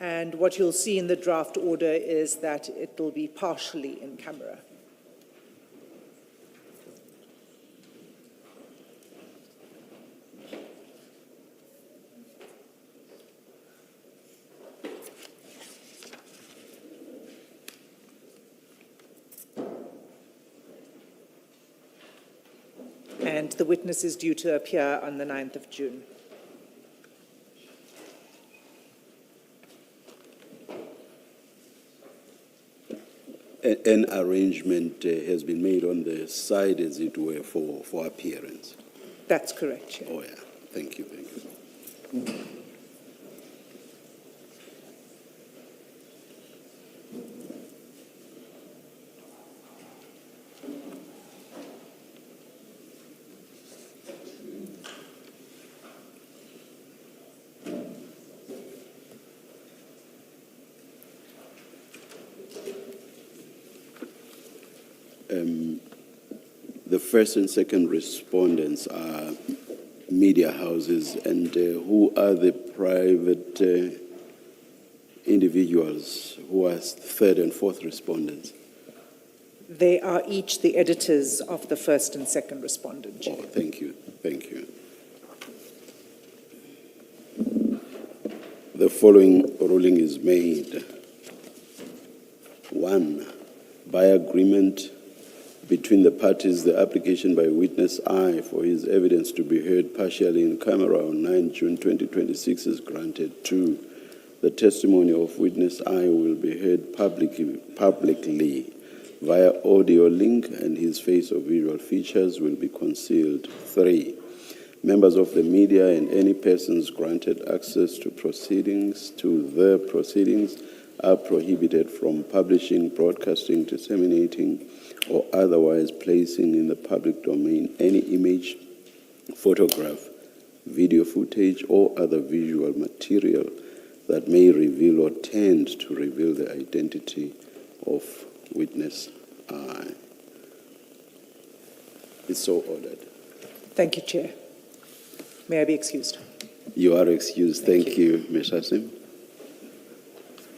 And what you'll see in the draft order is that it will be partially in camera. And the witness is due to appear on the 9th of June. An arrangement has been made on the side, as it were, for appearance. That's correct, Chair. Oh, yeah. Thank you. Thank you. The first and second respondents are media houses, and who are the private individuals who are third and fourth respondents? They are each the editors of the first and second respondent, Chair. Oh, thank you. Thank you. The following ruling is made. 1, by agreement between the parties, the application by witness I for his evidence to be heard partially in camera on 9 June 2026 is granted. 2, the testimony of witness I will be heard publicly via audio link, and his face or visual features will be concealed. 3, members of the media and any persons granted access to the proceedings are prohibited from publishing, broadcasting, disseminating, or otherwise placing in the public domain any image, photograph, video footage, or other visual material that may reveal or tend to reveal the identity of witness I. It's so ordered. Thank you, Chair. May I be excused? You are excused. Thank you, Ms. Hassim.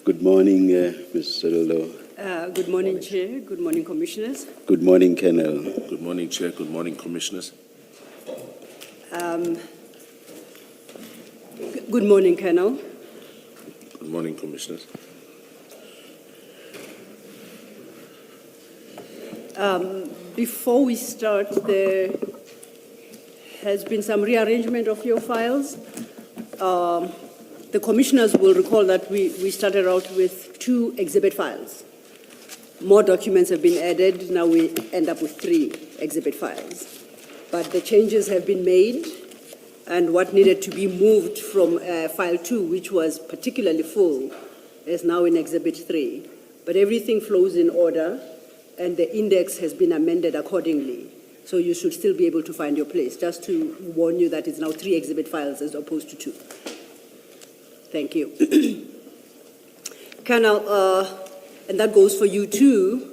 Good morning, Ms. Sello. Good morning, Chair. Good morning, Commissioners. Good morning, Colonel. Good morning, Chair. Good morning, Commissioners. Good morning, Colonel. Good morning, Commissioners. Before we start, there has been some rearrangement of your files. The Commissioners will recall that we started out with 2 exhibit files. More documents have been added. Now we end up with 3 exhibit files. But the changes have been made, and what needed to be moved from file 2, which was particularly full, is now in exhibit 3. But everything flows in order, and the index has been amended accordingly. So you should still be able to find your place. Just to warn you that it's now 3 exhibit files as opposed to 2. Thank you. Colonel, and that goes for you too.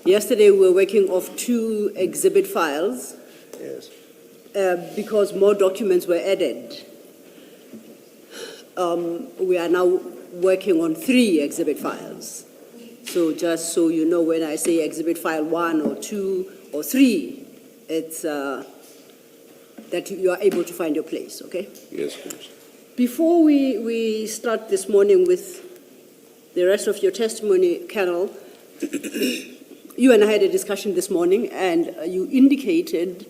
Yesterday we were working off 2 exhibit files. Yes. Because more documents were added. We are now working on 3 exhibit files. So just so you know, when I say exhibit file 1 or 2 or 3, it's that you are able to find your place, okay? Yes, Commissioner. Before we start this morning with the rest of your testimony, Colonel, you and I had a discussion this morning, and you indicated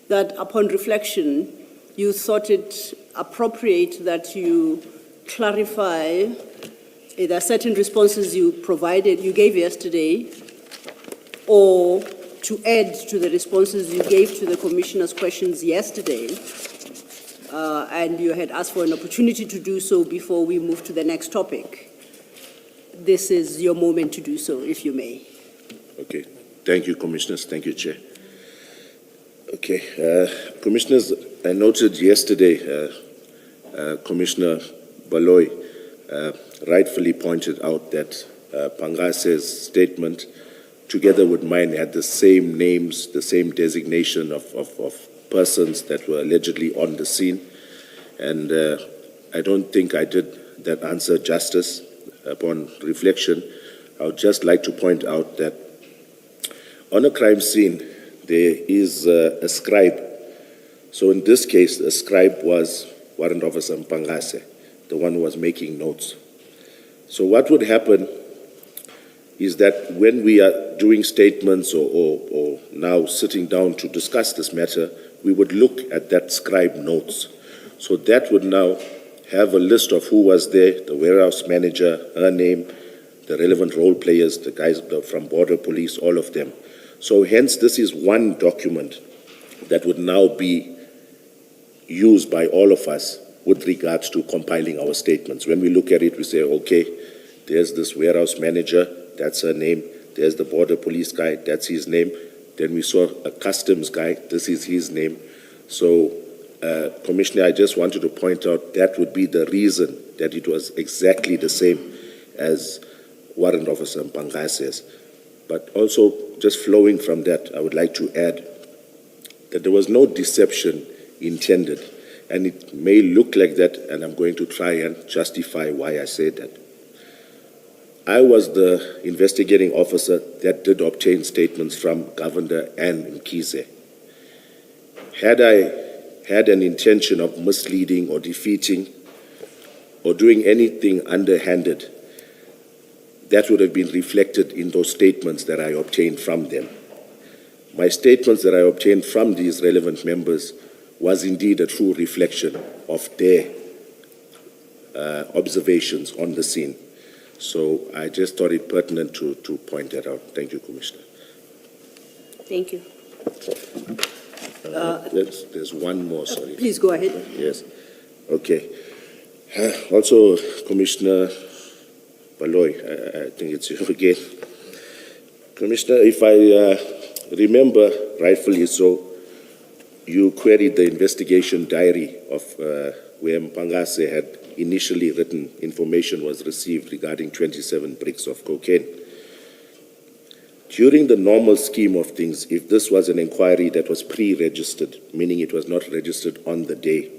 that upon reflection, you thought it appropriate that you clarify either certain responses you gave yesterday, or to add to the responses you gave to the Commissioner's questions yesterday. And you had asked for an opportunity to do so before we move to the next topic. This is your moment to do so, if you may. Okay. Thank you, Commissioners. Thank you, Chair. Okay. Commissioners, I noted yesterday Commissioner Baloy rightfully pointed out that Pangase's statement, together with mine, had the same names, the same designation of persons that were allegedly on the scene. And I don't think I did that answer justice. Upon reflection, I would just like to point out that on a crime scene, there is a scribe. So in this case, the scribe was Warrant Officer Mkhwanazi, the one who was making notes. So what would happen is that when we are doing statements or now sitting down to discuss this matter, we would look at that scribe notes. So that would now have a list of who was there, the warehouse manager, her name, the relevant role players, the guys from Border Police, all of them. So hence, this is one document that would now be used by all of us with regards to compiling our statements. When we look at it, we say, okay, there's this warehouse manager, that's her name. There's the Border Police guy, that's his name. Then we saw a customs guy, this is his name. So, Commissioner, I just wanted to point out that would be the reason that it was exactly the same as Warrant Officer Mkhwanazi's. But also, just flowing from that, I would like to add that there was no deception intended. And it may look like that, and I'm going to try and justify why I say that. I was the investigating officer that did obtain statements from Governor and Mkhize. Had I had an intention of misleading or defeating or doing anything underhanded, that would have been reflected in those statements that I obtained from them. My statements that I obtained from these relevant members was indeed a true reflection of their observations on the scene. So I just thought it pertinent to point that out. Thank you, Commissioner. Thank you. There's one more, sorry. Please go ahead. Yes. Okay. Also, Commissioner Baloy, I think it's you again. Commissioner, if I remember rightfully so, you queried the investigation diary of where Mkhwanazi had initially written information was received regarding 27 bricks of cocaine. During the normal scheme of things, if this was an inquiry that was pre-registered, meaning it was not registered on the day,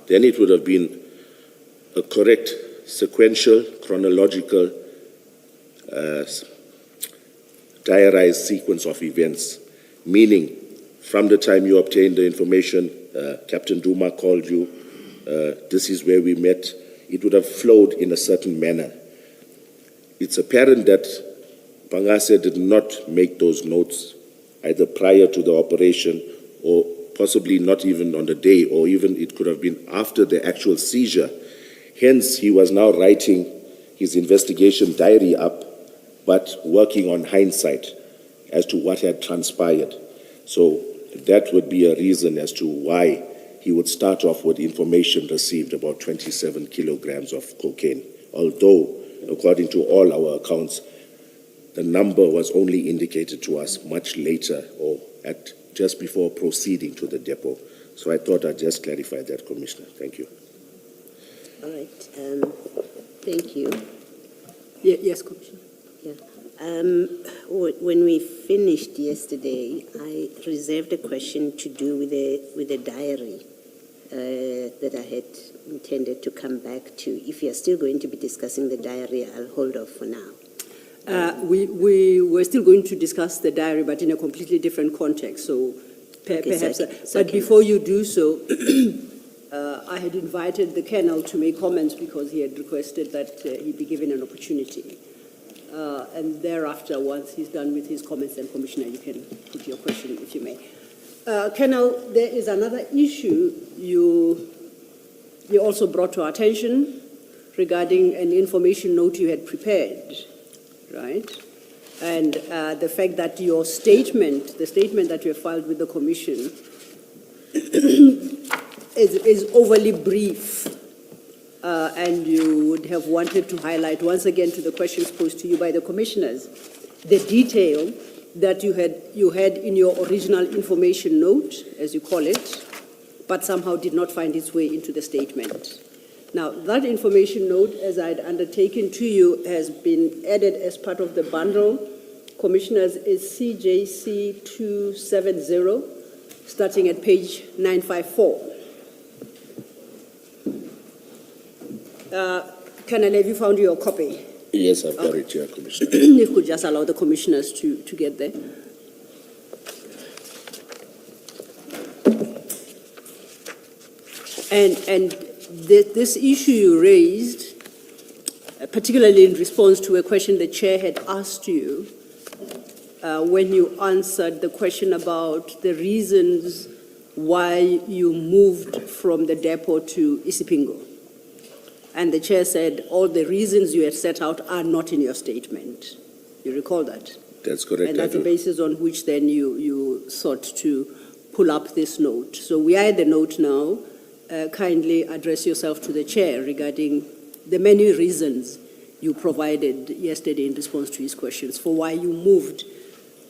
then it would have been a correct sequential, chronological, diarized sequence of events, meaning from the time you obtained the information, Captain Duma called you, this is where we met, it would have flowed in a certain manner. It's apparent that Mkhwanazi did not make those notes either prior to the operation or possibly not even on the day, or even it could have been after the actual seizure. Hence, he was now writing his investigation diary up, but working on hindsight as to what had transpired. So that would be a reason as to why he would start off with information received about 27 kilograms of cocaine, although, according to all our accounts, the number was only indicated to us much later or at just before proceeding to the depot. So I thought I'd just clarify that, Commissioner. Thank you. All right. Thank you. Yes, Commissioner. Yeah. When we finished yesterday, I reserved a question to do with the diary that I had intended to come back to. If you are still going to be discussing the diary, I'll hold off for now. We were still going to discuss the diary, but in a completely different context. So perhaps. But before you do so, I had invited the Colonel to make comments because he had requested that he be given an opportunity. And thereafter, once he's done with his comments, then Commissioner, you can put your question if you may. Colonel, there is another issue you also brought to our attention regarding an information note you had prepared, right? And the fact that your statement, the statement that you have filed with the Commission is overly brief. And you would have wanted to highlight once again to the questions posed to you by the commissioners, the detail that you had in your original information note, as you call it, but somehow did not find its way into the statement. Now, that information note, as I had undertaken to you, has been added as part of the bundle. Commissioners, is CJC 270, starting at page 954. Colonel, have you found your copy? Yes, I've got it here, Commissioner. If you could just allow the commissioners to get there. And this issue you raised, particularly in response to a question the chair had asked you, when you answered the question about the reasons why you moved from the depot to Isipingo. And the chair said all the reasons you had set out are not in your statement. You recall that? That's correct. And that's I the do. basis on which then you sought to pull up this note. So we are at the note now. Kindly address yourself to the chair regarding the many reasons you provided yesterday in response to his questions for why you moved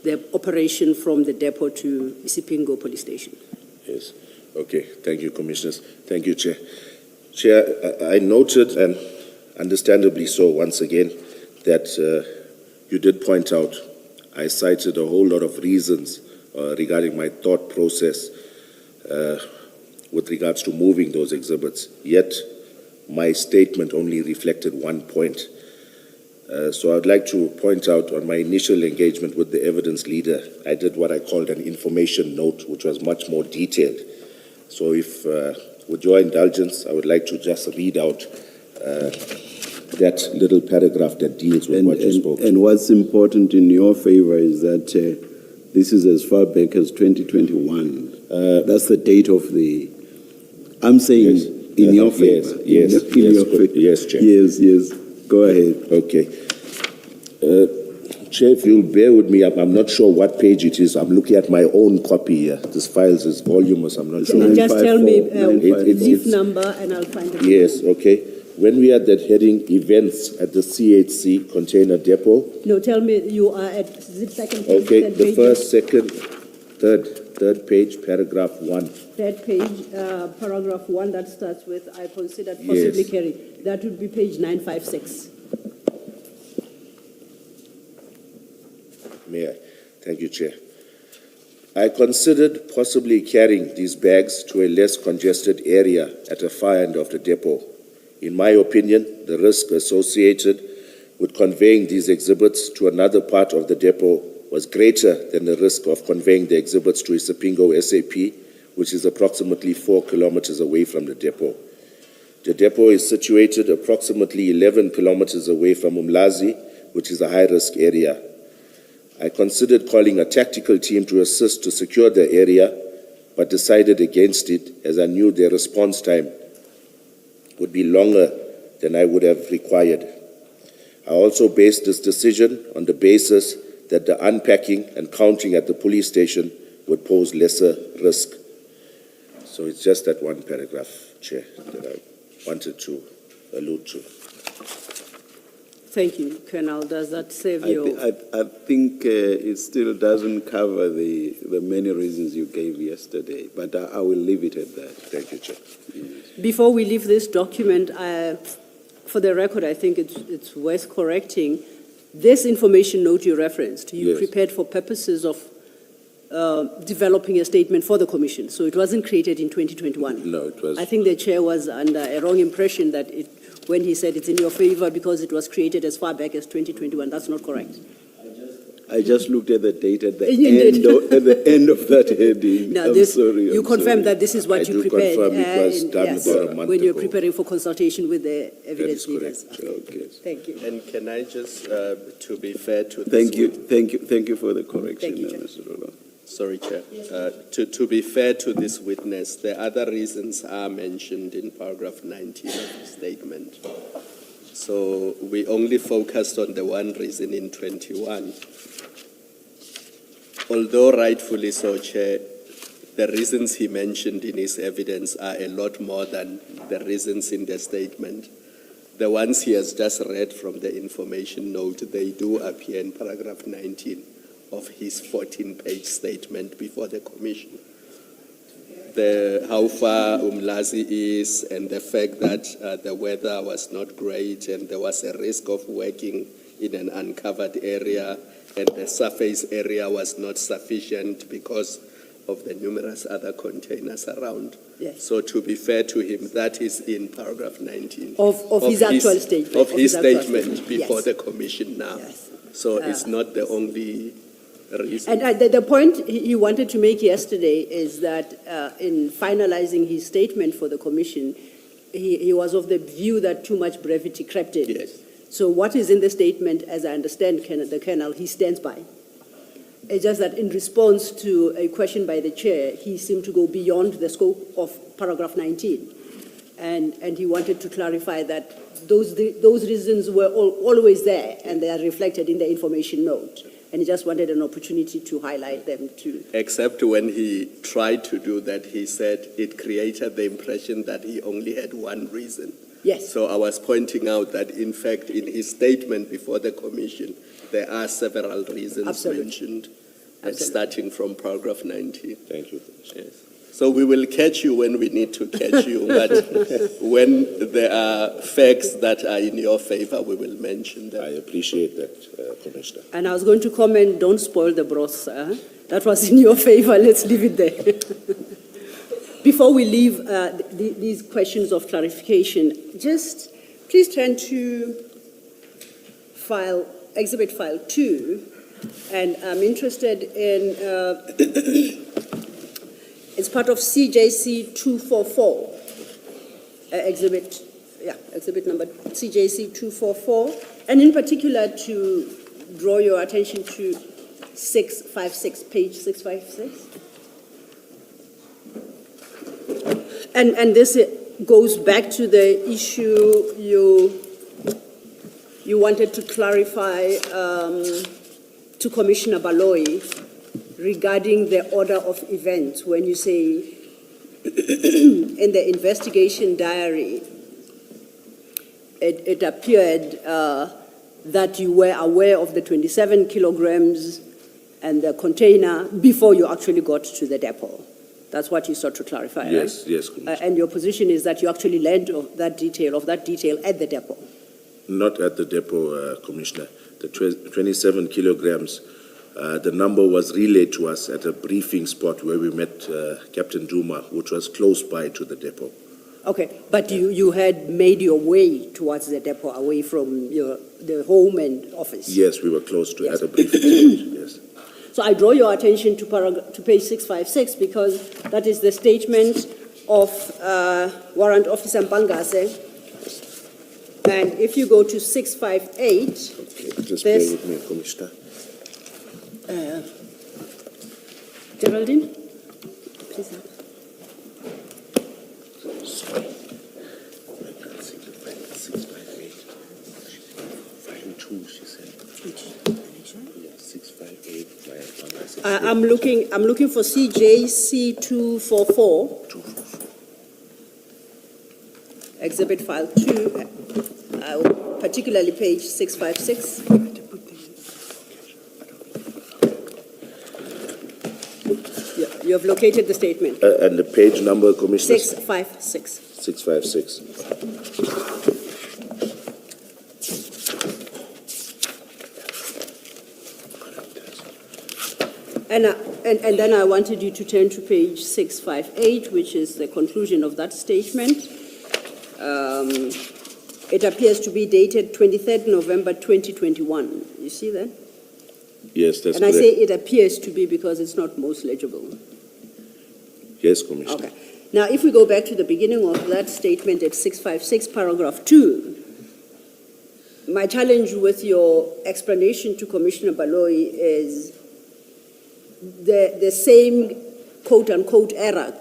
the operation from the depot to Isipingo police station. Yes. Okay. Thank you, Commissioners. Thank you, Chair. Chair, I noted, and understandably so once again, that you did point out I cited a whole lot of reasons regarding my thought process with regards to moving those exhibits, yet my statement only reflected one point. So I'd like to point out on my initial engagement with the evidence leader, I did what I called an information note, which was much more detailed. So if, with your indulgence, I would like to just read out that little paragraph that deals with what you spoke. And what's important in your favor is that this is as far back as 2021. That's the date of the... I'm saying Yes. in your favor. Yes, yes, Chair. Yes. Go ahead. Okay. Chair, if you'll bear with me, I'm not sure what page it is. I'm looking at my own copy here. This file is voluminous. I'm not Can sure. you just tell me 954. leaf number and I'll find it. Yes, okay. When we had that heading, events at the CHC container depot, No, tell me you are at the second page. okay, third the page, first, second, third page, paragraph 1. Third page, paragraph 1 that starts with, I considered possibly Yes. carry. That would be page 956. May I? Thank you, Chair. I considered possibly carrying these bags to a less congested area at a far end of the depot. In my opinion, the risk associated with conveying these exhibits to another part of the depot was greater than the risk of conveying the exhibits to Isipingo SAP, which is approximately 4 kilometers away from the depot. The depot is situated approximately 11 kilometers away from Umlazi, which is a high-risk area. I considered calling a tactical team to assist to secure the area, but decided against it as I knew their response time would be longer than I would have required. I also based this decision on the basis that the unpacking and counting at the police station would pose lesser risk. So it's just that one paragraph, Chair, that I wanted to allude to. Thank you, Colonel. Does that save you? I think it still doesn't cover the many reasons you gave yesterday, but I will leave it at that. Thank you, Chair. Before we leave this document, for the record, I think it's worth correcting. This information note you referenced, you Yes. prepared for purposes of developing a statement for the Commission. So it wasn't created in 2021. No, it was. I think the chair was under a wrong impression that when he said it's in your favor because it was created as far back as 2021. That's not correct. I just looked at the date at the, You end did. of, at the end of that heading. Now, I'm sorry. you confirm that this is what I you do prepared. confirm it was done yes, about a month when you're ago. preparing for consultation with the That evidence is leaders. correct, Chair. Okay. Thank you. And can I just, to be fair to this... Thank you for the correction, Thank you, Chair. Mr. Rolo. Sorry, Chair. To be fair to this witness, the other reasons are mentioned in paragraph 19 of the statement. So we only focused on the one reason in 21. Although rightfully so, Chair, the reasons he mentioned in his evidence are a lot more than the reasons in the statement. The ones he has just read from the information note, they do appear in paragraph 19 of his 14-page statement before the Commission. How far Umlazi is and the fact that the weather was not great and there was a risk of working in an uncovered area and the surface area was not sufficient because of the numerous other containers around. Yes. So to be fair to him, that is in paragraph 19. Of his actual statement. Of his actual statement before Yes. the commission now. Yes. So it's not the only reason. And the point he wanted to make yesterday is that in finalizing his statement for the commission, he was of the view that too much brevity crept in. Yes. So what is in the statement, as I understand the Colonel, he stands by. It's just that in response to a question by the chair, he seemed to go beyond the scope of paragraph 19. And he wanted to clarify that those reasons were always there, and they are reflected in the information note. And he just wanted an opportunity to highlight them too. Except when he tried to do that, he said it created the impression that he only had one reason. Yes. So I was pointing out that, in fact, in his statement before the commission, there are several reasons Absolutely. mentioned, Absolutely. starting from paragraph 19. Thank you. Yes. So we will catch you when we need to catch you, but when there are facts that are in your favor, we will mention I them. appreciate that, Commissioner. And I was going to comment, don't spoil the broth, sir. That was in your favor. Let's leave it there. Before we leave these questions of clarification, just please turn to Exhibit File 2, and I'm interested in, it's part of CJC 244, exhibit number CJC 244, and in particular to draw your attention to 656, page 656. And this goes back to the issue you wanted to clarify to Commissioner Baloyi regarding the order of events, when you say in the investigation diary, it appeared that you were aware of the 27 kilograms and the container before you actually got to the depot. That's what you sought to clarify, Yes, right? yes, Commissioner. And your position is that you actually learned of that detail at the depot. Not at the depot, Commissioner. The 27 kilograms, the number was relayed to us at a briefing spot where we met Captain Duma, which was close by to the depot. Okay, but you had made your way towards the depot, away from the home and office. Yes, we were close to Yes. at a briefing spot, yes. So I draw your attention to page 656 because that is the statement of Warrant Officer Mpangase. And if you go to 658, Okay, just bear This- with me, Commissioner. Geraldine, please. Sorry. I can't see the file. 658. 52, she said. Yeah, 658. I'm looking for CJC 244, Exhibit File 2, particularly page 656. You have located the statement. And the page number, Commissioner? 656. 656. And then I wanted you to turn to page 658, which is the conclusion of that statement. It appears to be dated 23rd November 2021. You see that? Yes, that's And I correct. say it appears to be because it's not most legible. Yes, Commissioner. Okay. Now, if we go back to the beginning of that statement at 656, paragraph 2, my challenge with your explanation to Commissioner Baloyi is the same quote-unquote error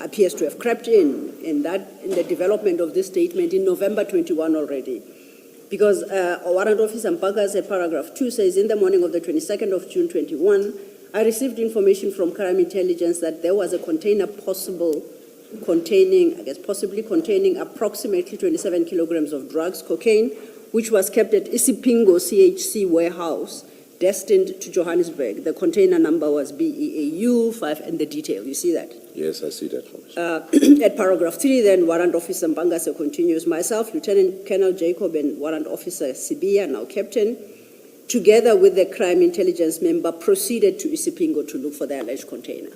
appears to have crept in the development of this statement in November 21 already. Because Warrant Officer Mpangase, paragraph 2 says, in the morning of the 22nd of June 21, I received information from crime intelligence that there was a container possibly containing approximately 27 kilograms of drugs, cocaine, which was kept at Isipingo CHC warehouse, destined to Johannesburg. The container number was BEAU 5, and the detail, you see that? Yes, I see that, Commissioner. At paragraph 3, then, Warrant Officer Mpangase continues, myself, Lieutenant Colonel Jacob, and Warrant Officer Sibia, now Captain, together with the crime intelligence member, proceeded to Isipingo to look for the alleged container.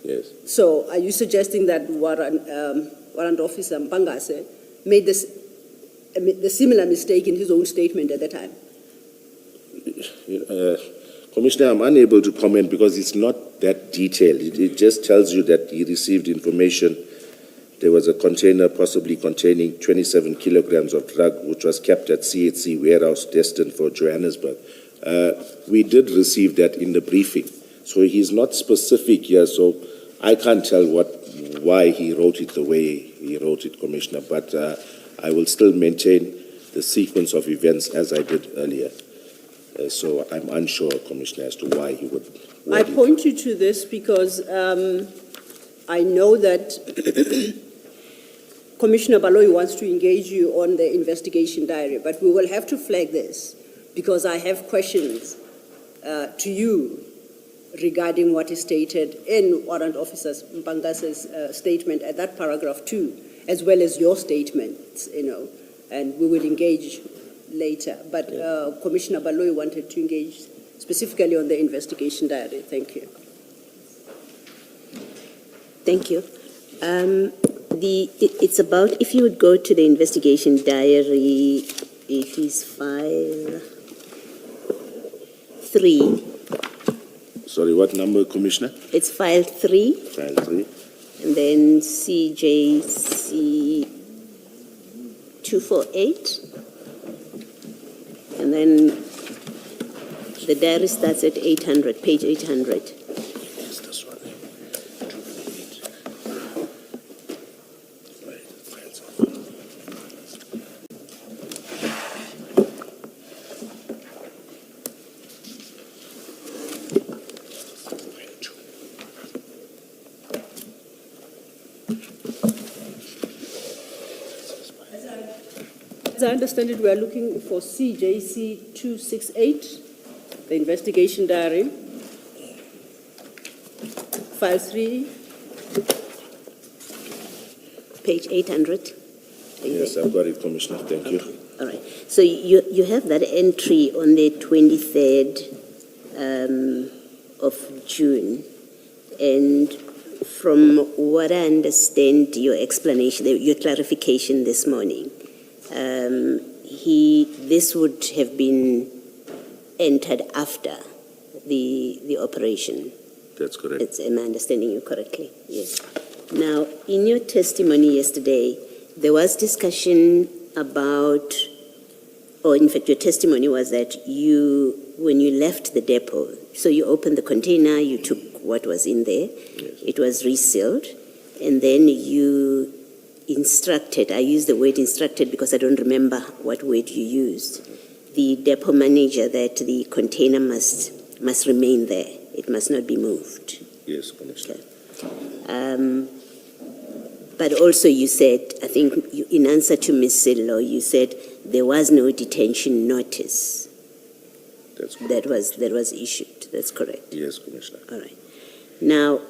Yes. So are you suggesting that Warrant Officer Mpangase made the similar mistake in his own statement at the time? Commissioner, I'm unable to comment because it's not that detailed. It just tells you that he received information. There was a container possibly containing 27 kilograms of drug, which was kept at CHC warehouse destined for Johannesburg. We did receive that in the briefing. So he's not specific here, so I can't tell why he wrote it the way he wrote it, Commissioner, but I will still maintain the sequence of events as I did earlier. So I'm unsure, Commissioner, as to why he would. I point you to this because I know that Commissioner Baloyi wants to engage you on the investigation diary, but we will have to flag this because I have questions to you regarding what is stated in Warrant Officer Mpangase's statement at that paragraph 2, as well as your statements, and we will engage later. But Commissioner Baloyi wanted to engage specifically on the investigation diary. Thank you. Thank you. It's about, if you would go to the investigation diary, it is file 3. Sorry, what number, Commissioner? It's file 3. File 3. And then CJC 248. And then the diary starts at 800, page 800. Yes, this one. 248. Right, files off. As I understand it, we are looking for CJC 268, the investigation diary, file 3. Page 800. Yes, I've got it, Commissioner. Thank you. All right. So you have that entry on the 23rd of June, and from what I understand, your explanation, your clarification this morning, this would have been entered after the operation. That's correct. Am I understanding you correctly? Yes. Now, in your testimony yesterday, there was discussion about, or in fact, your testimony was that when you left the depot, so you opened the container, you took what was in there, Yes. it was resealed, and then you instructed, I use the word instructed because I don't remember what word you used, the depot manager that the container must remain there. It must not be moved. Yes, Commissioner. But also you said, I think in answer to Ms. Sillo, you said there was no detention notice That's correct. that was issued. That's correct. Yes, Commissioner. All right. Now,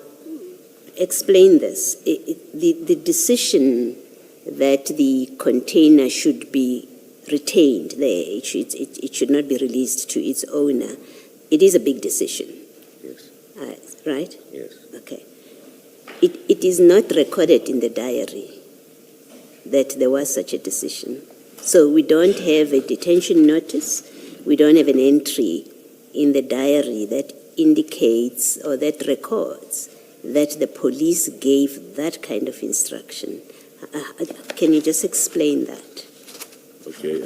explain this. The decision that the container should be retained there, it should not be released to its owner, it is a big decision. Yes. Right? Yes. Okay. It is not recorded in the diary that there was such a decision. So we don't have a detention notice, we don't have an entry in the diary that indicates or that records that the police gave that kind of instruction. Can you just explain that? Okay,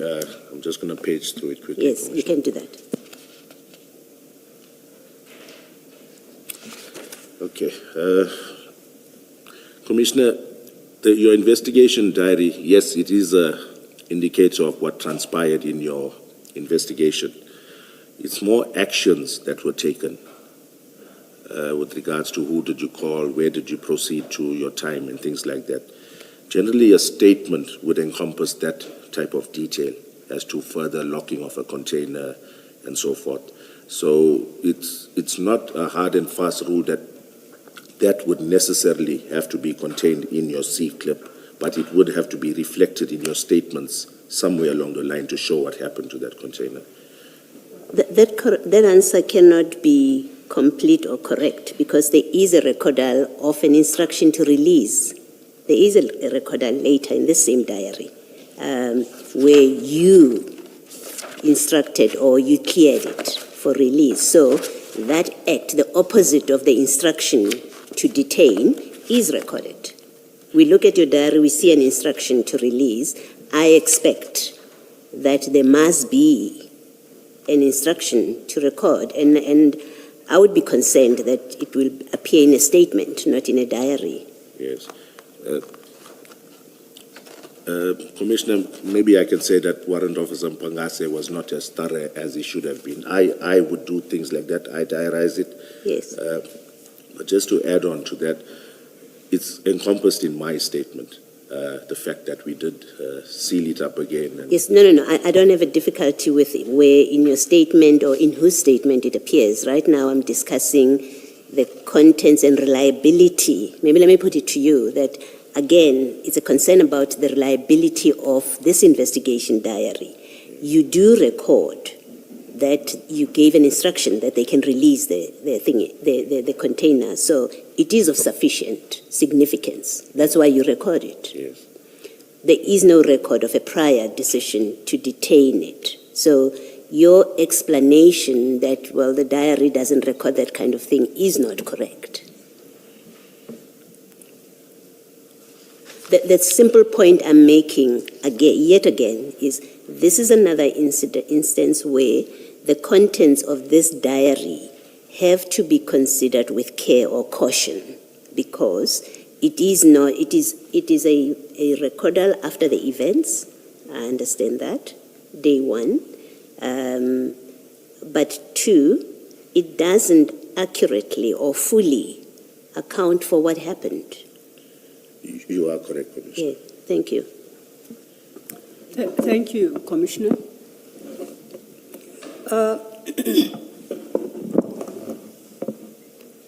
I'm just going to page through it quickly. Yes, you can do that. Okay. Commissioner, your investigation diary, yes, it is an indicator of what transpired in your investigation. It's more actions that were taken with regards to who did you call, where did you proceed to, your time, and things like that. Generally, a statement would encompass that type of detail as to further locking of a container and so forth. So it's not a hard and fast rule that would necessarily have to be contained in your C-clip, but it would have to be reflected in your statements somewhere along the line to show what happened to that container. That answer cannot be complete or correct, because there is a recordal of an instruction to release. There is a recordal later in the same diary where you instructed or you cleared it for release. So that act, the opposite of the instruction to detain, is recorded. We look at your diary, we see an instruction to release. I expect that there must be an instruction to record, and I would be concerned that it will appear in a statement, not in a diary. Yes. Commissioner, maybe I can say that Warrant Officer Mkhwanazi was not as thorough as he should have been. I would do things like that. I diarize it. Yes. But just to add on to that, it's encompassed in my statement, the fact that we did seal it up again. And Yes, no. I don't have a difficulty with it, where in your statement or in whose statement it appears. Right now I'm discussing the contents and reliability. Maybe let me put it to you that, again, it's a concern about the reliability of this investigation diary. You do record that you gave an instruction that they can release the container. So it is of sufficient significance. That's why you record it. yes. There is no record of a prior decision to detain it. So your explanation that, well, the diary doesn't record that kind of thing is not correct. The simple point I'm making yet again is this is another instance where the contents of this diary have to be considered with care or caution, because it is a recordal after the events. I understand that, day one. But two, it doesn't accurately or fully account for what happened. You are correct, Commissioner. Yeah, thank you. Thank you, Commissioner.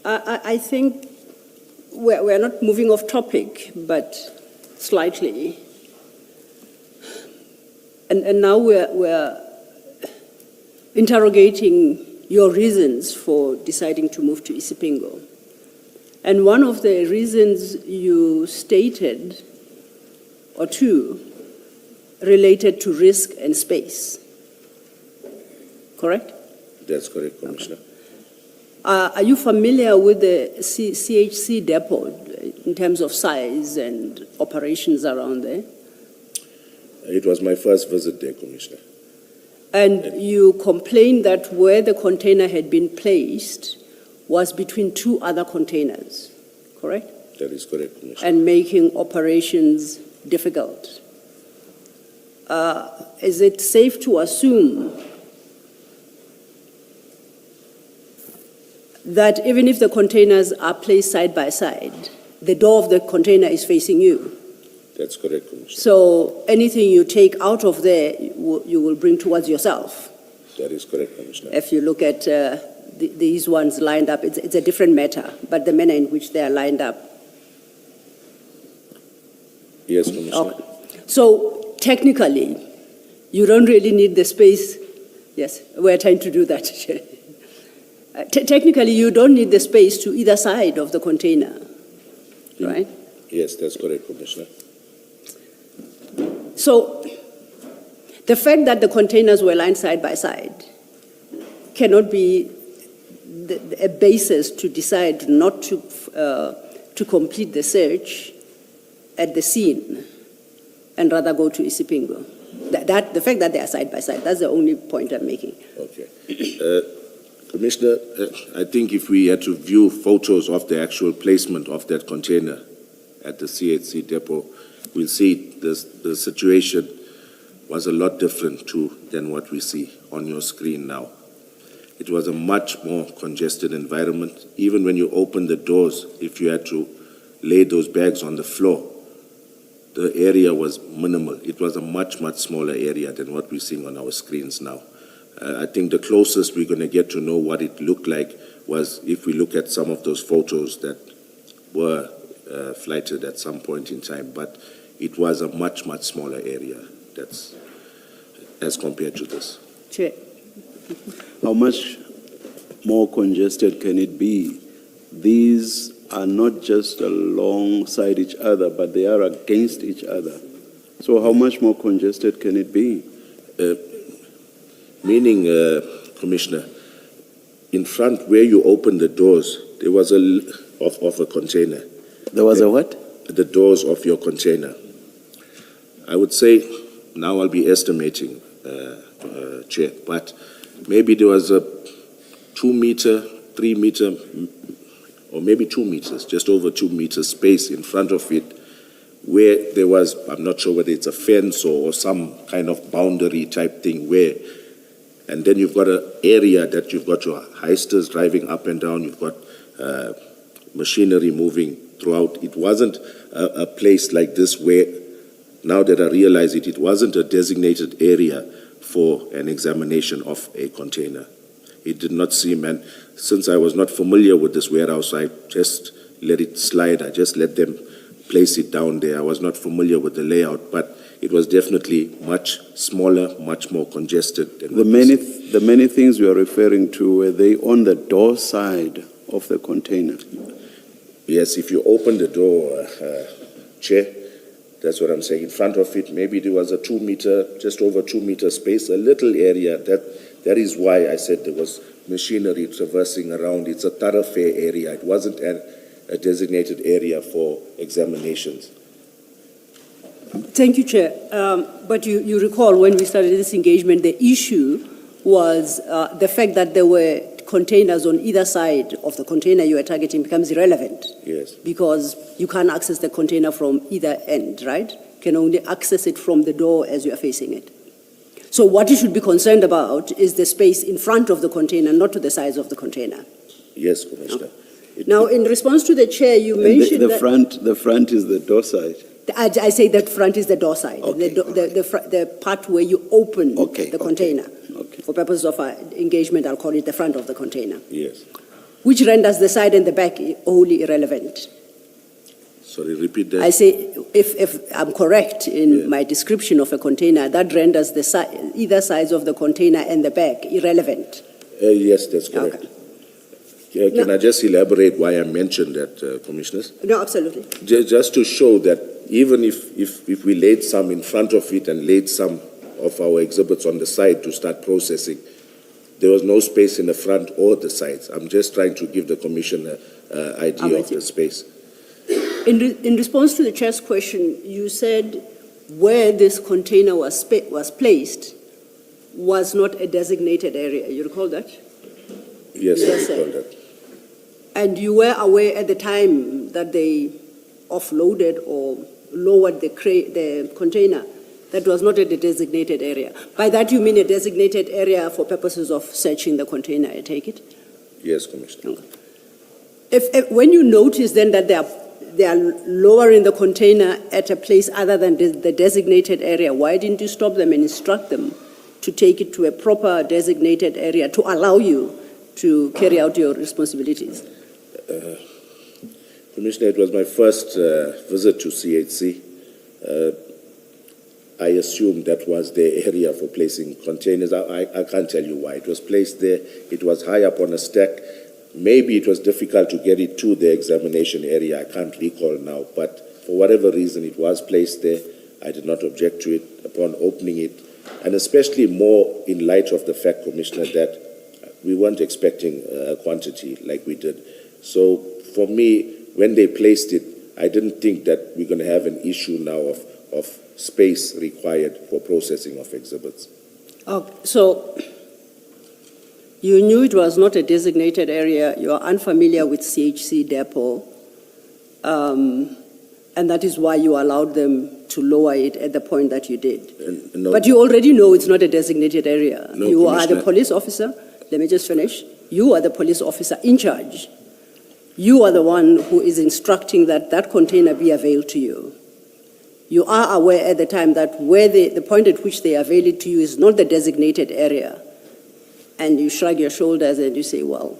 I think we're not moving off topic, but slightly. And now we're interrogating your reasons for deciding to move to Isipingo. And one of the reasons you stated, or two, related to risk and space. Correct? That's correct, Commissioner. Are you familiar with the CHC depot in terms of size and operations around there? It was my first visit there, Commissioner. And you complained that where the container had been placed was between two other containers, correct? That is correct, Commissioner. And making operations difficult. Is it safe to assume that even if the containers are placed side by side, the door of the container is facing you? That's correct, Commissioner. So anything you take out of there, you will bring towards yourself. That is correct, Commissioner. If you look at these ones lined up, it's a different matter, but the manner in which they are lined up. Yes, Commissioner. Okay. So technically, you don't really need the space. Yes, we're trying to do that. Technically, you don't need the space to either side of the container, right? Yes, that's correct, Commissioner. So the fact that the containers were lined side by side cannot be a basis to decide not to complete the search at the scene and rather go to Isipingo. The fact that they are side by side, that's the only point I'm making. Okay. Commissioner, I think if we had to view photos of the actual placement of that container at the CHC depot, we'll see the situation was a lot different than what we see on your screen now. It was a much more congested environment. Even when you open the doors, if you had to lay those bags on the floor, the area was minimal. It was a much, much smaller area than what we're seeing on our screens now. I think the closest we're going to get to know what it looked like was if we look at some of those photos that were flighted at some point in time, but it was a much, much smaller area that's as compared to this. Chair. How much more congested can it be? These are not just alongside each other, but they are against each other. So how much more congested can it be? Meaning, Commissioner, in front where you open the doors, there was of a container. There was a what? The doors of your container. I would say, now I'll be estimating, Chair, but maybe there was a 2 meter, 3 meter, or maybe 2 meters, just over 2 meters space in front of it, where there was, I'm not sure whether it's a fence or some kind of boundary type thing where, and then you've got an area that you've got your heisters driving up and down, you've got machinery moving throughout. It wasn't a place like this where, now that I realize it, it wasn't a designated area for an examination of a container. It did not seem, and since I was not familiar with this warehouse, I just let it slide. I just let them place it down there. I was not familiar with the layout, but it was definitely much smaller, much more congested. Than The many things you are referring to, were they on the door side of the container? Yes, if you open the door, Chair, that's what I'm saying. In front of it, maybe there was a 2 meter, just over 2 meter space, a little area. That is why I said there was machinery traversing around. It's a thoroughfare area. It wasn't a designated area for examinations. Thank you, Chair. But you recall when we started this engagement, the issue was the fact that there were containers on either side of the container you were targeting becomes irrelevant. Yes. Because you can't access the container from either end, right? You can only access it from the door as you are facing it. So what you should be concerned about is the space in front of the container, not to the size of the container. Yes, Commissioner. Now, in response to the Chair, you mentioned the front is the door side. I say that front is the door side, Okay, the part where you open the container. Okay. For purposes of our engagement, I'll call it the front of the container, Yes. which renders the side and the back wholly irrelevant. Sorry, repeat that. I say, if I'm correct in my description of a container, that renders either sides of the container and the back irrelevant. Yes, that's correct. Okay. Can I just elaborate why I mentioned that, Commissioners? No, absolutely. Just to show that even if we laid some in front of it and laid some of our exhibits on the side to start processing, there was no space in the front or the sides. I'm just trying to give the Commission an idea of the space. In response to the Chair's question, you said where this container was placed was not a designated area. You recall that? Yes, I Yes, sir. recall that. And you were aware at the time that they offloaded or lowered the container that was not a designated area. By that you mean a designated area for purposes of searching the container, I take it? Yes, Commissioner. When you notice then that they are lowering the container at a place other than the designated area, why didn't you stop them and instruct them to take it to a proper designated area to allow you to carry out your responsibilities? Commissioner, it was my first visit to CHC. I assumed that was the area for placing containers. I can't tell you why. It was placed there. It was high up on a stack. Maybe it was difficult to get it to the examination area. I can't recall now. But for whatever reason, it was placed there. I did not object to it upon opening it. And especially more in light of the fact, Commissioner, that we weren't expecting a quantity like we did. So for me, when they placed it, I didn't think that we're going to have an issue now of space required for processing of exhibits. Okay, so you knew it was not a designated area. You are unfamiliar with CHC depot, and that is why you allowed them to lower it at the point that you did. No, But you already know it's not a designated area. No, You are the Commissioner. police officer. Let me just finish. You are the police officer in charge. You are the one who is instructing that that container be availed to you. You are aware at the time that where the point at which they avail it to you is not the designated area. And you shrug your shoulders and you say, well,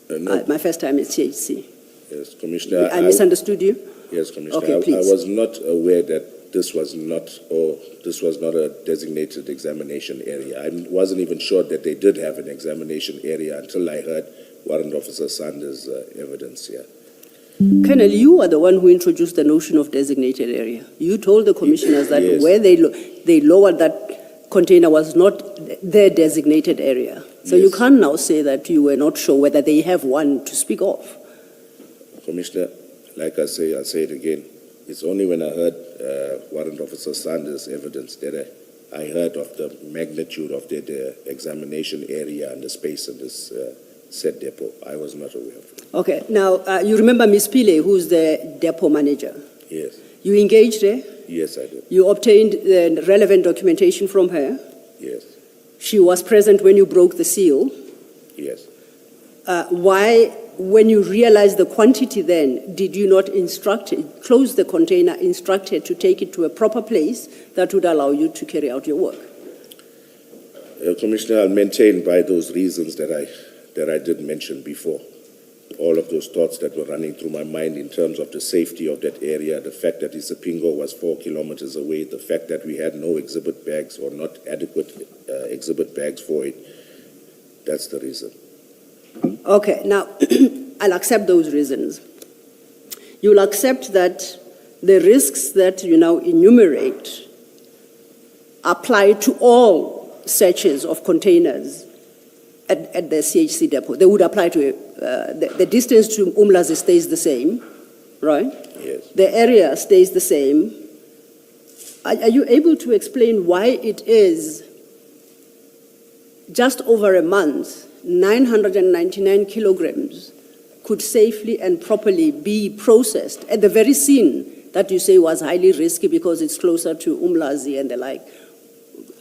no, my first time is CHC. yes, Commissioner. I misunderstood you? Yes, Commissioner. Okay, I please. was not aware that this was not a designated examination area. I wasn't even sure that they did have an examination area until I heard Warrant Officer Sanders' evidence here. Colonel, you are the one who introduced the notion of designated area. You told the commissioners that Yes. where they lowered that container was not their designated area. So you Yes. can't now say that you were not sure whether they have one to speak of. Commissioner, like I say, I'll say it again. It's only when I heard Warrant Officer Sanders' evidence that I heard of the magnitude of the examination area and the space in this said depot. I was not aware of it. Okay, now you remember Ms. Pile, who's the depot manager. Yes, You engaged her, yes, I did. you obtained the relevant documentation from her. Yes, She was present when you broke the seal. yes. Why, when you realized the quantity then, did you not close the container, instruct her to take it to a proper place that would allow you to carry out your work? Commissioner, I'll maintain by those reasons that I did mention before. All of those thoughts that were running through my mind in terms of the safety of that area, the fact that Isipingo was 4 kilometers away, the fact that we had no exhibit bags or not adequate exhibit bags for it. That's the reason. Okay, now I'll accept those reasons. You'll accept that the risks that you now enumerate apply to all searches of containers at the CHC depot. They would apply to the distance to Umlazi stays the same, right? Yes. The area stays the same. Are you able to explain why it is just over a month, 999 kilograms could safely and properly be processed at the very scene that you say was highly risky because it's closer to Umlazi and the like?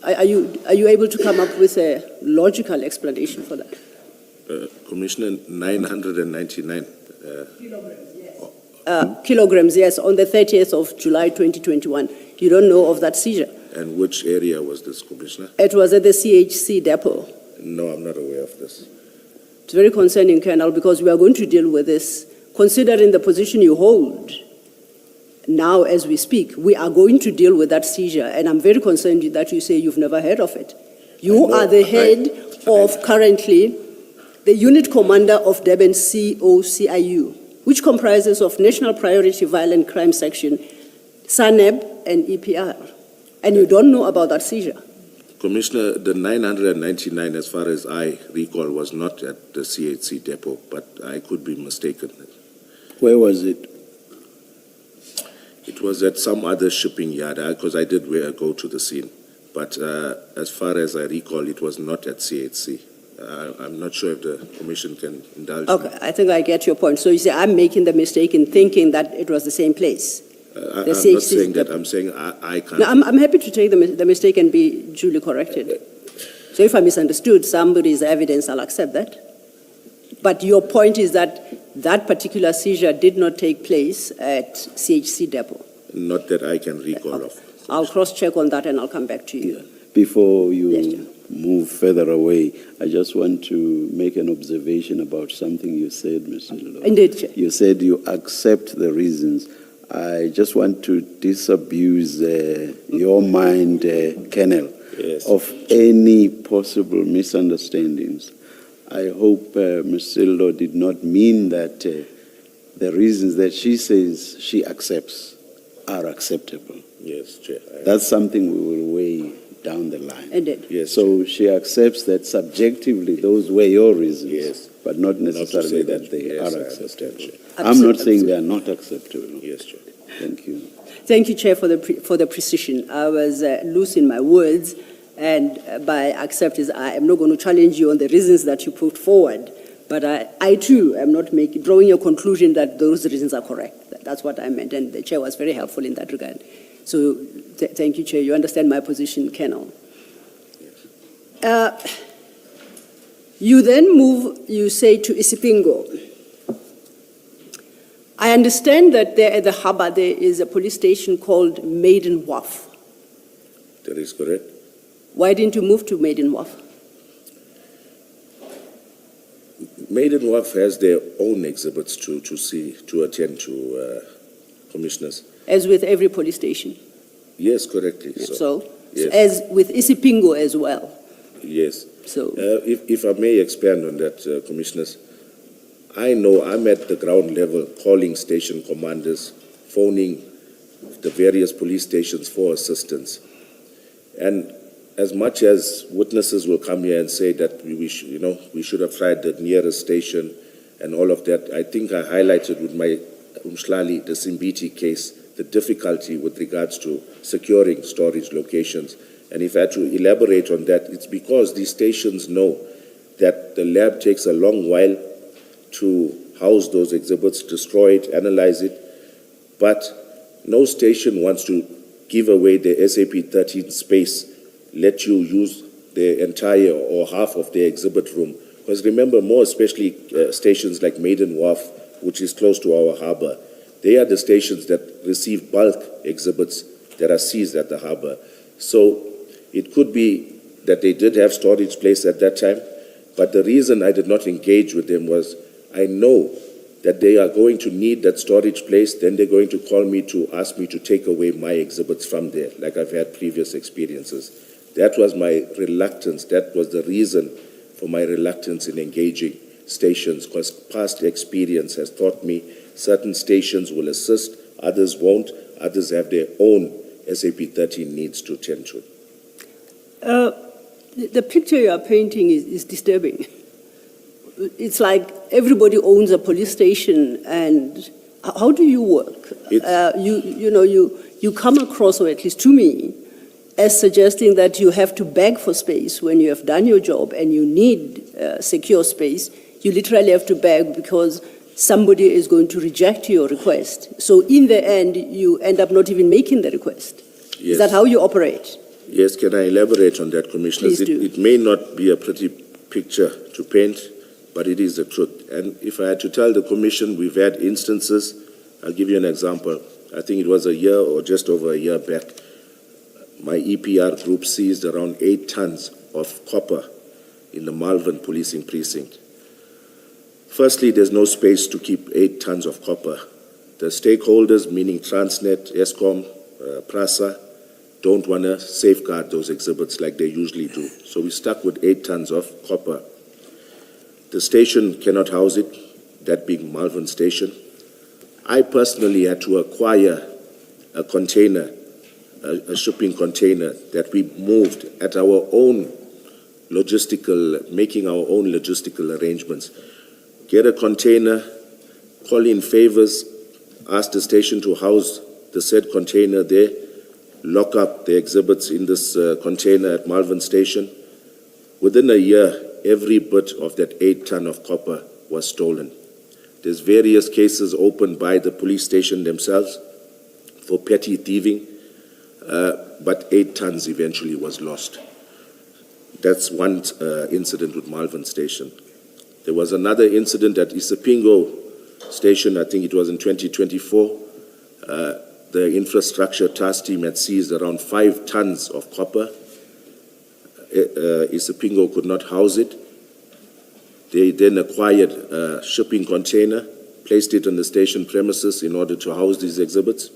Are you able to come up with a logical explanation for that? Commissioner, 999. Kilograms, yes, on the 30th of July 2021. You don't know of that seizure? And which area was this, Commissioner? It was at the CHC depot. No, I'm not aware of this. It's very concerning, Colonel, because we are going to deal with this. Considering the position you hold now as we speak, we are going to deal with that seizure, and I'm very concerned that you say you've never heard of it. You are the head of currently the unit commander of Durban COCIU, which comprises of National Priority Violent Crime Section, SANEB, and EPR, and you don't know about that seizure. Commissioner, the 999, as far as I recall, was not at the CHC depot, but I could be mistaken. Where was it? It was at some other shipping yard, because I did go to the scene. But as far as I recall, it was not at CHC. I'm not sure if the Commission can indulge me. Okay, I think I get your point. So you say I'm making the mistake in thinking that it was the same place. I'm not saying that. I'm saying I can't. No, I'm happy to take the mistake and be duly corrected. So if I misunderstood somebody's evidence, I'll accept that. But your point is that that particular seizure did not take place at CHC depot. Not that I can recall of. I'll cross-check on that and I'll come back to you. Before you Yes, Chair. move further away, I just want to make an observation about something you said, Mr. Lolo. Indeed, Chair. You said you accept the reasons. I just want to disabuse your mind, Colonel, Yes. of any possible misunderstandings. I hope Ms. Sildo did not mean that the reasons that she says she accepts are acceptable. Yes, Chair. That's something we will weigh down the line. Indeed. Yes. So she accepts that subjectively those were your reasons, Yes. but not Not to necessarily say that they yes, are I acceptable. understand, Chair. I'm not saying Absolutely. they are not acceptable. Yes, Chair. Thank you. Thank you, Chair, for the precision. I was loose in my words, and by accept is I am not going to challenge you on the reasons that you put forward, but I too am not drawing a conclusion that those reasons are correct. That's what I meant, and the Chair was very helpful in that regard. So thank you, Chair. You understand my position, Colonel. You then move, you say, to Isipingo. I understand that there at the harbour there is a police station called Maiden Wharf. That is correct. Why didn't you move to Maiden Wharf? Maiden Wharf has their own exhibits to attend to, Commissioners. As with every police station. Yes, correctly. So, yes. as with Isipingo as well. Yes. So, If I may expand on that, Commissioners, I know I'm at the ground level calling station commanders, phoning the various police stations for assistance. And as much as witnesses will come here and say that we should have tried the nearest station and all of that, I think I highlighted with my Umhlali, the Simbiti case, the difficulty with regards to securing storage locations. And if I had to elaborate on that, it's because these stations know that the lab takes a long while to house those exhibits, destroy it, analyze it, but no station wants to give away the SAP-13 space, let you use the entire or half of the exhibit room. Because remember, more especially stations like Maiden Wharf, which is close to our harbor, they are the stations that receive bulk exhibits that are seized at the harbor. So it could be that they did have storage place at that time, but the reason I did not engage with them was I know that they are going to need that storage place, then they're going to call me to ask me to take away my exhibits from there, like I've had previous experiences. That was my reluctance. That was the reason for my reluctance in engaging stations, because past experience has taught me certain stations will assist, others won't, others have their own SAP-13 needs to tend to. the picture you are painting is disturbing. It's like everybody owns a police station, and how do you work? You come across, or at least to me, as suggesting that you have to beg for space when you have done your job and you need secure space. You literally have to beg because somebody is going to reject your request. So in the end, you end up not even making the request. Yes. Is that how you operate? Yes, can I elaborate on that, Commissioners? Please do. It may not be a pretty picture to paint, but it is the truth. And if I had to tell the Commission, we've had instances. I'll give you an example. I think it was a year or just over a year back. My EPR group seized around 8 tons of copper in the Malvern policing precinct. Firstly, there's no space to keep 8 tons of copper. The stakeholders, meaning Transnet, Eskom, PRASA, don't want to safeguard those exhibits like they usually do. So we stuck with 8 tons of copper. The station cannot house it, that being Malvern Station. I personally had to acquire a container, a shipping container that we moved at our own making our own logistical arrangements. Get a container, call in favors, ask the station to house the said container there, lock up the exhibits in this container at Malvern Station. Within a year, every bit of that 8 ton of copper was stolen. There's various cases opened by the police station themselves for petty thieving, but 8 tons eventually was lost. That's one incident with Malvern Station. There was another incident at Isipingo Station, I think it was in 2024. The infrastructure task team had seized around 5 tons of copper. Isipingo could not house it. They then acquired a shipping container, placed it on the station premises in order to house these exhibits.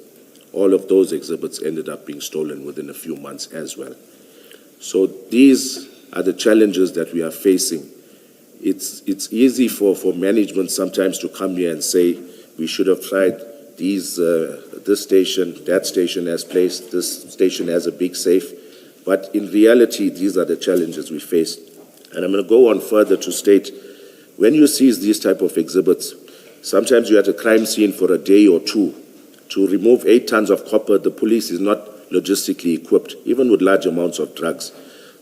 All of those exhibits ended up being stolen within a few months as well. So these are the challenges that we are facing. It's easy for management sometimes to come here and say, we should have tried this station, that station has placed, this station has a big safe. But in reality, these are the challenges we face. And I'm going to go on further to state, when you seize these type of exhibits, sometimes you're at a crime scene for a day or two. To remove 8 tons of copper, the police is not logistically equipped, even with large amounts of drugs.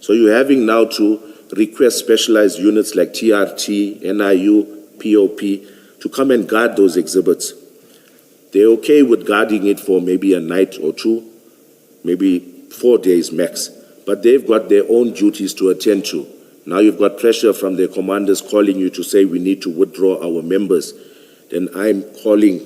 So you're having now to request specialized units like TRT, NIU, POP to come and guard those exhibits. They're okay with guarding it for maybe a night or two, maybe 4 days max, but they've got their own duties to attend to. Now you've got pressure from their commanders calling you to say we need to withdraw our members. Then I'm calling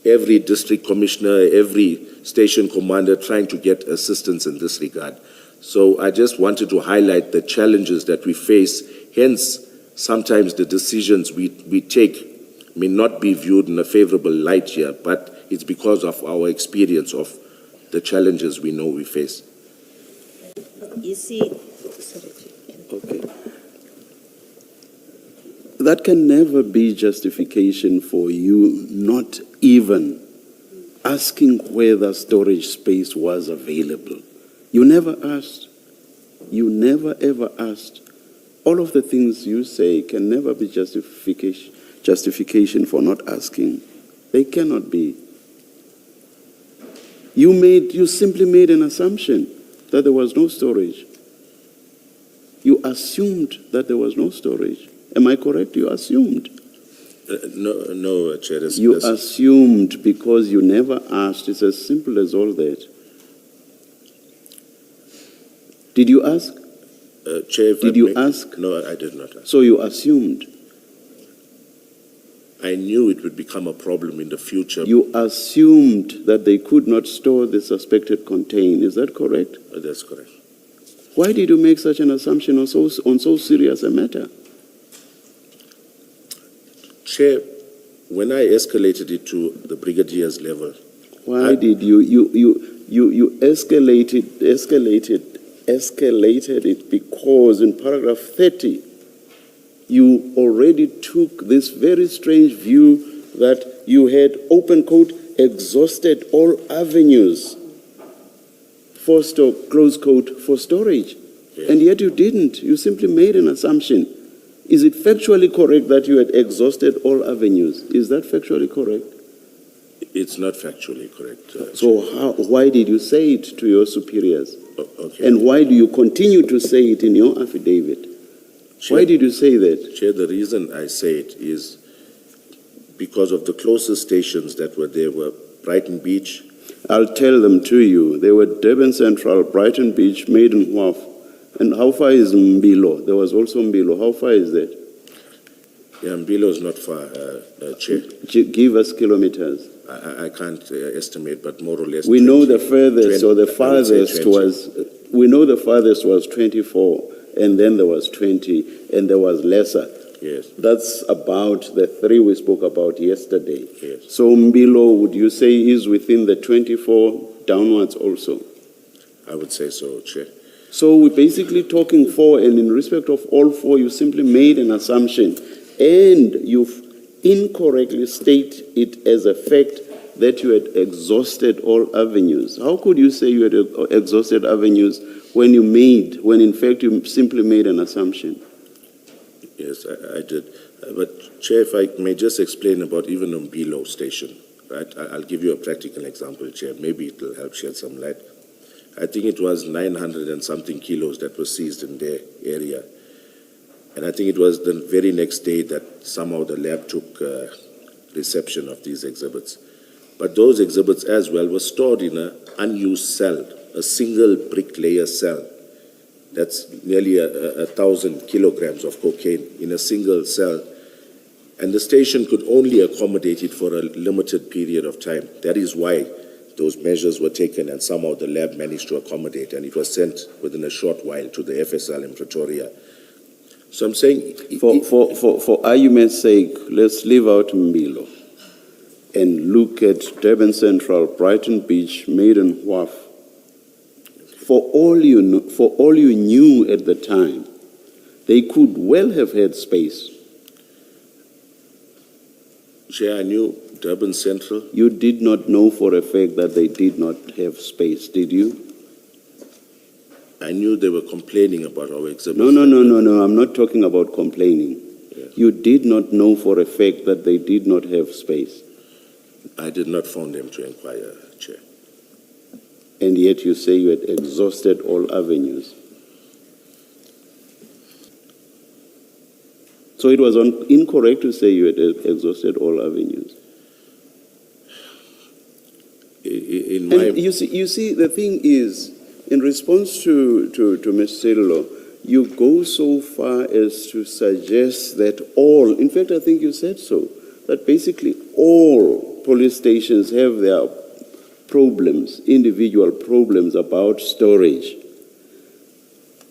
every district commissioner, every station commander trying to get assistance in this regard. So I just wanted to highlight the challenges that we face. Hence, sometimes the decisions we take may not be viewed in a favorable light here, but it's because of our experience of the challenges we know we face. You see, Okay. That can never be justification for you not even asking whether storage space was available. You never asked. You never ever asked. All of the things you say can never be justification for not asking. They cannot be. You simply made an assumption that there was no storage. You assumed that there was no storage. Am I correct? You assumed. No, Chair. You assumed because you never asked. It's as simple as all that. Did you ask? Chair, if Did you ask? No, I did not ask. So you assumed. I knew it would become a problem in the future. You assumed that they could not store the suspected contain. Is that correct? That's correct. Why did you make such an assumption on so serious a matter? Chair, when I escalated it to the brigadier's level, Why did you escalated it because in paragraph 30, you already took this very strange view that you had, open quote, exhausted all avenues, close quote, for storage. Yes. And yet you didn't. You simply made an assumption. Is it factually correct that you had exhausted all avenues? Is that factually correct? it's not factually correct. So why did you say it to your superiors? Okay. And why do you continue to say it in your affidavit? Chair, Why did you say that? Chair, the reason I say it is because of the closest stations that were there were Brighton Beach. I'll tell them to you. They were Durban Central, Brighton Beach, Maiden Wharf. And how far is Mbilo? There was also Mbilo. How far is that? Yeah, Mbilo is not far, Chair. Give us kilometers. I can't estimate, but more or less. We 20, know the furthest 20, or the I would say farthest 20. was, we know the farthest was 24, and then there was 20, and there was lesser. Yes, That's about the three we spoke about yesterday. yes. So Mbilo, would you say, is within the 24 downwards also? I would say so, Chair. So we're basically talking four, and in respect of all four, you simply made an assumption, and you've incorrectly state it as a fact that you had exhausted all avenues. How could you say you had exhausted avenues when in fact you simply made an assumption? Yes, I did. But Chair, if I may just explain about even Mbilo station, right? I'll give you a practical example, Chair. Maybe it will help shed some light. I think it was 900 and something kilos that was seized in their area. And I think it was the very next day that somehow the lab took reception of these exhibits. But those exhibits as well were stored in an unused cell, a single bricklayer cell. That's nearly 1,000 kilograms of cocaine in a single cell. And the station could only accommodate it for a limited period of time. That is why those measures were taken, and somehow the lab managed to accommodate, and it was sent within a short while to the FSL in Pretoria. So I'm saying... For argument's sake, let's leave out Mbilo and look at Durban Central, Brighton Beach, Maiden Wharf. For all you knew at the time, they could well have had space. Chair, I knew Durban Central. You did not know for a fact that they did not have space, did you? I knew they were complaining about our exhibits. No, I'm not talking about complaining. Yes. You did not know for a fact that they did not have space. I did not phone them to inquire, Chair. And yet you say you had exhausted all avenues. So it was incorrect to say you had exhausted all avenues. In my... And you see, the thing is, in response to Ms. Sillo, you go so far as to suggest that all, in fact, I think you said so, that basically all police stations have their problems, individual problems about storage.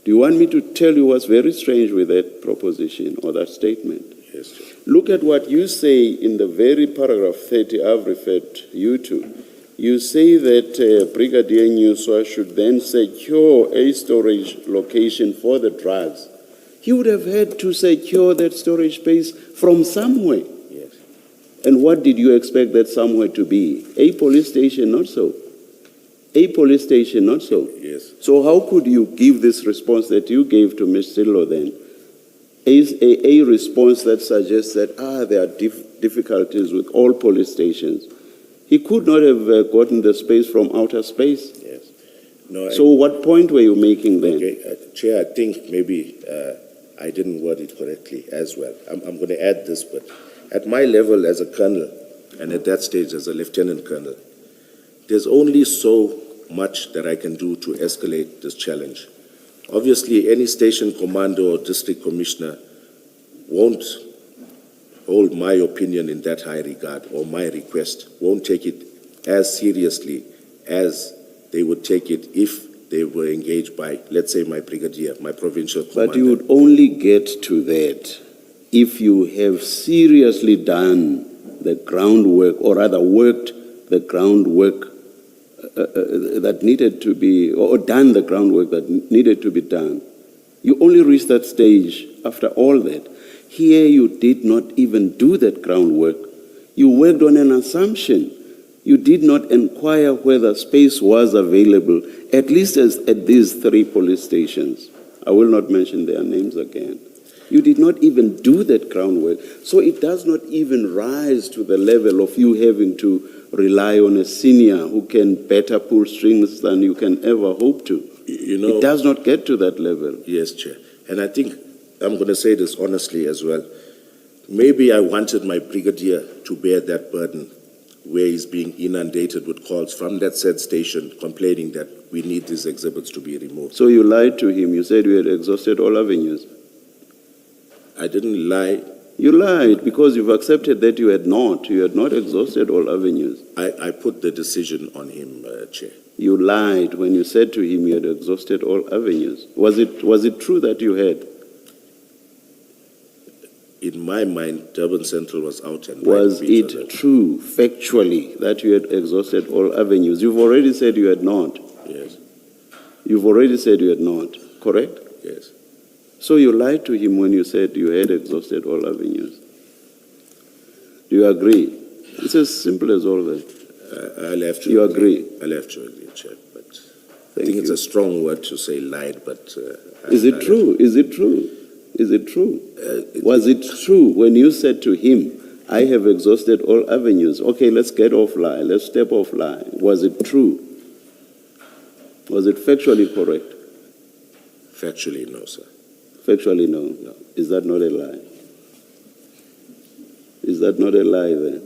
Do you want me to tell you what's very strange with that proposition or that statement? Yes, Chair. Look at what you say in the very paragraph 30 I've referred you to. You say that Brigadier Nyuswa should then secure a storage location for the drugs. He would have had to secure that storage space from somewhere. Yes. And what did you expect that somewhere to be? A police station, not so. A police station, not so. Yes. So how could you give this response that you gave to Ms. Sillo then? A response that suggests that there are difficulties with all police stations. He could not have gotten the space from outer space. Yes. No. So what point were you making then? Okay, Chair, I think maybe I didn't word it correctly as well. I'm going to add this, but at my level as a colonel, and at that stage as a lieutenant colonel, there's only so much that I can do to escalate this challenge. Obviously, any station commander or district commissioner won't hold my opinion in that high regard, or my request, won't take it as seriously as they would take it if they were engaged by, let's say, my brigadier, my provincial commander. But you would only get to that if you have seriously done the groundwork, or rather worked the groundwork that needed to be, or done the groundwork that needed to be done. You only reach that stage after all that. Here you did not even do that groundwork. You worked on an assumption. You did not inquire whether space was available, at least at these 3 police stations. I will not mention their names again. You did not even do that groundwork. So it does not even rise to the level of you having to rely on a senior who can better pull strings than you can ever hope to. You know, it does not get to that level. Yes, Chair. And I think I'm going to say this honestly as well. Maybe I wanted my brigadier to bear that burden where he's being inundated with calls from that said station complaining that we need these exhibits to be removed. So you lied to him. You said you had exhausted all avenues. I didn't lie. You lied because you've accepted that you had not. You had not exhausted all avenues. I put the decision on him, Chair. You lied when you said to him you had exhausted all avenues. Was it true that you had? In my mind, Durban Central was out and Was it true, factually, that you had exhausted all avenues? You've already said you had not. Yes. You've already said you had not, correct? Yes. So you lied to him when you said you had exhausted all avenues. Do you agree? It's as simple as all that. I'll have to You agree? I'll have to agree, Chair. But I Thank think it's you. a strong word to say lied, but... Is it true? Is it true? Is it true? Was it true when you said to him, I have exhausted all avenues? Okay, let's get off lie. Let's step off lie. Was it true? Was it factually correct? Factually, no, sir. Factually, no. Is that not a lie? Is that not a lie then?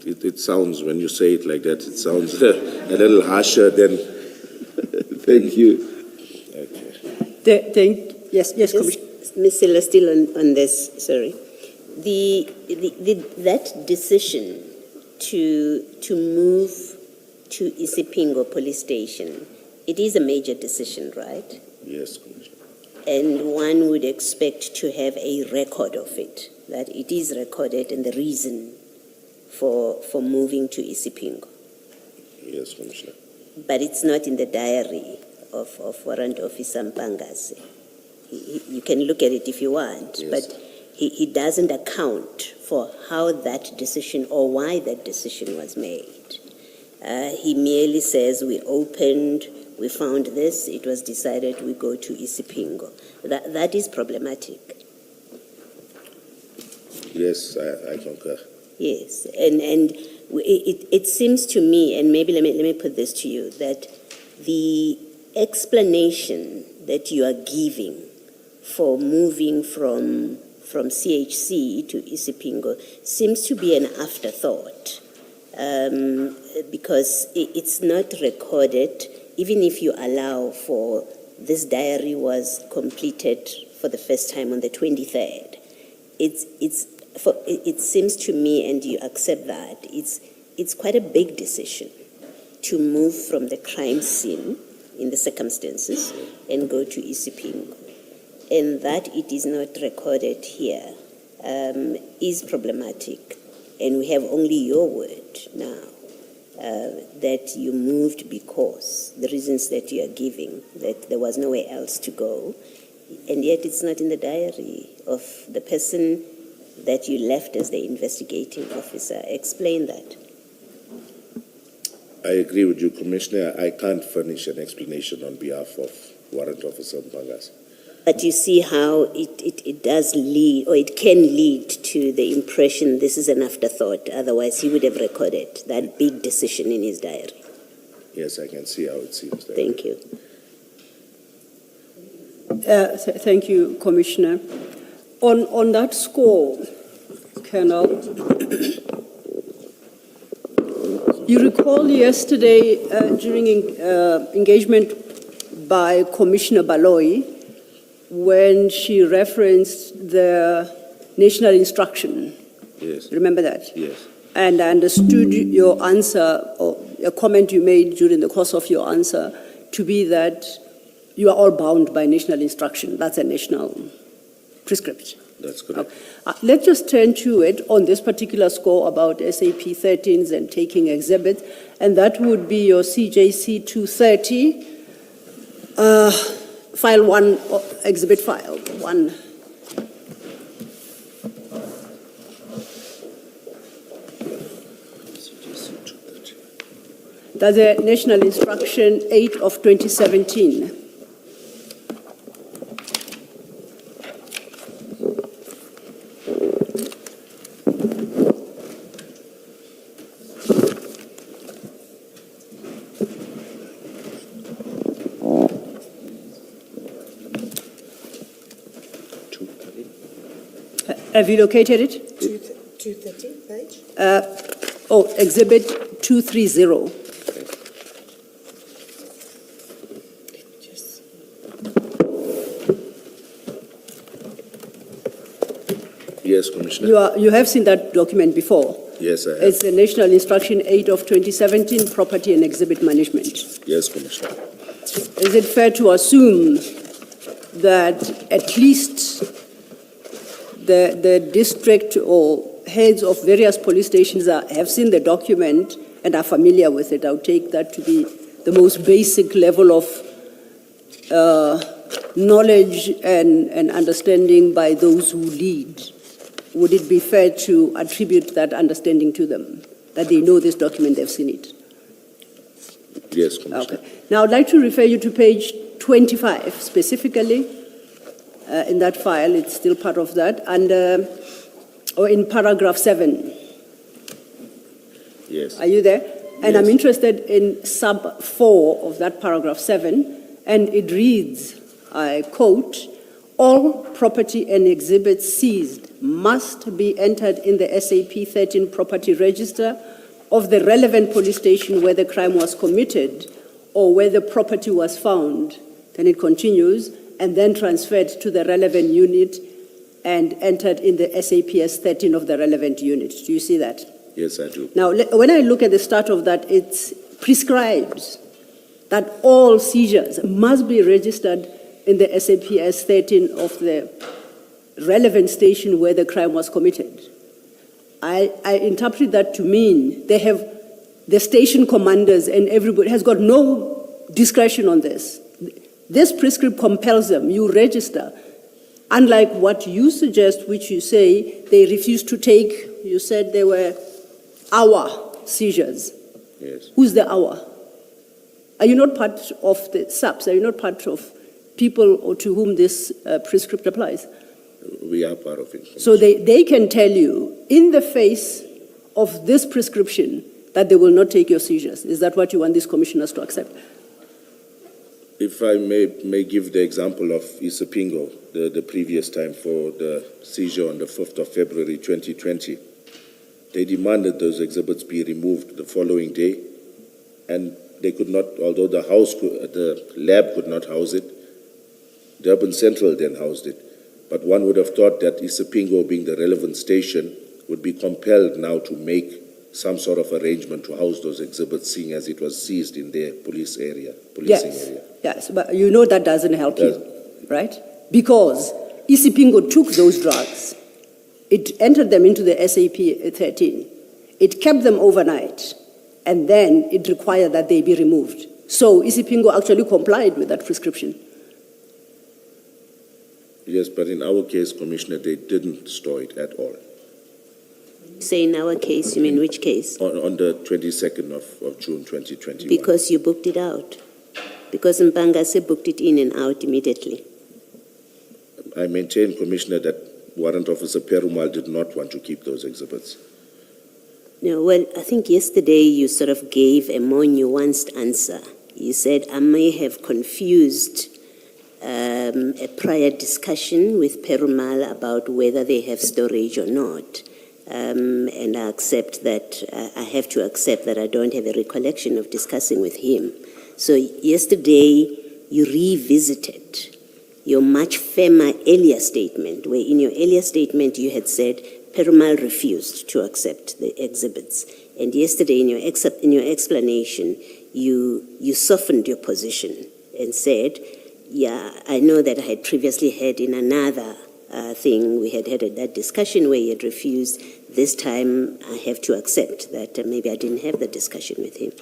It sounds, when you say it like that, it sounds a little harsher than... Thank you. Okay. Yes, Commissioner. Ms. Silla, still on this, sorry. That decision to move to Isipingo police station, it is a major decision, right? Yes, Commissioner. And one would expect to have a record of it, that it is recorded and the reason for moving to Isipingo. Yes, Commissioner. But it's not in the diary of Warrant Officer Mpangase. You can look at it if you want, Yes. but he doesn't account for how that decision or why that decision was made. He merely says, we opened, we found this, it was decided we go to Isipingo. That is problematic. Yes, I concur. Yes, and it seems to me, and maybe let me put this to you, that the explanation that you are giving for moving from CHC to Isipingo seems to be an afterthought, because it's not recorded, even if you allow for this diary was completed for the first time on the 23rd. It seems to me, and you accept that, it's quite a big decision to move from the crime scene in the circumstances and go to Isipingo. And that it is not recorded here is problematic. And we have only your word now. that you moved because the reasons that you are giving, that there was nowhere else to go, and yet it's not in the diary of the person that you left as the investigating officer. Explain that. I agree with you, Commissioner. I can't furnish an explanation on behalf of Warrant Officer Mkhwanazi. But you see how it does lead, or it can lead to the impression this is an afterthought. Otherwise, he would have recorded that big decision in his diary. Yes, I can see how it seems. There. Thank you. Thank you, Commissioner. On that score, Colonel, you recall yesterday during engagement by Commissioner Baloyi, when she referenced the national instruction. Yes. Remember that? Yes. And I understood your answer, or a comment you made during the course of your answer, to be that you are all bound by national instruction. That's a national prescript. That's correct. Let's just turn to it on this particular score about SAP 13s and taking exhibits, and that would be your CJC 230, file 1, exhibit file 1. That's a National Instruction 8 of 2017. Have you located it? 230 page? Exhibit 230. Yes, Commissioner. You have seen that document before. Yes, I have. It's the National Instruction 8 of 2017, Property and Exhibit Management. Yes, Commissioner. Is it fair to assume that at least the district or heads of various police stations have seen the document and are familiar with it? I would take that to be the most basic level of knowledge and understanding by those who lead. Would it be fair to attribute that understanding to them, that they know this document, they've seen it? Yes, Commissioner. Okay. Now, I'd like to refer you to page 25, specifically in that file. It's still part of that. And or in paragraph 7. Yes. Are you there? And Yes. I'm interested in sub 4 of that paragraph 7, and it reads, I quote, all property and exhibits seized must be entered in the SAP 13 property register of the relevant police station where the crime was committed or where the property was found. Then it continues, and then transferred to the relevant unit and entered in the SAPS 13 of the relevant unit. Do you see that? Yes, I do. Now, when I look at the start of that, it prescribes that all seizures must be registered in the SAPS 13 of the relevant station where the crime was committed. I interpret that to mean they have the station commanders and everybody has got no discretion on this. This prescript compels them. You register. Unlike what you suggest, which you say they refused to take, you said they were hour seizures. Yes. Who's the hour? Are you not part of the SAPs? Are you not part of people or to whom this prescript applies? We are part of it. So they can tell you in the face of this prescription that they will not take your seizures. Is that what you want these commissioners to accept? If I may give the example of Isipingo, the previous time for the seizure on the 5th of February 2020, they demanded those exhibits be removed the following day, and they could not, although the lab could not house it, Durban Central then housed it. But one would have thought that Isipingo, being the relevant station, would be compelled now to make some sort of arrangement to house those exhibits, seeing as it was seized in their policing area. Yes, but you know that doesn't help you, right? Because Isipingo took those drugs. It entered them into the SAP 13. It kept them overnight. and then it required that they be removed. So Isipingo actually complied with that prescription. Yes, but in our case, Commissioner, they didn't store it at all. Say in our case, you mean which case? On the 22nd of June 2021. Because you booked it out. Because Mpangase booked it in and out immediately. I maintain, Commissioner, that Warrant Officer Perumal did not want to keep those exhibits. No, well, I think yesterday you sort of gave a more nuanced answer. You said, I may have confused a prior discussion with Perumal about whether they have storage or not. And I accept that, I have to accept that I don't have a recollection of discussing with him. So yesterday you revisited your much firmer earlier statement, where in your earlier statement you had said Perumal refused to accept the exhibits. And yesterday in your explanation, you softened your position and said, yeah, I know that I had previously had in another thing, we had that discussion where he had refused. This time I have to accept that maybe I didn't have the discussion with him.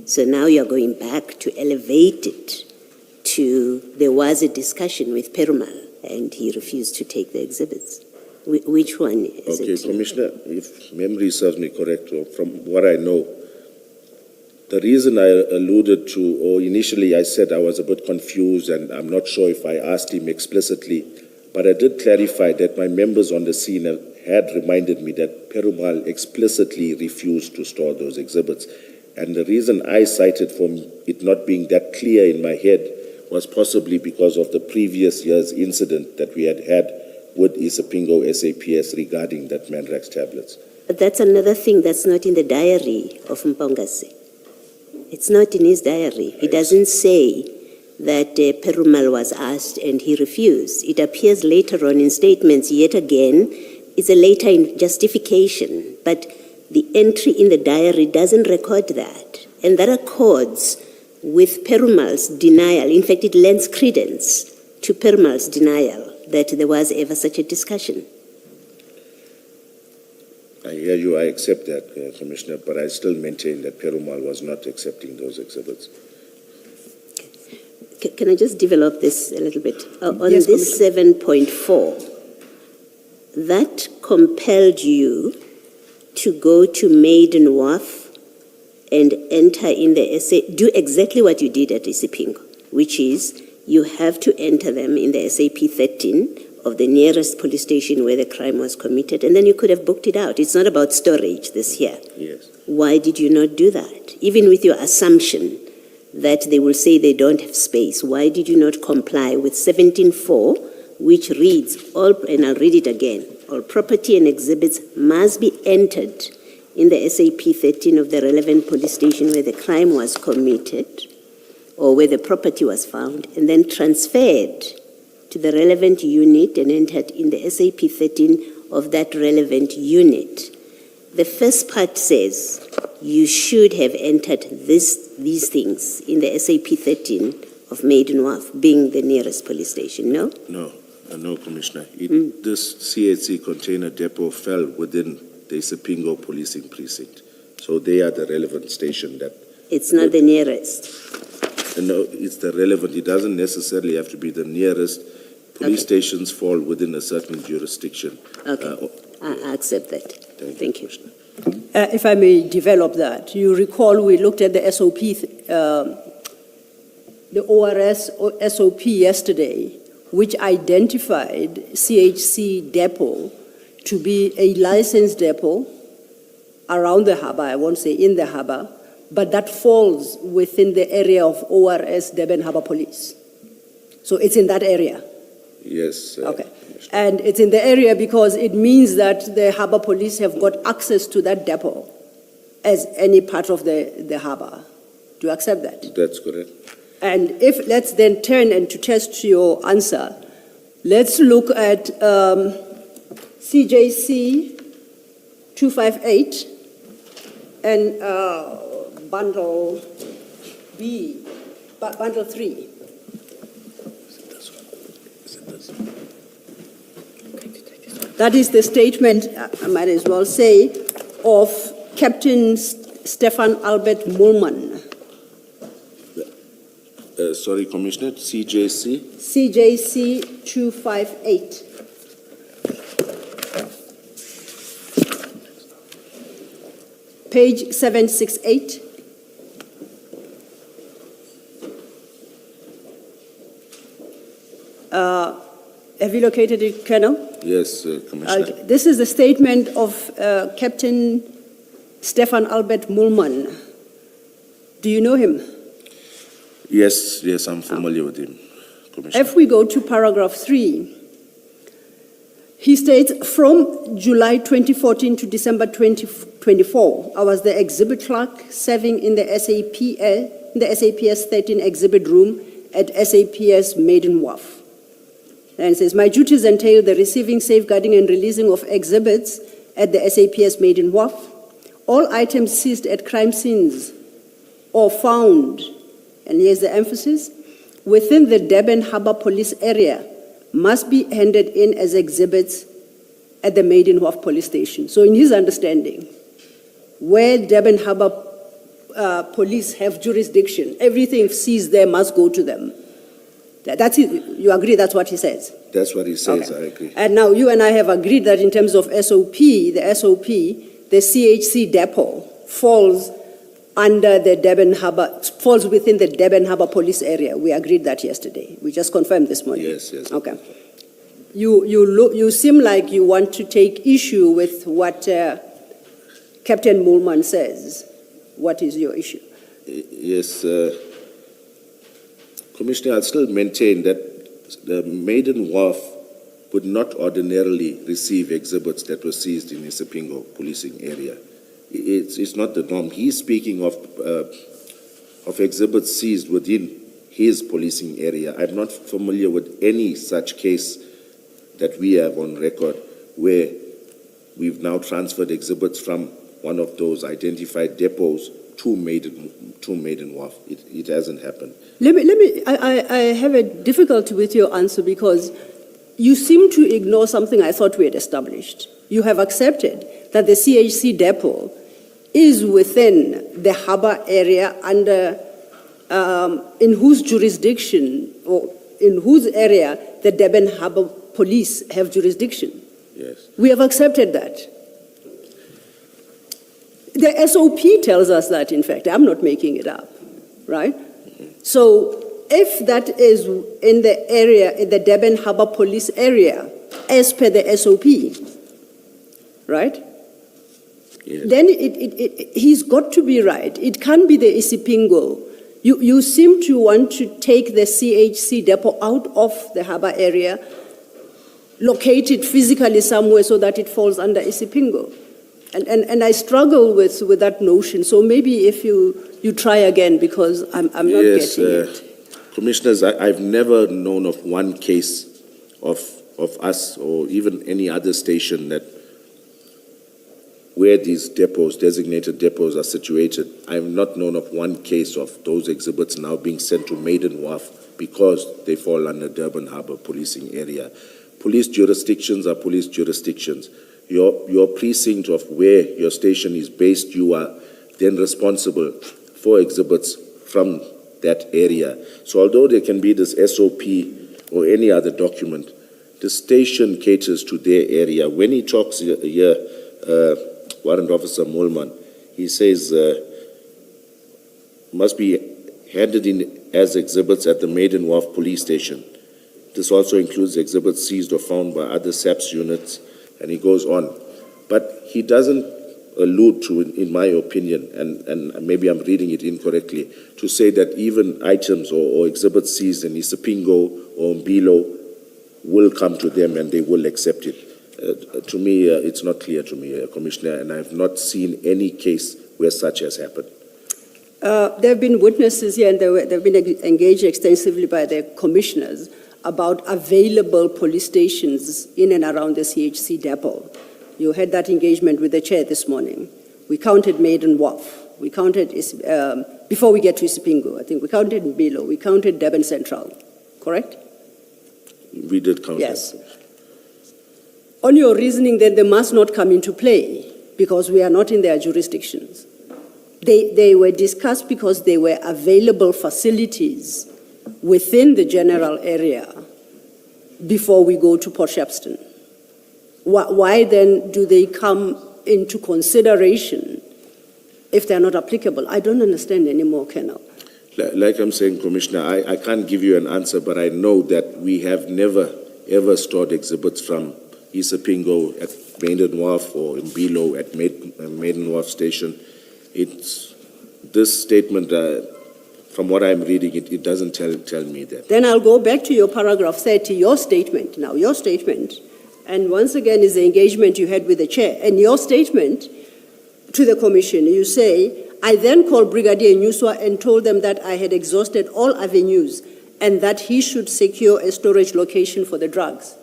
So now you're going back to elevate it to there was a discussion with Perumal and he refused to take the exhibits. Which one is it? Okay, Commissioner, if memory serves me correct, or from what I know, the reason I alluded to, or initially I said I was a bit confused and I'm not sure if I asked him explicitly, but I did clarify that my members on the scene had reminded me that Perumal explicitly refused to store those exhibits. And the reason I cited for it not being that clear in my head was possibly because of the previous year's incident that we had with Isipingo SAPS regarding that Mandrax tablets. But that's another thing that's not in the diary of Mpongase. It's not in his diary. He doesn't say that Perumal was asked and he refused. It appears later on in statements, yet again, it's a later justification. But the entry in the diary doesn't record that. And that accords with Perumal's denial. In fact, it lends credence to Perumal's denial that there was ever such a discussion. I hear you, I accept that, Commissioner, but I still maintain that Perumal was not accepting those exhibits. Can I just develop this a little bit? On Yes, this 7.4, that compelled you to go to Maiden Wharf and enter in the do exactly what you did at Isipingo, which is you have to enter them in the SAP 13 of the nearest police station where the crime was committed, and then you could have booked it out. It's not about storage this year. Yes. Why did you not do that? Even with your assumption that they will say they don't have space, why did you not comply with 17.4, which reads, and I'll read it again, all property and exhibits must be entered in the SAP 13 of the relevant police station where the crime was committed or where the property was found, and then transferred to the relevant unit and entered in the SAP 13 of that relevant unit. The first part says you should have entered these things in the SAP 13 of Maiden Wharf, being the nearest police station, no? No, Commissioner. This CHC container depot fell within the Isipingo policing precinct. So they are the relevant station that... It's not the nearest. No, it's the relevant. It doesn't necessarily have to be the nearest. Police stations fall within a certain jurisdiction. Okay, I accept that. Thank you. If I may develop that, you recall we looked at the SOP, the ORS SOP yesterday, which identified CHC depot to be a licensed depot around the harbour, I won't say in the harbour, but that falls within the area of ORS Durban Harbour Police. So it's in that area. Yes. Okay. And it's in the area because it means that the harbour police have got access to that depot as any part of the harbour. Do you accept that? That's correct. And if, let's then turn and to test your answer, let's look at CJC 258 and bundle B, bundle 3. That is the statement, I might as well say, of Captain Stefan Albert Mulman, Sorry, Commissioner, CJC? CJC 258. Page 768. Have you located it, Colonel? Yes, Commissioner. This is the statement of Captain Stefan Albert Mulman. Do you know him? Yes, I'm familiar with him, Commissioner. If we go to paragraph 3, he states, from July 2014 to December 2024, I was the exhibit clerk serving in the SAPS 13 exhibit room at SAPS Maiden Wharf. And it says, my duties entail the receiving, safeguarding, and releasing of exhibits at the SAPS Maiden Wharf. All items seized at crime scenes or found, and here's the emphasis, within the Durban Harbour Police area must be handed in as exhibits at the Maiden Wharf Police Station. So in his understanding, where Durban Harbour Police have jurisdiction, everything seized there must go to them. That's it. You agree that's what he says? That's what he says, Okay. I agree. And now you and I have agreed that in terms of SOP, the CHC depot falls under the Durban Harbour, falls within the Durban Harbour Police area. We agreed that yesterday. We just confirmed this morning. Yes. Okay. You seem like you want to take issue with what Captain Mulman says. What is your issue? Yes, Commissioner, I'll still maintain that the Maiden Wharf would not ordinarily receive exhibits that were seized in the Isipingo policing area. It's not the norm. He's speaking of exhibits seized within his policing area. I'm not familiar with any such case that we have on record where we've now transferred exhibits from one of those identified depots to Maiden Wharf. It hasn't happened. I have a difficulty with your answer because you seem to ignore something I thought we had established. You have accepted that the CHC depot is within the harbour area under, in whose jurisdiction or in whose area the Durban Harbour Police have jurisdiction. Yes. We have accepted that. The SOP tells us that, in fact. I'm not making it up, right? So if that is in the area, in the Durban Harbour Police area, as per the SOP, right? Yes. Then he's got to be right. It can't be the Isipingo. You seem to want to take the CHC depot out of the harbour area, locate it physically somewhere so that it falls under Isipingo. And I struggle with that notion. So maybe if you try again, because I'm not getting it. Commissioners, I've never known of one case of us or even any other station that where these depots, designated depots, are situated. I've not known of one case of those exhibits now being sent to Maiden Wharf because they fall under Durban Harbour policing area. Police jurisdictions are police jurisdictions. Your precinct of where your station is based, you are then responsible for exhibits from that area. So although there can be this SOP or any other document, the station caters to their area. When he talks here, Warrant Officer Mulman, he says must be handed in as exhibits at the Maiden Wharf police station. This also includes exhibits seized or found by other SAPS units, and he goes on. But he doesn't allude to, in my opinion, and maybe I'm reading it incorrectly, to say that even items or exhibits seized in Isipingo or Mbilo will come to them and they will accept it. To me, it's not clear to me, Commissioner, and I've not seen any case where such has happened. There have been witnesses here, and they've been engaged extensively by the commissioners about available police stations in and around the CHC depot. You had that engagement with the chair this morning. We counted Maiden Wharf. We counted, before we get to Isipingo, I think we counted Mbilo. We counted Durban Central, correct? We did count Yes. that. On your reasoning, then they must not come into play because we are not in their jurisdictions. They were discussed because they were available facilities within the general area before we go to Port Shepstone. Why then do they come into consideration if they're not applicable? I don't understand anymore, Colonel. Like I'm saying, Commissioner, I can't give you an answer, but I know that we have never, ever stored exhibits from Isipingo at Maiden Wharf or Mbilo at Maiden Wharf Station. This statement, from what I'm reading, it doesn't tell me that. Then I'll go back to your paragraph 30, your statement. Now, your statement, and once again is the engagement you had with the chair. And your statement to the commission, you say, I then called Brigadier Nyuswa and told them that I had exhausted all avenues and that he should secure a storage location for the drugs.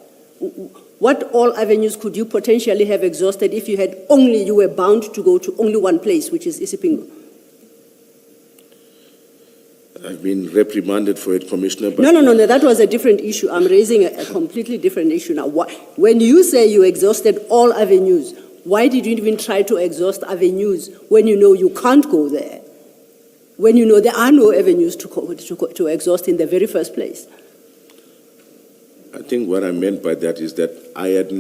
What all avenues could you potentially have exhausted if you were bound to go to only one place, which is Isipingo? I've been reprimanded for it, Commissioner. But No, that was a different issue. I'm raising a completely different issue now. When you say you exhausted all avenues, why did you even try to exhaust avenues when you know you can't go there? When you know there are no avenues to exhaust in the very first place? I think what I meant by that is that I had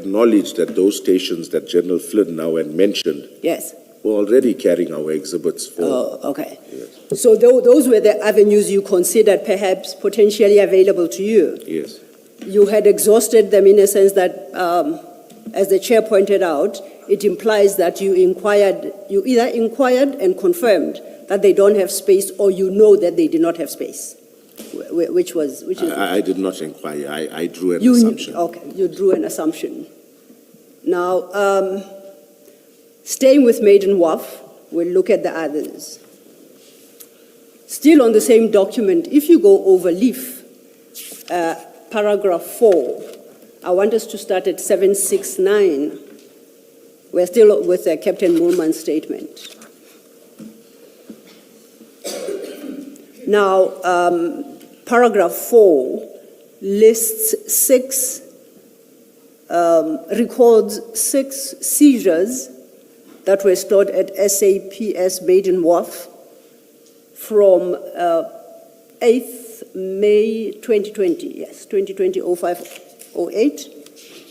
knowledge that those stations that General Flynn now had mentioned Yes. were already carrying our exhibits for. Oh, okay. Yes. So those were the avenues you considered perhaps potentially available to you. Yes. You had exhausted them in a sense that, as the chair pointed out, it implies that you either inquired and confirmed that they don't have space, or you know that they did not have space. Which is... I did not inquire. I drew an You assumption. Okay, you drew an assumption. Now, staying with Maiden Wharf, we'll look at the others. Still on the same document, if you go over leaf, paragraph 4, I want us to start at 769. We're still with Captain Moolman's statement. Now, paragraph 4 lists records 6 seizures that were stored at SAPS Maiden Wharf from 8th May 2020, yes, 2020-05-08.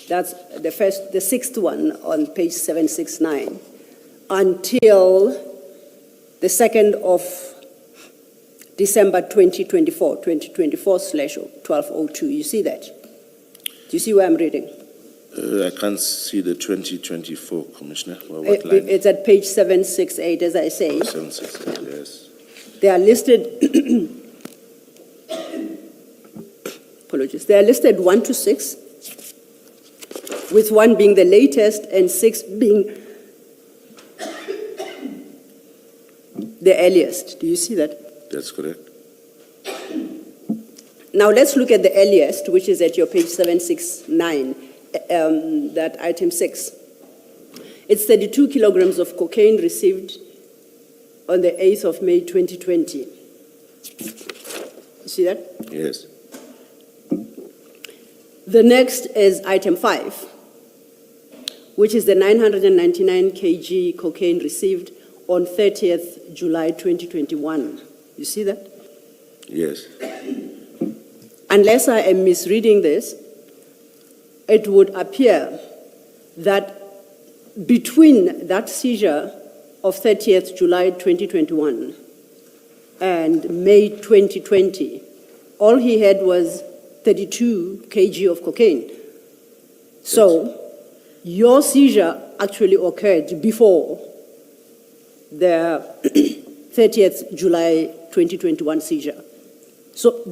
That's the sixth one on page 769, until the 2nd of December 2024/1202. You see that? Do you see where I'm reading? I can't see the 2024, Commissioner. What line? It's at page 768, as I say. 768, yes. They are listed, apologies, they are listed 1 to 6, with 1 being the latest and 6 being the earliest. Do you see that? That's correct. Now let's look at the earliest, which is at your page 769, that item 6. It's 32 kilograms of cocaine received on the 8th of May 2020. You see that? Yes. The next is item 5, which is the 999 kg cocaine received on 30th July 2021. You see that? Yes. Unless I am misreading this, it would appear that between that seizure of 30th July 2021 and May 2020, all he had was 32 kg of cocaine. So your seizure actually occurred before the 30th July 2021 seizure. So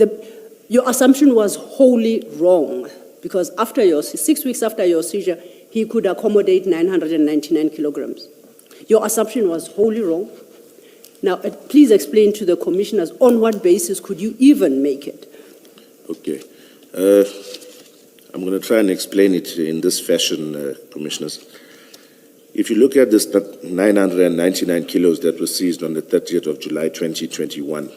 your assumption was wholly wrong, because after 6 weeks after your seizure, he could accommodate 999 kilograms. Your assumption was wholly wrong. Now, please explain to the commissioners on what basis could you even make it? Okay. I'm going to try and explain it in this fashion, Commissioners. If you look at this 999 kilos that was seized on the 30th of July 2021,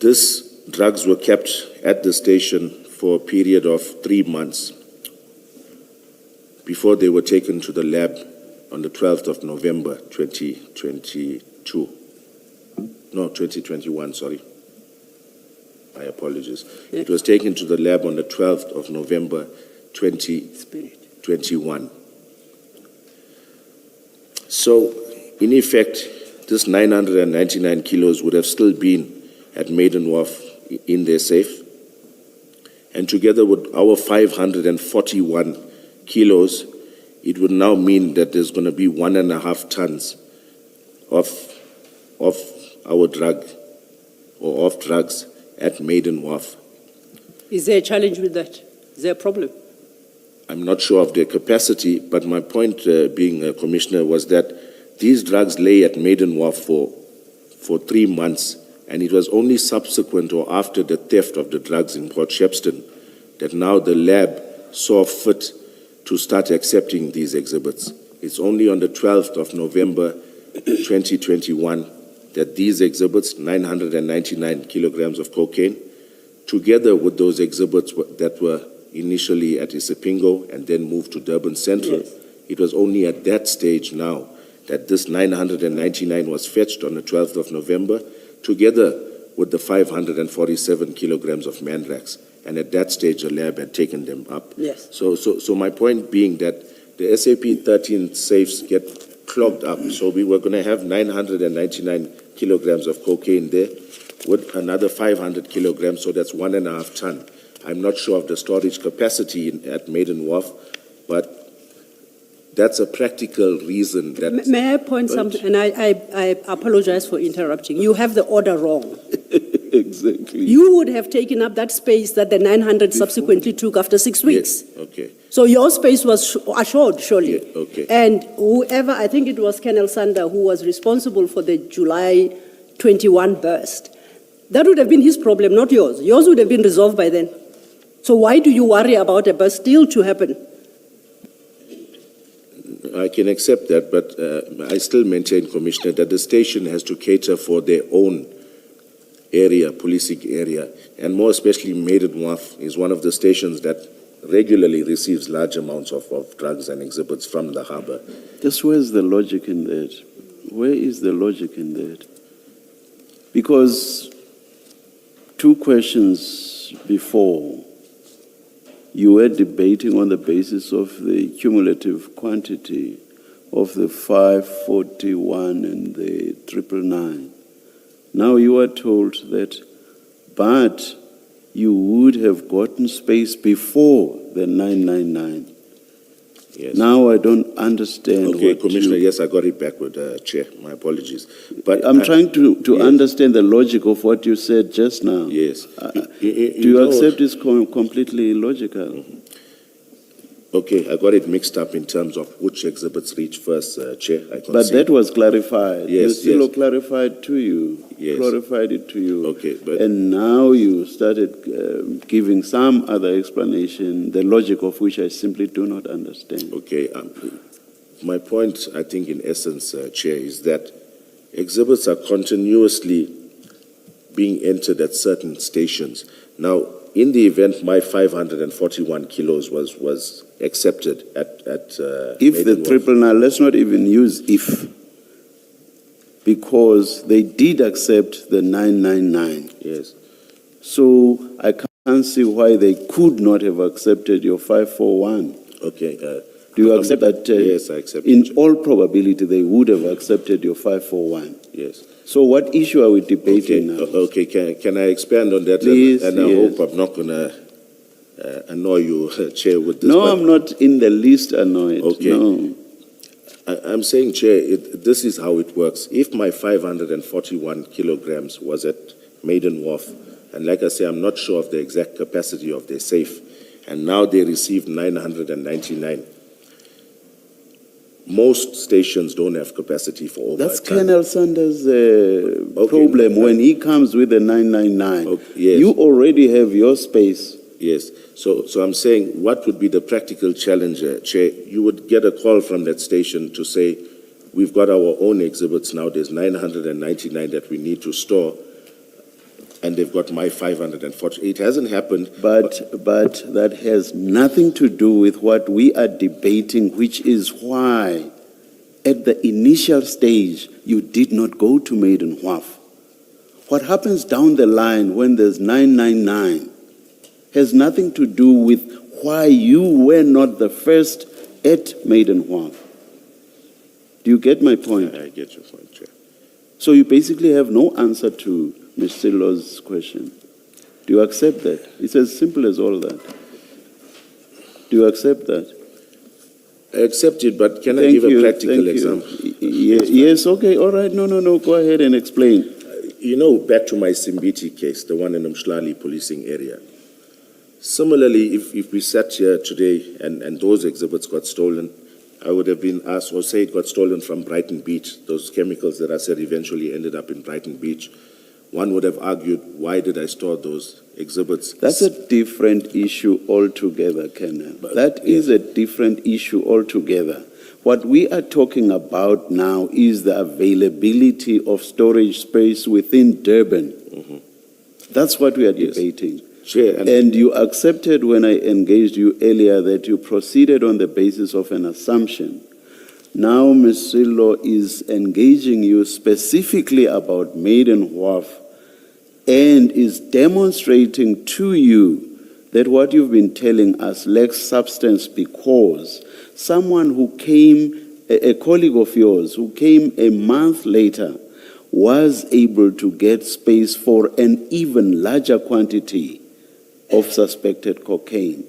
these drugs were kept at the station for a period of 3 months before they were taken to the lab on the 12th of November 2022. No, 2021, sorry. My apologies. It was taken to the lab on the 12th of November 2021. So, in effect, this 999 kilos would have still been at Maiden Wharf in their safe. And together with our 541 kilos, it would now mean that there's going to be 1.5 tons of our drug or of drugs at Maiden Wharf. Is there a challenge with that? Is there a problem? I'm not sure of their capacity, but my point being, Commissioner, was that these drugs lay at Maiden Wharf for 3 months, and it was only subsequent or after the theft of the drugs in Port Shepstone that now the lab saw fit to start accepting these exhibits. It's only on the 12th of November 2021 that these exhibits, 999 kilograms of cocaine, together with those exhibits that were initially at Isipingo and then moved to Durban Central, Yes. it was only at that stage now that this 999 was fetched on the 12th of November, together with the 547 kilograms of mandrax. And at that stage, the lab had taken them up. Yes. So my point being that the SAP 13 safes get clogged up. So we were going to have 999 kilograms of cocaine there with another 500 kilograms, so that's 1.5 ton. I'm not sure of the storage capacity at Maiden Wharf, but that's a practical reason that... May I point something? And I apologize for interrupting. You have the order wrong. Exactly. You would have taken up that space that the 900 subsequently took after 6 weeks. Yes, okay. So your space was assured, surely. Yeah, okay. And whoever, I think it was Colonel Sander who was responsible for the July 21 burst. That would have been his problem, not yours. Yours would have been resolved by then. So why do you worry about a burst still to happen? I can accept that, but I still maintain, Commissioner, that the station has to cater for their own area, policing area, and more especially Maiden Wharf is one of the stations that regularly receives large amounts of drugs and exhibits from the harbour. Just where's the logic in that? Where is the logic in that? Because 2 questions before, you were debating on the basis of the cumulative quantity of the 541 and the 999. Now you are told that, but you would have gotten space before the 999. Yes. Now I don't understand. Okay, what Commissioner, you, yes, I got it backward, Chair. My apologies. But I'm trying to yes. understand the logic of what you said just now. Yes. Do you accept it's completely illogical? Okay, I got it mixed up in terms of which exhibits reach first, Chair. I concede. But that was clarified. Yes, still yes. clarified to you. Yes. Clarified it to you. Okay, but... And now you started giving some other explanation, the logic of which I simply do not understand. Okay, my point, I think, in essence, Chair, is that exhibits are continuously being entered at certain stations. Now, in the event my 541 kilos was accepted at if the Maiden Wharf. 999, let's not even use if, because they did accept the 999. Yes. So I can't see why they could not have accepted your 541. Okay. Do you accept that? Yes, I accept. In all probability, they would have accepted your 541. Yes. So what issue are we debating now? Okay, can I expand on that? Please, and I yes. hope I'm not going to annoy you, Chair, with this. No, but I'm not in the least annoyed. Okay. No. I'm saying, Chair, this is how it works. If my 541 kilograms was at Maiden Wharf, and like I say, I'm not sure of the exact capacity of their safe, and now they received 999. Most stations don't have capacity for over That's a ton. Colonel Sanders' problem when he comes with a 999. Okay, yes. You already have your space. Yes. So I'm saying, what would be the practical challenge, Chair? You would get a call from that station to say, we've got our own exhibits now. There's 999 that we need to store, and they've got my 540. It hasn't happened. But that has nothing to do with what we are debating, which is why at the initial stage, you did not go to Maiden Wharf. What happens down the line when there's 999 has nothing to do with why you were not the first at Maiden Wharf. Do you get my point? I get your point, Chair. So you basically have no answer to Ms. Silo's question. Do you accept that? It's as simple as all that. Do you accept that? I accept it, but can I give a practical example? Yes, okay, all right. No, go ahead and explain. You know, back to my Simbiti case, the one in the Mshlali policing area. Similarly, if we sat here today and those exhibits got stolen, I would have been asked, or say it got stolen from Brighton Beach, those chemicals that I said eventually ended up in Brighton Beach. One would have argued, why did I store those exhibits? That's a different issue altogether, Colonel. That is a different issue altogether. What we are talking about now is the availability of storage space within Durban. Mhm. That's what we are debating. Chair, And you accepted when I engaged you earlier that you proceeded on the basis of an assumption. Now Ms. Silo is engaging you specifically about Maiden Wharf and is demonstrating to you that what you've been telling us lacks substance because someone who came, a colleague of yours, who came a month later, was able to get space for an even larger quantity of suspected cocaine.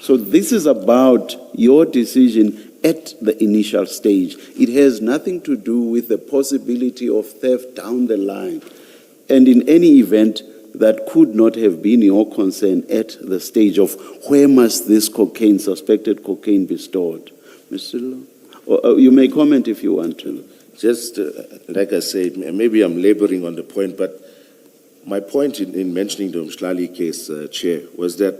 So this is about your decision at the initial stage. It has nothing to do with the possibility of theft down the line. And in any event, that could not have been your concern at the stage of where must this cocaine, suspected cocaine, be stored. Mr. Lo, you may comment if you want to. just like I said, maybe I'm laboring on the point, but my point in mentioning the Mshlali case, Chair, was that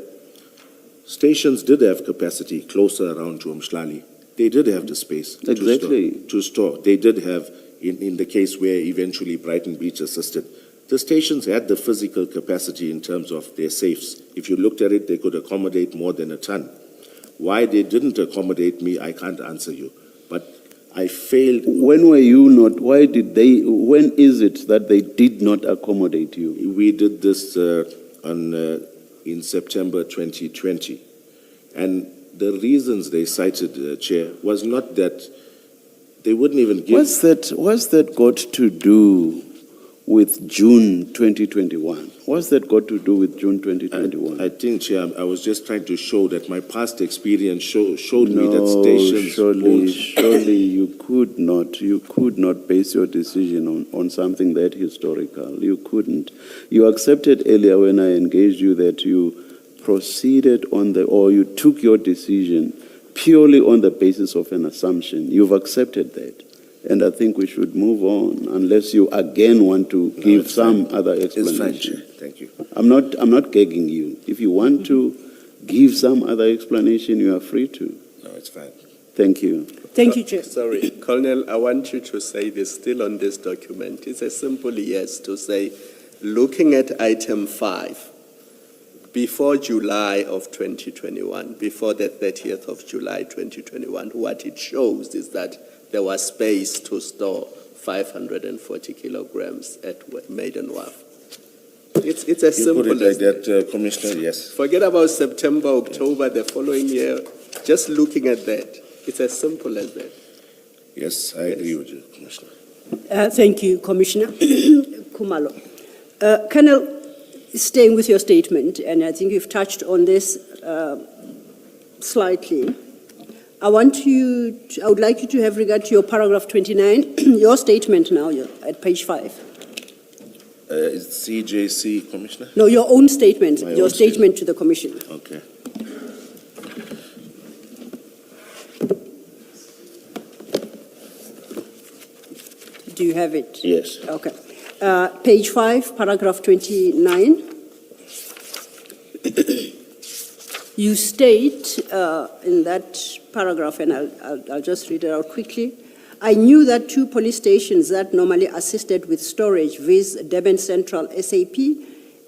stations did have capacity closer around to Mshlali. They did have the space to store. They did have, in the case where eventually Brighton Beach assisted, the stations had the physical capacity in terms of their safes. If you looked at it, they could accommodate more than a ton. Why they didn't accommodate me, I can't answer you. But I failed. When were you not, why did they, when is it that they did not accommodate you? We did this in September 2020. And the reasons they cited, Chair, was not that they wouldn't even give... What's that got to do with June 2021? What's that got to do with June 2021? I think, Chair, I was just trying to show that my past experience showed me that stations... Surely you could not base your decision on something that historical. You couldn't. You accepted earlier when I engaged you that you proceeded or you took your decision purely on the basis of an assumption. You've accepted that. And I think we should move on unless you again want to give some other explanation. It's fine, Chair. Thank you. I'm not gagging you. If you want to give some other explanation, you are free to. No, it's fine. Thank you. Thank you, Chair. Sorry, Colonel, I want you to say this still on this document. It's a simple yes to say, looking at item 5, before July of 2021, before the 30th of July 2021, what it shows is that there was space to store 540 kilograms at Maiden Wharf. It's as You simple put it as like that, Commissioner, yes. Forget about September, October, the following year. Just looking at that, it's as simple as that. Yes, I agree with you, Commissioner. Thank you, Commissioner Khumalo. Colonel, staying with your statement, and I think you've touched on this slightly, I would like you to have regard to your paragraph 29, your statement now at page 5. Is CJC, Commissioner? No, your own statement, My your own statement to the Commission. Okay. Do you have it? Yes. Okay. Page 5, paragraph 29. You state in that paragraph, and I'll just read it out quickly. I knew that 2 police stations that normally assisted with storage, viz. Durban Central SAP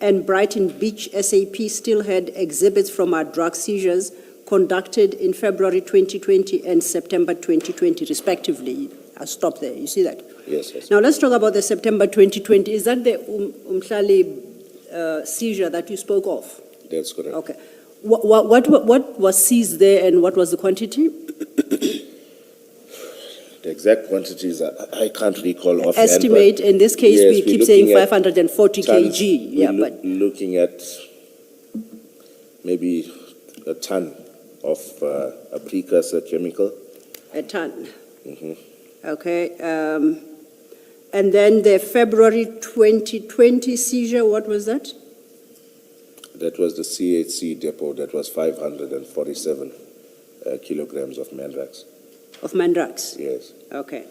and Brighton Beach SAP, still had exhibits from our drug seizures conducted in February 2020 and September 2020, respectively. I'll stop there. You see that? Yes, yes. Now let's talk about the September 2020. Is that the Umhlali seizure that you spoke of? That's correct. Okay. What was seized there and what was the quantity? The exact quantities, I can't recall offhand. Estimate, in this case, Yes, we we're keep saying looking at 540 tons. kg. Yeah, We're but looking at maybe a ton of a precursor chemical. a ton. Mhm. Okay. And then the February 2020 seizure, what was that? That was the CHC depot. That was 547 kilograms of mandrax. Of mandrax. Yes. Okay.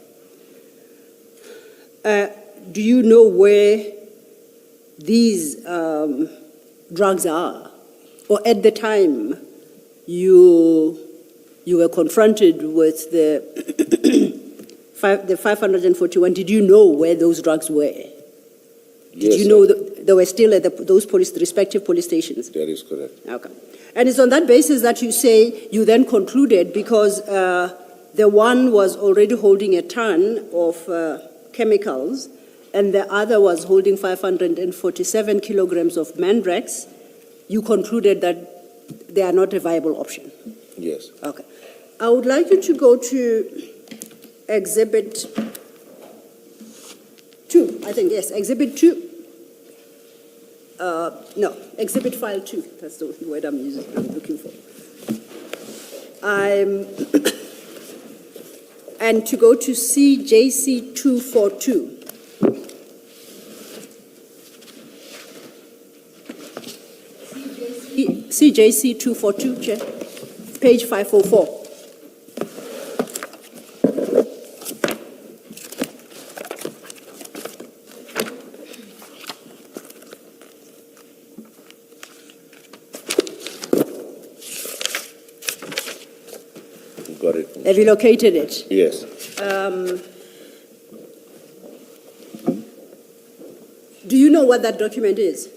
Do you know where these drugs are? Or at the time you were confronted with the 541, did you know where those drugs were? Did Yes, you know they were still at those respective police stations? that is correct. Okay. And it's on that basis that you say you then concluded, because the one was already holding a ton of chemicals and the other was holding 547 kilograms of mandrax, you concluded that they are not a viable option. Yes. Okay. I would like you to go to Exhibit 2, I think, yes, Exhibit 2. No, Exhibit File 2, that's the word I'm looking for. And to go to CJC 242. CJC 242, Chair, page 504. Got it. Have you located it? Yes. Do you know what that document is?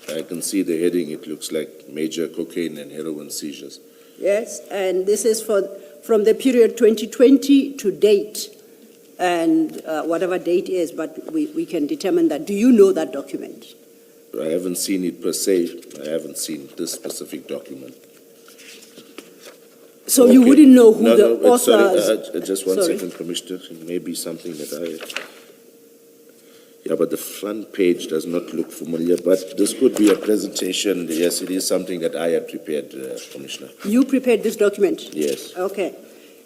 I can see the heading. It looks like major cocaine and heroin seizures. Yes, and this is from the period 2020 to date, and whatever date is, but we can determine that. Do you know that document? I haven't seen it per se. I haven't seen this specific document. So you Okay. wouldn't know who No, the no, authors... sorry, just one Sorry. second, Commissioner. It may be something that I... Yeah, but the front page does not look familiar, but this could be a presentation. Yes, it is something that I had prepared, Commissioner. You prepared this document? Yes. Okay.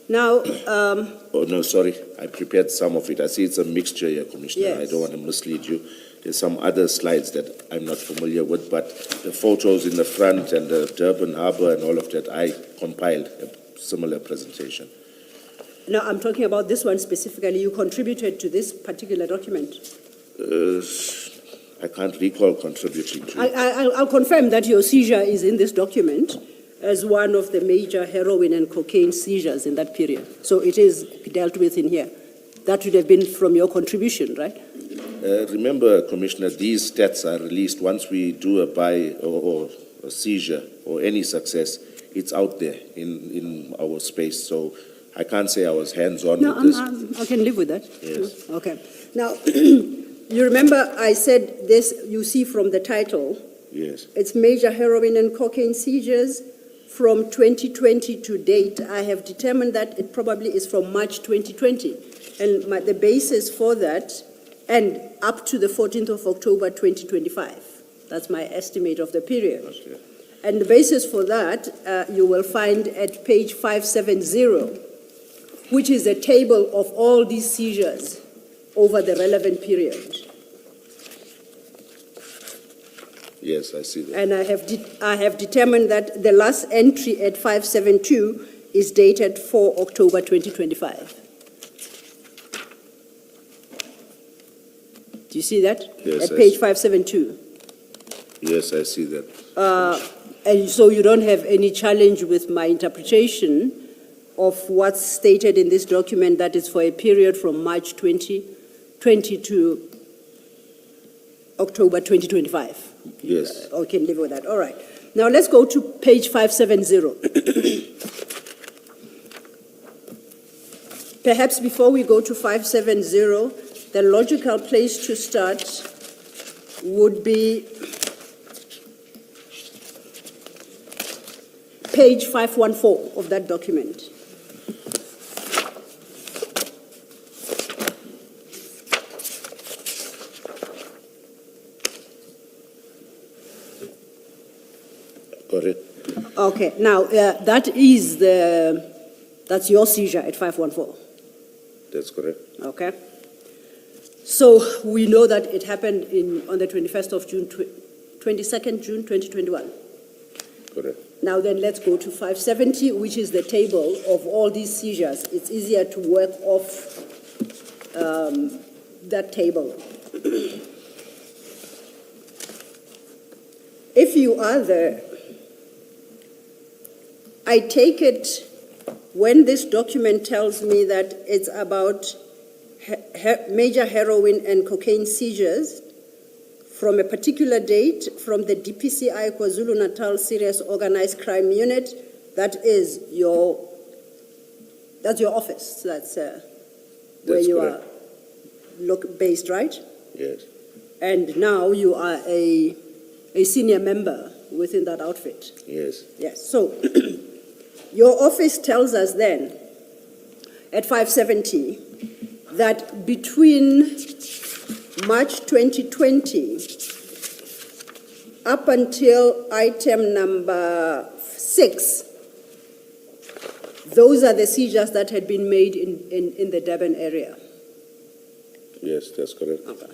Now, Oh, no, sorry. I prepared some of it. I see it's a mixture here, Commissioner. I Yes. don't want to mislead you. There's some other slides that I'm not familiar with, but the photos in the front and the Durban Harbour and all of that, I compiled a similar presentation. now I'm talking about this one specifically. You contributed to this particular document. I can't recall contributing to it. I'll confirm that your seizure is in this document as one of the major heroin and cocaine seizures in that period. So it is dealt with in here. That would have been from your contribution, right? Remember, Commissioner, these stats are released once we do a buy or a seizure or any success. It's out there in our space. So I can't say I was hands-on No, with this. I can live with that. Yes. Okay. Now, you remember I said this, you see from the title, Yes. it's major heroin and cocaine seizures from 2020 to date. I have determined that it probably is from March 2020. And the basis for that, and up to the 14th of October 2025. That's my estimate of the period. Okay. And the basis for that, you will find at page 570, which is a table of all these seizures over the relevant period. Yes, I see that. And I have determined that the last entry at 572 is dated 4 October 2025. Do you see that? Yes, At I page see. 572. Yes, I see that. And so you don't have any challenge with my interpretation of what's stated in this document, that is for a period from March 2020 to October 2025. Yes. Okay, live with that. All right. Now let's go to page 570. Perhaps before we go to 570, the logical place to start would be page 514 of that document. Got it? Okay, now that's your seizure at 514. That's correct. Okay. So we know that it happened on the 21st of June, 22nd June 2021. Correct. Now then, let's go to 570, which is the table of all these seizures. It's easier to work off that table. If you are there, I take it when this document tells me that it's about major heroin and cocaine seizures from a particular date from the DPCI KwaZulu-Natal Serious Organized Crime Unit, that's your office. That's where you correct. are based, right? Yes. And now you are a senior member within that outfit. Yes. Yes. So your office tells us then at 570 that between March 2020 up until item number 6, those are the seizures that had been made in the Durban area. Yes, that's correct. Okay.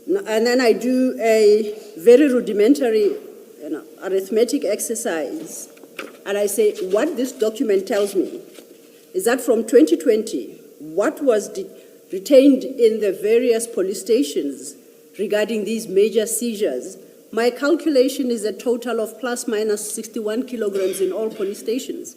And then I do a very rudimentary arithmetic exercise, and I say what this document tells me is that from 2020, what was retained in the various police stations regarding these major seizures, my calculation is a total of plus minus 61 kilograms in all police stations.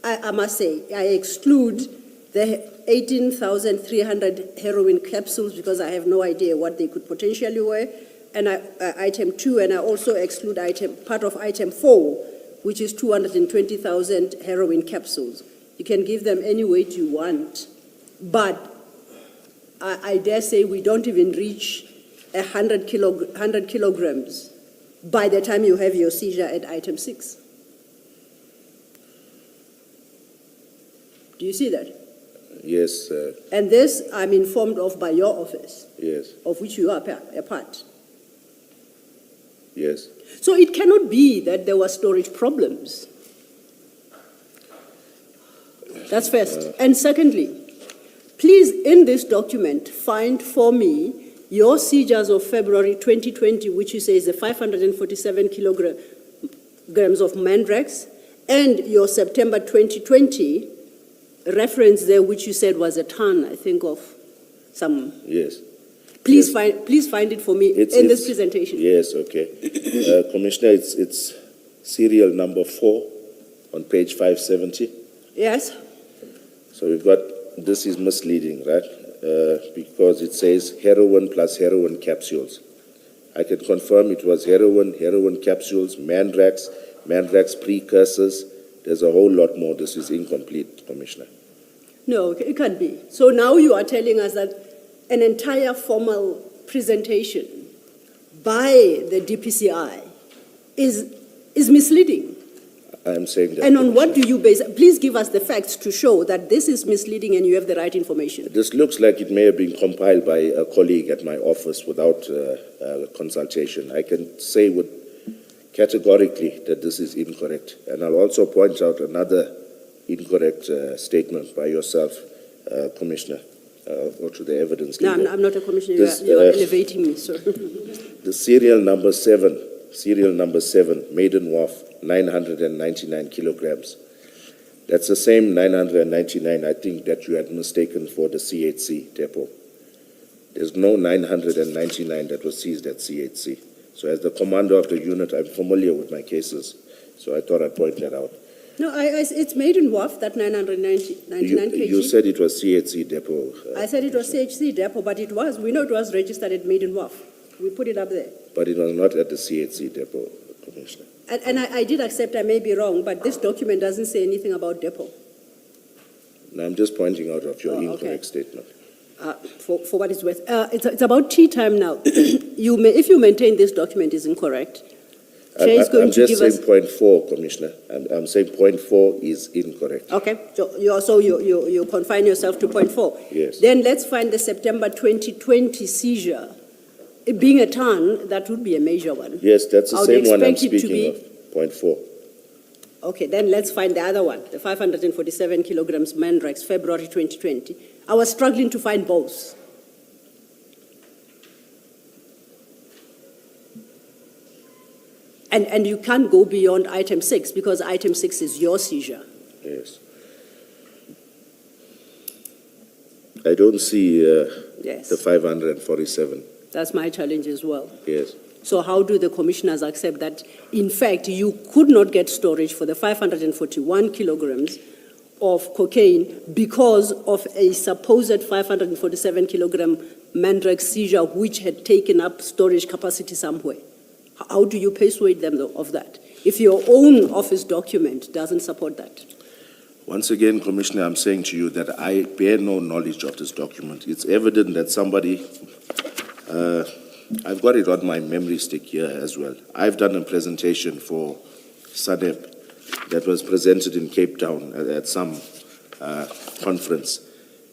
I must say, I exclude the 18,300 heroin capsules because I have no idea what they could potentially weigh, and item 2, and I also exclude part of item 4, which is 220,000 heroin capsules. You can give them any weight you want, but I dare say we don't even reach 100 kilograms by the time you have your seizure at item 6. Do you see that? Yes. And this I'm informed of by your office, Yes. of which you are a part. Yes. So it cannot be that there were storage problems. That's first. And secondly, please, in this document, find for me your seizures of February 2020, which you say is the 547 kilograms of Mandrax, and your September 2020 reference there, which you said was a ton, I think, of some. Yes. Please Yes. find it for me in this presentation. Yes, okay. Commissioner, it's serial number 4 on page 570. Yes? So we've got, this is misleading, right? Because it says heroin plus heroin capsules. I can confirm it was heroin capsules, Mandrax precursors. There's a whole lot more. This is incomplete, Commissioner. No, it can't be. So now you are telling us that an entire formal presentation by the DPCI is misleading. I'm saying that. And on what do you base? Please give us the facts to show that this is misleading and you have the right information. This looks like it may have been compiled by a colleague at my office without consultation. I can say categorically that this is incorrect. And I'll also point out another incorrect statement by yourself, Commissioner. Go to the evidence. No, I'm not a commissioner. You are elevating me, sir. The serial number 7, Maiden Wharf, 999 kilograms. That's the same 999, I think, that you had mistaken for the CHC depot. There's no 999 that was seized at CHC. So as the commander of the unit, I'm familiar with my cases. So I thought I'd point that out. No, it's Maiden Wharf, that 999 kg. You said it was CHC depot. I said it was CHC depot, but it was. We know it was registered at Maiden Wharf. We put it up there. But it was not at the CHC depot, Commissioner. And I did accept I may be wrong, but this document doesn't say anything about depot. Now, I'm just pointing out of your Oh, okay. incorrect statement. For what it's worth. It's about tea time now. If you maintain this document is incorrect, Chair is going I'm to just give saying us... point 4, Commissioner. I'm saying point 4 is incorrect. Okay, so you confine yourself to point 4. Yes. Then let's find the September 2020 seizure. It being a ton, that would be a major one. Yes, that's the I would same one I'm expect it to speaking be- of, point 4. Okay, then let's find the other one, the 547 kilograms Mandrax, February 2020. I was struggling to find both. And you can't go beyond item 6 because item 6 is your seizure. Yes. I don't see Yes, the 547. that's my challenge as well. Yes. So how do the commissioners accept that, in fact, you could not get storage for the 541 kilograms of cocaine because of a supposed 547 kilogram Mandrax seizure which had taken up storage capacity somewhere? How do you persuade them of that if your own office document doesn't support that? Once again, Commissioner, I'm saying to you that I bear no knowledge of this document. It's evident that somebody, I've got it on my memory stick here as well. I've done a presentation for SADEP that was presented in Cape Town at some conference.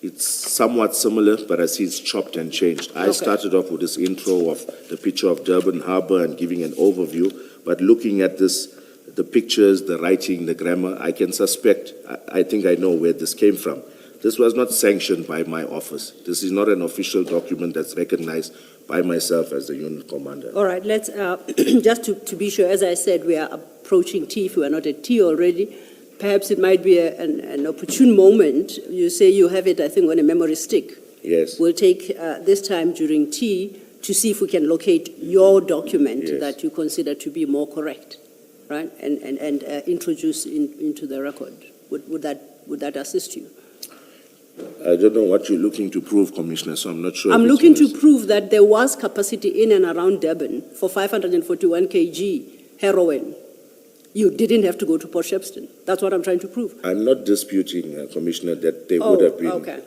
It's somewhat similar, but I see it's chopped and changed. I Okay. started off with this intro of the picture of Durban Harbour and giving an overview, but looking at this, the pictures, the writing, the grammar, I can suspect, I think I know where this came from. This was not sanctioned by my office. This is not an official document that's recognized by myself as the unit commander. All right, let's, just to be sure, as I said, we are approaching tea. If we are not at tea already, perhaps it might be an opportune moment. You say you have it, I think, on a memory stick. Yes. We'll take this time during tea to see if we can locate your document Yes. that you consider to be more correct, right? And introduce into the record. Would that assist you? I don't know what you're looking to prove, Commissioner, so I'm not sure. I'm if it's looking on to prove that there was capacity in and around Durban for 541 kg heroin. You didn't have to go to Port Shepstone. That's what I'm trying to prove. I'm not disputing, Commissioner, that they would have been. Okay.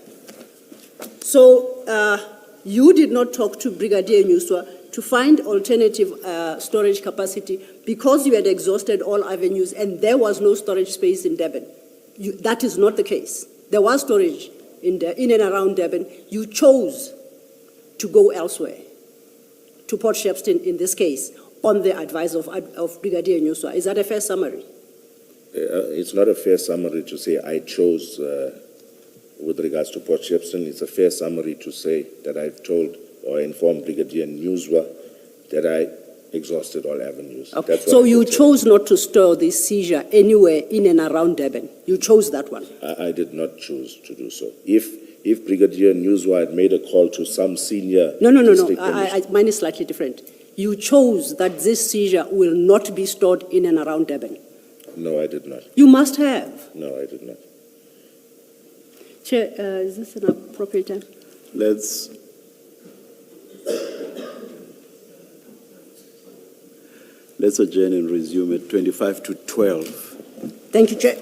So you did not talk to Brigadier Nyuswa to find alternative storage capacity because you had exhausted all avenues and there was no storage space in Durban. That is not the case. There was storage in and around Durban. You chose to go elsewhere, to Port Shepstone in this case, on the advice of Brigadier Nyuswa. Is that a fair summary? It's not a fair summary to say I chose with regards to Port Shepstone. It's a fair summary to say that I've told or informed Brigadier Nyuswa that I exhausted all avenues. Okay. That's what So I you did say. chose not to store this seizure anywhere in and around Durban. You chose that one. I did not choose to do so. If Brigadier Nyuswa had made a call to some senior No. district commissioner- Mine is slightly different. You chose that this seizure will not be stored in and around Durban. No, I did not. You must have. No, I did not. Chair, is this an appropriate time? Let's adjourn and resume at 25 to 12. Thank you, Chair.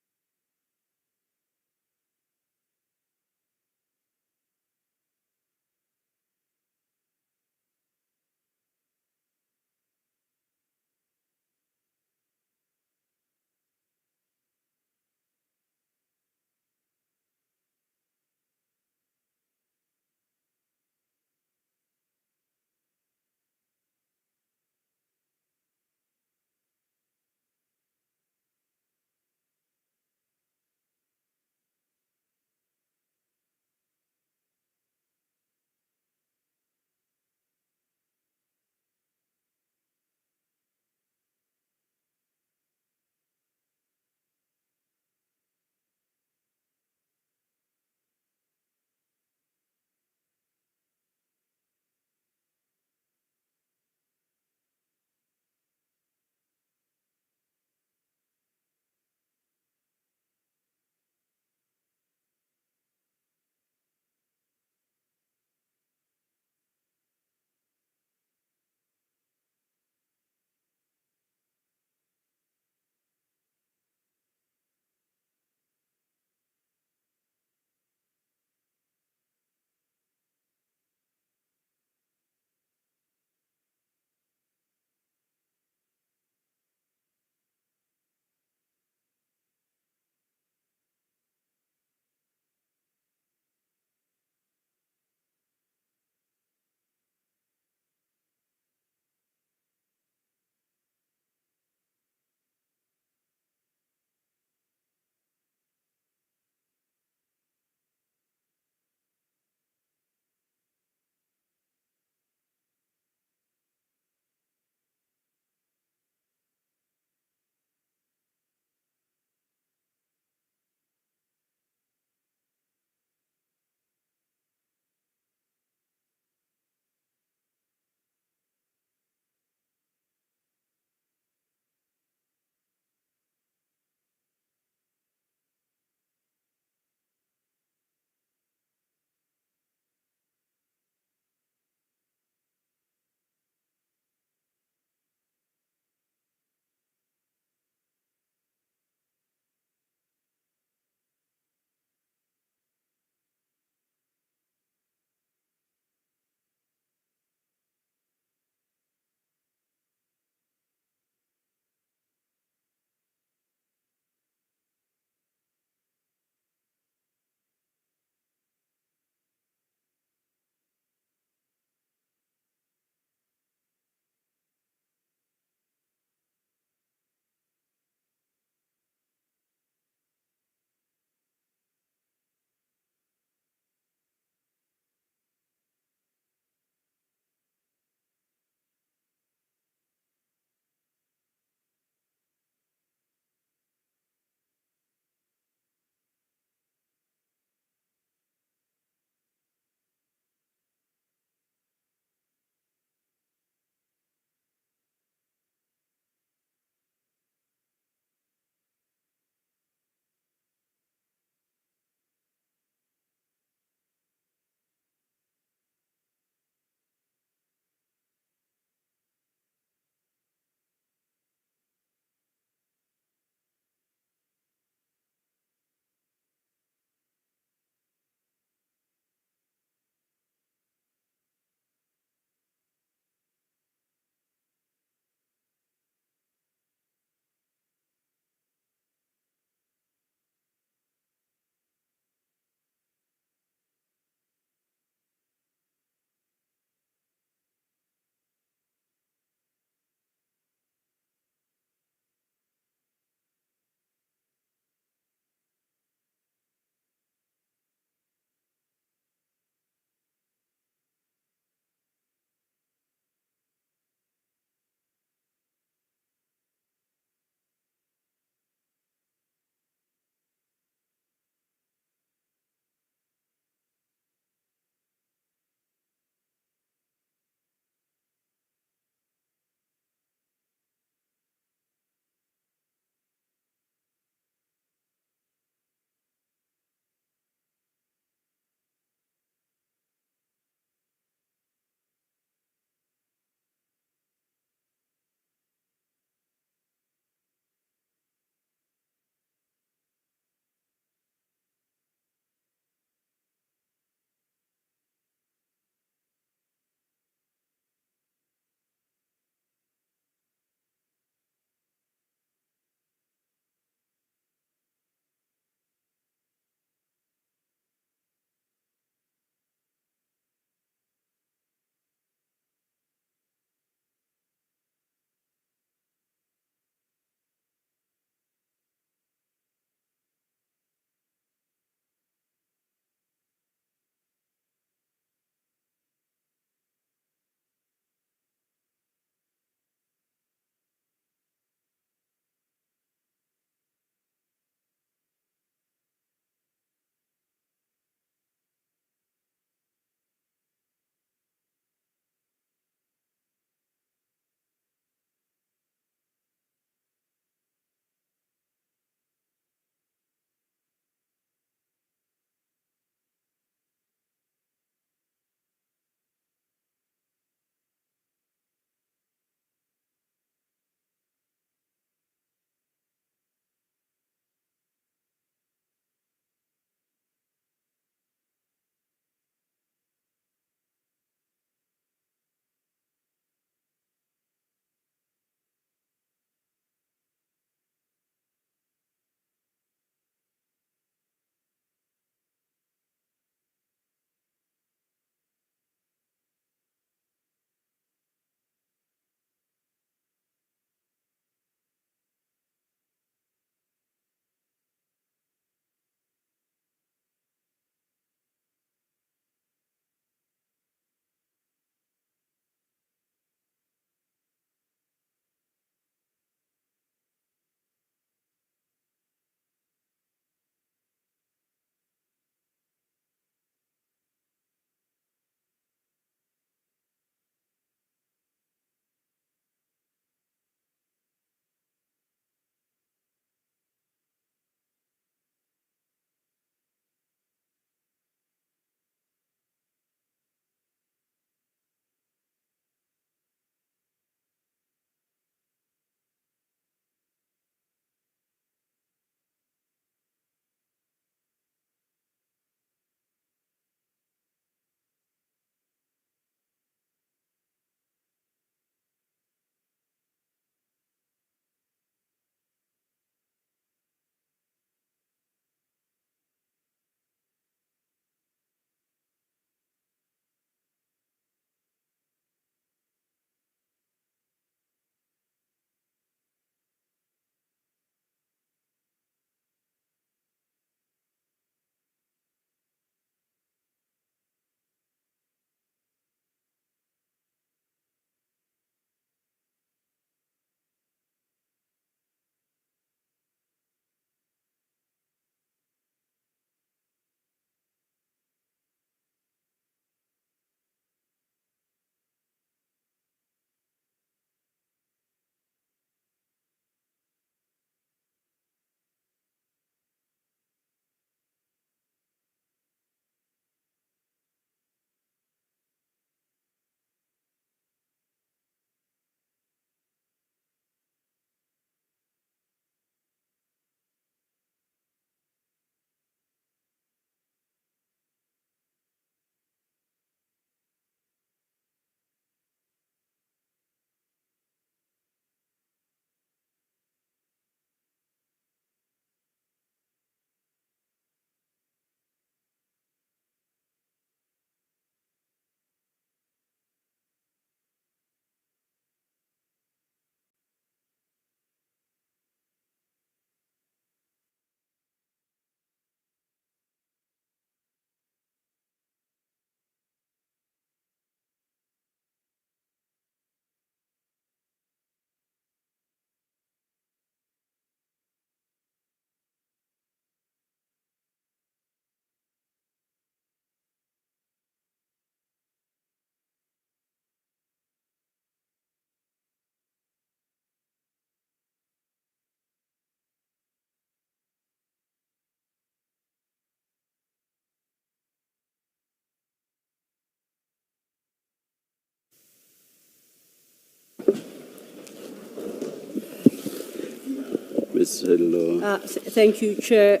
Ms. Hello. Thank you, Chair.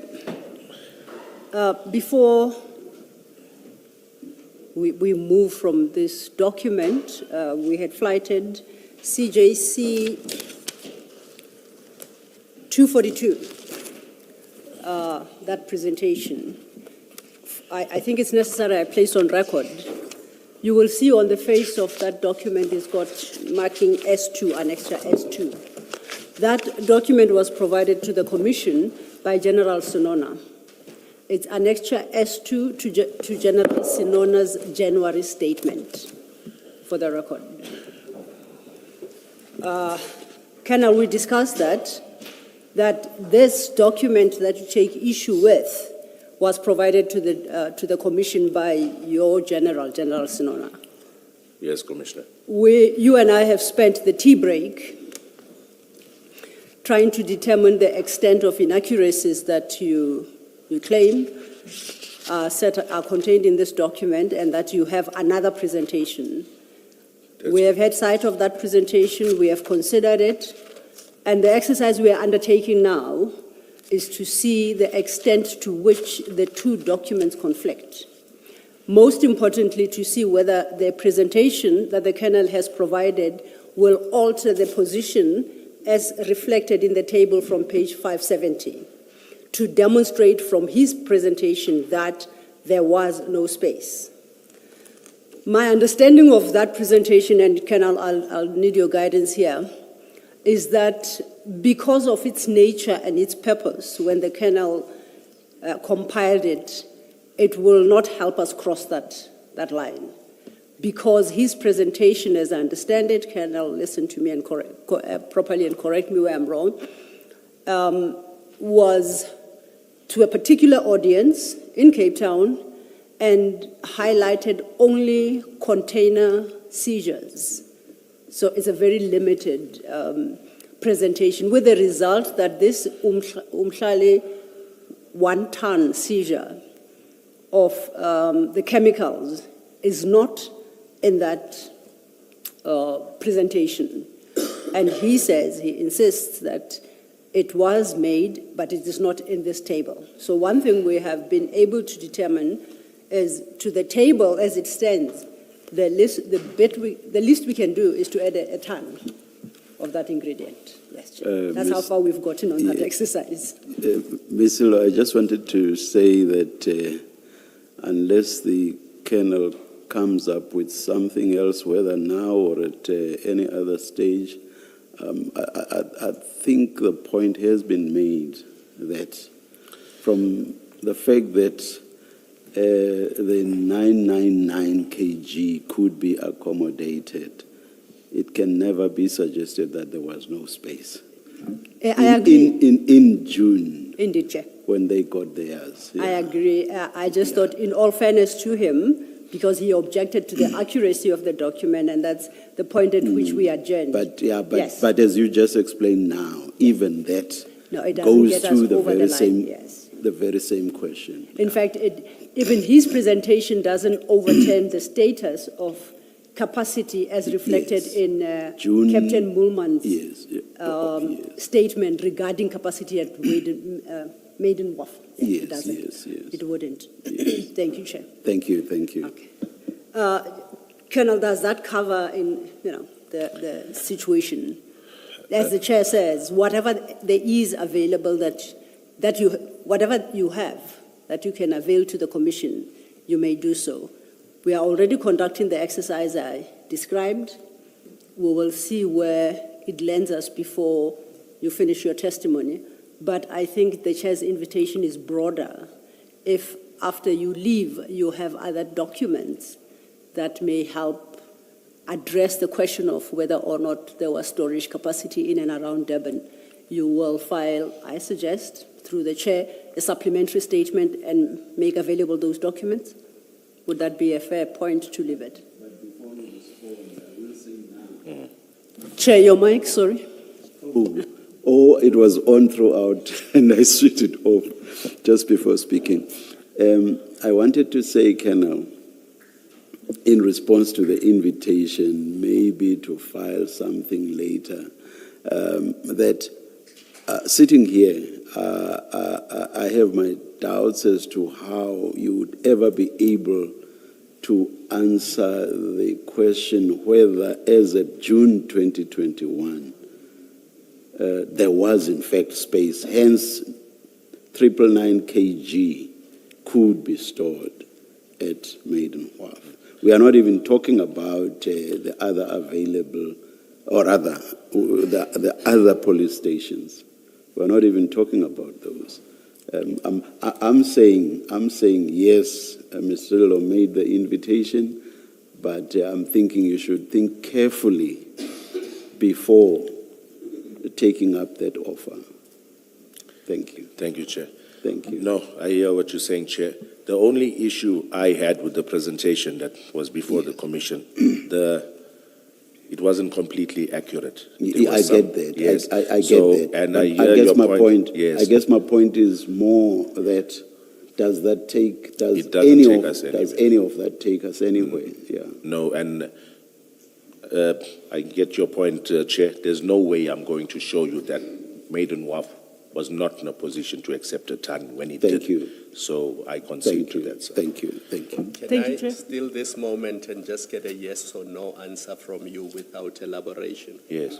Before we move from this document, we had flighted CJC 242, that presentation. I think it's necessary I place on record. You will see on the face of that document it's got marking S2, Annexure S2. That document was provided to the Commission by General Sinona. It's Annexure S2 to General Sinona's January statement, for the record. Colonel, we discussed that this document that you take issue with was provided to the Commission by your General Sinona. Yes, Commissioner. You and I have spent the tea break trying to determine the extent of inaccuracies that you claim are contained in this document, and that you have another presentation. We have had sight of that presentation, we have considered it, and the exercise we are undertaking now is to see the extent to which the two documents conflict. Most importantly, to see whether the presentation that the Colonel has provided will alter the position as reflected in the table from page 570, to demonstrate from his presentation that there was no space. My understanding of that presentation, and Colonel, I'll need your guidance here, is that because of its nature and its purpose, when the Colonel compiled it, it will not help us cross that line. Because his presentation, as I understand it, Colonel, listen to me and properly and correct me where I'm wrong, was to a particular audience in Cape Town and highlighted only container seizures. So it's a very limited presentation, with the result that this Umhlali 1 ton seizure of the chemicals is not in that presentation. And he insists that it was made, but it is not in this table. So one thing we have been able to determine is, to the table as it stands, the least we can do is to add a ton of that ingredient. Yes, that's how far we've gotten on that exercise. Ms. Hilo, I just wanted to say that unless the Colonel comes up with something else, whether now or at any other stage, I think the point has been made that from the fact that the 999 kg could be accommodated, it can never be suggested that there was no space. I agree. In June, Indeed, Chair. when they got theirs. Yeah. I agree. I just thought, in all fairness to him, because he objected to the accuracy of the document, and that's the point at which we adjourned. But as you just explained now, even that it doesn't goes get us to the over very the line, same, yes. the very same question. In fact, even his presentation doesn't overturn the status of capacity as reflected in Captain Mullman's statement regarding capacity at Maiden Wharf. It doesn't. It wouldn't. Yes. Thank you, Chair. Thank you. Okay. Colonel, does that cover the situation? As the Chair says, whatever there is available whatever you have that you can avail to the Commission, you may do so. We are already conducting the exercise I described. We will see where it lands us before you finish your testimony. But I think the Chair's invitation is broader. If after you leave, you have other documents that may help address the question of whether or not there was storage capacity in and around Durban, you will file, I suggest, through the Chair, a supplementary statement and make available those documents. Would that be a fair point to leave it? But before you respond, I will say now. Chair, your mic, sorry. It was on throughout, and I switched it off just before speaking. I wanted to say, Colonel, in response to the invitation, maybe to file something later, that Sitting here, I have my doubts as to how you would ever be able to answer the question whether, as of June 2021, there was in fact space, hence 999 kg could be stored at Maiden Wharf. We are not even talking about the other available, or rather, the other police stations. We're not even talking about those. I'm saying yes, Mr. Lilo made the invitation, but I'm thinking you should think carefully before taking up that offer. Thank you. Thank you, Chair. Thank you. No, I hear what you're saying, Chair. The only issue I had with the presentation that was before the Commission, it wasn't completely accurate. I get that. Yes. I get So, that. and I But hear guess your my point. Yes. I guess my point is more that does It doesn't any take of us does anywhere. any of that take us anywhere? Yeah. No, and I get your point, Chair. There's no way I'm going to show you that Maiden Wharf was not in a position to accept a ton when it did. Thank you. So I concede Thank to you. that, sir. Thank you. Thank you. Can Thank I you, Chair. steal this moment and just get a yes or no answer from you without elaboration? Yes.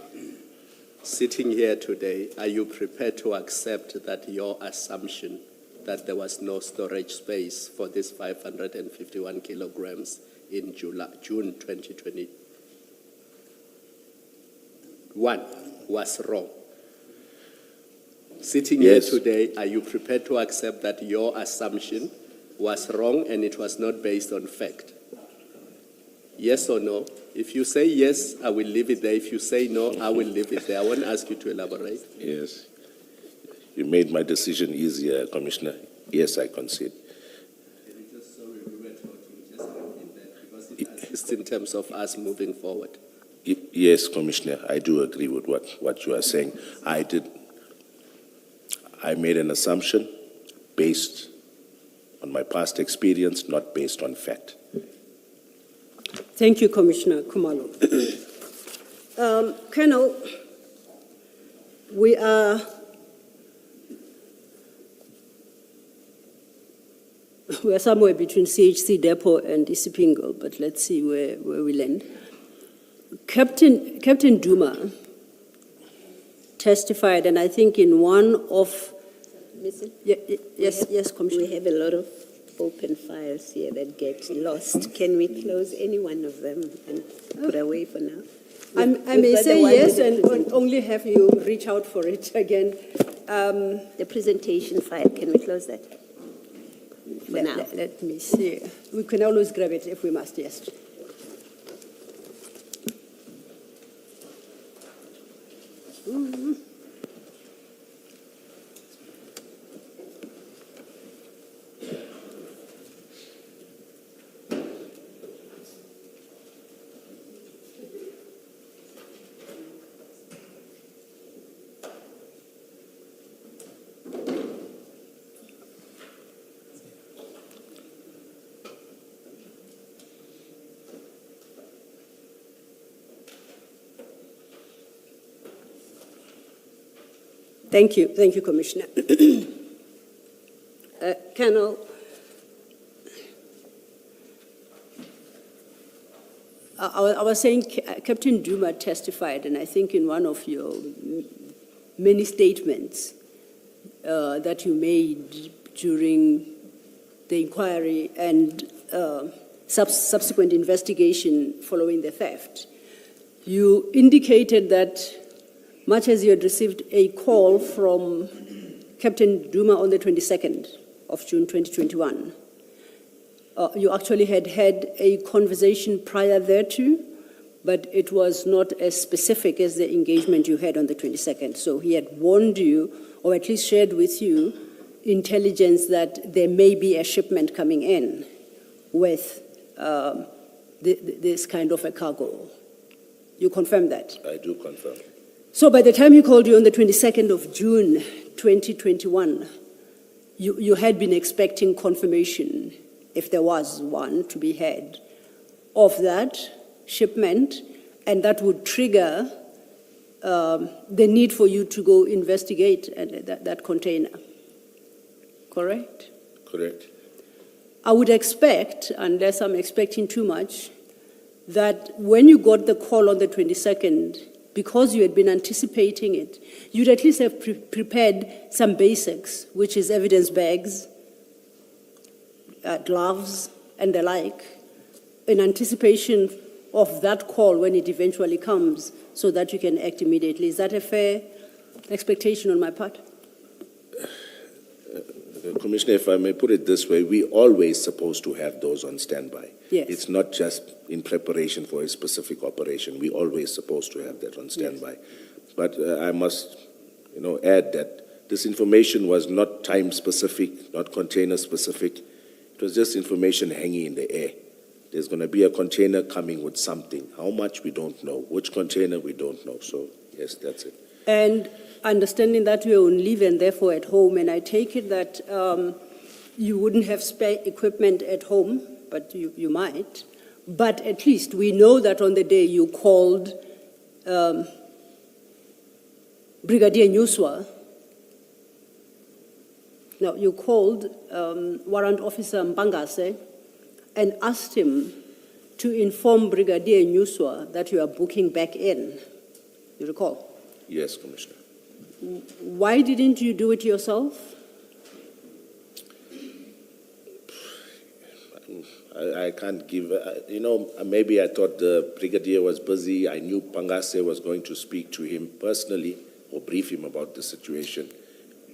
Sitting here today, are you prepared to accept that your assumption that there was no storage space for this 551 kilograms in June 2021 was wrong? Sitting Yes. here today, are you prepared to accept that your assumption was wrong and it was not based on fact? Yes or no? If you say yes, I will leave it there. If you say no, I will leave it there. I won't ask you to elaborate. Yes. You made my decision easier, Commissioner. Yes, I concede. Just in terms of us moving forward. Yes, Commissioner, I do agree with what you are saying. I made an assumption based on my past experience, not based on fact. Thank you, Commissioner Khumalo. Colonel, we are somewhere between CHC Depot and Isipingo, but let's see where we land. Captain Duma testified, and I think in one of... Yes, Commissioner. We have a lot of open files here that get lost. Can we close any one of them and put away for now? I may say yes and only have you reach out for it again. The presentation file, can we close that? For now. Let me see. We can always grab it if we must, yes. Thank you, Commissioner. Colonel, I was saying Captain Duma testified, and I think in one of your many statements that you made during the inquiry and subsequent investigation following the theft, you indicated that much as you had received a call from Captain Duma on the 22nd of June 2021, you actually had a conversation prior thereto, but it was not as specific as the engagement you had on the 22nd. So he had warned you, or at least shared with you, intelligence that there may be a shipment coming in with this kind of a cargo. You confirm that? I do confirm. So by the time he called you on the 22nd of June 2021, you had been expecting confirmation, if there was one to be had, of that shipment, and that would trigger the need for you to go investigate that container. Correct? Correct. I would expect, unless I'm expecting too much, that when you got the call on the 22nd, because you had been anticipating it, you'd at least have prepared some basics, which is evidence bags, gloves, and the like, in anticipation of that call when it eventually comes, so that you can act immediately. Is that a fair expectation on my part? Commissioner, if I may put it this way, we always supposed to have those on standby. Yes. It's not just in preparation for a specific operation. We always supposed to have that on standby. Yes. But I must, add that this information was not time-specific, not container-specific. It was just information hanging in the air. There's going to be a container coming with something. How much, we don't know. Which container, we don't know. So, yes, that's it. And understanding that you're on leave and therefore at home, and I take it that you wouldn't have spare equipment at home, but you might. But at least we know that on the day you called Brigadier Nyuswa, no, you called Warrant Officer Mpangase and asked him to inform Brigadier Nyuswa that you are booking back in. You recall? Yes, Commissioner. Why didn't you do it yourself? I can't give, maybe I thought the Brigadier was busy. I knew Pangase was going to speak to him personally or brief him about the situation.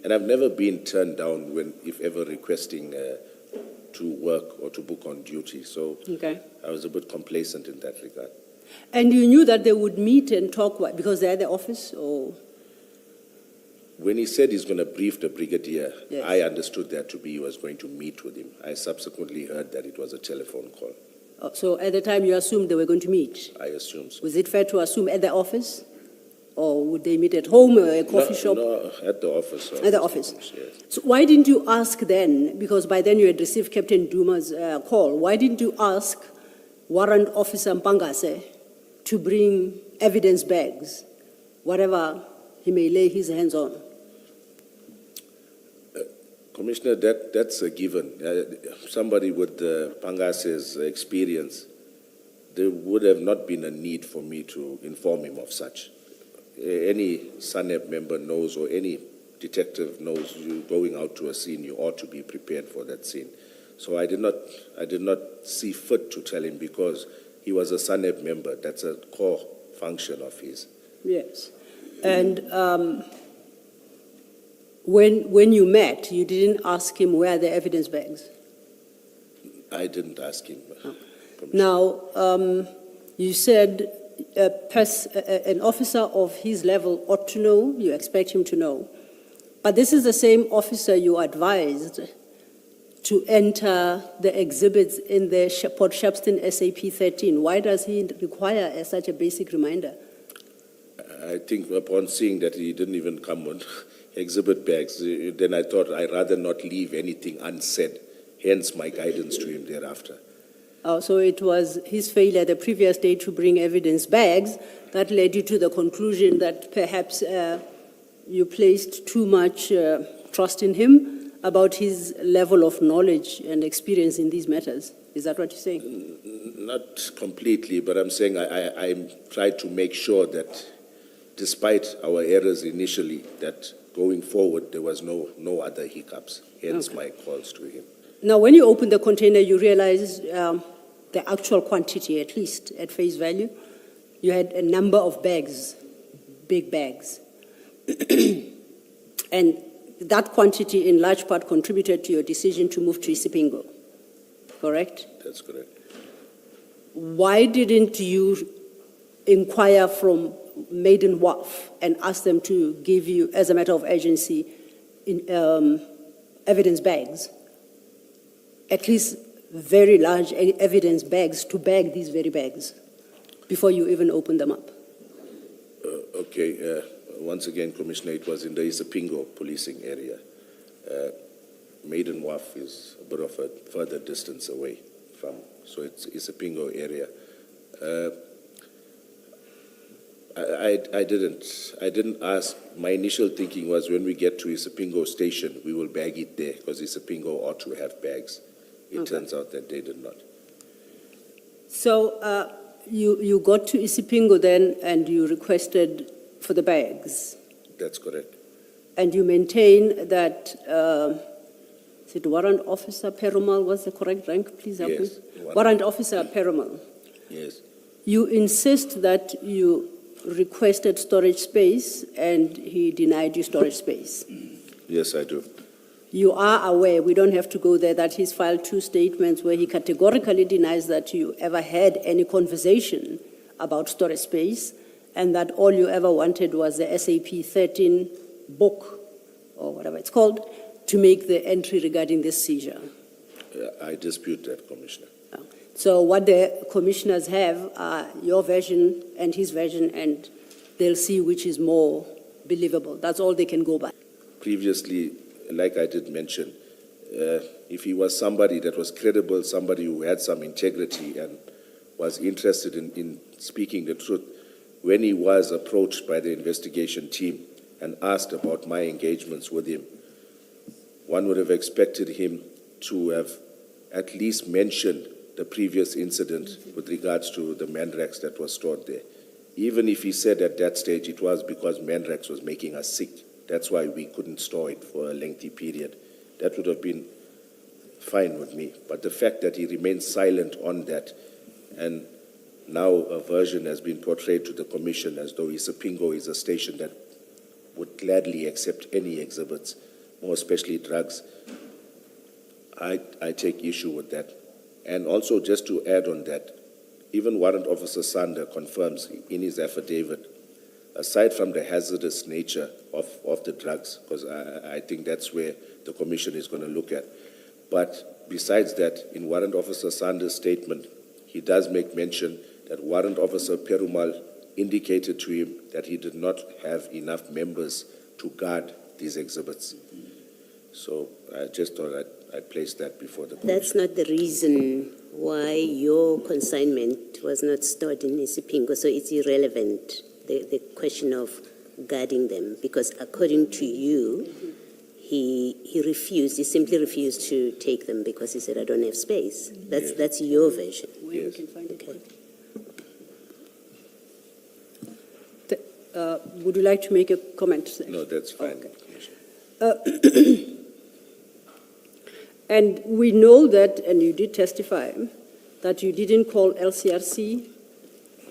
And I've never been turned down if ever requesting to work or to book on duty. So Okay. I was a bit complacent in that regard. And you knew that they would meet and talk because they're at the office, or? When he said he's going to brief the Brigadier, Yes. I understood that to be he was going to meet with him. I subsequently heard that it was a telephone call. So at the time you assumed they were going to meet? I assume so. Was it fair to assume at the office? Or would they meet at home or a coffee shop? No, at the office. At the office. Yes. So why didn't you ask then, because by then you had received Captain Duma's call, why didn't you ask Warrant Officer Mpangase to bring evidence bags, whatever he may lay his hands on? Commissioner, that's a given. Somebody with Pangase's experience, there would have not been a need for me to inform him of such. Any SANEP member knows, or any detective knows, you going out to a scene, you ought to be prepared for that scene. So I did not see fit to tell him because he was a SANEP member. That's a core function of his. Yes. And when you met, you didn't ask him where are the evidence bags? I didn't ask him. Now, you said an officer of his level ought to know, you expect him to know. But this is the same officer you advised to enter the exhibits in the Port Shepstone SAP 13. Why does he require such a basic reminder? I think upon seeing that he didn't even come on exhibit bags, then I thought I'd rather not leave anything unsaid, hence my guidance to him thereafter. So it was his failure the previous day to bring evidence bags that led you to the conclusion that perhaps you placed too much trust in him about his level of knowledge and experience in these matters. Is that what you're saying? Not completely, but I'm saying I tried to make sure that despite our errors initially, that going forward there was no other hiccups, hence my calls to him. Now, when you opened the container, you realized the actual quantity, at least at face value. You had a number of bags, big bags. And that quantity in large part contributed to your decision to move to Isipingo, correct? That's correct. Why didn't you inquire from Maiden Wharf and ask them to give you, as a matter of urgency, evidence bags? At least very large evidence bags to bag these very bags before you even open them up. Okay. Once again, Commissioner, it was in the Isipingo policing area. Maiden Wharf is a bit of a further distance away from, so it's Isipingo area. I didn't ask. My initial thinking was when we get to Isipingo station, we will bag it there because Isipingo ought to have bags. It Okay. turns out that they did not. So you got to Isipingo then and you requested for the bags? That's correct. And you maintain that, is it Warrant Officer Perumal was the correct rank? Please help me. Yes, Warrant Officer Perumal. Yes. You insist that you requested storage space and he denied you storage space. Yes, I do. You are aware, we don't have to go there, that he's filed 2 statements where he categorically denies that you ever had any conversation about storage space and that all you ever wanted was the SAP 13 book, or whatever it's called, to make the entry regarding this seizure. I dispute that, Commissioner. So what the commissioners have are your version and his version, and they'll see which is more believable. That's all they can go by. Previously, like I did mention, if he was somebody that was credible, somebody who had some integrity and was interested in speaking the truth, when he was approached by the investigation team and asked about my engagements with him, one would have expected him to have at least mentioned the previous incident with regards to the Mandrax that was stored there. Even if he said at that stage it was because Mandrax was making us sick, that's why we couldn't store it for a lengthy period, that would have been fine with me. But the fact that he remains silent on that, and now a version has been portrayed to the Commission as though Isipingo is a station that would gladly accept any exhibits, more especially drugs, I take issue with that. And also, just to add on that, even Warrant Officer Sander confirms in his affidavit, aside from the hazardous nature of the drugs, because I think that's where the Commission is going to look at, but besides that, in Warrant Officer Sander's statement, he does make mention that Warrant Officer Perumal indicated to him that he did not have enough members to guard these exhibits. So I just thought I'd place that before the Commission. That's not the reason why your consignment was not stored in Isipingo, so it's irrelevant, the question of guarding them, because according to you, he simply refused to take them because he said, I don't have space. That's your version. Where we Yes. can find it. Okay. Would you like to make a comment? No, that's fine, Okay. Commissioner. And we know that, and you did testify, that you didn't call LCRC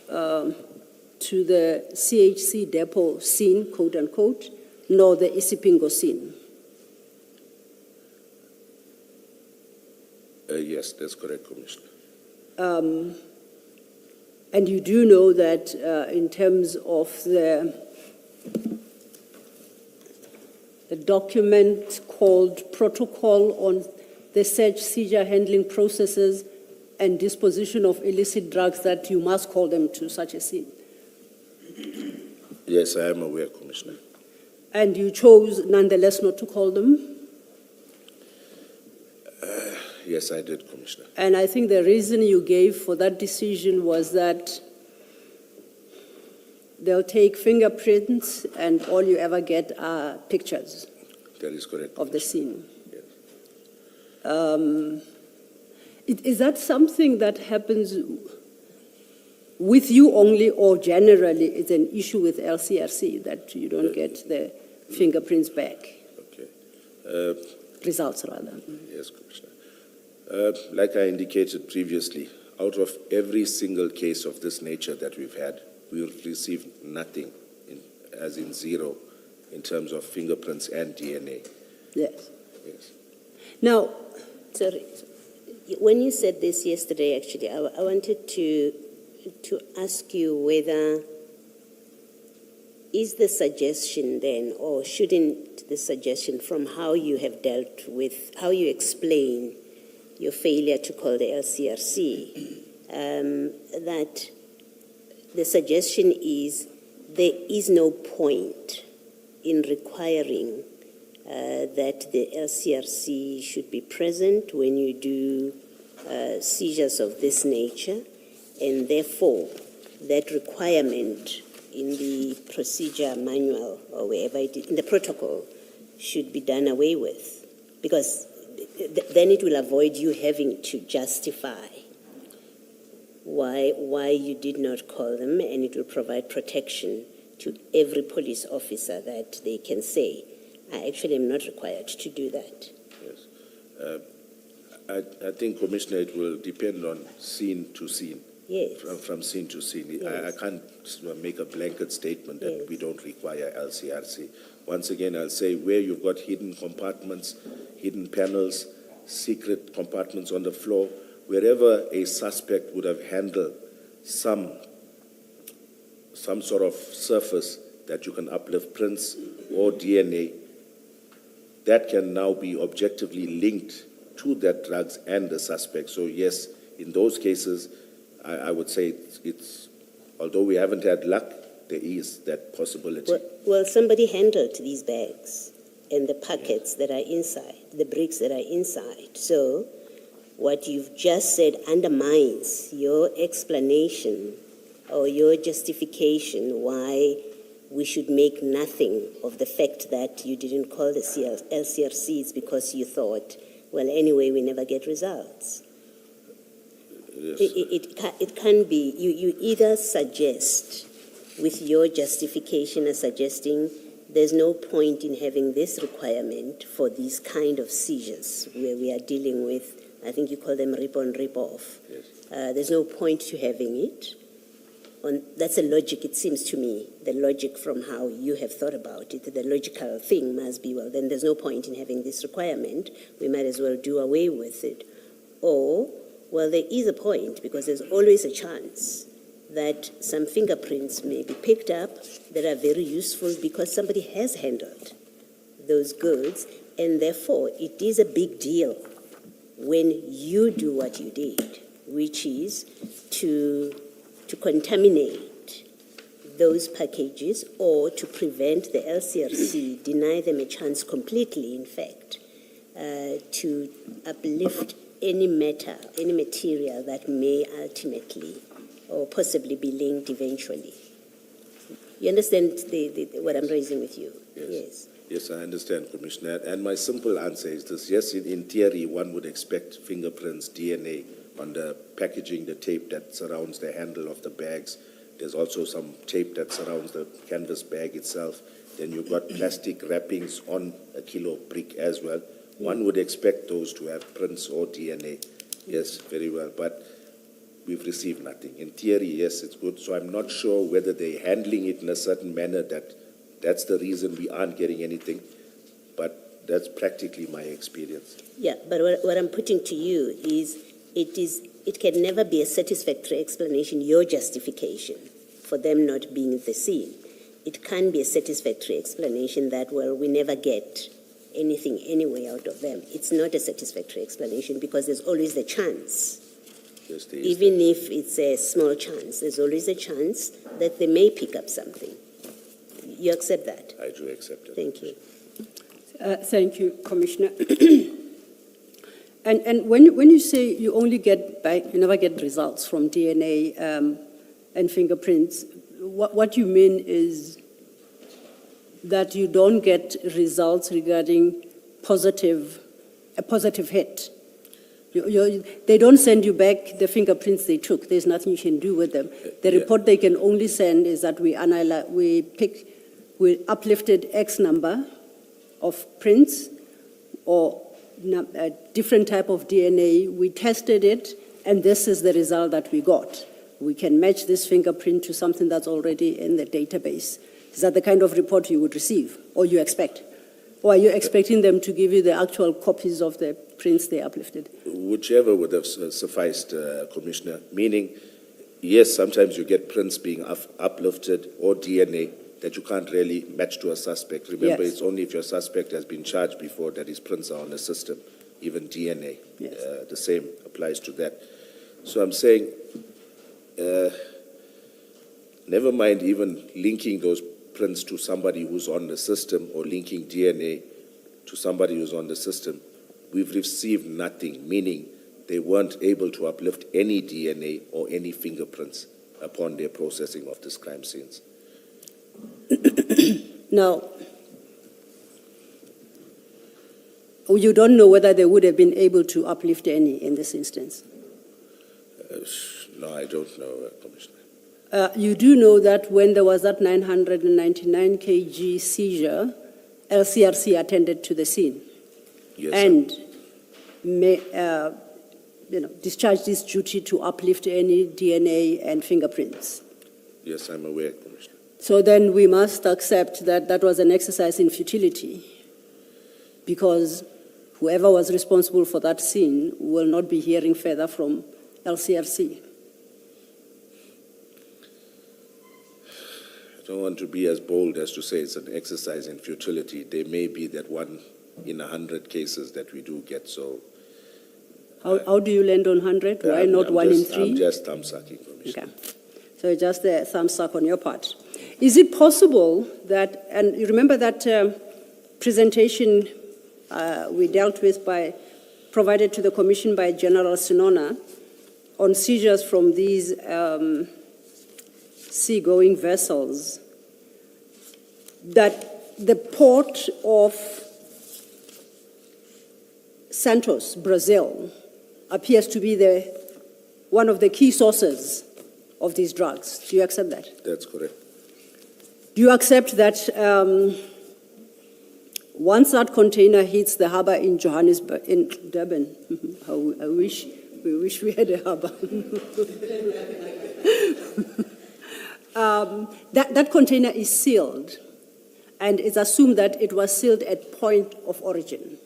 to the CHC depot scene, quote unquote, nor the Isipingo scene. Yes, that's correct, Commissioner. And you do know that in terms of the document called Protocol on the Search, Seizure, Handling Processes and Disposition of Illicit Drugs, that you must call them to such a scene. Yes, I am aware, Commissioner. And you chose nonetheless not to call them? Yes, I did, Commissioner. And I think the reason you gave for that decision was that they'll take fingerprints and all you ever get are pictures That is correct. of the scene. Yes. Is that something that happens with you only, or generally it's an issue with LCRC that you don't get the fingerprints back? Okay. Results, rather. Yes, Commissioner. Like I indicated previously, out of every single case of this nature that we've had, we've received nothing, as in zero, in terms of fingerprints and DNA. Yes. Yes. Now, sorry, when you said this yesterday, actually, I wanted to ask you whether is the suggestion then, or shouldn't the suggestion from how you have dealt with, how you explain your failure to call the LCRC, that the suggestion is there is no point in requiring that the LCRC should be present when you do seizures of this nature, and therefore that requirement in the procedure manual or wherever it is, in the protocol, should be done away with, because then it will avoid you having to justify why you did not call them, and it will provide protection to every police officer that they can say, I actually am not required to do that. Yes. I think, Commissioner, it will depend on scene to scene. Yes. From scene to scene. Yes. I can't make a blanket statement that Yes. we don't require LCRC. Once again, I'll say where you've got hidden compartments, hidden panels, secret compartments on the floor, wherever a suspect would have handled some sort of surface that you can uplift prints or DNA, that can now be objectively linked to that drugs and the suspect. So yes, in those cases, I would say it's, although we haven't had luck, there is that possibility. Well, somebody handled these bags and the packets that are inside, the bricks that are inside. So what you've just said undermines your explanation or your justification why we should make nothing of the fact that you didn't call the LCRCs because you thought, well, anyway, we never get results. Yes. It can be, you either suggest with your justification as suggesting there's no point in having this requirement for these kind of seizures where we are dealing with, I think you call them rip-on, rip-off. Yes. There's no point to having it. That's the logic, it seems to me, the logic from how you have thought about it. The logical thing must be, well, then there's no point in having this requirement. We might as well do away with it. Or, well, there is a point because there's always a chance that some fingerprints may be picked up that are very useful because somebody has handled those goods, and therefore it is a big deal when you do what you did, which is to contaminate those packages or to prevent the LCRC, deny them a chance completely, in fact, to uplift any matter, any material that may ultimately or possibly be linked eventually. You understand what I'm raising with you? Yes. Yes, I understand, Commissioner. And my simple answer is this. Yes, in theory, one would expect fingerprints, DNA on the packaging, the tape that surrounds the handle of the bags. There's also some tape that surrounds the canvas bag itself. Then you've got plastic wrappings on a kilo brick as well. One would expect those to have prints or DNA. Yes, very well. But we've received nothing. In theory, yes, it's good. So I'm not sure whether they're handling it in a certain manner that's the reason we aren't getting anything. But that's practically my experience. Yeah, but what I'm putting to you is it can never be a satisfactory explanation, your justification for them not being at the scene. It can be a satisfactory explanation that, well, we never get anything anyway out of them. It's not a satisfactory explanation because there's always the chance. Yes, there is. Even if it's a small chance, there's always a chance that they may pick up something. You accept that? I do accept it. Thank you. Thank you, Commissioner. And when you say you only get back, you never get results from DNA and fingerprints, what you mean is that you don't get results regarding a positive hit. They don't send you back the fingerprints they took. There's nothing you can do with them. The report they can only send is that we uplifted X number of prints or a different type of DNA. We tested it, and this is the result that we got. We can match this fingerprint to something that's already in the database. Is that the kind of report you would receive, or you expect? Or are you expecting them to give you the actual copies of the prints they uplifted? Whichever would have sufficed, Commissioner, meaning, yes, sometimes you get prints being uplifted or DNA that you can't really match to a suspect. Remember, Yes. It's only if your suspect has been charged before that his prints are on the system, even DNA. Yes. The same applies to that. So I'm saying, never mind even linking those prints to somebody who's on the system or linking DNA to somebody who's on the system. We've received nothing, meaning they weren't able to uplift any DNA or any fingerprints upon their processing of these crime scenes. Now, you don't know whether they would have been able to uplift any in this instance. No, I don't know, Commissioner. You do know that when there was that 999 kg seizure, LCRC attended to the scene Yes, and discharged its duty to uplift any DNA and fingerprints. yes, I'm aware, Commissioner. So then we must accept that that was an exercise in futility, because whoever was responsible for that scene will not be hearing further from LCRC. I don't want to be as bold as to say it's an exercise in futility. There may be that 1 in 100 cases that we do get, so... How do you land on 100? Why not 1 in 3? I'm just thumb-sucking, Commissioner. Okay. So just a thumbs up on your part. Is it possible that, and you remember that presentation we dealt with provided to the Commission by General Sinona on seizures from these seagoing vessels, that the port of Santos, Brazil, appears to be one of the key sources of these drugs? Do you accept that? That's correct. Do you accept that once that container hits the harbor in Johannesburg, in Durban, we wish we had a harbor. That container is sealed, and it's assumed that it was sealed at point of origin.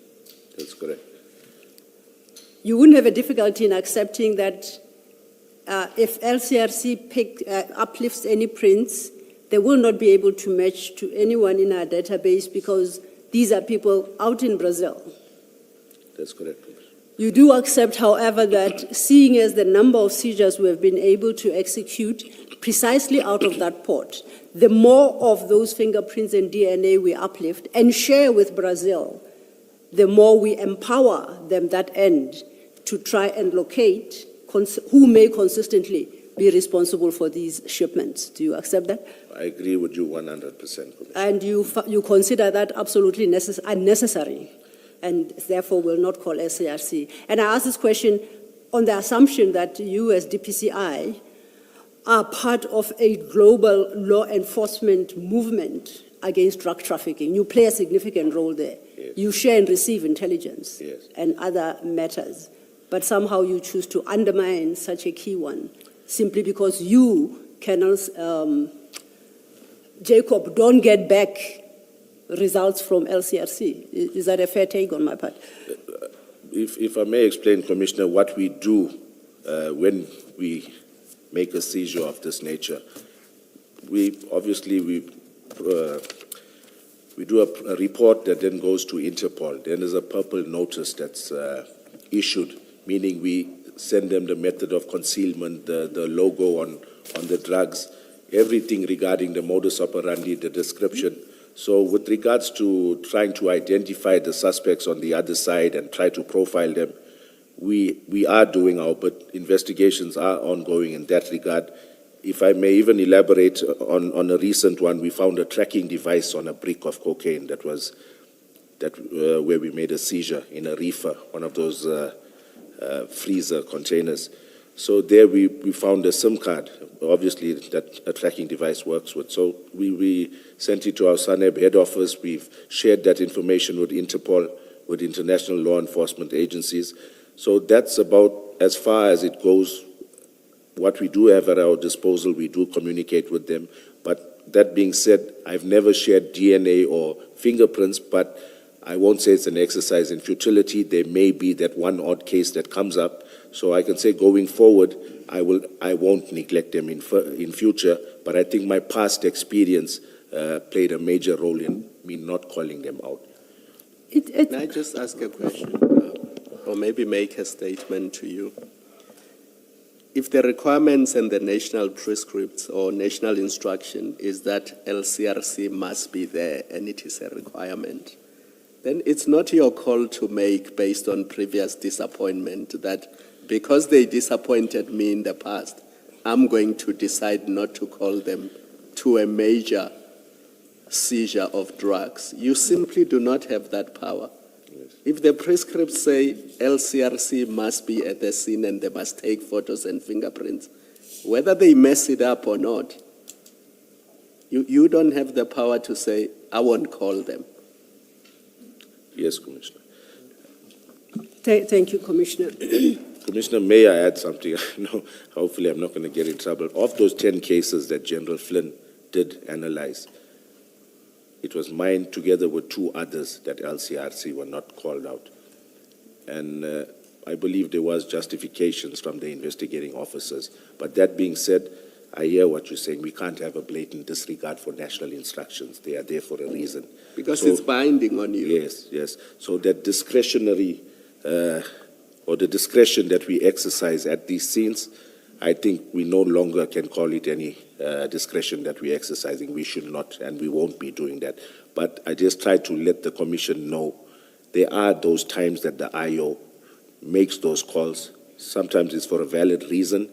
That's correct. You wouldn't have a difficulty in accepting that if LCRC uplifts any prints, they will not be able to match to anyone in our database because these are people out in Brazil. That's correct. You do accept, however, that seeing as the number of seizures we have been able to execute precisely out of that port, the more of those fingerprints and DNA we uplift and share with Brazil, the more we empower them that end to try and locate who may consistently be responsible for these shipments. Do you accept that? I agree with you 100%, Commissioner. And you consider that absolutely unnecessary, and therefore will not call SARC. And I ask this question on the assumption that you as DPCI are part of a global law enforcement movement against drug trafficking. You play a significant role there. Yes. You share and receive intelligence, Yes, and other matters. But somehow you choose to undermine such a key one simply because you, Colonel Jacob, don't get back results from LCRC. Is that a fair take on my part? If I may explain, Commissioner, what we do when we make a seizure of this nature, we do a report that then goes to Interpol. Then there's a purple notice that's issued, meaning we send them the method of concealment, the logo on the drugs, everything regarding the modus operandi, the description. So with regards to trying to identify the suspects on the other side and try to profile them, we are doing but investigations are ongoing in that regard. If I may even elaborate on a recent one, we found a tracking device on a brick of cocaine where we made a seizure in a reefer, one of those freezer containers. So there we found a SIM card, obviously that a tracking device works with. So we sent it to our SANEB head office. We've shared that information with Interpol, with international law enforcement agencies. So that's about as far as it goes. What we do have at our disposal, we do communicate with them. But that being said, I've never shared DNA or fingerprints, but I won't say it's an exercise in futility. There may be that one odd case that comes up. So I can say going forward, I won't neglect them in future, but I think my past experience played a major role in me not calling them out. Can I just ask a question, or maybe make a statement to you? If the requirements and the national prescripts or national instruction is that LCRC must be there and it is a requirement, then it's not your call to make based on previous disappointment that because they disappointed me in the past, I'm going to decide not to call them to a major seizure of drugs. You simply do not have that power. If the prescripts say LCRC must be at the scene and they must take photos and fingerprints, whether they mess it up or not, you don't have the power to say, I won't call them. Yes, Commissioner. Thank you, Commissioner. Commissioner, may I add something? No, hopefully I'm not going to get in trouble. Of those 10 cases that General Flynn did analyze, it was mine together with 2 others that LCRC were not called out. And I believe there was justifications from the investigating officers. But that being said, I hear what you're saying. We can't have a blatant disregard for national instructions. They are there for a reason. Because it's binding on you. Yes, yes. So that discretionary or the discretion that we exercise at these scenes, I think we no longer can call it any discretion that we're exercising. We should not, and we won't be doing that. But I just try to let the Commission know there are those times that the IO makes those calls. Sometimes it's for a valid reason,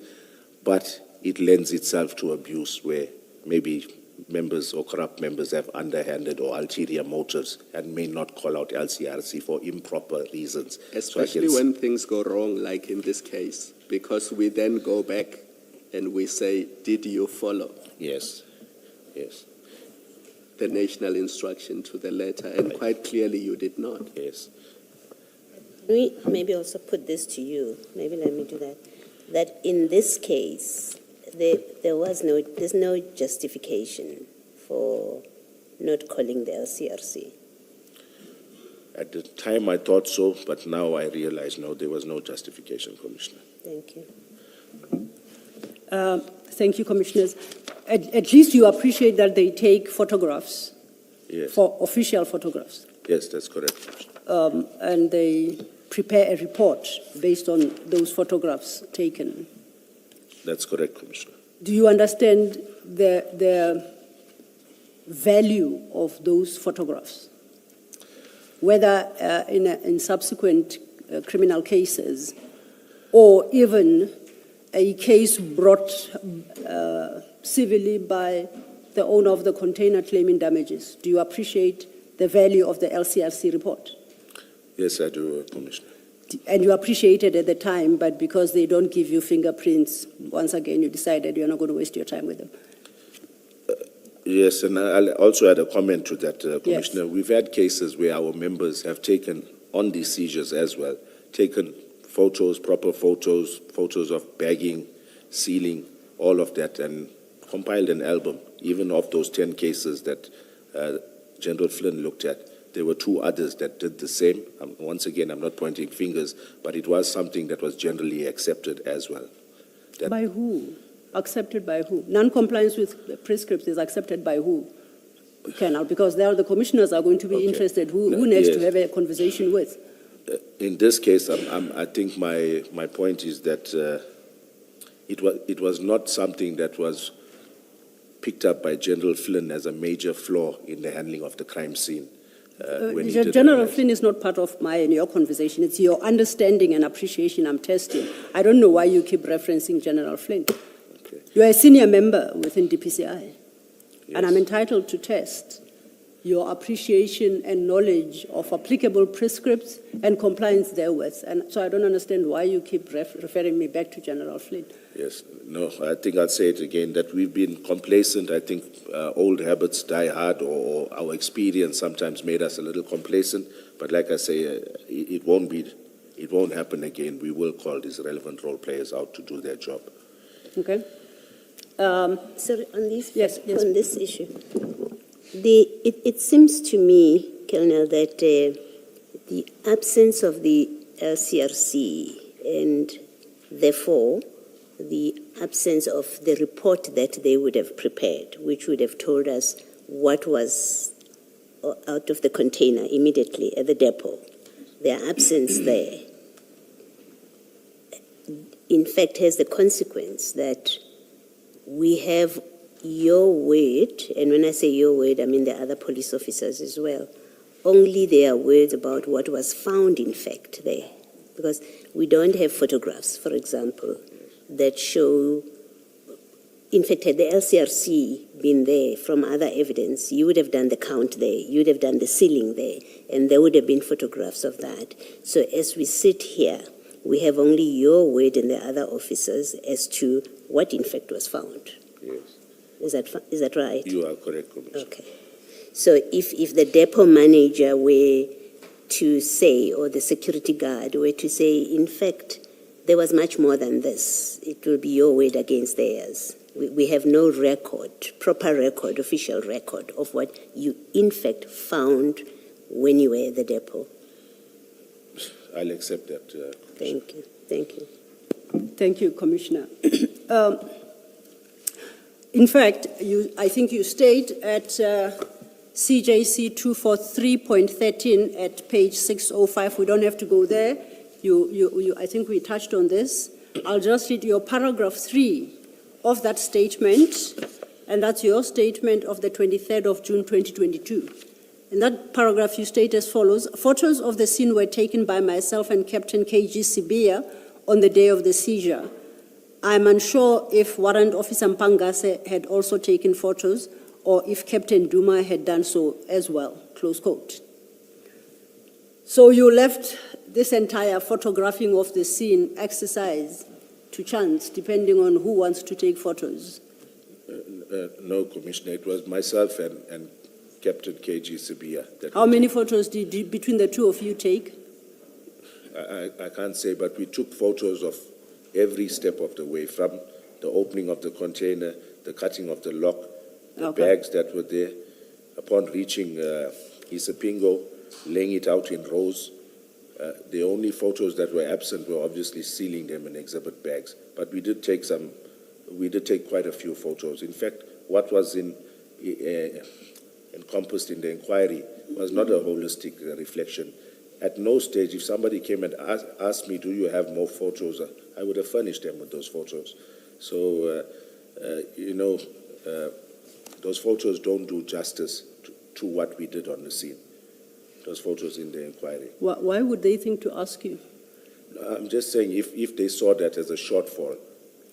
but it lends itself to abuse where maybe members or corrupt members have underhanded or ulterior motives and may not call out LCRC for improper reasons. Especially when things go wrong, like in this case, because we then go back and we say, did you follow? Yes, yes, The national instruction to the letter, and quite clearly you did not. yes. We maybe also put this to you, maybe let me do that, that in this case, there's no justification for not calling the LCRC. At the time I thought so, but now I realize no, there was no justification, Commissioner. Thank you. Thank you, Commissioners. At least you appreciate that they take photographs, Yes, for official photographs, yes, that's correct, Commissioner. and they prepare a report based on those photographs taken. That's correct, Commissioner. Do you understand the value of those photographs? Whether in subsequent criminal cases or even a case brought civilly by the owner of the container claiming damages. Do you appreciate the value of the LCRC report? Yes, I do, Commissioner. And you appreciated at the time, but because they don't give you fingerprints, once again you decided you're not going to waste your time with them. Yes, and I'll also add a comment to that, Commissioner. Yes. We've had cases where our members have taken, on these seizures as well, taken photos, proper photos, photos of bagging, sealing, all of that, and compiled an album, even of those 10 cases that General Flynn looked at. There were 2 others that did the same. Once again, I'm not pointing fingers, but it was something that was generally accepted as well. That, By who? Accepted by who? Non-compliance with prescripts is accepted by who? Colonel, because there the commissioners are going to be Okay. interested. Who needs Yes. to have a conversation with? in this case, I think my point is that it was not something that was picked up by General Flynn as a major flaw in the handling of the crime scene. When he did General analyze. Flynn is not part of my and your conversation. It's your understanding and appreciation I'm testing. I don't know why you keep referencing General Flynn. Okay. You're a senior member within DPCI, Yes. and I'm entitled to test your appreciation and knowledge of applicable prescripts and compliance therewith. And so I don't understand why you keep referring me back to General Flynn. Yes, no, I think I'll say it again, that we've been complacent. I think old habits die hard, or our experience sometimes made us a little complacent. But like I say, it won't happen again. We will call these relevant role players out to do their job. Okay? Sorry, on this, Yes, yes. on this issue, it seems to me, Colonel, that the absence of the LCRC and therefore the absence of the report that they would have prepared, which would have told us what was out of the container immediately at the depot, their absence there, in fact, has the consequence that we have your word, and when I say your word, I mean the other police officers as well, only their words about what was found in fact there. Because we don't have photographs, for example, that show, in fact, had the LCRC been there from other evidence, you would have done the count there, you would have done the sealing there, and there would have been photographs of that. So as we sit here, we have only your word and the other officers as to what in fact was found. Yes, Is that right? you are correct, Commissioner. Okay. So if the depot manager were to say, or the security guard were to say, in fact, there was much more than this, it will be your word against theirs. We have no record, proper record, official record of what you in fact found when you were at the depot. I'll accept that. Thank you. Thank you. Thank you, Commissioner. In fact, I think you state at CJC 243.13 at page 605, we don't have to go there. I think we touched on this. I'll just read your paragraph 3 of that statement, and that's your statement of the 23rd of June 2022. In that paragraph, you state as follows: photos of the scene were taken by myself and Captain KG Sibia on the day of the seizure. I'm unsure if Warrant Officer Mpangase had also taken photos or if Captain Duma had done so as well, close quote. So you left this entire photographing of the scene exercise to chance, depending on who wants to take photos? No, Commissioner, it was myself and Captain KG Sibia. How many photos did between the two of you take? I can't say, but we took photos of every step of the way, from the opening of the container, the cutting of the lock, the bags that were there. Upon reaching Isipingo, laying it out in rows, the only photos that were absent were obviously sealing them in exhibit bags. But we did take quite a few photos. In fact, what was encompassed in the inquiry was not a holistic reflection. At no stage, if somebody came and asked me, do you have more photos, I would have furnished them with those photos. So, those photos don't do justice to what we did on the scene. Those photos in the inquiry. Why would they think to ask you? I'm just saying, if they saw that as a shortfall,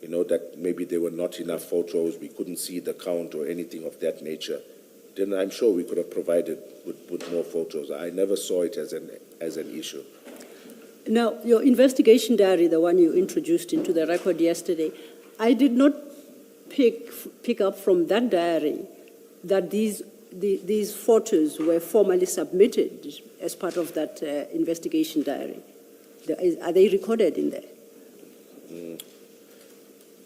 that maybe there were not enough photos, we couldn't see the count or anything of that nature, then I'm sure we could have provided with more photos. I never saw it as an issue. Now, your investigation diary, the one you introduced into the record yesterday, I did not pick up from that diary that these photos were formally submitted as part of that investigation diary. Are they recorded in there?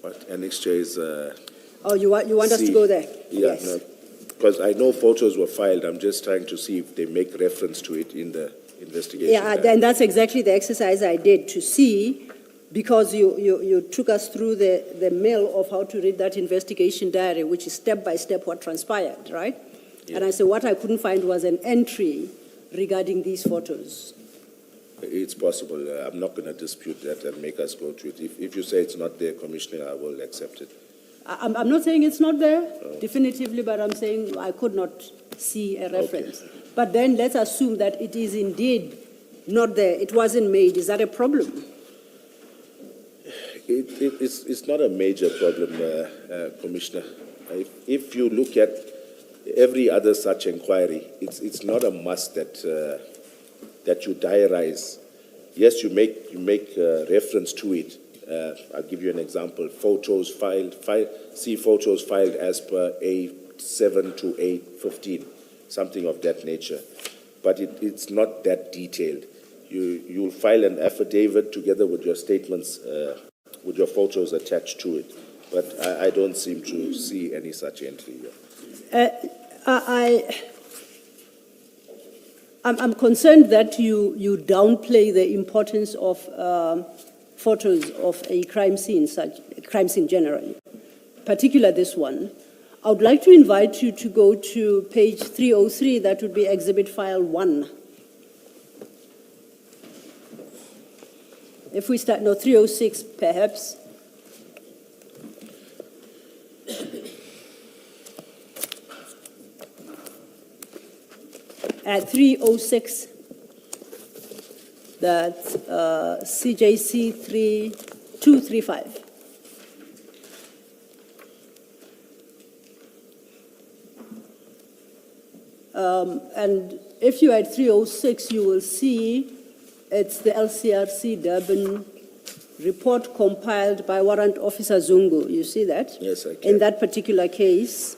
But Annexure is... you want us to go there? Yeah, Yes. no, because I know photos were filed. I'm just trying to see if they make reference to it in the investigation. Yeah, and that's exactly the exercise I did to see, because you took us through the mill of how to read that investigation diary, which is step by step what transpired, right? Yeah. And I said what I couldn't find was an entry regarding these photos. It's possible. I'm not going to dispute that and make us go through it. If you say it's not there, Commissioner, I will accept it. I'm not saying it's not there, definitively, but I'm saying I could not see a reference. Okay. But then let's assume that it is indeed not there. It wasn't made. Is that a problem? It's not a major problem, Commissioner. If you look at every other such inquiry, it's not a must that you diarize. Yes, you make reference to it. I'll give you an example. Photos filed. See photos filed as per A7 to A15, something of that nature. But it's not that detailed. You'll file an affidavit together with your statements, with your photos attached to it. But I don't seem to see any such entry here. I'm concerned that you downplay the importance of photos of a crime scene generally, particularly this one. I would like to invite you to go to page 303, that would be Exhibit File 1. If we start, 306 perhaps. At 306, that's CJC 3235. And if you are at 306, you will see it's the LCRC Durban report compiled by Warrant Officer Zungu. You see that? Yes, I can. In that particular case,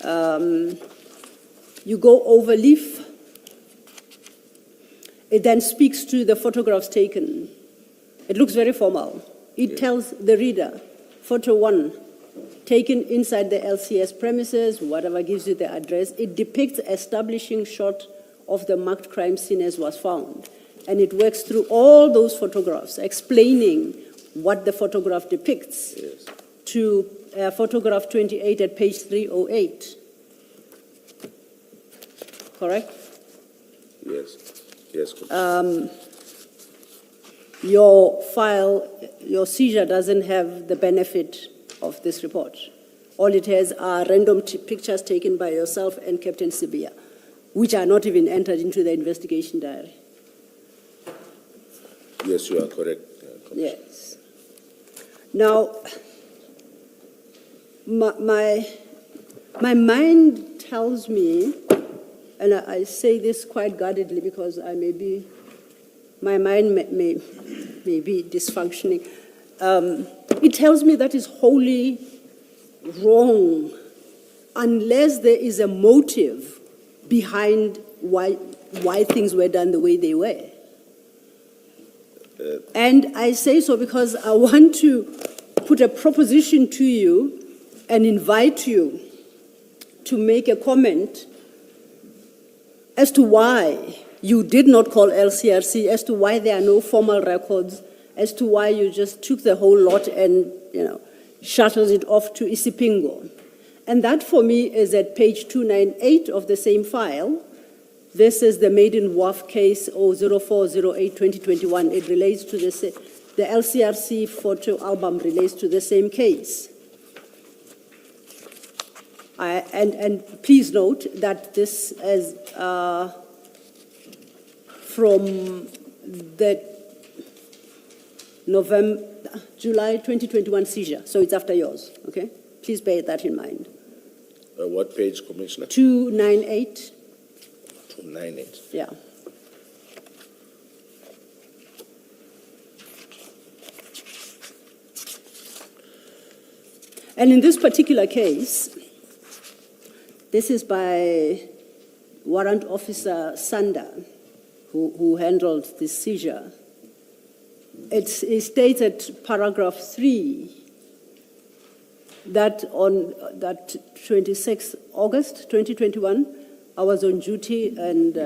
you go over leaf. It then speaks to the photographs taken. It looks very formal. It tells the reader, photo 1, taken inside the LCS premises, whatever gives you the address. It depicts establishing shot of the marked crime scene as was found. And it works through all those photographs, explaining what the photograph depicts, Yes. to photograph 28 at page 308. Correct? Yes. Yes, Commissioner. Your file, your seizure doesn't have the benefit of this report. All it has are random pictures taken by yourself and Captain Sibia, which are not even entered into the investigation diary. Yes, you are correct, Commissioner. Yes. Now, my mind tells me, and I say this quite guardedly because my mind may be dysfunctioning. It tells me that is wholly wrong unless there is a motive behind why things were done the way they were. And I say so because I want to put a proposition to you and invite you to make a comment as to why you did not call LCRC, as to why there are no formal records, as to why you just took the whole lot and, shuttled it off to Isipingo. And that for me is at page 298 of the same file. This is the Maiden Wharf case 00408-2021. It relates to the LCRC photo album relates to the same case. And please note that this is from the July 2021 seizure, so it's after yours, okay? Please bear that in mind. What page, Commissioner? 298, 298. yeah. And in this particular case, this is by Warrant Officer Sanda, who handled this seizure. It states at paragraph 3 that on that 26th August 2021, I was on duty and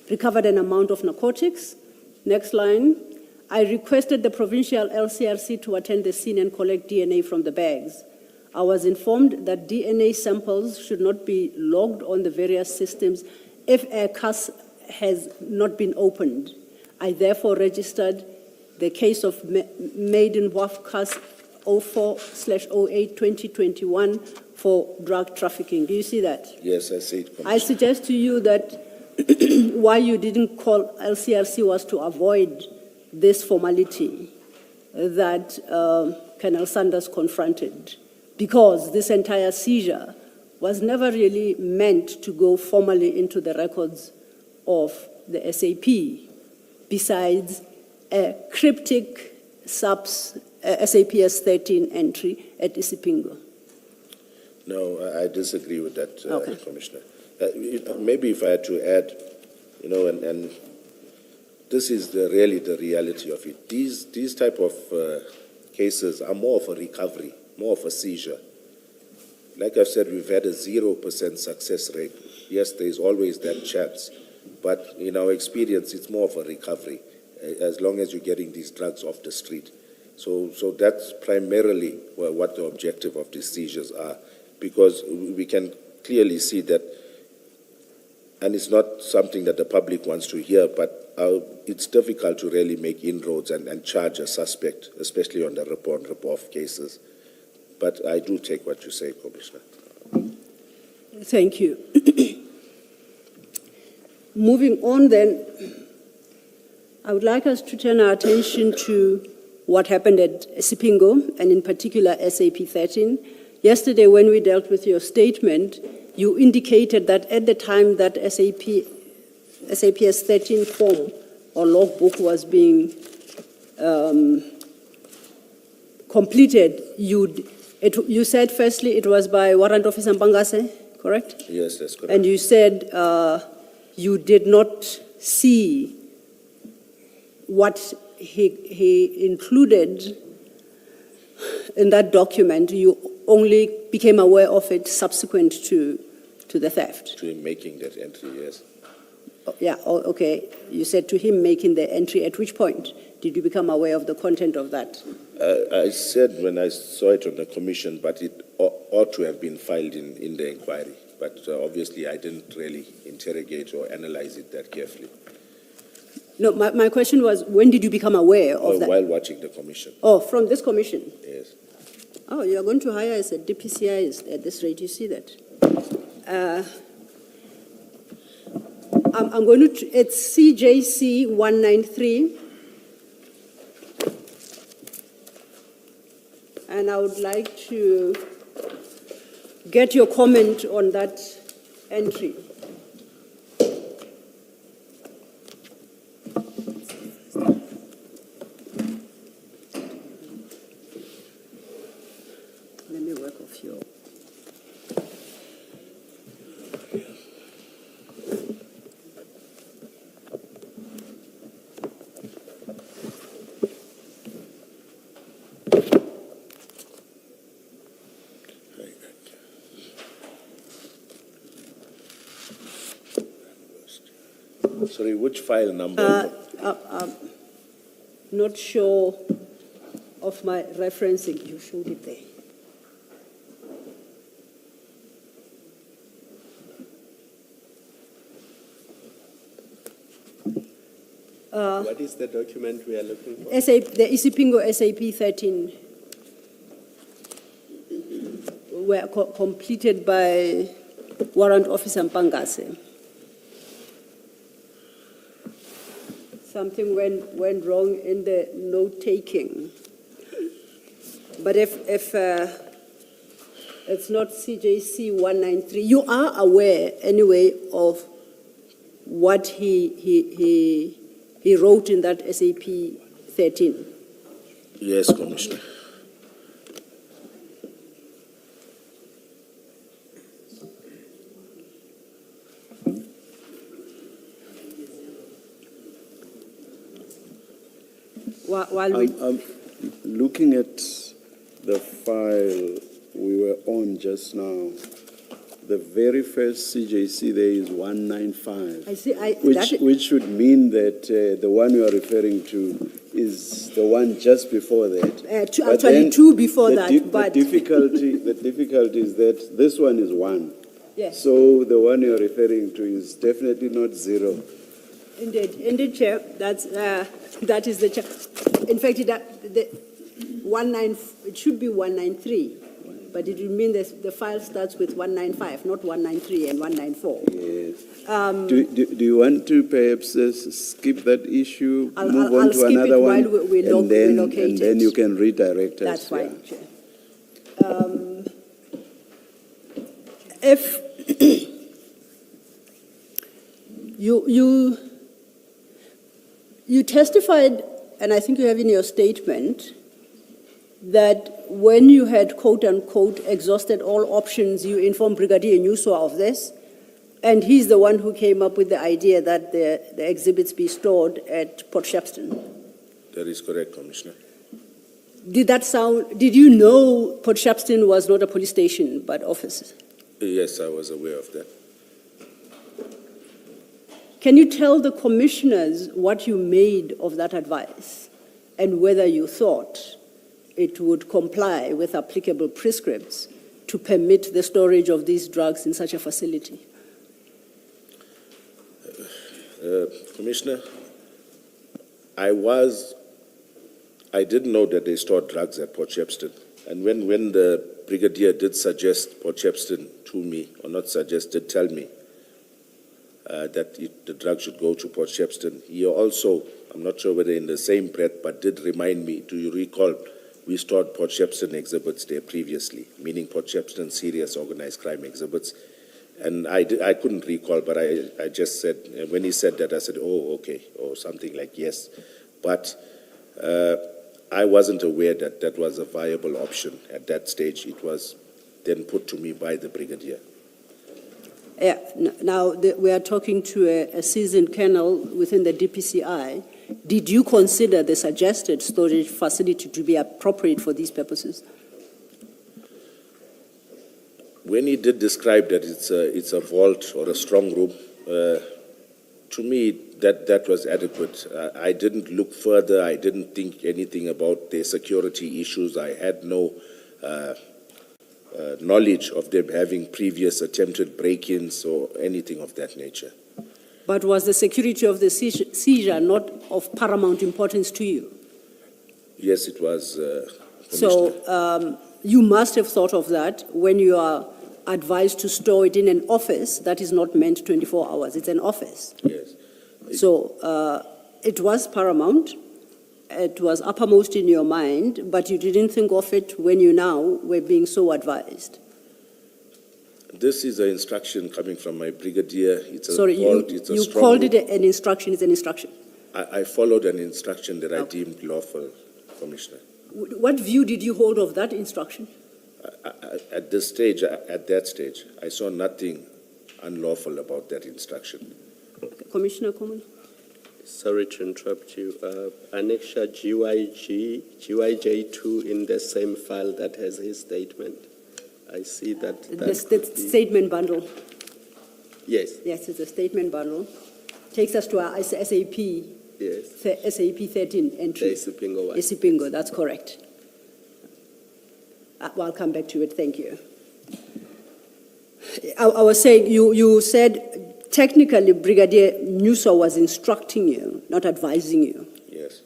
recovered an amount of narcotics. Next line, I requested the provincial LCRC to attend the scene and collect DNA from the bags. I was informed that DNA samples should not be logged on the various systems if a case has not been opened. I therefore registered the case of Maiden Wharf case 04/08-2021 for drug trafficking. Do you see that? Yes, I see it, Commissioner. I suggest to you that why you didn't call LCRC was to avoid this formality that Colonel Sanders confronted, because this entire seizure was never really meant to go formally into the records of the SAP, besides a cryptic SAPS 13 entry at Isipingo. No, I disagree with that, Okay. Commissioner. Maybe if I had to add, and this is really the reality of it. These type of cases are more of a recovery, more of a seizure. Like I've said, we've had a 0% success rate. Yes, there is always that chance, but in our experience, it's more of a recovery, as long as you're getting these drugs off the street. So that's primarily what the objective of these seizures are, because we can clearly see that, and it's not something that the public wants to hear, but it's difficult to really make inroads and charge a suspect, especially on the rip-on-rip-off cases. But I do take what you say, Commissioner. Thank you. Moving on then, I would like us to turn our attention to what happened at Isipingo, and in particular SAP 13. Yesterday, when we dealt with your statement, you indicated that at the time that SAPS 13 form or logbook was being completed, you said firstly it was by Warrant Officer Mpangase, correct? Yes, that's correct. And you said you did not see what he included in that document. You only became aware of it subsequent to the theft. To him making that entry, yes. Yeah, okay. You said to him making the entry. At which point did you become aware of the content of that? I said when I saw it on the commission, but it ought to have been filed in the inquiry. But obviously I didn't really interrogate or analyze it that carefully. No, my question was, when did you become aware of that? While watching the commission, Oh, from this commission? yes. Oh, you're going to hire as a DPCI at this rate, you see that? I'm going to, it's CJC 193. And I would like to get your comment on that entry. Let me work off your... Sorry, which file number? I'm not sure of my referencing. You showed it there. What is the document we are looking for? The Isipingo SAP 13 were completed by Warrant Officer Mpangase. Something went wrong in the note-taking. But if it's not CJC 193, you are aware anyway of what he wrote in that SAP 13? Yes, Commissioner. While we... I'm looking at the file we were on just now. The very first CJC there is 195. I see. Which should mean that the one you are referring to is the one just before that. But actually, then two before that, but... The difficulty is that this one is one. Yes. So the one you are referring to is definitely not zero. Indeed, Chair. That is the chair. In fact, it should be 193, but it will mean that the file starts with 195, not 193 and 194. Yes. Do you want to perhaps skip that issue, move on I'll to skip another it one, while we locate and then it. you can redirect us? That's fine, Yeah. Chair. If you testified, and I think you have in your statement, that when you had quote-unquote exhausted all options, you informed Brigadier Nyuswa of this, and he's the one who came up with the idea that the exhibits be stored at Port Shepstone. That is correct, Commissioner. Did you know Port Shepstone was not a police station, but offices? Yes, I was aware of that. Can you tell the commissioners what you made of that advice and whether you thought it would comply with applicable prescripts to permit the storage of these drugs in such a facility? Commissioner, I didn't know that they stored drugs at Port Shepstone. And when the Brigadier did suggest Port Shepstone to me, or not suggest, did tell me that the drug should go to Port Shepstone, he also, I'm not sure whether in the same breath, but did remind me, do you recall, we stored Port Shepstone exhibits there previously, meaning Port Shepstone serious organized crime exhibits. And I couldn't recall, but I just said, when he said that, I said, oh, okay, or something like yes. But I wasn't aware that that was a viable option at that stage. It was then put to me by the brigadier. Yeah, now we are talking to a seasoned colonel within the DPCI. Did you consider the suggested storage facility to be appropriate for these purposes? When he did describe that it's a vault or a strong room, to me that was adequate. I didn't look further. I didn't think anything about their security issues. I had no knowledge of them having previous attempted break-ins or anything of that nature. But was the security of the seizure not of paramount importance to you? Yes, it was. So you must have thought of that when you are advised to store it in an office that is not meant 24 hours. It's an office. Yes. So it was paramount. It was uppermost in your mind, but you didn't think of it when you now were being so advised. This is an instruction coming from my brigadier. It's a Sorry, vault. It's a you strong called room. it an instruction. It's an instruction. I followed an instruction that I Okay. deemed lawful, Commissioner. What view did you hold of that instruction? At this stage, at that stage, I saw nothing unlawful about that instruction. Commissioner Coleman? Sorry to interrupt you. Annexure GYJ2 in the same file that has his statement. I see that. The statement bundle. Yes, Yes, it's a statement bundle. Takes us to our SAP, yes. SAP 13 The entry. Isipingo one. Isipingo, that's correct. Well, I'll come back to it, thank you. I was saying, you said technically Brigadier Nyuso was instructing you, not advising you. Yes.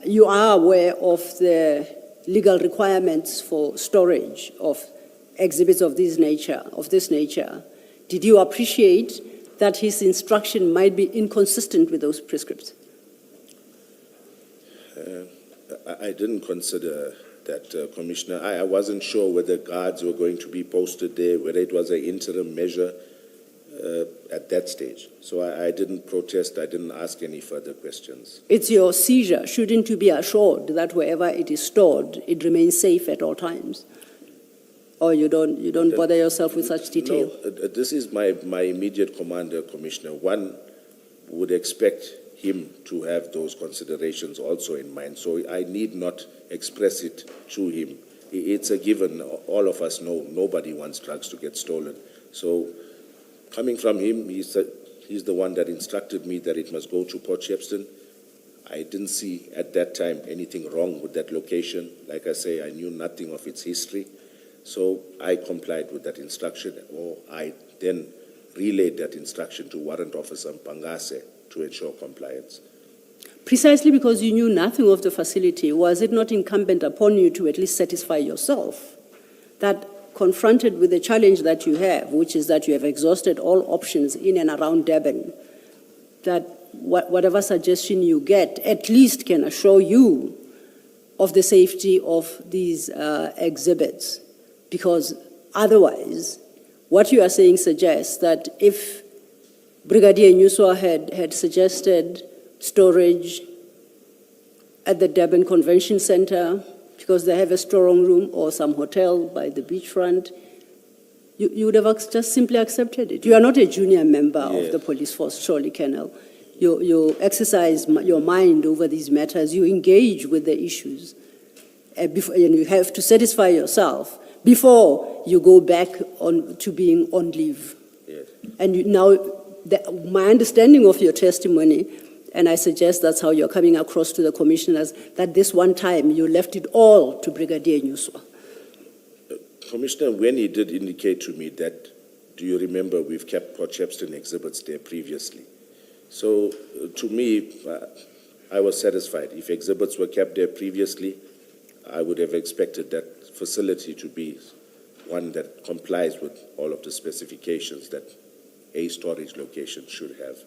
You are aware of the legal requirements for storage of exhibits of this nature. Did you appreciate that his instruction might be inconsistent with those prescripts? I didn't consider that, Commissioner. I wasn't sure whether guards were going to be posted there, whether it was an interim measure at that stage. So I didn't protest. I didn't ask any further questions. It's your seizure. Shouldn't you be assured that wherever it is stored, it remains safe at all times? Or you don't bother yourself with such detail? No, this is my immediate commander, Commissioner. One would expect him to have those considerations also in mind. So I need not express it to him. It's a given. All of us know nobody wants drugs to get stolen. So coming from him, he's the one that instructed me that it must go to Port Shepstone. I didn't see at that time anything wrong with that location. Like I say, I knew nothing of its history. So I complied with that instruction, or I then relayed that instruction to Warrant Officer Mpangase to ensure compliance. Precisely because you knew nothing of the facility, was it not incumbent upon you to at least satisfy yourself that confronted with the challenge that you have, which is that you have exhausted all options in and around Durban, that whatever suggestion you get at least can assure you of the safety of these exhibits? Because otherwise, what you are saying suggests that if Brigadier Nyuso had suggested storage at the Durban Convention Center because they have a storeroom room or some hotel by the beachfront, you would have just simply accepted it. You are not a junior member of the police force, surely, Colonel. You exercise your mind over these matters. You engage with the issues. And you have to satisfy yourself before you go back on to being on leave. Yes. And now, my understanding of your testimony, and I suggest that's how you're coming across to the commissioners, that this one time you left it all to Brigadier Nyuso. Commissioner, when he did indicate to me that, do you remember we've kept Port Shepstone exhibits there previously? So to me, I was satisfied. If exhibits were kept there previously, I would have expected that facility to be one that complies with all of the specifications that a storage location should have.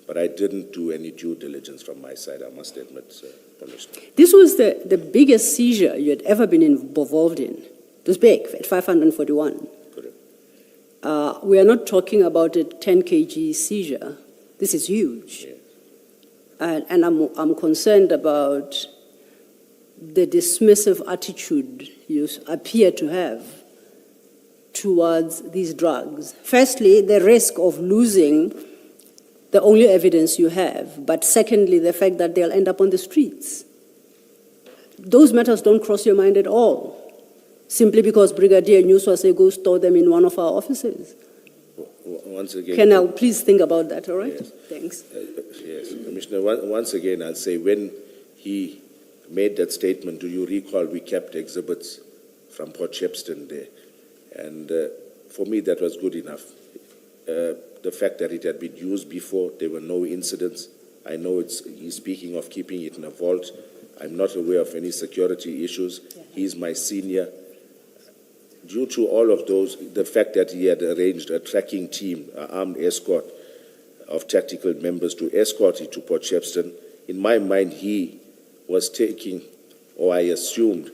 But I didn't do any due diligence from my side, I must admit, Commissioner. This was the biggest seizure you had ever been involved in. It was big, at 541. Correct. We are not talking about a 10 kg seizure. This is huge. Yes. And I'm concerned about the dismissive attitude you appear to have towards these drugs. Firstly, the risk of losing the only evidence you have, but secondly, the fact that they'll end up on the streets. Those matters don't cross your mind at all, simply because Brigadier Nyuswa say go store them in one of our offices. Once again. Can I please think about that, all right? Yes. Thanks. Yes, Commissioner, once again, I'll say when he made that statement, do you recall we kept exhibits from Port Shepstone there? And for me, that was good enough. The fact that it had been used before, there were no incidents. I know he's speaking of keeping it in a vault. I'm not aware of any security issues. He's my senior. Due to all of those, the fact that he had arranged a tracking team, an armed escort of tactical members to escort it to Port Shepstone, in my mind, he was taking, or I assumed,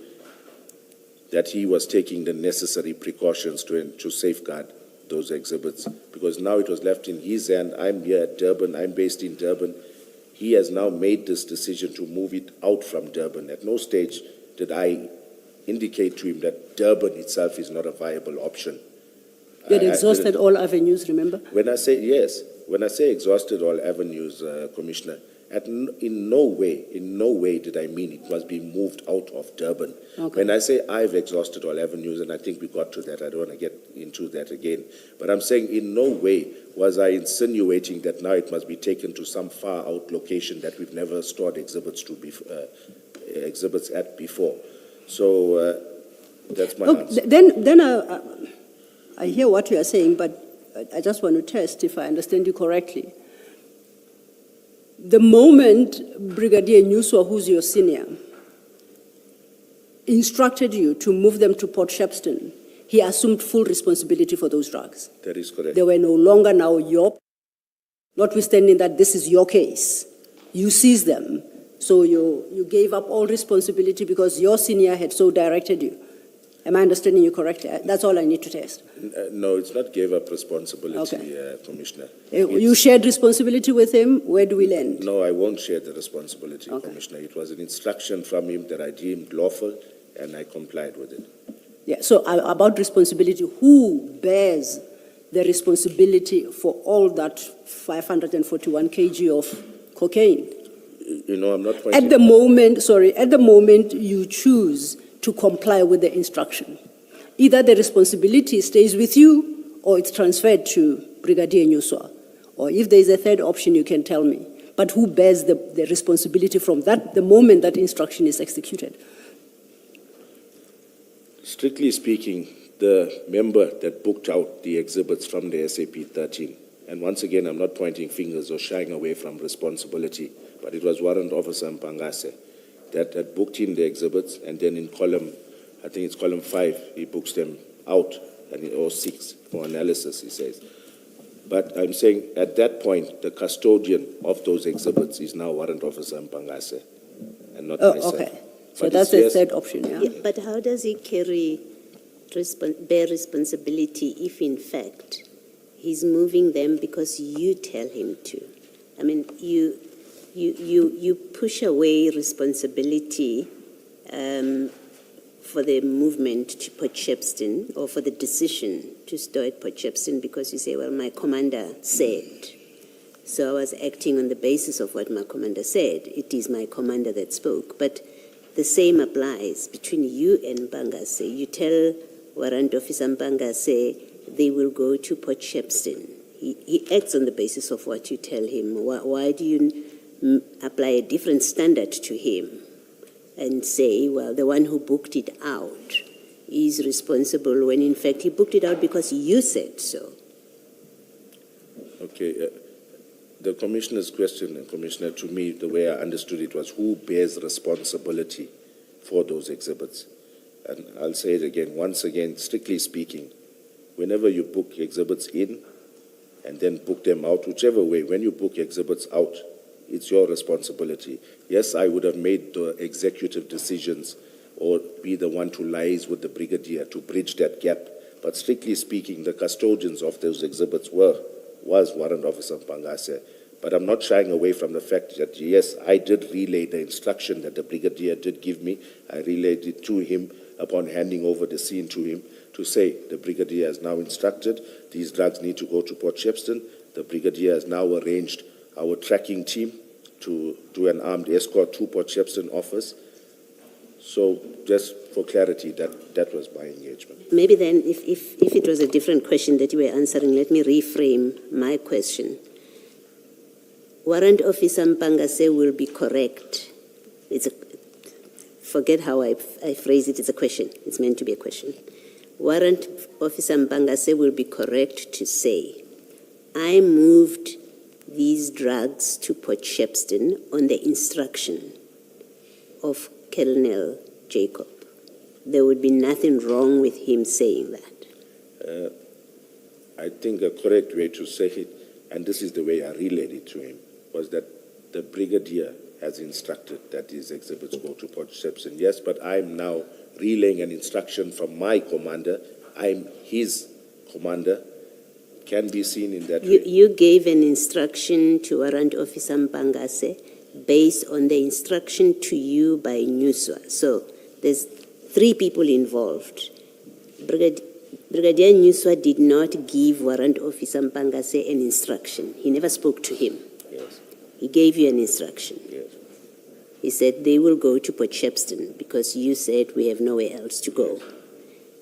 that he was taking the necessary precautions to safeguard those exhibits, because now it was left in his hand. I'm here at Durban. I'm based in Durban. He has now made this decision to move it out from Durban. At no stage did I indicate to him that Durban itself is not a viable option. You had exhausted all avenues, remember? When I say, yes, when I say exhausted all avenues, Commissioner, in no way did I mean it must be moved out of Durban. Okay. When I say I've exhausted all avenues, and I think we got to that, I don't want to get into that again, but I'm saying in no way was I insinuating that now it must be taken to some far out location that we've never stored exhibits at before. So that's my answer. Then I hear what you are saying, but I just want to test if I understand you correctly. The moment Brigadier Nyuswa, who's your senior, instructed you to move them to Port Shepstone, he assumed full responsibility for those drugs. That is correct. They were no longer now notwithstanding that this is your case. You seized them, so you gave up all responsibility because your senior had so directed you. Am I understanding you correctly? That's all I need to test. No, it's not gave up responsibility, Okay. Commissioner. You shared responsibility with him. Where do we land? No, I won't share the responsibility, Okay. Commissioner. It was an instruction from him that I deemed lawful, and I complied with it. Yeah, so about responsibility, who bears the responsibility for all that 541 kg of cocaine? You know, I'm not pointing... At the moment you choose to comply with the instruction, either the responsibility stays with you or it's transferred to Brigadier Nyuswa. Or if there's a third option, you can tell me. But who bears the responsibility from that, the moment that instruction is executed? Strictly speaking, the member that booked out the exhibits from the SAP 13, and once again, I'm not pointing fingers or shying away from responsibility, but it was Warrant Officer Mpangase that had booked in the exhibits, and then in column, I think it's column 5, he books them out, or 6 for analysis, he says. But I'm saying at that point, the custodian of those exhibits is now Warrant Officer Mpangase, and not myself. Okay. So But that's it's the third option, yeah? Yeah, but how does he bear responsibility if, in fact, he's moving them because you tell him to? I mean, you push away responsibility for the movement to Port Shepstone, or for the decision to store at Port Shepstone, because you say, well, my commander said. So I was acting on the basis of what my commander said. It is my commander that spoke. But the same applies between you and Mpangase. You tell Warrant Officer Mpangase they will go to Port Shepstone. He acts on the basis of what you tell him. Why do you apply a different standard to him and say, well, the one who booked it out is responsible, when in fact he booked it out because you said so? Okay. The Commissioner's question, Commissioner, to me, the way I understood it was who bears responsibility for those exhibits? And I'll say it again, once again, strictly speaking, whenever you book exhibits in and then book them out, whichever way, when you book exhibits out, it's your responsibility. Yes, I would have made the executive decisions or be the one to liaise with the brigadier to bridge that gap. But strictly speaking, the custodians of those exhibits was Warrant Officer Mpangase. But I'm not shying away from the fact that, yes, I did relay the instruction that the brigadier did give me. I relayed it to him upon handing over the scene to him to say the brigadier has now instructed these drugs need to go to Port Shepstone. The brigadier has now arranged our tracking team to do an armed escort to Port Shepstone office. So just for clarity, that was my engagement. Maybe then, if it was a different question that you were answering, let me reframe my question. Warrant Officer Mpangase will be correct. Forget how I phrase it, it's a question. It's meant to be a question. Warrant Officer Mpangase will be correct to say, I moved these drugs to Port Shepstone on the instruction of Colonel Jacob. There would be nothing wrong with him saying that. I think a correct way to say it, and this is the way I relayed it to him, was that the brigadier has instructed that these exhibits go to Port Shepstone. Yes, but I'm now relaying an instruction from my commander. I'm his commander. Can be seen in that way. You gave an instruction to Warrant Officer Mpangase based on the instruction to you by Nuswa. So there's 3 people involved. Brigadier Nuswa did not give Warrant Officer Mpangase an instruction. He never spoke to him. Yes. He gave you an instruction. Yes. He said they will go to Port Shepstone because you said we have nowhere else to go.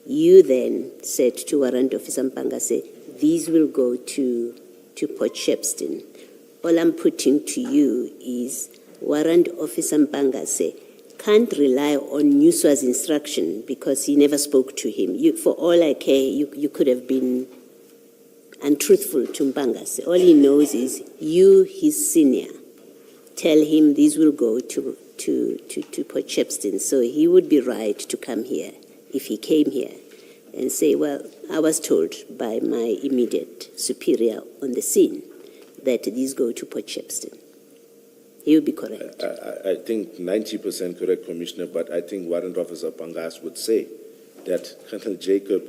You then said to Warrant Officer Mpangase, these will go to Port Shepstone. All I'm putting to you is Warrant Officer Mpangase can't rely on Nuswa's instruction because he never spoke to him. For all I care, you could have been untruthful to Mpangase. All he knows is you, his senior, tell him these will go to Port Shepstone. So he would be right to come here if he came here and say, well, I was told by my immediate superior on the scene that these go to Port Shepstone. He would be correct. I think 90% correct, Commissioner, but I think Warrant Officer Pangas would say that Colonel Jacob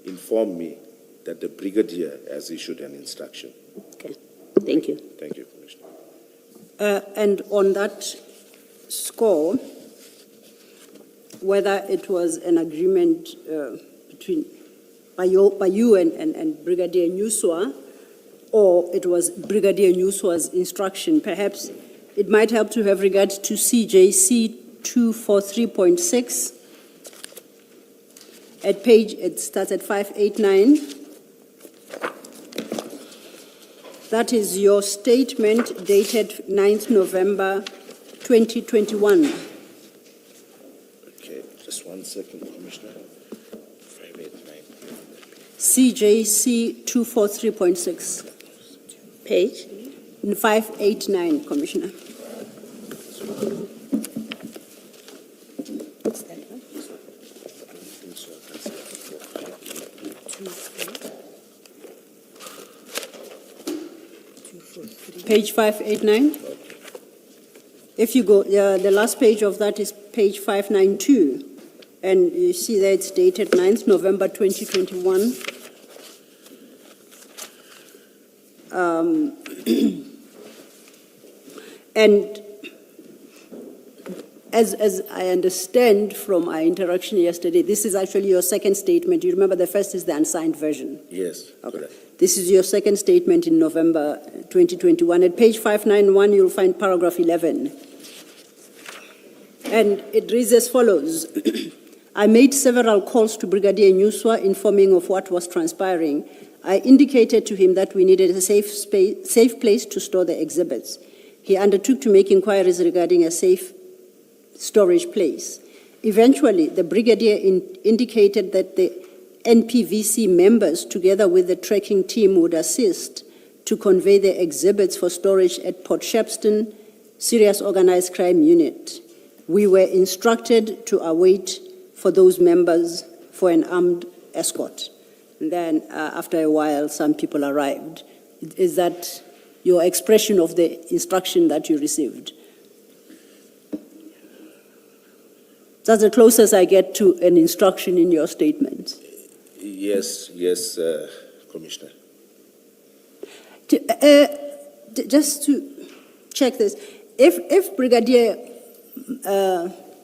informed me that the brigadier has issued an instruction. Okay. Thank you. Thank you, Commissioner. And on that score, whether it was an agreement by you and Brigadier Nuswa, or it was Brigadier Nuswa's instruction, perhaps it might help to have regard to CJC 243.6. It starts at 589. That is your statement dated 9th November 2021. Okay, just 1 second, Commissioner. 589. CJC 243.6. Page? 589, Commissioner. Page 589. If you go, the last page of that is page 592, and you see that it's dated 9th November 2021. And as I understand from our interaction yesterday, this is actually your second statement. You remember the first is the unsigned version. Yes, Okay. correct. This is your second statement in November 2021. At page 591, you'll find paragraph 11. And it reads as follows. I made several calls to Brigadier Nuswa informing of what was transpiring. I indicated to him that we needed a safe place to store the exhibits. He undertook to make inquiries regarding a safe storage place. Eventually, the brigadier indicated that the NPVC members, together with the tracking team, would assist to convey the exhibits for storage at Port Shepstone Serious Organized Crime Unit. We were instructed to await for those members for an armed escort. And then, after a while, some people arrived. Is that your expression of the instruction that you received? That's the closest I get to an instruction in your statement. Yes, Commissioner. Just to check this, if Brigadier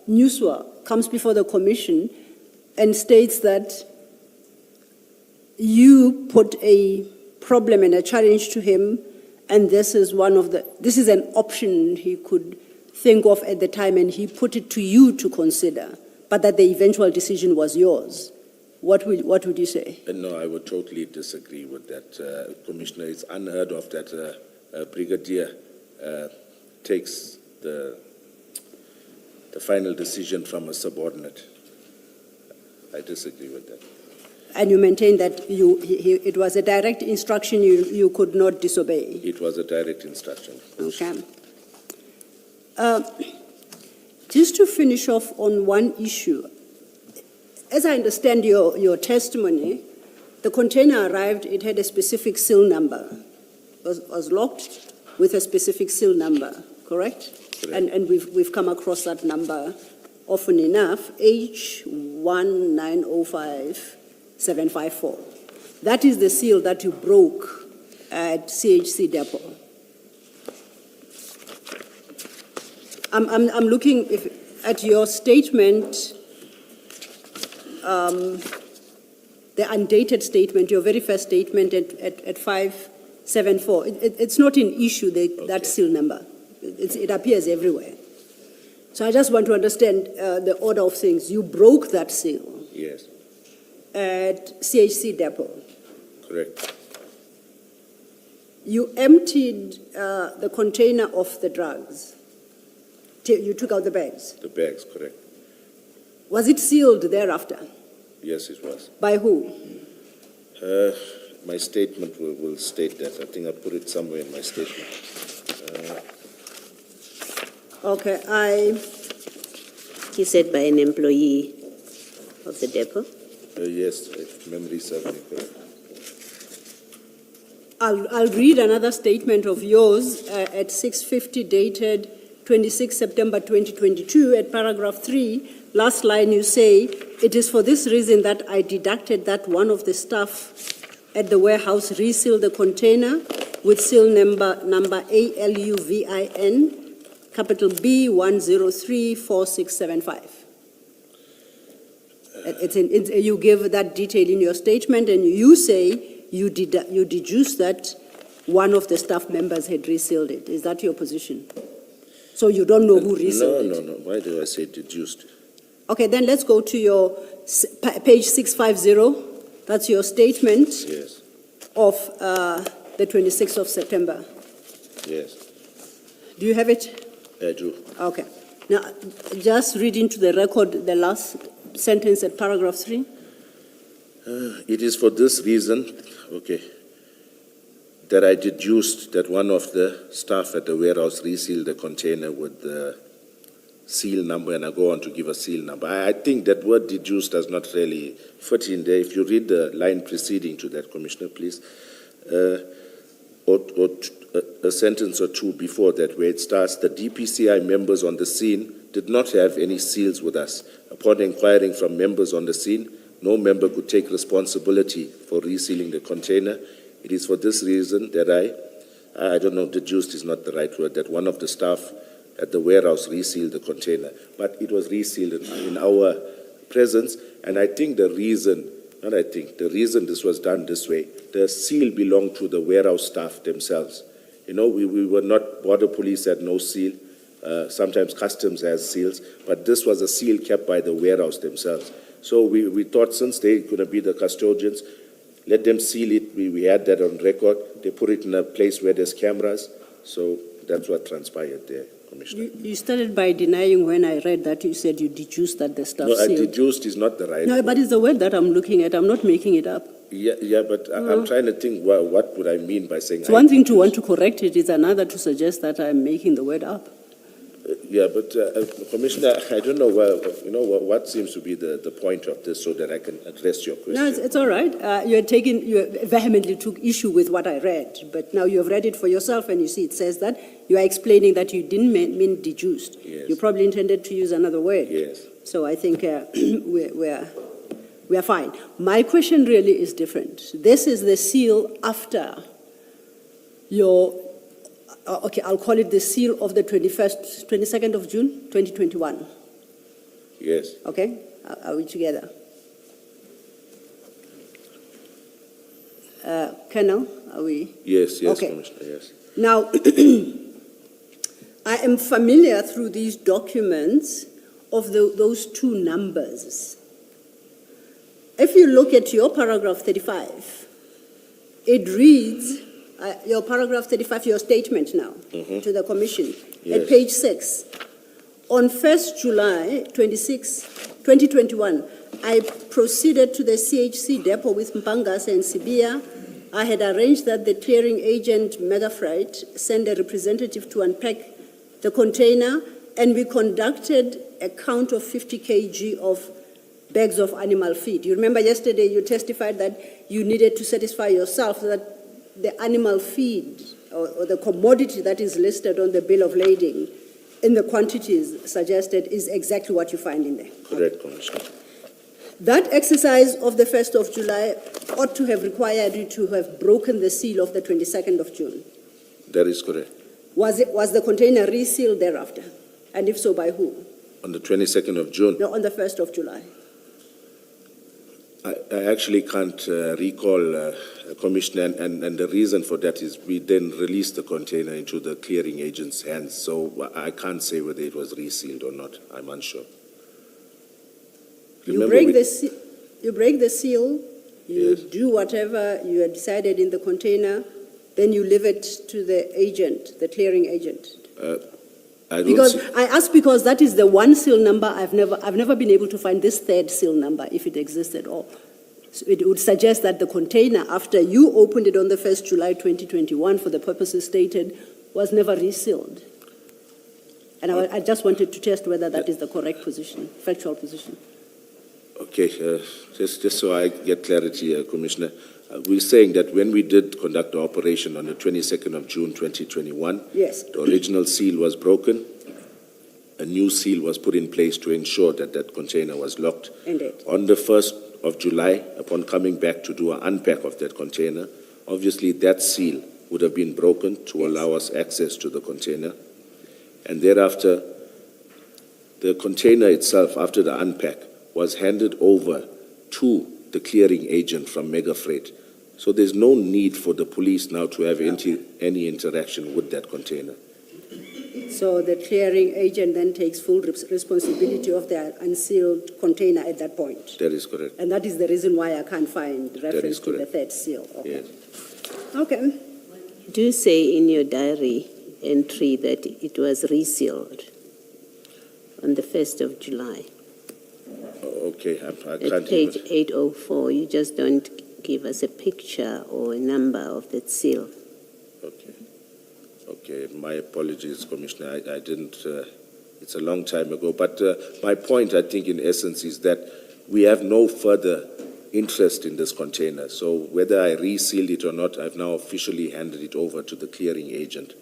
Nuswa comes before the commission and states that you put a problem and a challenge to him, and this is an option he could think of at the time, and he put it to you to consider, but that the eventual decision was yours, what would you say? No, I would totally disagree with that, Commissioner. It's unheard of that a brigadier takes the final decision from a subordinate. I disagree with that. And you maintain that it was a direct instruction you could not disobey? It was a direct instruction. Okay. Just to finish off on one issue, as I understand your testimony, the container arrived, it had a specific seal number, was locked with a specific seal number, correct? Correct. And we've come across that number often enough, H1905754. That is the seal that you broke at CHC depot. I'm looking at your statement, the undated statement, your very first statement at 574. It's not an issue, that seal number. It appears everywhere. So I just want to understand the order of things. You broke that seal. Yes. At CHC depot. Correct. You emptied the container of the drugs. You took out the bags. The bags, correct. Was it sealed thereafter? Yes, it was. By who? My statement will state that. I think I put it somewhere in my statement. Okay, You said by an employee of the depot? Yes, if memory serves me correct. I'll read another statement of yours at 6:50 dated 26 September 2022 at paragraph 3. Last line you say, "It is for this reason that I deducted that one of the staff at the warehouse resealed the container with seal number ALUVIN, capital B 1034675. You give that detail in your statement, and you say you deduce that one of the staff members had resealed it. Is that your position? So you don't know who resealed it? No. Why do I say deduced? Okay, then let's go to your page 650. That's your statement Yes. of the 26th of September. Yes, Do you have it? I do. Okay. Now, just read into the record the last sentence at paragraph 3. It is for this reason, that I deduced that one of the staff at the warehouse resealed the container with the seal number, and I go on to give a seal number. I think that word deduced does not really fit in there. If you read the line preceding to that, Commissioner, please, or a sentence or two before that, where it starts, the DPCI members on the scene did not have any seals with us. Upon inquiring from members on the scene, no member could take responsibility for resealing the container. It is for this reason that I don't know, deduced is not the right word, that one of the staff at the warehouse resealed the container. But it was resealed in our presence, and I think the reason this was done this way, the seal belonged to the warehouse staff themselves. You know, we were not, border police had no seal. Sometimes customs has seals, but this was a seal kept by the warehouse themselves. So we thought, since they're going to be the custodians, let them seal it. We had that on record. They put it in a place where there's cameras. So that's what transpired there, Commissioner. You started by denying when I read that. You said you deduced that the staff No, sealed. deduced is not the right No, word. but it's the word that I'm looking at. I'm not making it up. Yeah, but I'm trying to think, what would I mean by saying... It's one thing to want to correct it. It's another to suggest that I'm making the word up. Yeah, but Commissioner, I don't know what seems to be the point of this, so that I can address your question. No, it's all right. You vehemently took issue with what I read, but now you have read it for yourself, and you see it says that you are explaining that you didn't mean deduced. Yes. You probably intended to use another word. Yes. So I think we are fine. My question really is different. This is the seal after your, okay, I'll call it the seal of the 22nd of June, 2021. Yes. Okay? Are we together? Colonel, are we? Yes, yes, Okay. Commissioner, yes. Now, I am familiar through these documents of those two numbers. If you look at your paragraph 35, it reads, your paragraph 35, your statement now to the commission, Yes. at page 6. On 1st July 2021, I proceeded to the CHC depot with Mpangas and Sibia. I had arranged that the clearing agent, Megafreight, send a representative to unpack the container, and we conducted a count of 50 kg of bags of animal feed. You remember yesterday you testified that you needed to satisfy yourself that the animal feed or the commodity that is listed on the bill of lading in the quantities suggested is exactly what you find in there. Correct, Commissioner. That exercise of the 1st of July ought to have required you to have broken the seal of the 22nd of June. That is correct. Was the container resealed thereafter? And if so, by who? On the 22nd of June, No, on the 1st of July. I actually can't recall, Commissioner, and the reason for that is we then released the container into the clearing agent's hands, so I can't say whether it was resealed or not. I'm unsure. You Remember break we- the seal, you Yes. do whatever you had decided in the container, then you leave it to the agent, the clearing agent. I don't Because see- I ask because that is the one seal number I've never been able to find this third seal number, if it exists at all. So it would suggest that the container, after you opened it on the 1st July 2021 for the purposes stated, was never resealed. And I just wanted to test whether that is the correct position, factual position. Okay, just so I get clarity, Commissioner, we're saying that when we did conduct the operation on the 22nd of June 2021, Yes. the original seal was broken, a new seal was put in place to ensure that that container was locked. Indeed. On the 1st of July, upon coming back to do an unpack of that container, obviously that seal would have been broken to allow us access to the container. And thereafter, the container itself, after the unpack, was handed over to the clearing agent from Mega Freight. So there's no need for the police now to have any interaction with that container. So the clearing agent then takes full responsibility of the unsealed container at that point. That is correct. And that is the reason why I can't find reference is to the correct. third seal. Okay. Yes. Okay. You do say in your diary entry that it was resealed on the 1st of July. Okay, I At can't page even... 804, you just don't give us a picture or a number of that seal. Okay. Okay, my apologies, Commissioner. I didn't... it's a long time ago. But my point, I think, in essence, is that we have no further interest in this container. So whether I resealed it or not, I've now officially handed it over to the clearing agent.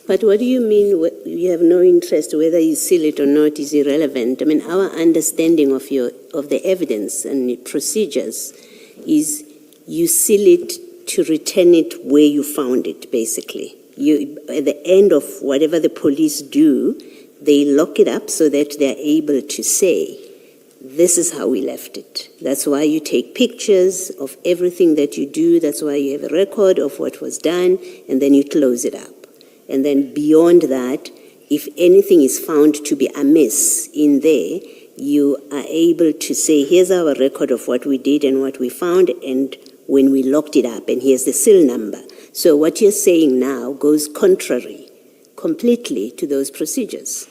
But what do you mean you have no interest? Whether you seal it or not is irrelevant. I mean, our understanding of the evidence and procedures is you seal it to return it where you found it, basically. At the end of whatever the police do, they lock it up so that they're able to say, this is how we left it. That's why you take pictures of everything that you do. That's why you have a record of what was done, and then you close it up. And then beyond that, if anything is found to be amiss in there, you are able to say, here's our record of what we did and what we found, and when we locked it up, and here's the seal number. So what you're saying now goes contrary completely to those procedures.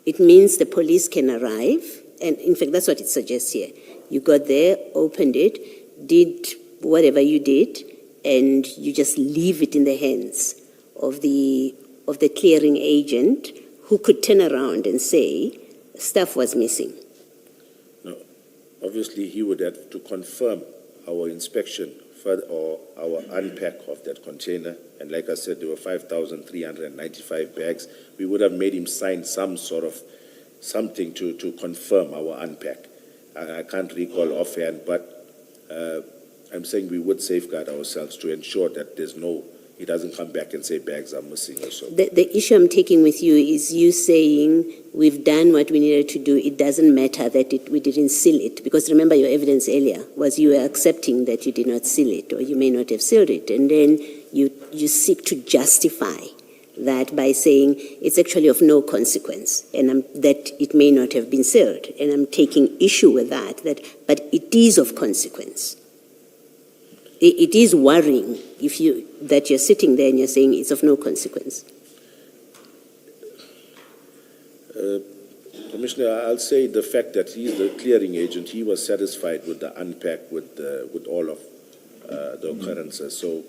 It means the police can arrive, and in fact, that's what it suggests here. You got there, opened it, did whatever you did, and you just leave it in the hands of the clearing agent, who could turn around and say, stuff was missing. No, obviously he would have to confirm our inspection or our unpack of that container. And like I said, there were 5,395 bags. We would have made him sign some sort of something to confirm our unpack. I can't recall offhand, but I'm saying we would safeguard ourselves to ensure that he doesn't come back and say bags are missing or so. The issue I'm taking with you is you saying we've done what we needed to do. It doesn't matter that we didn't seal it. Because remember, your evidence earlier was you were accepting that you did not seal it, or you may not have sealed it. And then you seek to justify that by saying it's actually of no consequence, and that it may not have been sealed. And I'm taking issue with that but it is of consequence. It is worrying that you're sitting there and you're saying it's of no consequence. Commissioner, I'll say the fact that he's the clearing agent, he was satisfied with the unpack with all of the occurrences. So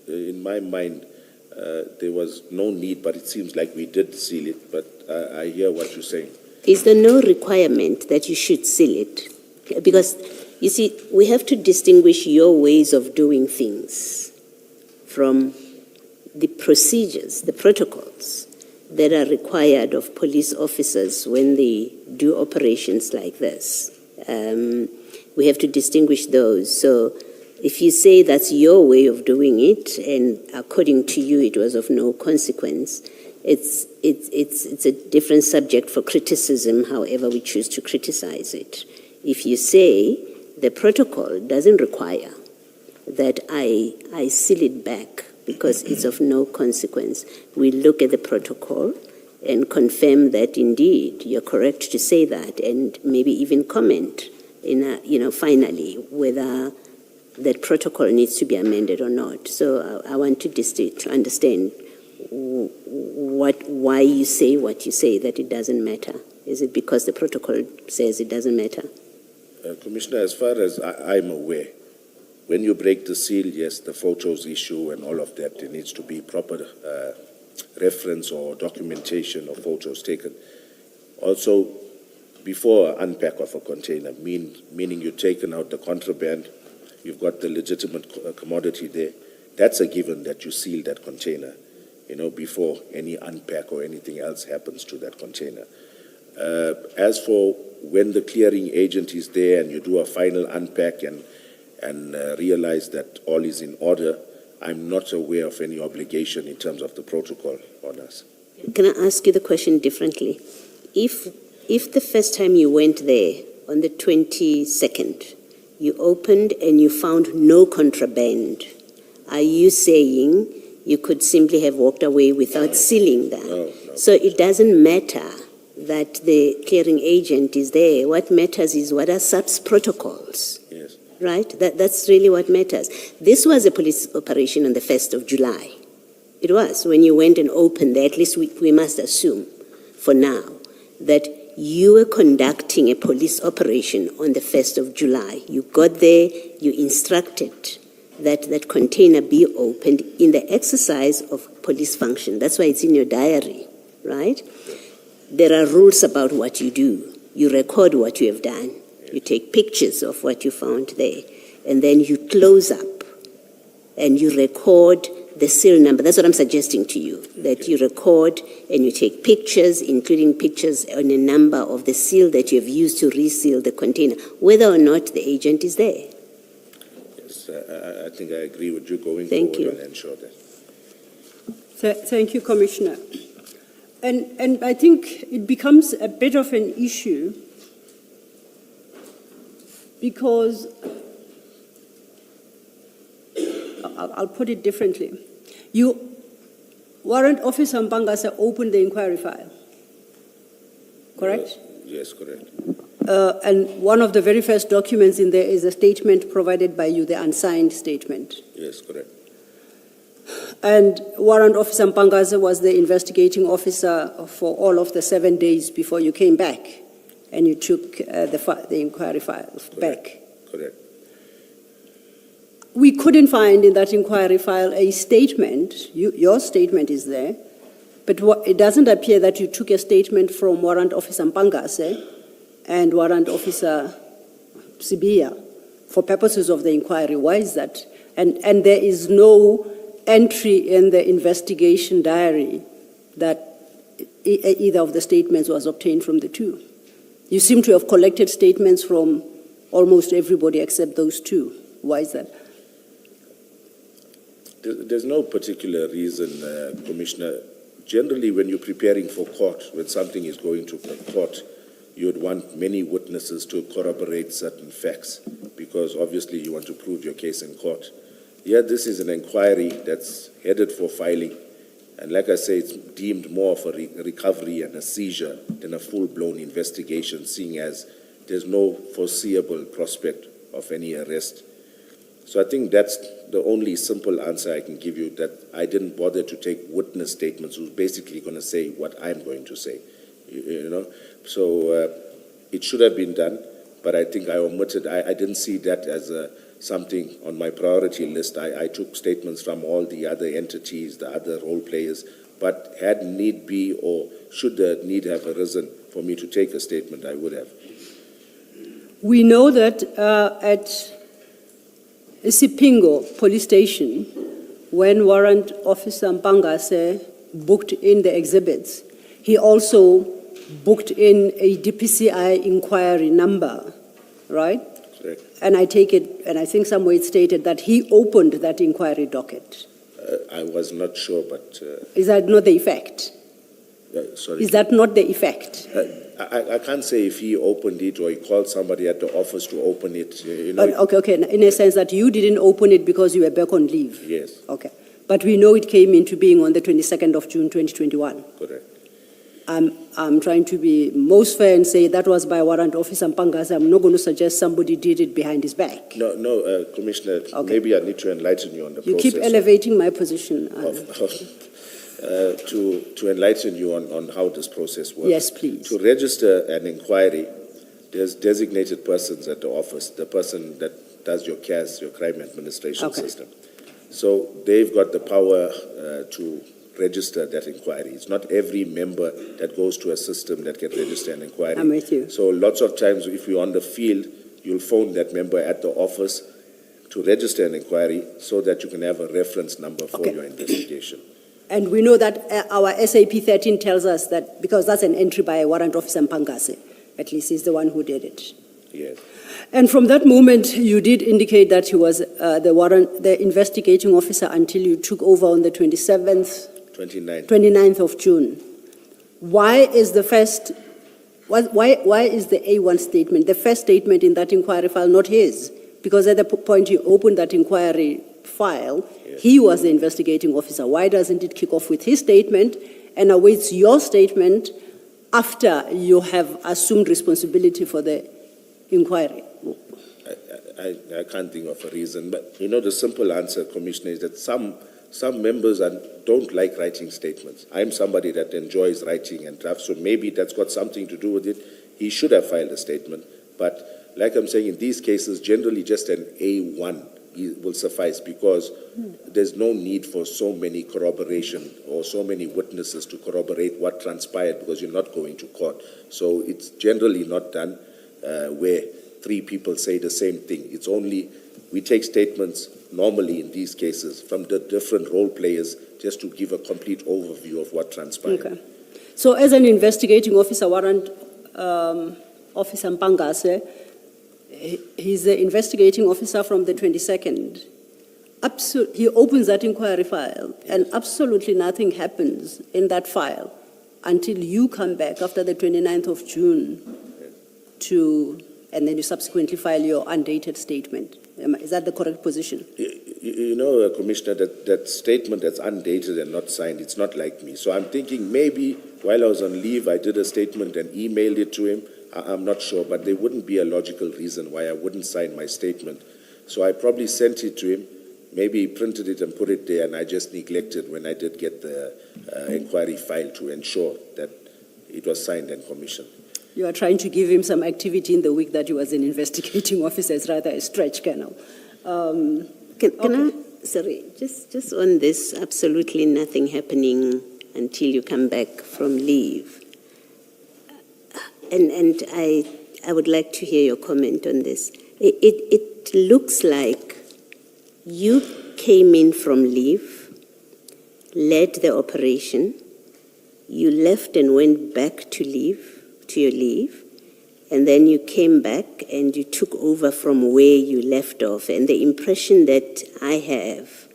in my mind, there was no need, but it seems like we did seal it. But I hear what you're saying. Is there no requirement that you should seal it? Because, you see, we have to distinguish your ways of doing things from the procedures, the protocols that are required of police officers when they do operations like this. We have to distinguish those. So if you say that's your way of doing it, and according to you it was of no consequence, it's a different subject for criticism, however we choose to criticize it. If you say the protocol doesn't require that I seal it back because it's of no consequence, we look at the protocol and confirm that indeed you're correct to say that, and maybe even comment finally whether that protocol needs to be amended or not. So I want to understand why you say what you say, that it doesn't matter. Is it because the protocol says it doesn't matter? Commissioner, as far as I'm aware, when you break the seal, yes, the photos issue and all of that, there needs to be proper reference or documentation of photos taken. Also, before unpack of a container, meaning you've taken out the contraband, you've got the legitimate commodity there, that's a given that you seal that container, before any unpack or anything else happens to that container. As for when the clearing agent is there and you do a final unpack and realize that all is in order, I'm not aware of any obligation in terms of the protocol on us. Can I ask you the question differently? If the first time you went there, on the 22nd, you opened and you found no contraband, are you saying you could simply have walked away without sealing that? No. So it doesn't matter that the clearing agent is there. What matters is what are SAP's protocols. Yes. Right? That's really what matters. This was a police operation on the 1st of July. It was. When you went and opened there, at least we must assume for now that you were conducting a police operation on the 1st of July. You got there, you instructed that container be opened in the exercise of police function. That's why it's in your diary, right? There are rules about what you do. You record what you have done. You take pictures of what you found there. And then you close up and you record the serial number. That's what I'm suggesting to you, that you record and you take pictures, including pictures on a number of the seal that you have used to reseal the container, whether or not the agent is there. Yes, I think I agree with you going Thank forward you. and ensure that. Thank you, Commissioner. And I think it becomes a bit of an issue because, I'll put it differently. Warrant Officer Mpangase opened the inquiry file, correct? Yes, correct. And one of the very first documents in there is a statement provided by you, the unsigned statement. Yes, correct. And Warrant Officer Mpangase was the investigating officer for all of the 7 days before you came back, and you took the inquiry file back. Correct. We couldn't find in that inquiry file a statement. Your statement is there, but it doesn't appear that you took a statement from Warrant Officer Mpangase and Warrant Officer Sibia for purposes of the inquiry. Why is that? And there is no entry in the investigation diary that either of the statements was obtained from the two. You seem to have collected statements from almost everybody except those two. Why is that? There's no particular reason, Commissioner. Generally, when you're preparing for court, when something is going to court, you would want many witnesses to corroborate certain facts, because obviously you want to prove your case in court. Here, this is an inquiry that's headed for filing, and like I say, it's deemed more of a recovery and a seizure than a full-blown investigation, seeing as there's no foreseeable prospect of any arrest. So I think that's the only simple answer I can give you, that I didn't bother to take witness statements who's basically going to say what I'm going to say, you know. So it should have been done, but I think I omitted. I didn't see that as something on my priority list. I took statements from all the other entities, the other role players, but had need be or should the need have arisen for me to take a statement, I would have. We know that at Sipingo police station, when Warrant Officer Mpangase booked in the exhibits, he also booked in a DPCI inquiry number, right? Correct. And I take it, and I think somewhere it stated that he opened that inquiry docket. I was not sure, but... Is that not the effect? sorry. Is that not the effect? I can't say if he opened it or he called somebody at the office to open it. You know, Okay. In a sense that you didn't open it because you were back on leave. Yes. Okay. But we know it came into being on the 22nd of June, 2021. Correct. I'm trying to be most fair and say that was by Warrant Officer Mpangase. I'm not going to suggest somebody did it behind his back. No, Commissioner, Okay. maybe I need to enlighten you on the You process. keep elevating my position. To enlighten you on how this process works. Yes, please. To register an inquiry, there's designated persons at the office, the person that does your CAS, your crime administration Okay. system. So they've got the power to register that inquiry. It's not every member that goes to a system that can register an inquiry. I'm with you. So lots of times if you're on the field, you'll phone that member at the office to register an inquiry so that you can have a reference number for Okay. your investigation. And we know that our SAP 13 tells us that, because that's an entry by Warrant Officer Mpangase, at least he's the one who did it. Yes. And from that moment, you did indicate that he was the investigating officer until you took over on the 29th of June. Why is the A1 statement, the first statement in that inquiry file, not his? Because at the point you opened that inquiry file, Yes. he was the investigating officer. Why doesn't it kick off with his statement and awaits your statement after you have assumed responsibility for the inquiry? I can't think of a reason, but you know the simple answer, Commissioner, is that some members don't like writing statements. I'm somebody that enjoys writing and drafts, so maybe that's got something to do with it. He should have filed a statement, but like I'm saying, in these cases, generally just an A1 will suffice because there's no need for so many corroboration or so many witnesses to corroborate what transpired because you're not going to court. So it's generally not done where three people say the same thing. It's only, we take statements normally in these cases from the different role players just to give a complete overview of what transpired. Okay. So as an investigating officer, Warrant Officer Mpangase, he's the investigating officer from the 22nd. He opens that inquiry file, and absolutely nothing happens in that file until you come back after the 29th of June and then you subsequently file your undated statement. Is that the correct position? You know, Commissioner, that statement that's undated and not signed, it's not like me. So I'm thinking maybe while I was on leave, I did a statement and emailed it to him. I'm not sure, but there wouldn't be a logical reason why I wouldn't sign my statement. So I probably sent it to him. Maybe he printed it and put it there, and I just neglected when I did get the inquiry file to ensure that it was signed and commissioned. You are trying to give him some activity in the week that he was an investigating officer. It's rather a stretch, Colonel. Sorry, just on this, absolutely nothing happening until you come back from leave. And I would like to hear your comment on this. It looks like you came in from leave, led the operation, you left and went back to your leave, and then you came back and you took over from where you left off. And the impression that I have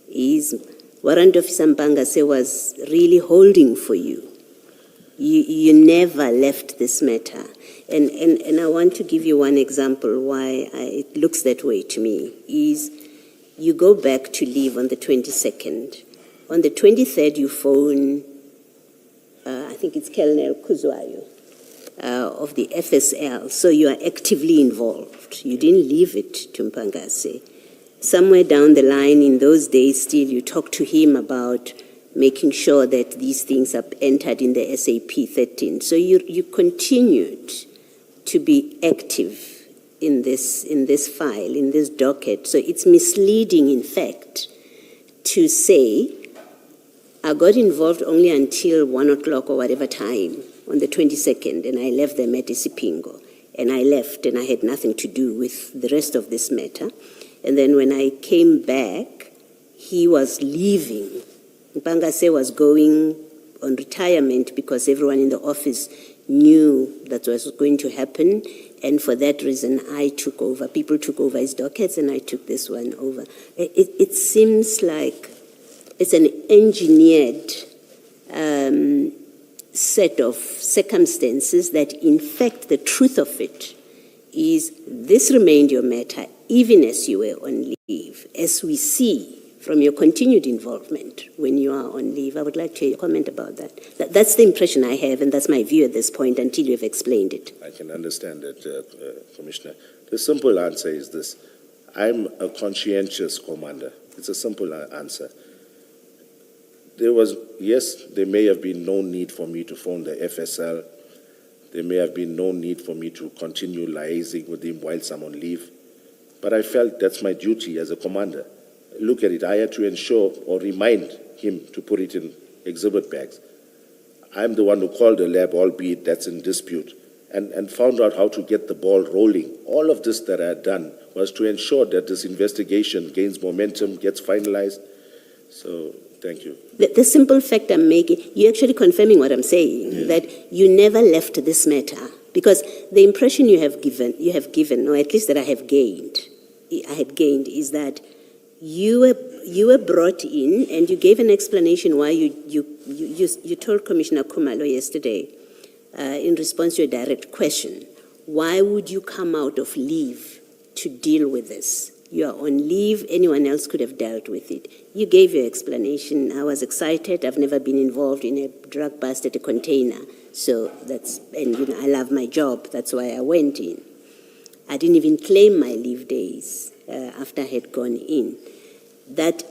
is Warrant Officer Mpangase was really holding for you. You never left this matter. And I want to give you one example why it looks that way to me, is you go back to leave on the 22nd. On the 23rd, you phone, I think it's Colonel Kuzwayo, of the FSL. So you are actively involved. You didn't leave it to Mpangase. Somewhere down the line in those days still, you talked to him about making sure that these things are entered in the SAP 13. So you continued to be active in this file, in this docket. So it's misleading, in fact, to say, I got involved only until 1 o'clock or whatever time on the 22nd, and I left them at Isipingo. And I left, and I had nothing to do with the rest of this matter. And then when I came back, he was leaving. Mpangase was going on retirement because everyone in the office knew that was going to happen. And for that reason, I took over. People took over his dockets, and I took this one over. It seems like it's an engineered set of circumstances that, in fact, the truth of it is this remained your matter even as you were on leave, as we see from your continued involvement when you are on leave. I would like to hear your comment about that. That's the impression I have, and that's my view at this point until you've explained it. I can understand that, Commissioner. The simple answer is this. I'm a conscientious commander. It's a simple answer. There may have been no need for me to phone the FSL. There may have been no need for me to continue liaising with him whilst I'm on leave. But I felt that's my duty as a commander. Look at it. I had to ensure or remind him to put it in exhibit bags. I'm the one who called the lab, albeit that's in dispute, and found out how to get the ball rolling. All of this that I had done was to ensure that this investigation gains momentum, gets finalized. So, thank you. The simple fact I'm making, you're actually confirming what I'm saying, that you never left this matter. Because the impression you have given, or at least that I had gained, is that you were brought in and you gave an explanation why you told Commissioner Khumalo yesterday, in response to a direct question, why would you come out of leave to deal with this? You are on leave, anyone else could have dealt with it. You gave your explanation. I was excited. I've never been involved in a drug bust at a container. So I love my job. That's why I went in. I didn't even claim my leave days after I had gone in. But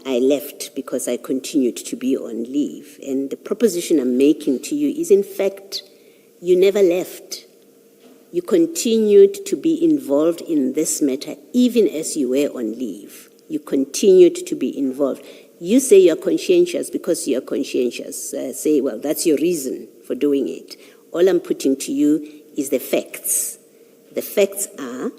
I left because I continued to be on leave. And the proposition I'm making to you is, in fact, you never left. You continued to be involved in this matter even as you were on leave. You continued to be involved. You say you're conscientious because you're conscientious. Say, well, that's your reason for doing it. All I'm putting to you is the facts. The facts are,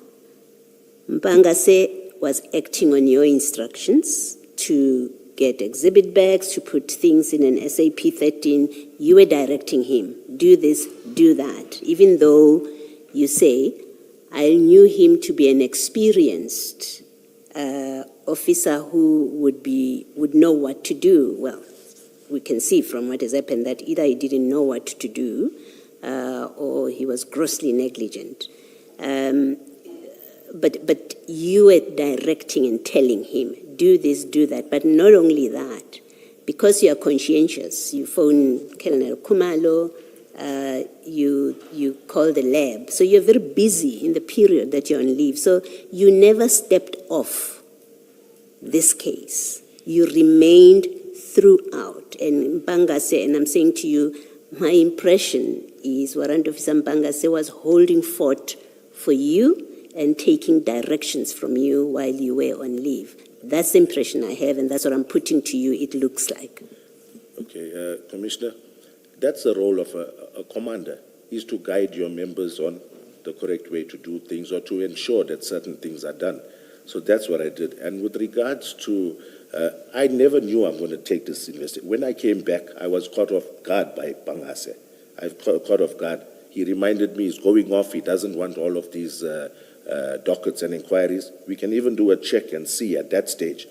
Mpangase was acting on your instructions to get exhibit bags, to put things in an SAP 13. You were directing him. Do this, do that. Even though you say, I knew him to be an experienced officer who would know what to do. Well, we can see from what has happened that either he didn't know what to do or he was grossly negligent. But you were directing and telling him, do this, do that. But not only that, because you are conscientious, you phone Colonel Khumalo, you call the lab. So you're very busy in the period that you're on leave. So you never stepped off this case. You remained throughout. And Mpangase, and I'm saying to you, my impression is Warrant Officer Mpangase was holding fort for you and taking directions from you while you were on leave. That's the impression I have, and that's what I'm putting to you, it looks like. Okay, Commissioner, that's the role of a commander, is to guide your members on the correct way to do things or to ensure that certain things are done. So that's what I did. And with regards to I never knew I'm going to take this investigation. When I came back, I was caught off guard by Pangase. I was caught off guard. He reminded me he's going off. He doesn't want all of these dockets and inquiries. We can even do a check and see at that stage.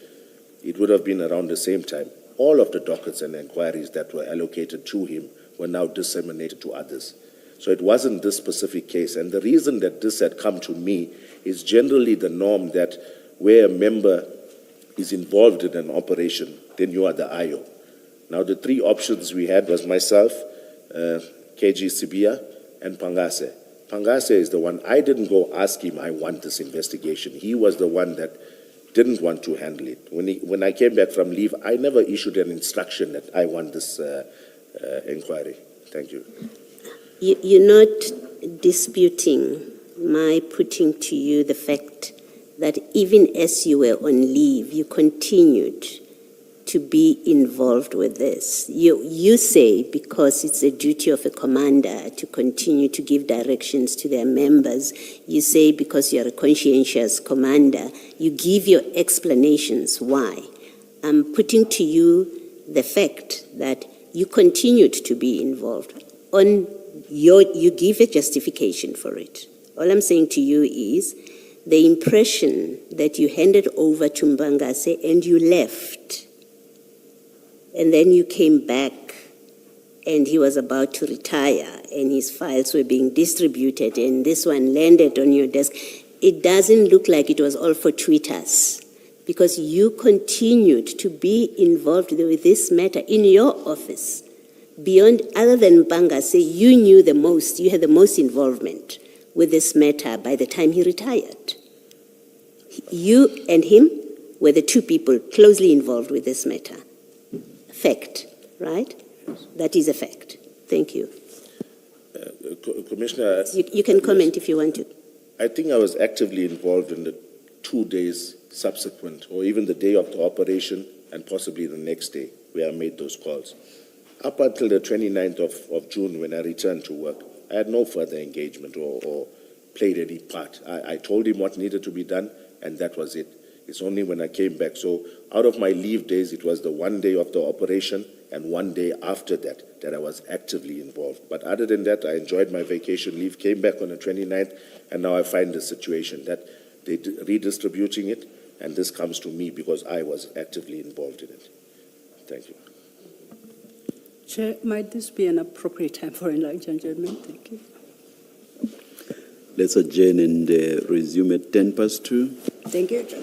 It would have been around the same time. All of the dockets and inquiries that were allocated to him were now disseminated to others. So it wasn't this specific case. And the reason that this had come to me is generally the norm that where a member is involved in an operation, then you are the IO. Now the three options we had was myself, KG Sibia, and Pangase. Pangase is the one, I didn't go ask him, I want this investigation. He was the one that didn't want to handle it. When I came back from leave, I never issued an instruction that I want this inquiry. Thank you. You're not disputing my putting to you the fact that even as you were on leave, you continued to be involved with this. You say because it's a duty of a commander to continue to give directions to their members. You say because you're a conscientious commander, you give your explanations why. I'm putting to you the fact that you continued to be involved. You give a justification for it. All I'm saying to you is the impression that you handed over to Mbangase and you left, and then you came back and he was about to retire and his files were being distributed and this one landed on your desk. It doesn't look like it was all fortuitous because you continued to be involved with this matter in your office. Beyond, other than Mbangase, you knew the most, you had the most involvement with this matter by the time he retired. You and him were the two people closely involved with this matter. Fact, right? That is a fact. Thank you. Commissioner... You can comment if you want to. I think I was actively involved in the 2 days subsequent, or even the day of the operation, and possibly the next day, where I made those calls. Up until the 29th of June, when I returned to work, I had no further engagement or played any part. I told him what needed to be done, and that was it. It's only when I came back. So out of my leave days, it was the 1 day of the operation and 1 day after that I was actively involved. But other than that, I enjoyed my vacation leave, came back on the 29th, and now I find the situation that they're redistributing it, and this comes to me because I was actively involved in it. Thank you. Chair, might this be an appropriate time for enlarged judgment? Thank you. Let's adjourn and resume at 2:10. Thank you, Chair.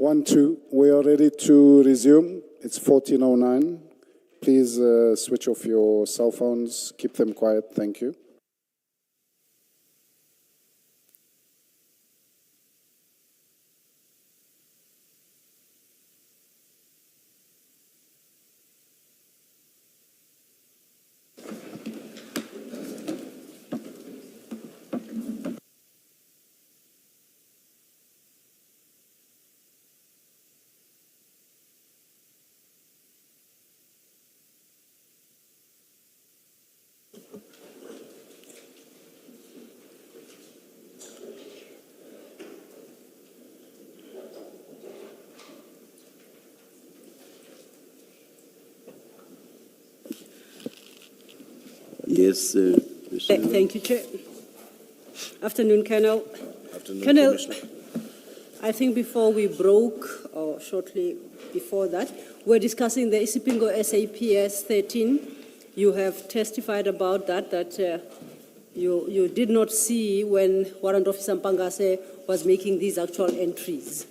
1-2. We are ready to resume. It's 14:09. Please switch off your cell phones. Keep them quiet. Thank you. Yes, Thank you, Chair. Afternoon, Colonel. Afternoon, Colonel, Commissioner. I think before we broke, or shortly before that, we're discussing the Isipingo SAPS 13. You have testified about that you did not see when Warrant Officer Mpangase was making these actual entries.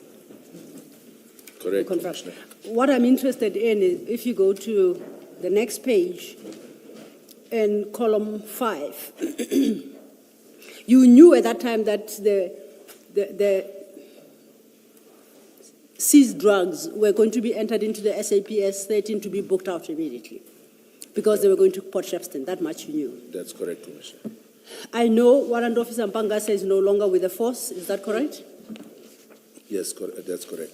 Correct, Confirm. Commissioner. What I'm interested in is if you go to the next page, in column 5, you knew at that time that the seized drugs were going to be entered into the SAPS 13 to be booked out immediately because they were going to Port Shepstone. That much you knew. That's correct, Commissioner. I know Warrant Officer Mpangase is no longer with the force. Is that correct? Yes, that's correct.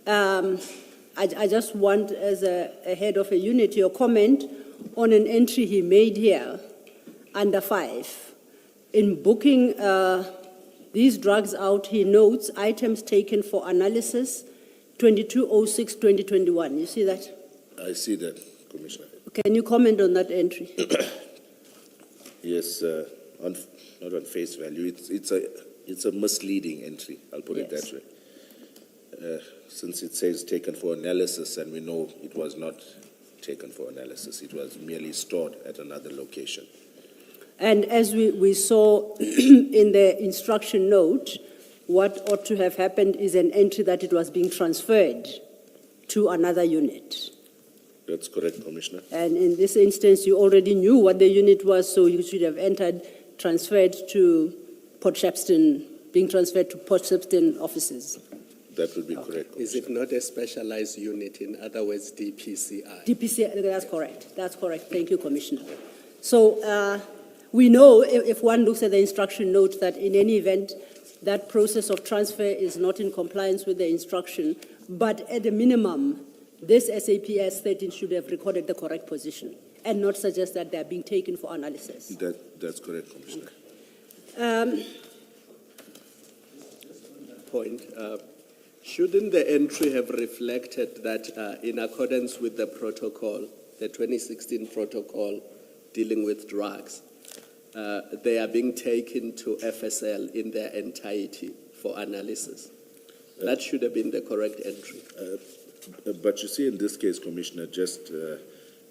I just want, as a head of a unit, your comment on an entry he made here, under 5. In booking these drugs out, he notes items taken for analysis, 2206-2021. You see that? I see that, Commissioner. Can you comment on that entry? Yes, not on face value. It's a misleading entry. I'll put it Yes. that way. Since it says taken for analysis, and we know it was not taken for analysis. It was merely stored at another location. And as we saw in the instruction note, what ought to have happened is an entry that it was being transferred to another unit. That's correct, Commissioner. And in this instance, you already knew what the unit was, so you should have transferred to Port Shepstone, being transferred to Port Shepstone offices. That would be correct, Is it not a specialized unit, in other words, DPCI? DPC, that's correct. That's correct. Thank you, Commissioner. So we know, if one looks at the instruction note, that in any event, that process of transfer is not in compliance with the instruction, but at a minimum, this SAPS 13 should have recorded the correct position and not suggest that they're being taken for analysis. That's correct, Commissioner. Point. Shouldn't the entry have reflected that in accordance with the protocol, the 2016 protocol dealing with drugs, they are being taken to FSL in their entirety for analysis? That should have been the correct entry. But you see, in this case, Commissioner, just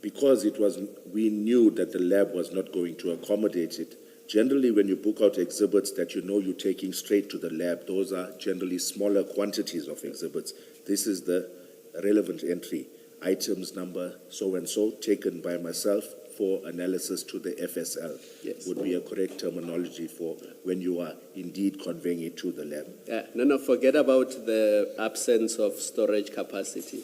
because we knew that the lab was not going to accommodate it. Generally, when you book out exhibits that you know you're taking straight to the lab, those are generally smaller quantities of exhibits. This is the relevant entry. Items number so-and-so taken by myself for analysis to the FSL. Yes. Would be a correct terminology for when you are indeed conveying it to the lab. No, forget about the absence of storage capacity.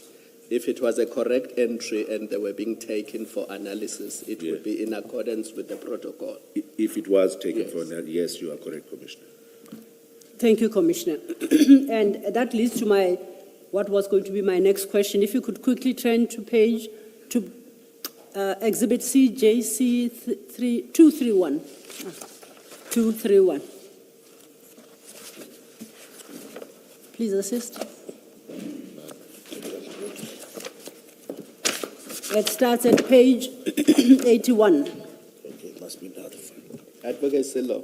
If it was a correct entry and they were being taken for analysis, it would be in accordance with the protocol. If it was taken Yes. for analysis, yes, you are correct, Commissioner. Thank you, Commissioner. And that leads to what was going to be my next question. If you could quickly turn to Exhibit CJC 231. 231. Please assist. It starts at page 81. Okay, it must be notified. Advocate Silo,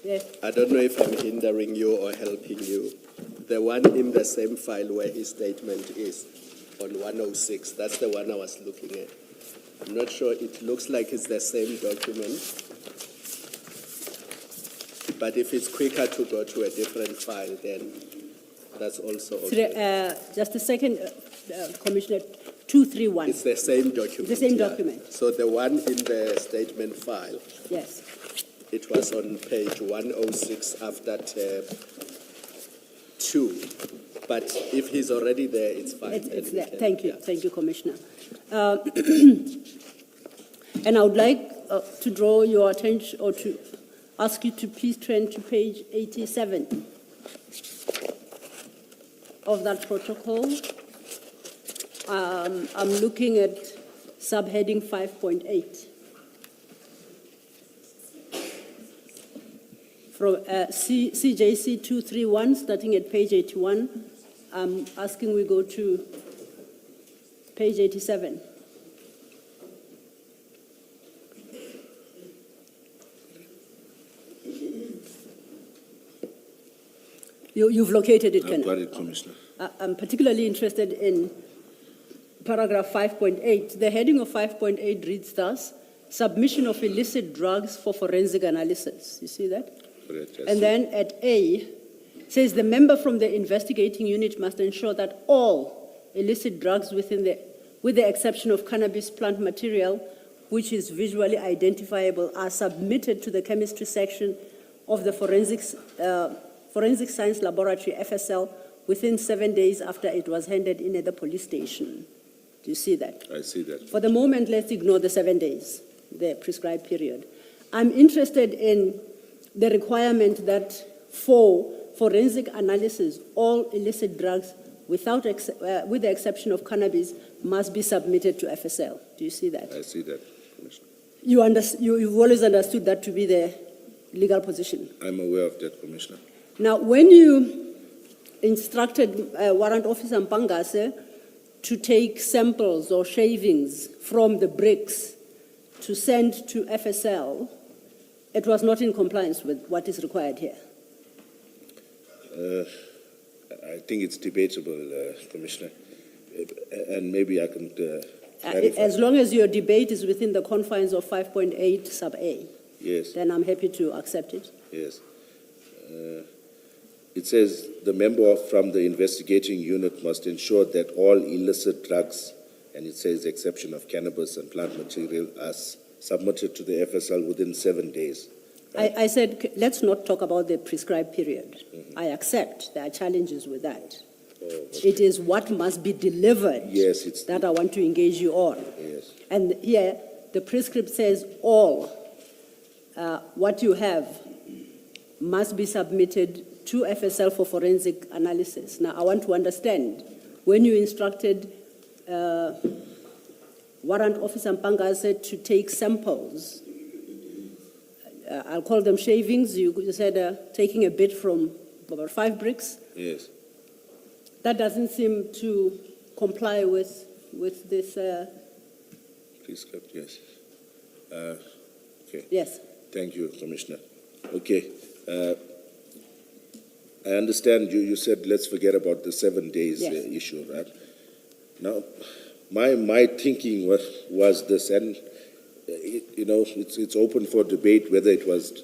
Yes. I don't know if I'm hindering you or helping you. The one in the same file where his statement is on 106, that's the one I was looking at. I'm not sure, it looks like it's the same document. But if it's quicker to go to a different file, then That's also Three- okay. Just a second, Commissioner, 231. It's the same document. The same yeah. document. So the one in the statement file, Yes. it was on page 106 after tab 2. But if he's already there, it's fine. It's then we there. can- Thank you. yeah. Thank you, Commissioner. And I would like to draw your attention, or to ask you to please turn to page 87 of that protocol. I'm looking at subheading 5.8. From CJC 231, starting at page 81, I'm asking we go to page 87. You've located it, I've Colonel. got it, Commissioner. I'm particularly interested in paragraph 5.8. The heading of 5.8 reads thus: submission of illicit drugs for forensic analysis. You see that? Correct, yes. And then at A, says the member from the investigating unit must ensure that all illicit drugs with the exception of cannabis plant material, which is visually identifiable, are submitted to the chemistry section of the Forensic Science Laboratory, FSL, within 7 days after it was handed in at the police station. Do you see that? I see that. For the moment, let's ignore the 7 days, the prescribed period. I'm interested in the requirement that for forensic analysis, all illicit drugs, with the exception of cannabis, must be submitted to FSL. Do you see that? I see that, Commissioner. You've always understood that to be the legal position. I'm aware of that, Commissioner. Now, when you instructed Warrant Officer Mpangase to take samples or shavings from the bricks to send to FSL, it was not in compliance with what is required here. I think it's debatable, Commissioner, and maybe I can clarify. As long as your debate is within the confines of 5.8 sub A, Yes, then I'm happy to accept it. yes. It says the member from the investigating unit must ensure that all illicit drugs, and it says exception of cannabis and plant material, are submitted to the FSL within 7 days. I said, let's not talk about the prescribed period. I accept there are challenges with that. Oh, It is what must be delivered yes, it's that I want to engage you on. yes. And here, the prescript says all what you have must be submitted to FSL for forensic analysis. Now, I want to understand, when you instructed Warrant Officer Mpangase to take samples, I'll call them shavings, you said taking a bit from about 5 bricks. Yes. That doesn't seem to comply with this, Prescript, yes. Okay. yes. Thank you, Commissioner. Okay. I understand you said let's forget about the 7 days Yes. issue, right? Now, my thinking was this, and it's open for debate whether it was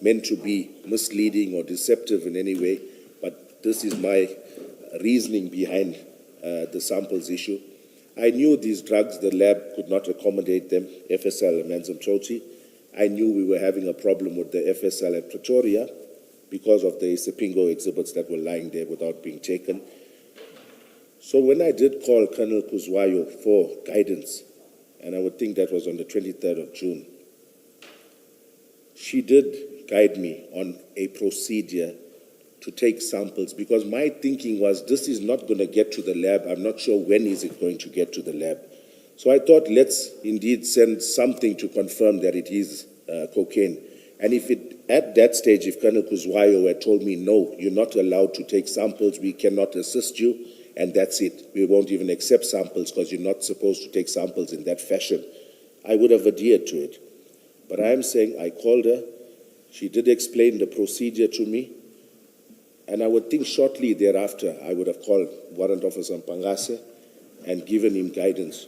meant to be misleading or deceptive in any way, but this is my reasoning behind the samples issue. I knew these drugs, the lab could not accommodate them, FSL and Manzamtoti. I knew we were having a problem with the FSL at Pretoria because of the Sepingo exhibits that were lying there without being taken. So when I did call Colonel Kuzwayo for guidance, and I would think that was on the 23rd of June, she did guide me on a procedure to take samples, because my thinking was this is not going to get to the lab. I'm not sure when is it going to get to the lab. So I thought let's indeed send something to confirm that it is cocaine. And if at that stage, if Colonel Kuzwayo had told me, no, you're not allowed to take samples, we cannot assist you, and that's it. We won't even accept samples because you're not supposed to take samples in that fashion, I would have adhered to it. But I am saying I called her. She did explain the procedure to me. And I would think shortly thereafter, I would have called Warrant Officer Mpangase and given him guidance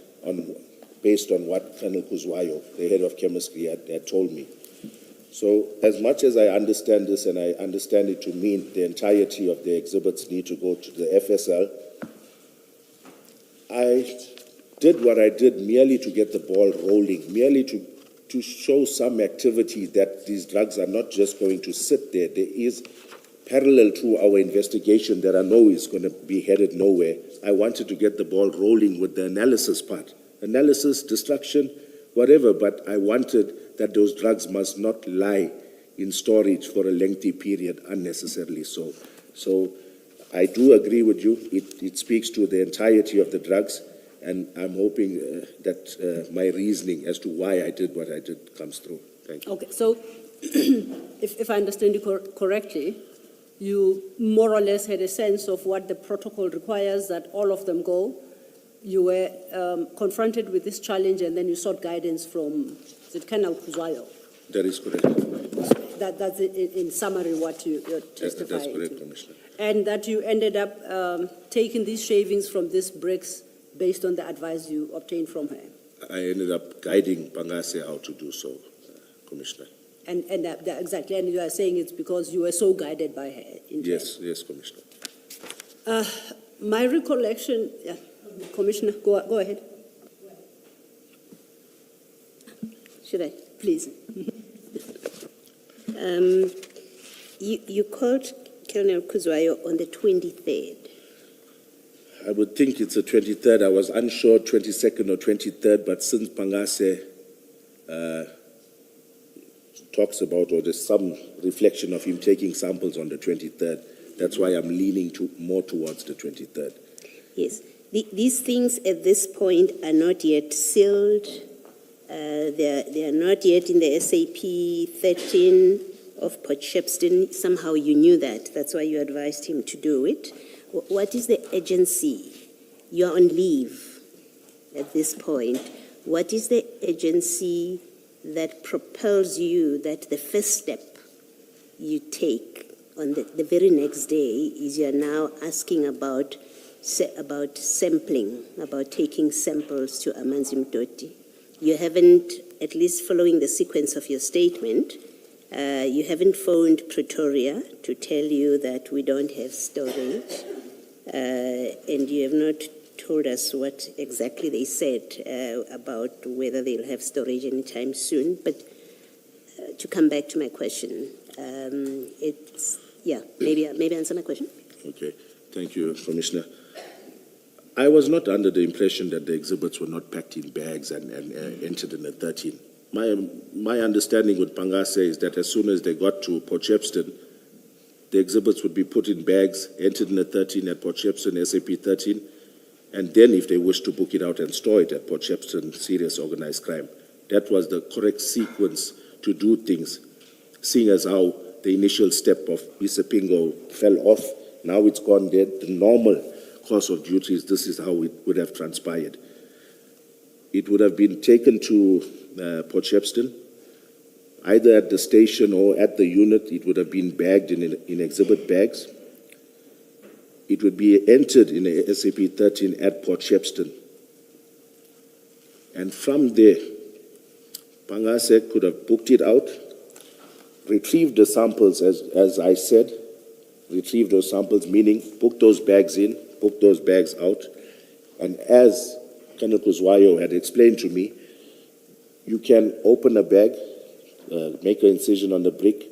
based on what Colonel Kuzwayo, the head of chemistry, had told me. So as much as I understand this, and I understand it to mean the entirety of the exhibits need to go to the FSL, I did what I did merely to get the ball rolling, merely to show some activity that these drugs are not just going to sit there. There is parallel to our investigation that I know is going to be headed nowhere. I wanted to get the ball rolling with the analysis part. Analysis, destruction, whatever, but I wanted that those drugs must not lie in storage for a lengthy period unnecessarily so. So I do agree with you. It speaks to the entirety of the drugs, and I'm hoping that my reasoning as to why I did what I did comes through. Thank you. Okay, so if I understand you correctly, you more or less had a sense of what the protocol requires, that all of them go. You were confronted with this challenge, and then you sought guidance from the General Mkhwanazi. That is correct. That's in summary what you're testifying That's correct, to. Commissioner. And that you ended up taking these shavings from these bricks based on the advice you obtained from her. I ended up guiding Pangase how to do so, Commissioner. And exactly, and you are saying it's because you were so guided by her. Yes, Commissioner. My recollection, yeah, Commissioner, go ahead. Should I? Please. You called Colonel Mkhwanazi on the 23rd. I would think it's the 23rd. I was unsure, 22nd or 23rd, but since Pangase talks about, or there's some reflection of him taking samples on the 23rd, that's why I'm leaning more towards the 23rd. Yes. These things at this point are not yet sealed. They are not yet in the SAP 13 of Port Shepstone. Somehow you knew that. That's why you advised him to do it. What is the agency? You're on leave at this point. What is the agency that propels you that the first step you take on the very next day is you're now asking about sampling, about taking samples to Amanzi Mdoti? You haven't, at least following the sequence of your statement, you haven't phoned Pretoria to tell you that we don't have storage, and you have not told us what exactly they said about whether they'll have storage anytime soon. But to come back to my question, maybe answer my question. Okay, thank you, Commissioner. I was not under the impression that the exhibits were not packed in bags and entered in the 13. My understanding with Pangase is that as soon as they got to Port Shepstone, the exhibits would be put in bags, entered in the 13 at Port Shepstone, SAP 13, and then if they wish to book it out and store it at Port Shepstone Serious Organized Crime. That was the correct sequence to do things, seeing as how the initial step of Isipingo fell off. Now it's gone there. The normal course of duties, this is how it would have transpired. It would have been taken to Port Shepstone, either at the station or at the unit. It would have been bagged in exhibit bags. It would be entered in a SAP 13 at Port Shepstone. And from there, Pangase could have booked it out, retrieved the samples, as I said, retrieved those samples, meaning book those bags in, book those bags out. And as Colonel Mkhwanazi had explained to me, you can open a bag, make an incision on the brick,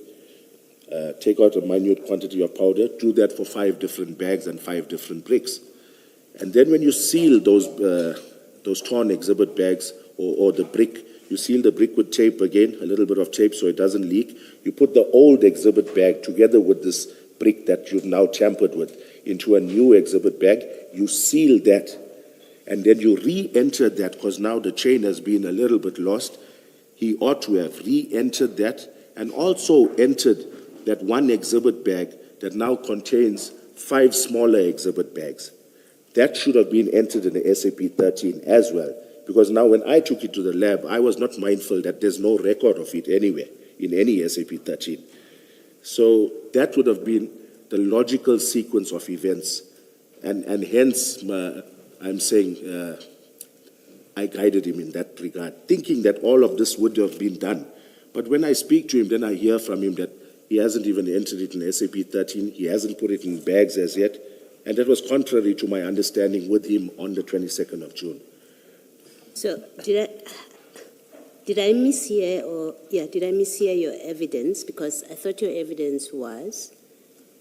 take out a minute quantity of powder, do that for 5 different bags and 5 different bricks. And then when you seal those torn exhibit bags or the brick, you seal the brick with tape again, a little bit of tape so it doesn't leak. You put the old exhibit bag together with this brick that you've now tampered with into a new exhibit bag. You seal that, and then you re-enter that, because now the chain has been a little bit lost. He ought to have re-entered that and also entered that one exhibit bag that now contains 5 smaller exhibit bags. That should have been entered in the SAP 13 as well, because now when I took it to the lab, I was not mindful that there's no record of it anywhere in any SAP 13. So that would have been the logical sequence of events, and hence I'm saying I guided him in that regard, thinking that all of this would have been done But when I speak to him, then I hear from him that he hasn't even entered it in SAP 13, he hasn't put it in bags as yet, and that was contrary to my understanding with him on the 22nd of June. So did I mishear your evidence? Because I thought your evidence was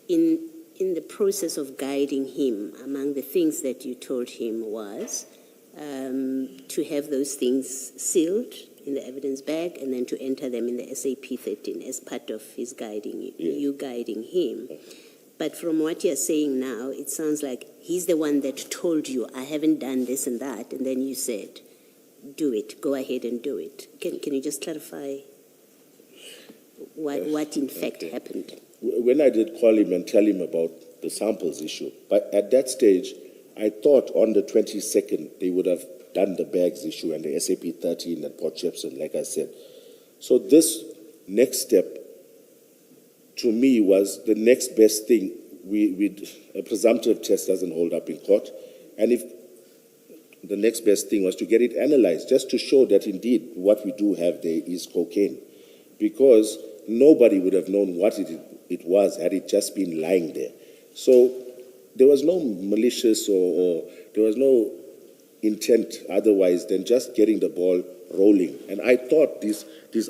in the process of guiding him, among the things that you told him was to have those things sealed in the evidence bag and then to enter them in the SAP 13 as part of his guiding, you guiding him. But from what you're saying now, it sounds like he's the one that told you, I haven't done this and that, and then you said, do it, go ahead and do it. Can you just clarify what in fact happened? When I did call him and tell him about the samples issue, but at that stage, I thought on the 22nd they would have done the bags issue and the SAP 13 and Port Shepstone, like I said. So this next step, to me, was the next best thing. A presumptive test doesn't hold up in court, and if the next best thing was to get it analyzed, just to show that indeed what we do have there is cocaine, because nobody would have known what it was had it just been lying there. So there was no malicious or there was no intent otherwise than just getting the ball rolling. And I thought these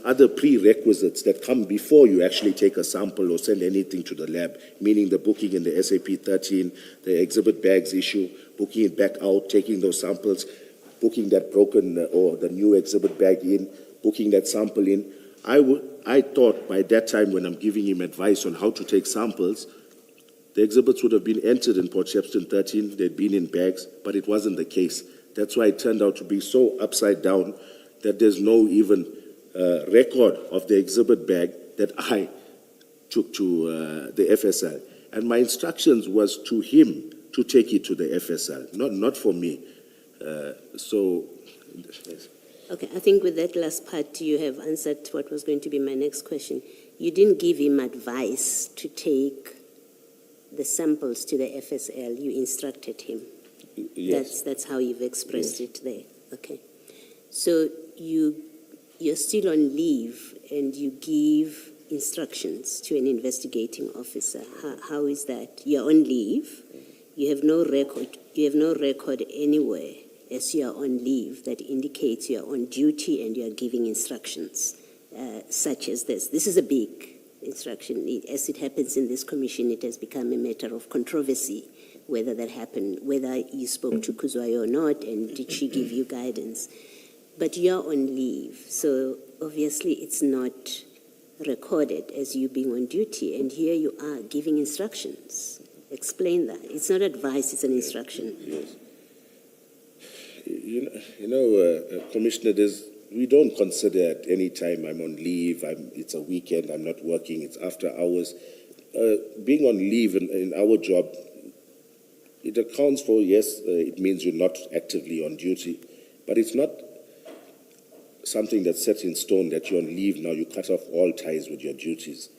other prerequisites that come before you actually take a sample or send anything to the lab, meaning the booking in the SAP 13, the exhibit bags issue, booking it back out, taking those samples, booking that broken or the new exhibit bag in, booking that sample in. I thought by that time when I'm giving him advice on how to take samples, the exhibits would have been entered in Port Shepstone 13, they'd been in bags, but it wasn't the case. That's why it turned out to be so upside down that there's no even record of the exhibit bag that I took to the FSL. And my instructions was to him to take it to the FSL, not for me. Okay, I think with that last part, you have answered what was going to be my next question. You didn't give him advice to take the samples to the FSL. You instructed him. Yes. That's how you've expressed it there. Okay. So you're still on leave and you give instructions to an investigating officer. How is that? You're on leave. You have no record. You have no record anywhere as you are on leave that indicates you are on duty and you are giving instructions such as this. This is a big instruction. As it happens in this commission, it has become a matter of controversy whether that happened, whether you spoke to Kuzwayo or not, and did she give you guidance. But you're on leave, so obviously it's not recorded as you being on duty, and here you are giving instructions. Explain that. It's not advice, it's an instruction. Yes. Commissioner, we don't consider at any time I'm on leave, it's a weekend, I'm not working, it's after hours. Being on leave in our job, it accounts for, yes, it means you're not actively on duty, but it's not something that's set in stone that you're on leave now, you cut off all ties with your duties.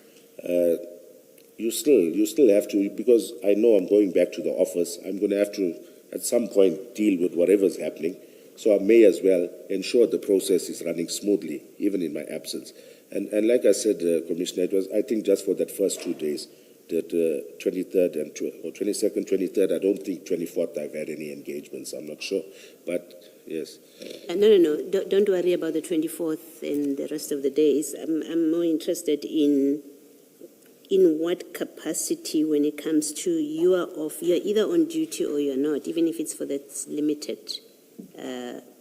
You still have to, because I know I'm going back to the office, I'm going to have to, at some point, deal with whatever's happening. So I may as well ensure the process is running smoothly, even in my absence. And like I said, Commissioner, it was, I think, just for that first 2 days, that 23rd or 22nd, 23rd, I don't think 24th I've had any engagements, I'm not sure. But, yes. No. Don't worry about the 24th and the rest of the days. I'm more interested in what capacity when it comes to you are off, you're either on duty or you're not, even if it's for that limited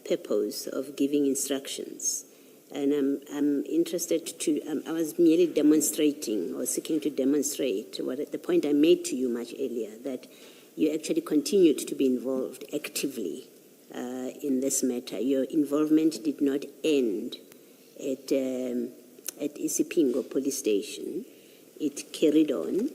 purpose of giving instructions. And I'm interested to, I was merely demonstrating or seeking to demonstrate the point I made to you much earlier, that you actually continued to be involved actively in this matter. Your involvement did not end at Isipingo police station. It carried on.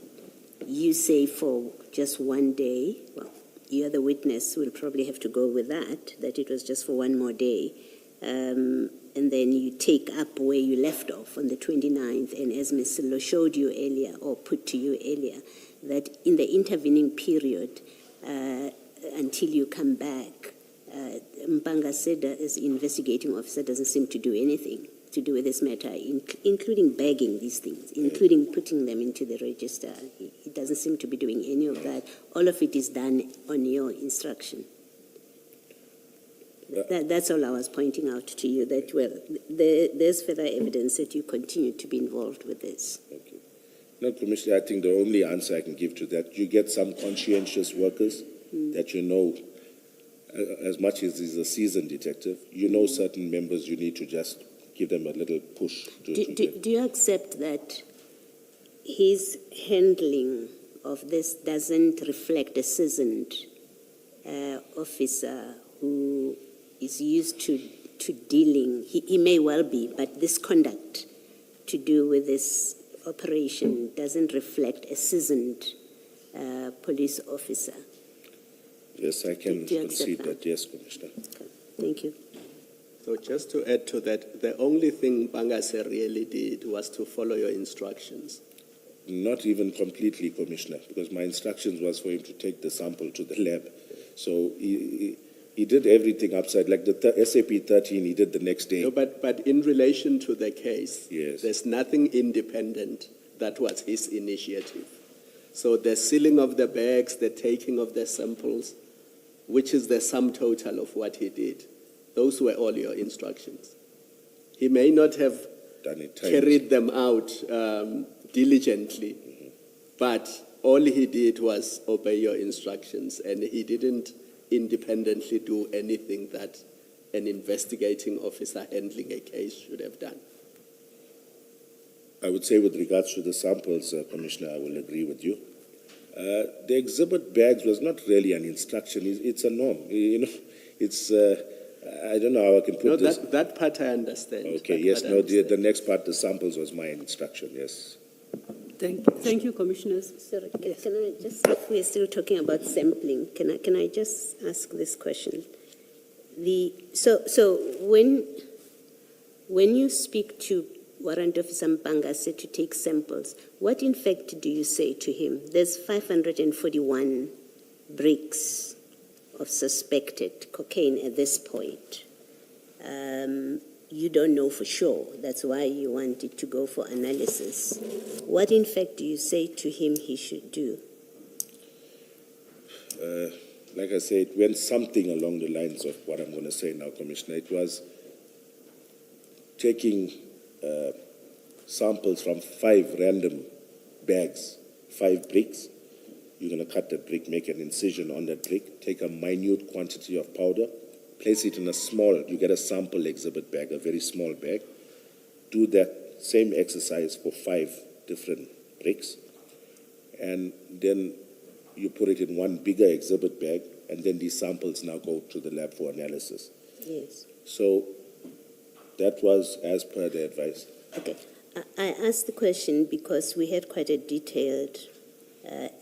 You say for just one day, well, you are the witness, will probably have to go with that it was just for one more day. And then you take up where you left off on the 29th, and as Ms. Silo showed you earlier, or put to you earlier, that in the intervening period, until you come back, Mpanga said as investigating officer doesn't seem to do anything. to do with this matter, including bagging these things, including putting them into the register. He doesn't seem to be doing any of that. All of it is done on your instruction. That's all I was pointing out to you, that, well, there's further evidence that you continue to be involved with this. Okay. No, Commissioner, I think the only answer I can give to that, you get some conscientious workers that you know, as much as he's a seasoned detective, you know certain members you need to just give them a little push. Do you accept that his handling of this doesn't reflect a seasoned officer who is used to dealing, he may well be, but this conduct to do with this operation doesn't reflect a seasoned police officer? Yes, I can Do you accept concede that? that. Yes, Commissioner. Okay. Thank you. So just to add to that, the only thing Bangase really did was to follow your instructions. Not even completely, Commissioner, because my instructions was for him to take the sample to the lab. So he did everything upside, like the SAP 13 he did the next day. No, but in relation to the case, Yes. there's nothing independent that was his initiative. So the sealing of the bags, the taking of the samples, which is the sum total of what he did, those were all your instructions. He may not have Done it carried them out diligently, but all he did was obey your instructions, and he didn't independently do anything that an investigating officer handling a case should have done. I would say with regards to the samples, Commissioner, I will agree with you. The exhibit bags was not really an instruction. It's a norm. You know, it's, I don't know how I can put No, this. that part I understand. Okay, That yes, part I no, understand. the next part, the samples was my instruction, yes. Thank you, Commissioners. Sorry, can I just, if we're still talking about sampling, can I just ask this question? So when you speak to Warrant Officer Mpangase to take samples, what in fact do you say to him? There's 541 bricks of suspected cocaine at this point. You don't know for sure. That's why you want it to go for analysis. What in fact do you say to him he should do? Like I said, it went something along the lines of what I'm going to say now, Commissioner. It was taking samples from 5 random bags, 5 bricks. You're going to cut the brick, make an incision on that brick, take a minute quantity of powder, place it in a small, you get a sample exhibit bag, a very small bag. Do that same exercise for 5 different bricks. And then you put it in one bigger exhibit bag, and then these samples now go to the lab for analysis. Yes. So that was as per the advice. Okay. I asked the question because we had quite a detailed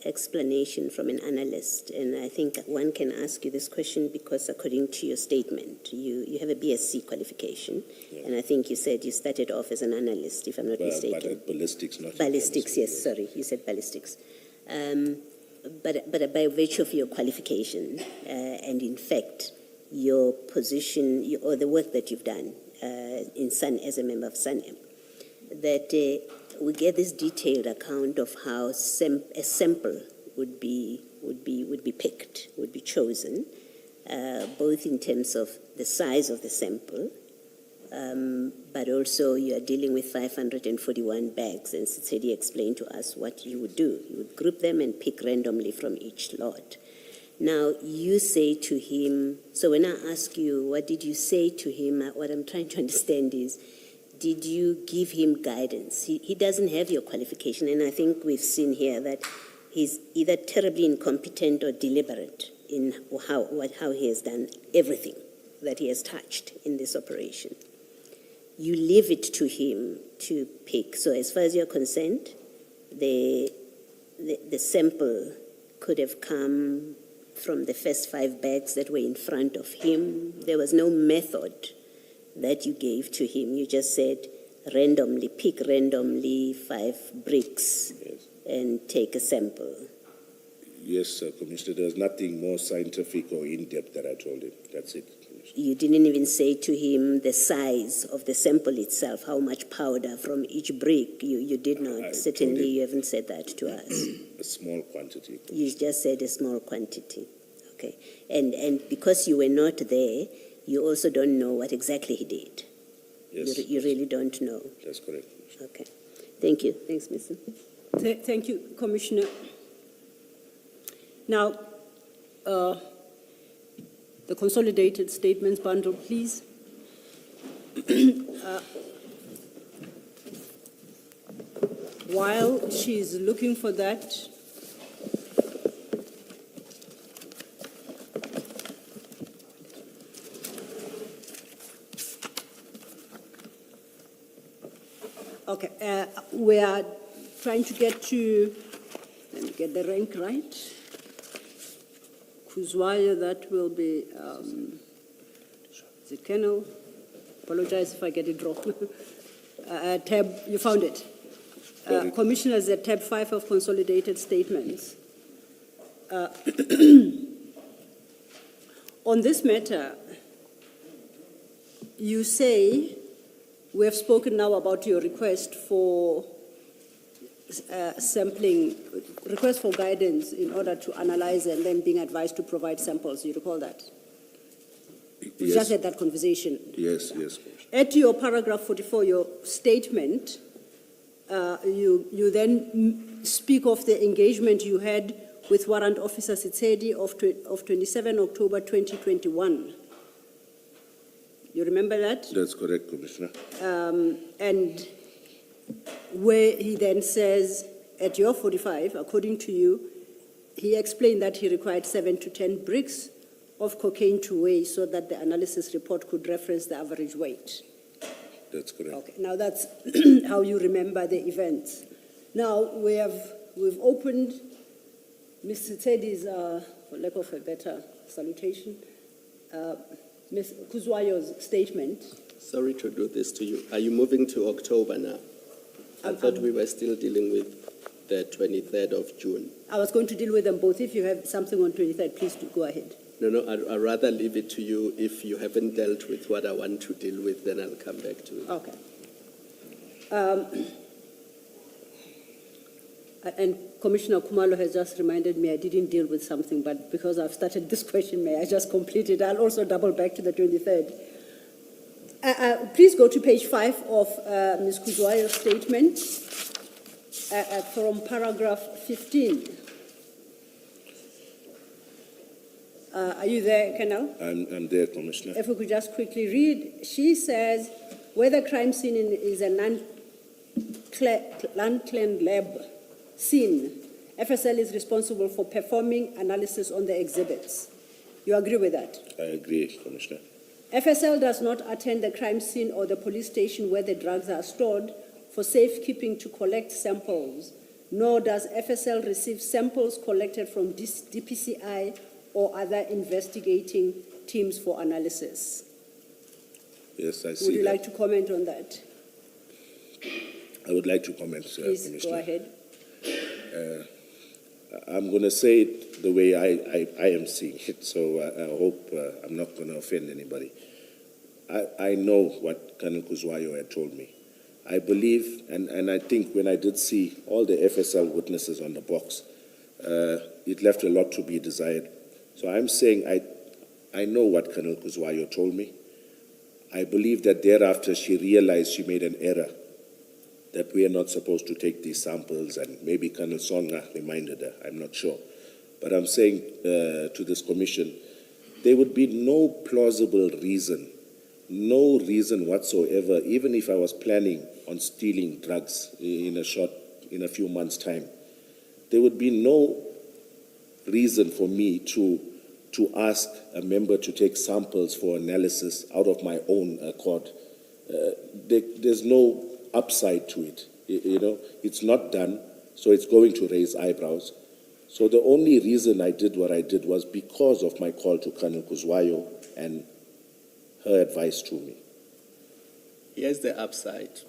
explanation from an analyst, and I think one can ask you this question because according to your statement, you have a BSc qualification, and I think you said you started off as an analyst, if I'm not mistaken. But at ballistics, not Ballistics, yes, sorry, you said ballistics. But by virtue of your qualification, and in fact, your position, or the work that you've done in SAN, as a member of SANEM, that we get this detailed account of how a sample would be picked, would be chosen, both in terms of the size of the sample, but also you are dealing with 541 bags, and Sitsedi explained to us what you would do. You would group them and pick randomly from each lot. Now, you say to him, so when I ask you, what did you say to him, what I'm trying to understand is, did you give him guidance? He doesn't have your qualification, and I think we've seen here that he's either terribly incompetent or deliberate in how he has done everything that he has touched in this operation. You leave it to him to pick. So as far as you're concerned, the sample could have come from the first 5 bags that were in front of him. There was no method that you gave to him. You just said randomly, pick randomly 5 bricks, Yes. and take a sample. Yes, Commissioner, there's nothing more scientific or in-depth that I told him. That's it. Commissioner. You didn't even say to him the size of the sample itself, how much powder from each brick. You did I not. told Certainly, him. you haven't said that to us. A small quantity. You just said a small quantity. Okay. And because you were not there, you also don't know what exactly he did. Yes, You really don't know. that's correct. Okay. Thank you. Thanks, Mr. Thank you, Commissioner. Now, the consolidated statements bundle, please. While she's looking for that, okay, we are trying to get to, let me get the rank right. Kuzwayo, that will be, is it Colonel? Apologize if I get it wrong. Tab, you found it. Commissioners at tab 5 of consolidated statements. On this matter, you say, we have spoken now about your request for sampling, request for guidance in order to analyze and then being advised to provide samples. You recall that? We Yes. just had that conversation. Yes, yes, Commissioner. At your paragraph 44, your statement, you then speak of the engagement you had with Warrant Officer Sitsedi of 27 October 2021. You remember that? That's correct, Commissioner. And where he then says, at your 45, according to you, he explained that he required 7 to 10 bricks of cocaine to weigh so that the analysis report could reference the average weight. That's correct. Okay, now that's how you remember the events. Now we've opened Mr. Teddy's, for lack of a better salutation, Ms. Kuzwayo's statement. Sorry to do this to you. Are you moving to October now? I thought we were still dealing with the 23rd of June. I was going to deal with them both. If you have something on 23rd, please do go ahead. No, I'd rather leave it to you. If you haven't dealt with what I want to deal with, then I'll come back to it. Okay. And Commissioner Kumalo has just reminded me I didn't deal with something, but because I've started this question, may I just complete it? I'll also double back to the 23rd. Please go to page 5 of Ms. Kuzwayo's statement from paragraph 15. Are you there, Colonel? I'm there, Commissioner. If we could just quickly read, she says, where the crime scene is a non-clean lab scene, FSL is responsible for performing analysis on the exhibits. You agree with that? I agree, Commissioner. FSL does not attend the crime scene or the police station where the drugs are stored for safekeeping to collect samples, nor does FSL receive samples collected from DPCI or other investigating teams for analysis. Yes, I see. Would you that. like to comment on that? I would like to comment, Please Commissioner. go ahead. I'm going to say it the way I am seeing it, so I hope I'm not going to offend anybody. I know what Colonel Kuzwayo had told me. I believe, and I think when I did see all the FSL witnesses on the box, it left a lot to be desired. So I'm saying I know what Colonel Kuzwayo told me. I believe that thereafter she realized she made an error, that we are not supposed to take these samples, and maybe Colonel Songa reminded her, I'm not sure. But I'm saying to this commission, there would be no plausible reason, no reason whatsoever, even if I was planning on stealing drugs in a few months' time, there would be no reason for me to ask a member to take samples for analysis out of my own accord. There's no upside to it. It's not done, so it's going to raise eyebrows. So the only reason I did what I did was because of my call to Colonel Kuzwayo and her advice to me. Here's the upside.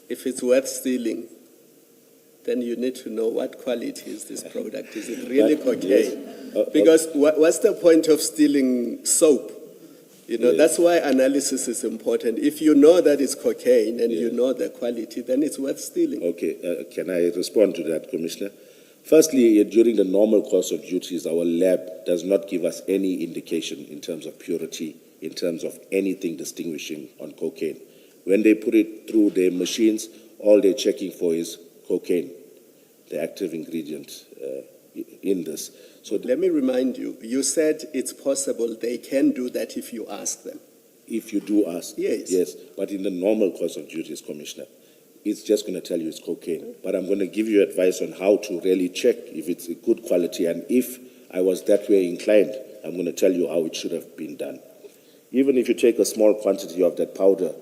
If it's worth stealing, then you need to know what quality is this product. Is it really cocaine? Yes. Because what's the point of stealing soap You know, Yes. that's why analysis is important. If you know that it's cocaine and you know the quality, then it's worth stealing. Okay, can I respond to that, Commissioner? Firstly, during the normal course of duties, our lab does not give us any indication in terms of purity, in terms of anything distinguishing on cocaine. When they put it through their machines, all they're checking for is cocaine, the active ingredient in this. So Let me remind you, you said it's possible they can do that if you ask them. if you do ask, Yes. yes, but in the normal course of duties, Commissioner, it's just going to tell you it's cocaine. But I'm going to give you advice on how to really check if it's a good quality, and if I was that way inclined, I'm going to tell you how it should have been done. Even if you take a small quantity of that powder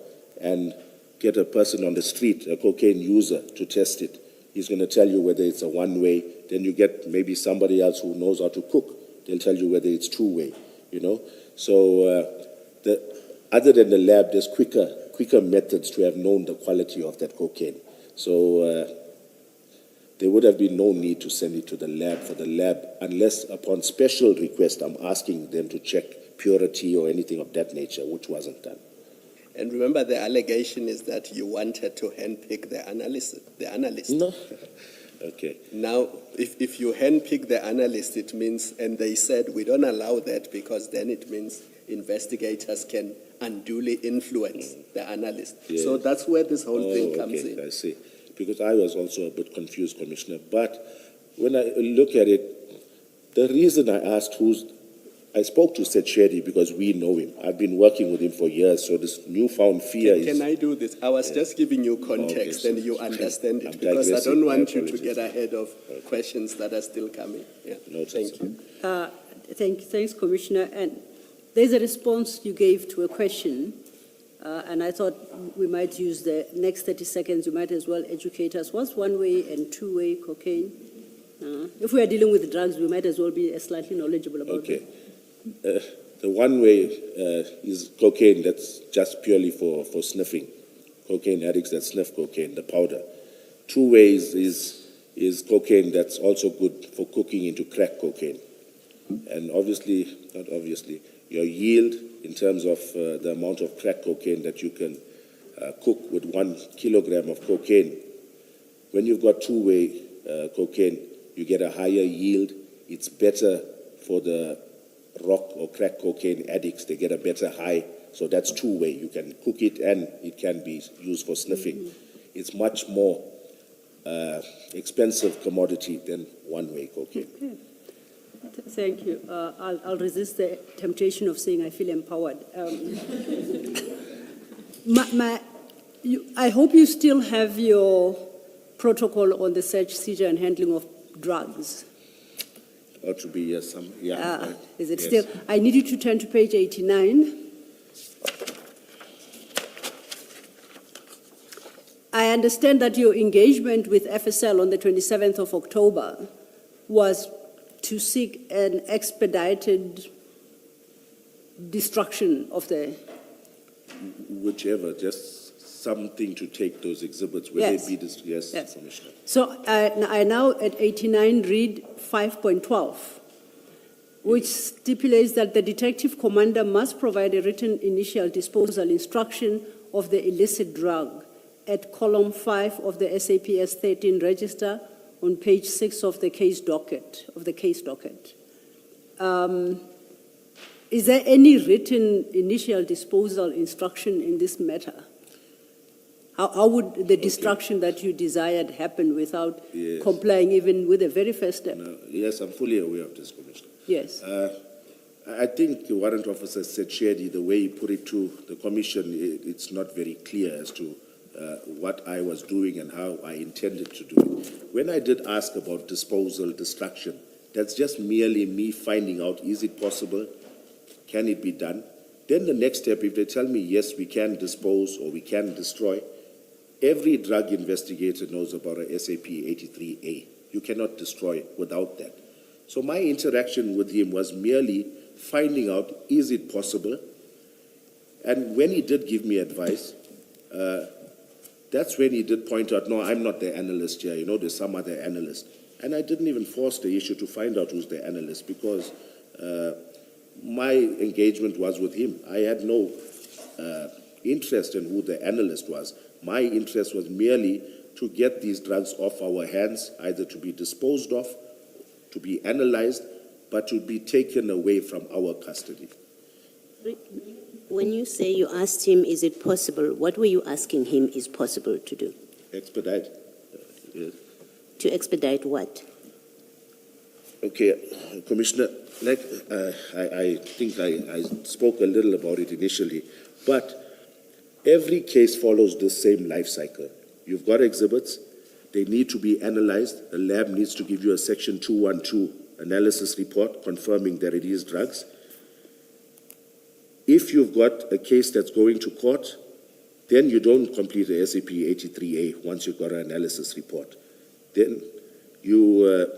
and get a person on the street, a cocaine user, to test it, he's going to tell you whether it's a one-way. Then you get maybe somebody else who knows how to cook. They'll tell you whether it's two-way, you know. So other than the lab, there's quicker methods to have known the quality of that cocaine. So there would have been no need to send it to the lab for the lab, unless upon special request I'm asking them to check purity or anything of that nature, which wasn't done. And remember, the allegation is that you wanted to handpick the analyst. No. Okay. Now, if you handpick the analyst, it means, and they said we don't allow that because then it means investigators can unduly influence the analyst. Yes. So that's where this whole thing comes okay, in. I see. Because I was also a bit confused, Commissioner. But when I look at it, the reason I asked I spoke to Seth Shetty because we know him. I've been working with him for years, so this newfound fear is... Can I do this? I was just giving you context Okay, and you understand I'm it, because I digressing. don't My want you to apologies. get ahead of questions that are still coming. Yeah. Noted, Thank sir. you. Thanks, Commissioner. And there's a response you gave to a question, and I thought we might use the next 30 seconds. You might as well educate us. What's one-way and two-way cocaine? If we are dealing with drugs, we might as well be slightly knowledgeable about Okay. it. The one way is cocaine that's just purely for sniffing. Cocaine addicts that sniff cocaine, the powder. Two ways is cocaine that's also good for cooking into crack cocaine. And not obviously, your yield in terms of the amount of crack cocaine that you can cook with 1 kilogram of cocaine. When you've got two-way cocaine, you get a higher yield. It's better for the rock or crack cocaine addicts. They get a better high. So that's two-way. You can cook it and it can be used for sniffing. It's much more expensive commodity than one-way cocaine. Okay. Thank you. I'll resist the temptation of saying I feel empowered. I hope you still have your protocol on the search, seizure, and handling of drugs. Ought to be some, yeah. right. Is it Yes. still? I need you to turn to page 89. I understand that your engagement with FSL on the 27th of October was to seek an expedited destruction of the... Whichever, just something to take those exhibits, whether Yes. it be this, yes, Yes. Commissioner. So I now at 89 read 5.12, which stipulates that the detective commander must provide a written initial disposal instruction of the illicit drug at column 5 of the SAPS 13 register on page 6 of the case docket. Is there any written initial disposal instruction in this matter? How would the destruction that you desired happen without Yes. complying even with the very first step? No, yes, I'm fully aware of this, Commissioner. Yes. I think the warrant officer said, Shady, the way he put it to the commission, it's not very clear as to what I was doing and how I intended to do it. When I did ask about disposal, destruction, that's just merely me finding out, is it possible? Can it be done? Then the next step, if they tell me, yes, we can dispose or we can destroy, every drug investigator knows about a SAP 83A. You cannot destroy without that. So my interaction with him was merely finding out, is it possible? And when he did give me advice, that's when he did point out, no, I'm not the analyst here, there's some other analyst. And I didn't even force the issue to find out who's the analyst, because My engagement was with him. I had no interest in who the analyst was. My interest was merely to get these drugs off our hands, either to be disposed of, to be analyzed, but to be taken away from our custody. When you say you asked him, is it possible, what were you asking him is possible to do? Expedite. Yes. To expedite what? Okay, Commissioner, like I think I spoke a little about it initially, but every case follows the same life cycle. You've got exhibits, they need to be analyzed. The lab needs to give you a Section 212 analysis report confirming that it is drugs. If you've got a case that's going to court, then you don't complete the SAP 83A once you've got an analysis report. Then you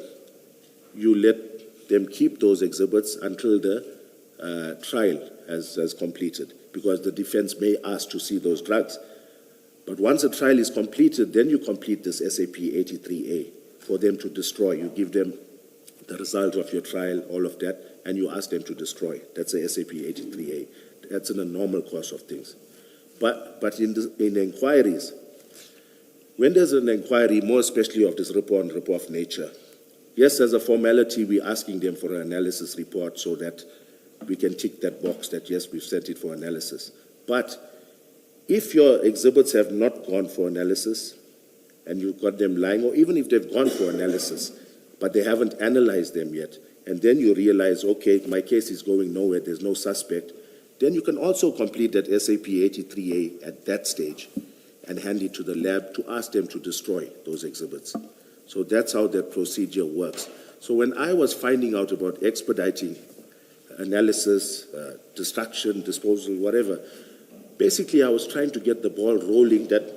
let them keep those exhibits until the trial has completed, because the defense may ask to see those drugs. But once a trial is completed, then you complete this SAP 83A for them to destroy. You give them the result of your trial, all of that, and you ask them to destroy. That's a SAP 83A. That's in a normal course of things. But in inquiries, when there's an inquiry, more especially of this rip-off nature, yes, as a formality, we're asking them for an analysis report so that we can tick that box that, yes, we've sent it for analysis. But if your exhibits have not gone for analysis and you've got them lying, or even if they've gone for analysis, but they haven't analyzed them yet, and then you realize, okay, my case is going nowhere, there's no suspect, then you can also complete that SAP 83A at that stage and hand it to the lab to ask them to destroy those exhibits. So that's how that procedure works. So when I was finding out about expediting analysis, destruction, disposal, whatever, basically I was trying to get the ball rolling that,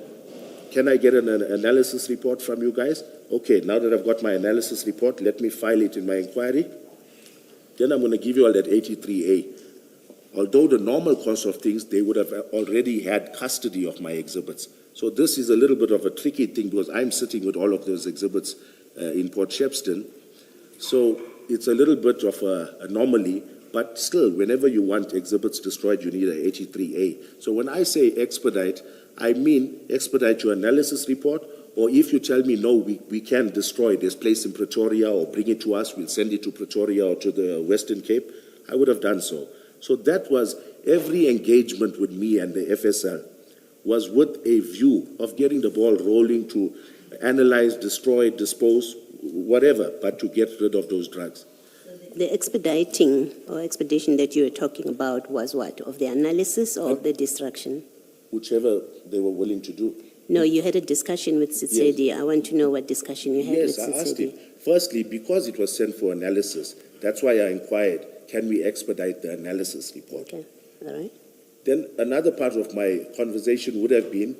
can I get an analysis report from you guys? Okay, now that I've got my analysis report, let me file it in my inquiry. Then I'm going to give you all that 83A. Although the normal course of things, they would have already had custody of my exhibits. So this is a little bit of a tricky thing because I'm sitting with all of those exhibits in Port Shepstone. So it's a little bit of an anomaly, but still, whenever you want exhibits destroyed, you need an 83A. So when I say expedite, I mean expedite your analysis report, or if you tell me, no, we can destroy this place in Pretoria or bring it to us, we'll send it to Pretoria or to the Western Cape, I would have done so. So that was every engagement with me and the FSL was with a view of getting the ball rolling to analyze, destroy, dispose, whatever, but to get rid of those drugs. The expediting or expedition that you were talking about was what? Of the analysis or of the destruction? Whichever they were willing to do. No, you had a discussion with Sitsedi. Yes. I want to know what discussion you had with Sitsedi. Yes, I asked him. Firstly, because it was sent for analysis, that's why I inquired, can we expedite the analysis report? Okay, all right. Then another part of my conversation would have been,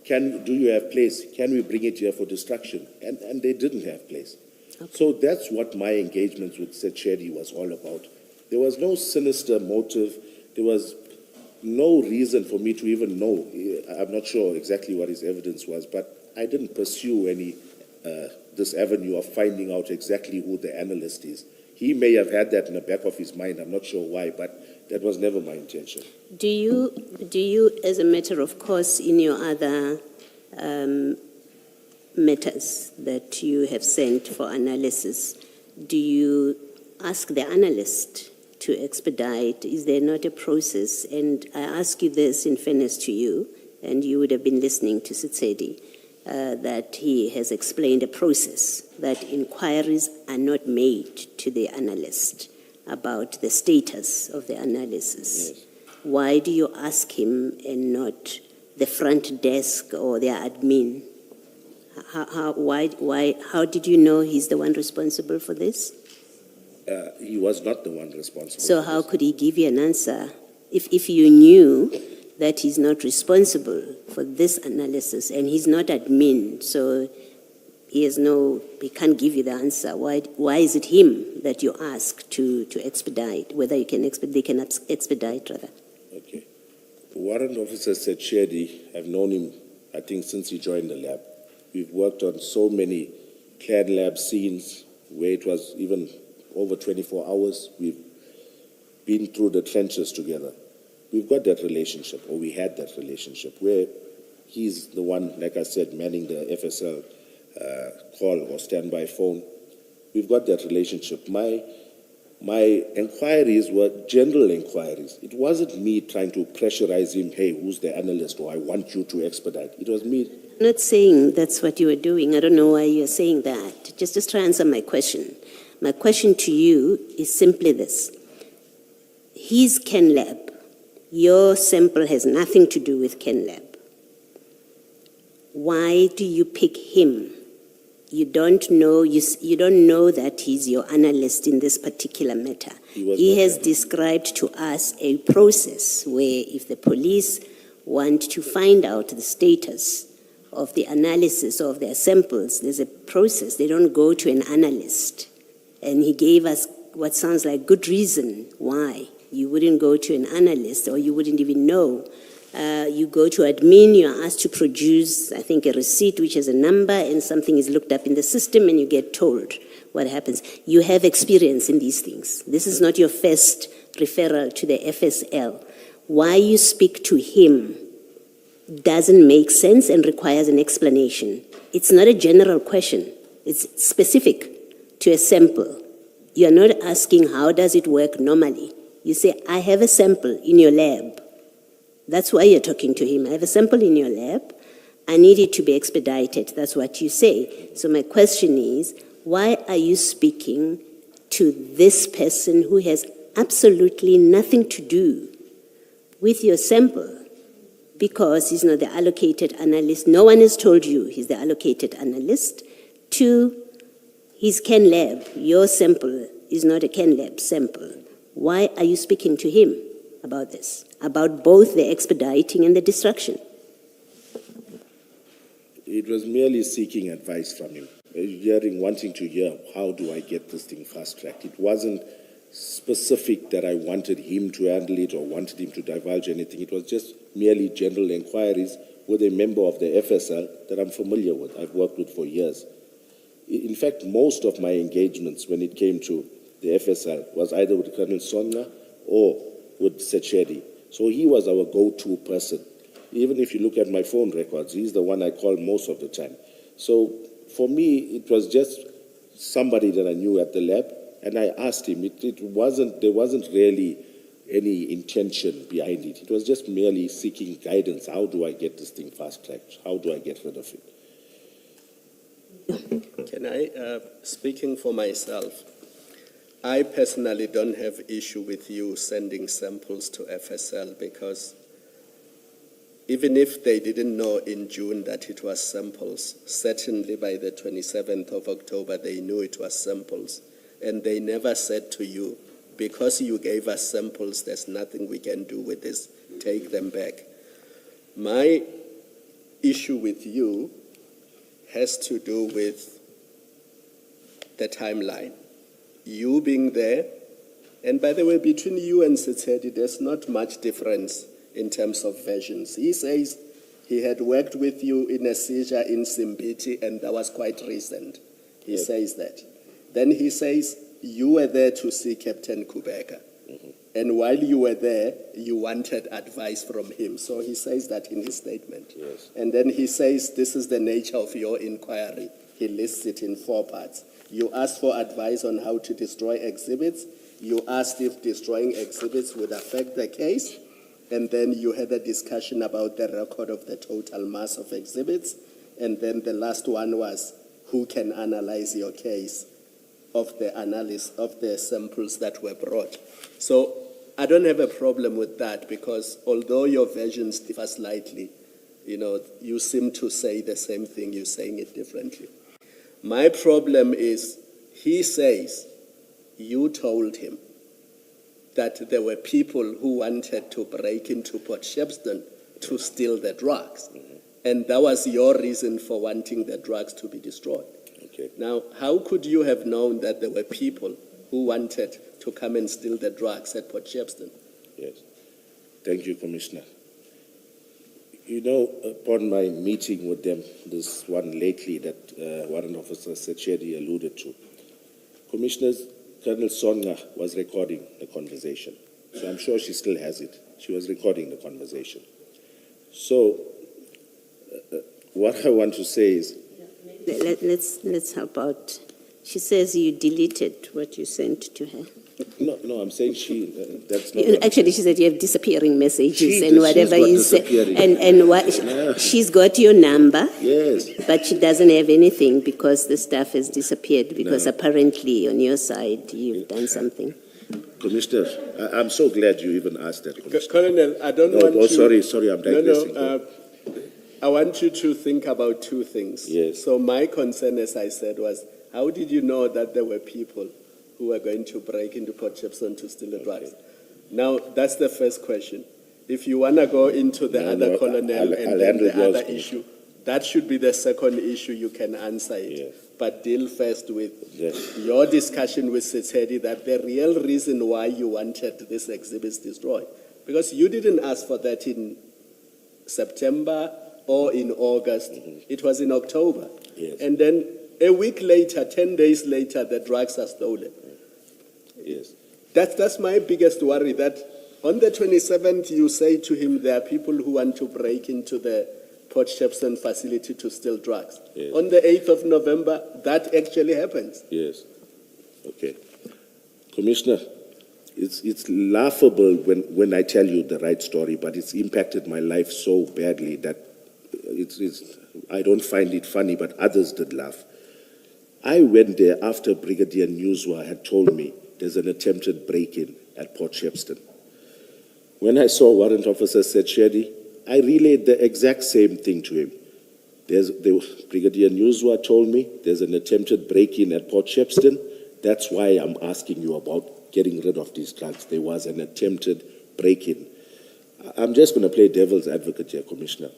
do you have place? Can we bring it here for destruction? And they didn't have place. Okay. So that's what my engagement with Setsedi was all about. There was no sinister motive. There was no reason for me to even know. I'm not sure exactly what his evidence was, but I didn't pursue this avenue of finding out exactly who the analyst is. He may have had that in the back of his mind. I'm not sure why, but that was never my intention. Do you, as a matter of course, in your other matters that you have sent for analysis, do you ask the analyst to expedite? Is there not a process? And I ask you this in fairness to you, and you would have been listening to Sitsedi, that he has explained a process that inquiries are not made to the analyst about the status of the analysis. Yes. Why do you ask him and not the front desk or the admin? How did you know he's the one responsible for this? He was not the one responsible. So how could he give you an answer if you knew that he's not responsible for this analysis and he's not admin, so he can't give you the answer? Why is it him that you ask to expedite, whether they can expedite rather? Okay. Warrant Officer Setsedi, I've known him, I think, since he joined the lab. We've worked on so many CAD lab scenes where it was even over 24 hours. We've been through the trenches together. We've got that relationship, or we had that relationship, where he's the one, like I said, manning the FSL call or standby phone. We've got that relationship. My inquiries were general inquiries. It wasn't me trying to pressurize him, hey, who's the analyst, or I want you to expedite. It was me. I'm not saying that's what you were doing. I don't know why you're saying that. Just try and answer my question. My question to you is simply this. He's Ken Lab. Your sample has nothing to do with Ken Lab. Why do you pick him? You don't know that he's your analyst in this particular matter. He has described to us a process where if the police want to find out the status of the analysis of their samples, there's a process. They don't go to an analyst. And he gave us what sounds like good reason why you wouldn't go to an analyst, or you wouldn't even know. You go to admin, you're asked to produce, I think, a receipt which has a number, and something is looked up in the system, and you get told what happens. You have experience in these things. This is not your first referral to the FSL. Why you speak to him doesn't make sense and requires an explanation. It's not a general question. It's specific to a sample. You're not asking how does it work normally. You say, I have a sample in your lab. That's why you're talking to him. I have a sample in your lab. I need it to be expedited. That's what you say. So my question is, why are you speaking to this person who has absolutely nothing to do with your sample? Because he's not the allocated analyst. No one has told you he's the allocated analyst. 2, he's Ken Lab. Your sample is not a Ken Lab sample. Why are you speaking to him about this, about both the expediting and the destruction? It was merely seeking advice from him, wanting to hear, how do I get this thing fast-tracked? It wasn't specific that I wanted him to handle it or wanted him to divulge anything. It was just merely general inquiries with a member of the FSL that I'm familiar with, I've worked with for years. In fact, most of my engagements when it came to the FSL was either with Colonel Songa or with Sechedi. So he was our go-to person. Even if you look at my phone records, he's the one I call most of the time. So for me, it was just somebody that I knew at the lab, and I asked him. There wasn't really any intention behind it. It was just merely seeking guidance. How do I get this thing fast-tracked? How do I get rid of it? Can I, speaking for myself, I personally don't have issue with you sending samples to FSL, because even if they didn't know in June that it was samples, certainly by the 27th of October they knew it was samples. And they never said to you, because you gave us samples, there's nothing we can do with this, take them back. My issue with you has to do with the timeline. You being there, and by the way, between you and Setsedi, there's not much difference in terms of versions. He says he had worked with you in a seizure in Simbiti, and that was quite recent. He says that. Then he says you were there to see Captain Kubeka. Mm-hmm. And while you were there, you wanted advice from him. So he says that in his statement. Yes. And then he says, this is the nature of your inquiry. He lists it in 4 parts. You asked for advice on how to destroy exhibits. You asked if destroying exhibits would affect the case. And then you had a discussion about the record of the total mass of exhibits. And then the last one was, who can analyze your case of the analysis of the samples that were brought. So I don't have a problem with that, because although your versions differ slightly, you seem to say the same thing, you're saying it differently. My problem is, he says you told him that there were people who wanted to break into Port Shepstone to steal the drugs. Mm-hmm. And that was your reason for wanting the drugs to be destroyed. Okay. Now, how could you have known that there were people who wanted to come and steal the drugs at Port Shepstone? Yes. Thank you, Commissioner. Upon my meeting with them, this one lately that Warrant Officer Sechedi alluded to, Commissioners, Colonel Songa was recording the conversation. So I'm sure she still has it. She was recording the conversation. So what I want to say is, Let's help out. She says you deleted what you sent to her. no, I'm saying that's not what- Actually, she said you have disappearing messages She's and whatever got you said. disappearing. And what, Yeah. she's got your number, Yes. but she doesn't have anything because the stuff has disappeared because No. apparently on your side you've done something. Commissioner, I'm so glad you even asked that, Commissioner. Colonel, I don't No, want oh, to... sorry, I'm digressing. I want you to think about two things. Yes. So my concern, as I said, was how did you know that there were people who were going to break into Port Shepstone to steal the drugs? Now, that's the first question. If you want to go into the No, other no, colonel I'll and then handle the yours, other Commissioner. issue, that should be the second issue, you can answer it. Yes. But deal first with Yes. your discussion with Setsedi that the real reason why you wanted this exhibits destroyed. Because you didn't ask for that in September or in August. It was in October. Yes. And then a week later, 10 days later, the drugs are stolen. Yes. That's my biggest worry, that on the 27th, you say to him there are people who want to break into the Port Shepstone facility to steal drugs. Yes. On the 8th of November, that actually happens. Yes. Okay. Commissioner, it's laughable when I tell you the right story, but it's impacted my life so badly that I don't find it funny, but others did laugh. I went there after Brigadier Newswa had told me there's an attempted break-in at Port Shepstone. When I saw Warrant Officer Setsedi, I relayed the exact same thing to him. Brigadier Newswa told me there's an attempted break-in at Port Shepstone. That's why I'm asking you about getting rid of these drugs. There was an attempted break-in. I'm just going to play devil's advocate here, Commissioner.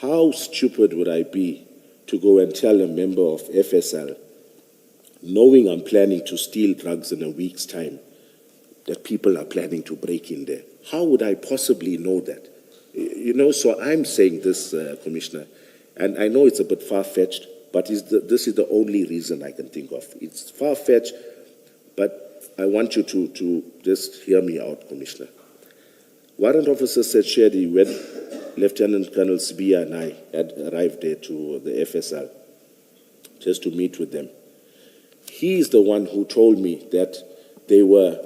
How stupid would I be to go and tell a member of FSL, knowing I'm planning to steal drugs in a week's time, that people are planning to break in there? How would I possibly know that? You know, so I'm saying this, Commissioner, and I know it's a bit far-fetched, but this is the only reason I can think of. It's far-fetched, but I want you to just hear me out, Commissioner. Warrant Officer Setsedi, when Lieutenant Colonel Sibia and I had arrived there to the FSL, just to meet with them, he is the one who told me that they were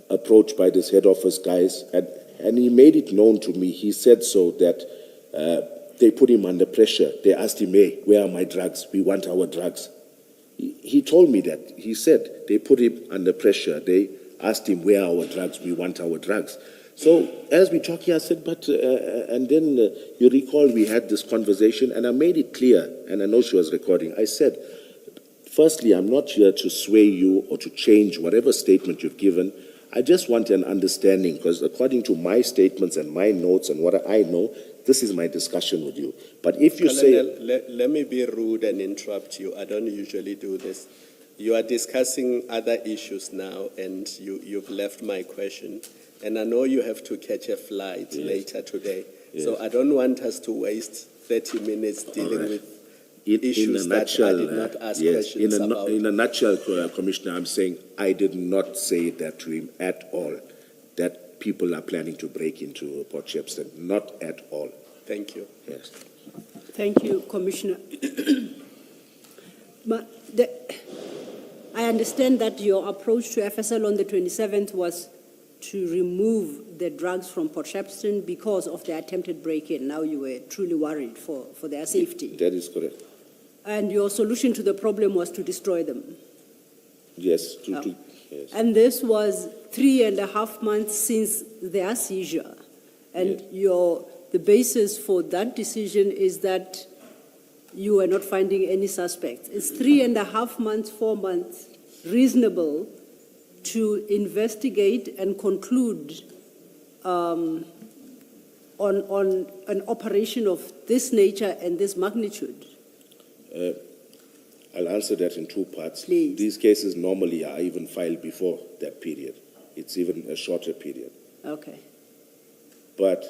approached by this head office guys, and he made it known to me. He said so that they put him under pressure. They asked him, hey, where are my drugs? We want our drugs. He told me that. He said they put him under pressure. They asked him, where are our drugs? We want our drugs. So as we talk here, I said, but, and then you recall we had this conversation, and I made it clear, and I know she was recording. I said, firstly, I'm not here to sway you or to change whatever statement you've given. I just want an understanding, because according to my statements and my notes and what I know, this is my discussion with you. But if you Colonel, say... let me be rude and interrupt you. I don't usually do this. You are discussing other issues now, and you've left my question. And I know you have to catch a flight later today. Yes. So I don't want us to waste 30 minutes dealing with issues in a nutshell, that I did not ask yes, questions about. In a nutshell, Commissioner, I'm saying I did not say that to him at all, that people are planning to break into Port Shepstone. Not at all. Thank you. Yes. Thank you, Commissioner. But I understand that your approach to FSL on the 27th was to remove the drugs from Port Shepstone because of the attempted break-in. Now you were truly worried for their safety. That is correct. And your solution to the problem was to destroy them. Yes. Yes. And this was 3.5 months since their seizure. And the basis for that decision is that you were not finding any suspects. It's 3.5 months, 4 months, reasonable to investigate and conclude on an operation of this nature and this magnitude? I'll answer that in two parts. Please. These cases normally are even filed before that period. It's even a shorter period. Okay. But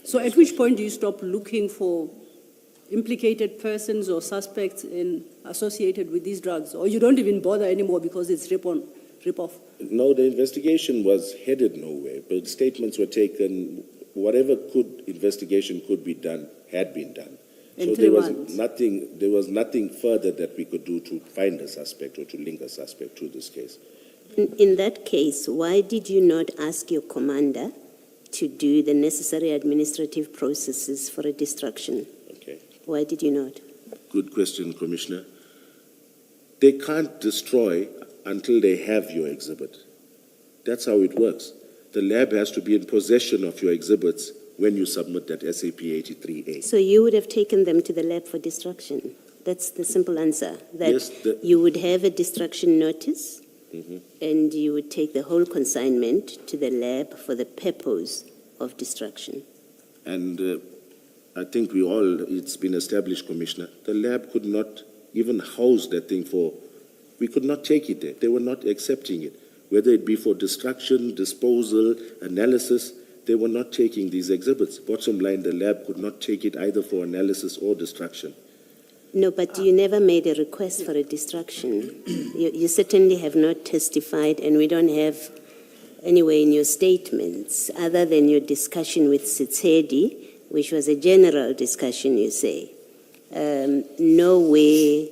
So at which point do you stop looking for implicated persons or suspects associated with these drugs? Or you don't even bother anymore because it's rip-off? No, the investigation was headed nowhere, but statements were taken. Whatever investigation could be done had been done. In So 3 there was months. nothing further that we could do to find a suspect or to link a suspect to this case. In that case, why did you not ask your commander to do the necessary administrative processes for a destruction? Okay. Why did you not? Good question, Commissioner. They can't destroy until they have your exhibit. That's how it works. The lab has to be in possession of your exhibits when you submit that SAP 83A. So you would have taken them to the lab for destruction? That's the simple answer? That Yes, you would have a destruction notice Mhm. and you would take the whole consignment to the lab for the purpose of destruction? And I think it's been established, Commissioner, the lab could not even house that thing we could not take it there. They were not accepting it. Whether it be for destruction, disposal, analysis, they were not taking these exhibits. Bottom line, the lab could not take it either for analysis or destruction. No, but you never made a request for a destruction. You certainly have not testified, and we don't have anywhere in your statements, other than your discussion with Sitsedi, which was a general discussion, you say. Nowhere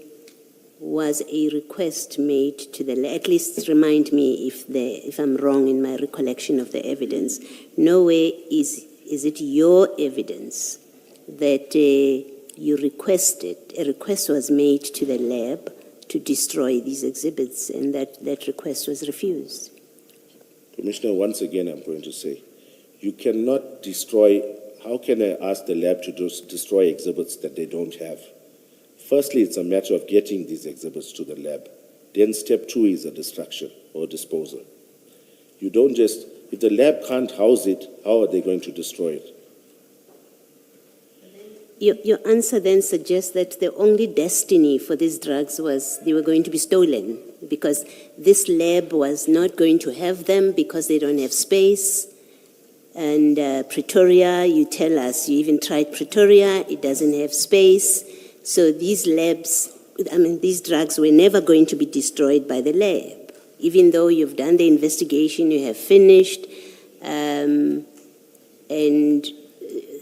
was a request made to the lab. At least remind me if I'm wrong in my recollection of the evidence. Nowhere is it your evidence that you requested, a request was made to the lab to destroy these exhibits, and that request was refused. Commissioner, once again, I'm going to say, you cannot destroy. How can I ask the lab to destroy exhibits that they don't have? Firstly, it's a matter of getting these exhibits to the lab. Then step 2 is a destruction or disposal. You don't just, if the lab can't house it, how are they going to destroy it? Your answer then suggests that the only destiny for these drugs was they were going to be stolen, because this lab was not going to have them because they don't have space. And Pretoria, you tell us, you even tried Pretoria, it doesn't have space. So these these drugs were never going to be destroyed by the lab. Even though you've done the investigation, you have finished, and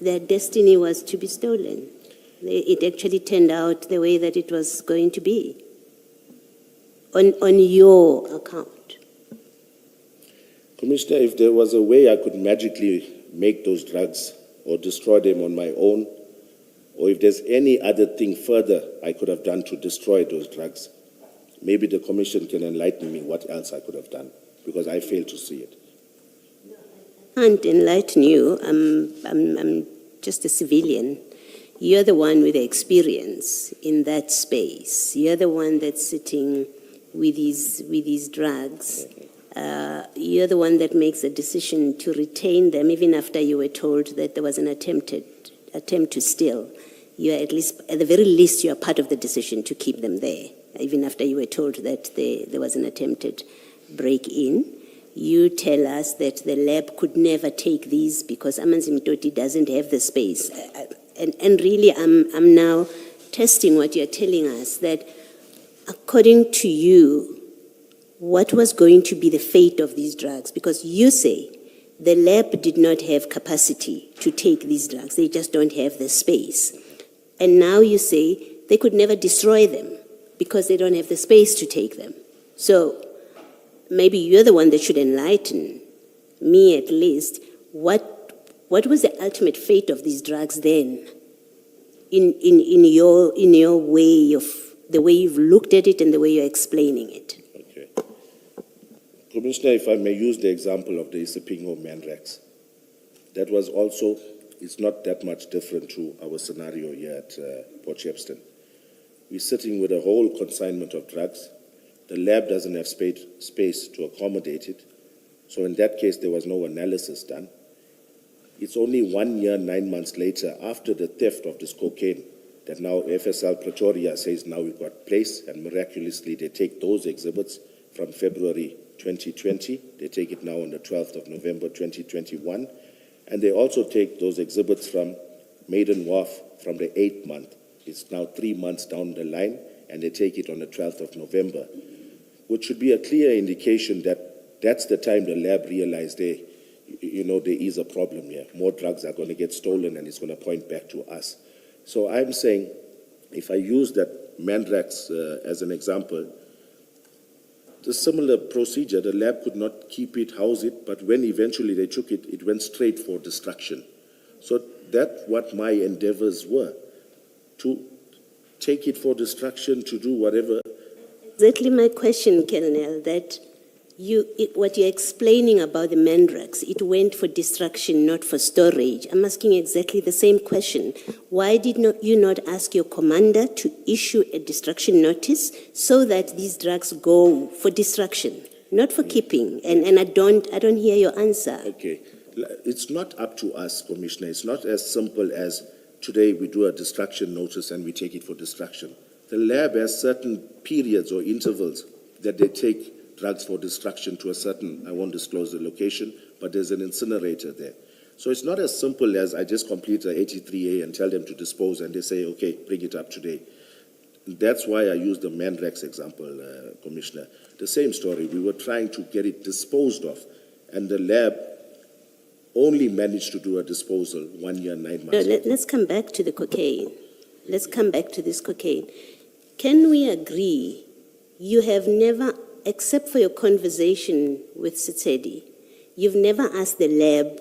their destiny was to be stolen. It actually turned out the way that it was going to be, on your account. Commissioner, if there was a way I could magically make those drugs or destroy them on my own, or if there's any other thing further I could have done to destroy those drugs, maybe the Commission can enlighten me what else I could have done, because I failed to see it. I can't enlighten you. I'm just a civilian. You're the one with the experience in that space. You're the one that's sitting with these drugs. You're the one that makes a decision to retain them, even after you were told that there was an attempt to steal. You're at the very least, you are part of the decision to keep them there, even after you were told that there was an attempted break-in. You tell us that the lab could never take these because Amanzi Mtoti doesn't have the space. And really, I'm now testing what you're telling us, that according to you, what was going to be the fate of these drugs? Because you say the lab did not have capacity to take these drugs. They just don't have the space. And now you say they could never destroy them because they don't have the space to take them. So maybe you're the one that should enlighten me, at least. What was the ultimate fate of these drugs then? In your way of the way you've looked at it and the way you're explaining it. Okay. Commissioner, if I may use the example of the Isipingo Mandrax, that was also, it's not that much different to our scenario here at Port Shepstone. We're sitting with a whole consignment of drugs. The lab doesn't have space to accommodate it. So in that case, there was no analysis done. It's only 1 year, 9 months later, after the theft of this cocaine, that now FSL Pretoria says now we've got place, and miraculously they take those exhibits from February 2020. They take it now on the 12th of November 2021. And they also take those exhibits from Maiden Wharf from the 8th month. It's now 3 months down the line, and they take it on the 12th of November, which should be a clear indication that That's the time the lab realized, hey, there is a problem here. More drugs are going to get stolen and it's going to point back to us. So I'm saying, if I use that Mandrax as an example, the similar procedure, the lab could not keep it, house it, but when eventually they took it, it went straight for destruction. So that's what my endeavors were, to take it for destruction, to do whatever. Exactly my question, Colonel, that what you're explaining about the Mandrax, it went for destruction, not for storage. I'm asking exactly the same question. Why did you not ask your commander to issue a destruction notice so that these drugs go for destruction, not for keeping? And I don't hear your answer. Okay. It's not up to us, Commissioner. It's not as simple as today we do a destruction notice and we take it for destruction. The lab has certain periods or intervals that they take drugs for destruction to a certain, I won't disclose the location, but there's an incinerator there. So it's not as simple as I just complete a 83A and tell them to dispose and they say, okay, bring it up today. That's why I used the Mandrax example, Commissioner. The same story, we were trying to get it disposed of and the lab only managed to do a disposal 1 year, 9 months. No, let's come back to the cocaine. Let's come back to this cocaine. Can we agree you have never, except for your conversation with Setsedi, you've never asked the lab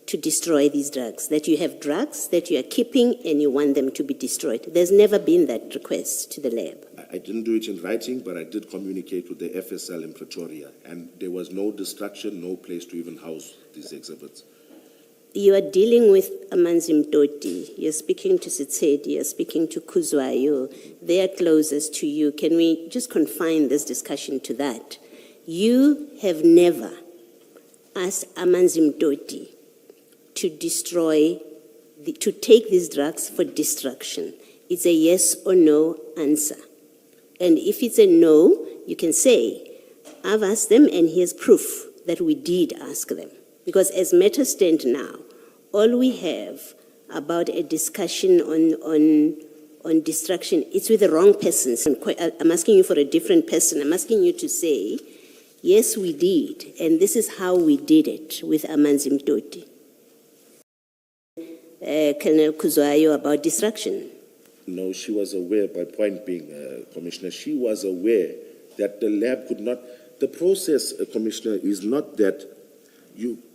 to destroy these drugs, that you have drugs that you are keeping and you want them to be destroyed? There's never been that request to the lab. I didn't do it in writing, but I did communicate with the FSL in Pretoria, and there was no destruction, no place to even house these exhibits. You are dealing with Amanzi Mtoti. You're speaking to Setsedi. You're speaking to Kuzwayo. They are closest to you. Can we just confine this discussion to that? You have never asked Amanzi Mtoti to destroy, to take these drugs for destruction. It's a yes or no answer. And if it's a no, you can say, I've asked them and here's proof that we did ask them. Because as matters stand now, all we have about a discussion on destruction, it's with the wrong persons. I'm asking you for a different person. I'm asking you to say, yes, we did, and this is how we did it with Amanzi Mtoti. Colonel Kuzwayo, about destruction. No, she was aware, my point being, Commissioner, she was aware that the lab could not, the process, Commissioner, is not that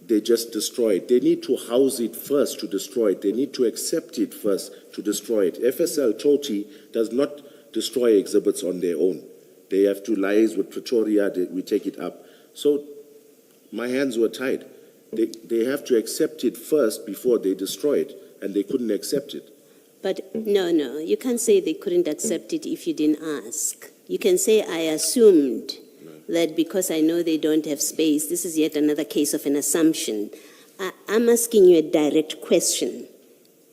they just destroy it. They need to house it first to destroy it. They need to accept it first to destroy it. FSL Toti does not destroy exhibits on their own. They have to liaise with Pretoria, we take it up. So my hands were tied. They have to accept it first before they destroy it, and they couldn't accept it. But no, you can't say they couldn't accept it if you didn't ask. You can say, I assumed that because I know they don't have space. This is yet another case of an assumption. I'm asking you a direct question,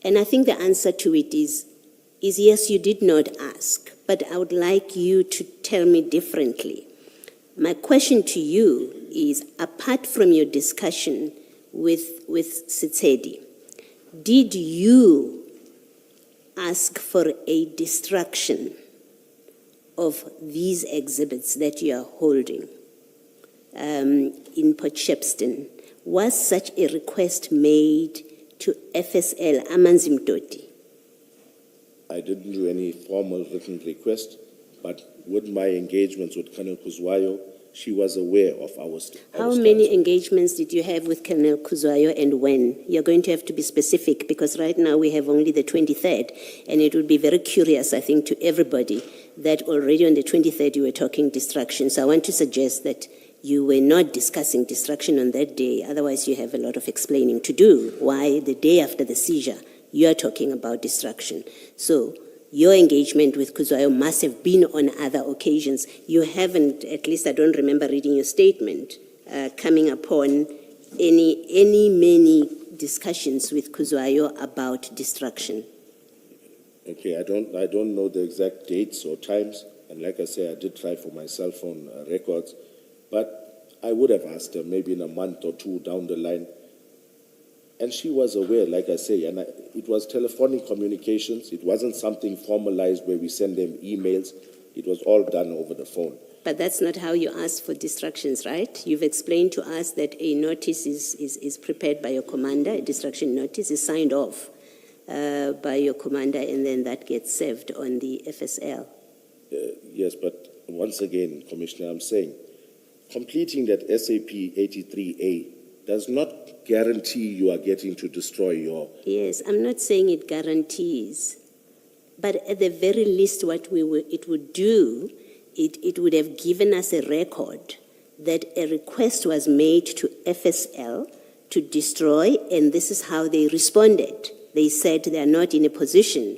and I think the answer to it is yes, you did not ask, but I would like you to tell me differently. My question to you is, apart from your discussion with Setsedi, did you ask for a destruction of these exhibits that you are holding in Port Shepstone? Was such a request made to FSL Amanzi Mtoti? I didn't do any formal written request, but with my engagements with Colonel Kuzwayo, she was aware of our How many engagements did you have with Colonel Kuzwayo and when? You're going to have to be specific because right now we have only the 23rd, and it would be very curious, I think, to everybody that already on the 23rd you were talking destruction. So I want to suggest that you were not discussing destruction on that day. Otherwise, you have a lot of explaining to do why the day after the seizure you are talking about destruction. So your engagement with Kuzwayo must have been on other occasions. You haven't, at least I don't remember reading your statement, coming upon many discussions with Kuzwayo about destruction. Okay, I don't know the exact dates or times, and like I say, I did try for my cell phone records, but I would have asked her maybe in a month or two down the line. And she was aware, like I say, and it was telephonic communications. It wasn't something formalized where we send them emails. It was all done over the phone. But that's not how you ask for distractions, right? You've explained to us that a notice is prepared by your commander, a distraction notice is signed off by your commander, and then that gets served on the FSL. Yes, but once again, Commissioner, I'm saying completing that SAP 83A does not guarantee you are getting to destroy your... Yes, I'm not saying it guarantees, but at the very least what it would do, it would have given us a record that a request was made to FSL to destroy, and this is how they responded. They said they are not in a position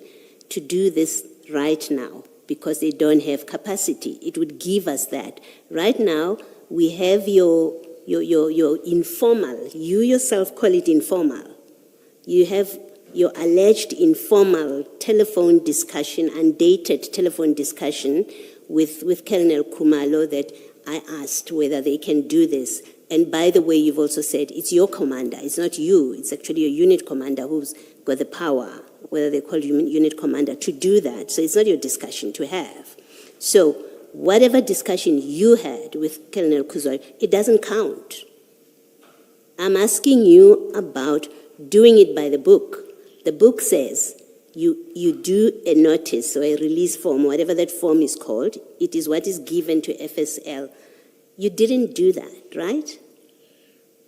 to do this right now because they don't have capacity. It would give us that. Right now, we have your informal, you yourself call it informal. You have your alleged informal telephone discussion, undated telephone discussion with Colonel Khumalo that I asked whether they can do this. And by the way, you've also said it's your commander, it's not you, it's actually your unit commander who's got the power, whether they call you unit commander, to do that. So it's not your discussion to have. So whatever discussion you had with Colonel Khuzwayo, it doesn't count. I'm asking you about doing it by the book. The book says you do a notice or a release form, whatever that form is called. It is what is given to FSL. You didn't do that, right?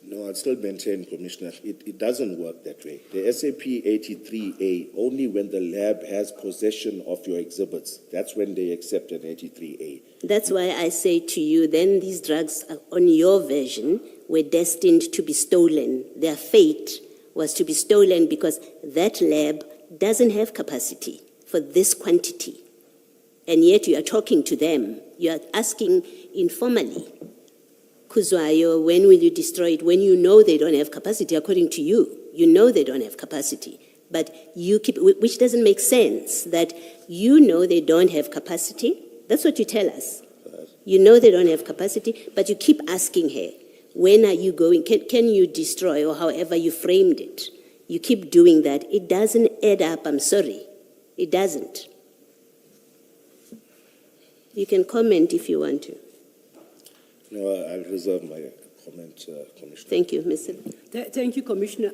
No, I'd still maintain, Commissioner, it doesn't work that way. The SAP 83A, only when the lab has possession of your exhibits, that's when they accept an 83A. That's why I say to you, then these drugs, on your version, were destined to be stolen. Their fate was to be stolen because that lab doesn't have capacity for this quantity. And yet you are talking to them. You are asking informally, Khuzwayo, when will you destroy it? When you know they don't have capacity, according to you. You know they don't have capacity. But you keep, which doesn't make sense, that you know they don't have capacity. That's what you tell us. You know they don't have capacity, but you keep asking her, when are you going? Can you destroy, or however you framed it? You keep doing that. It doesn't add up, I'm sorry. It doesn't. You can comment if you want to. No, I'll reserve my comment, Commissioner. Thank you, Mr. Thank you, Commissioner.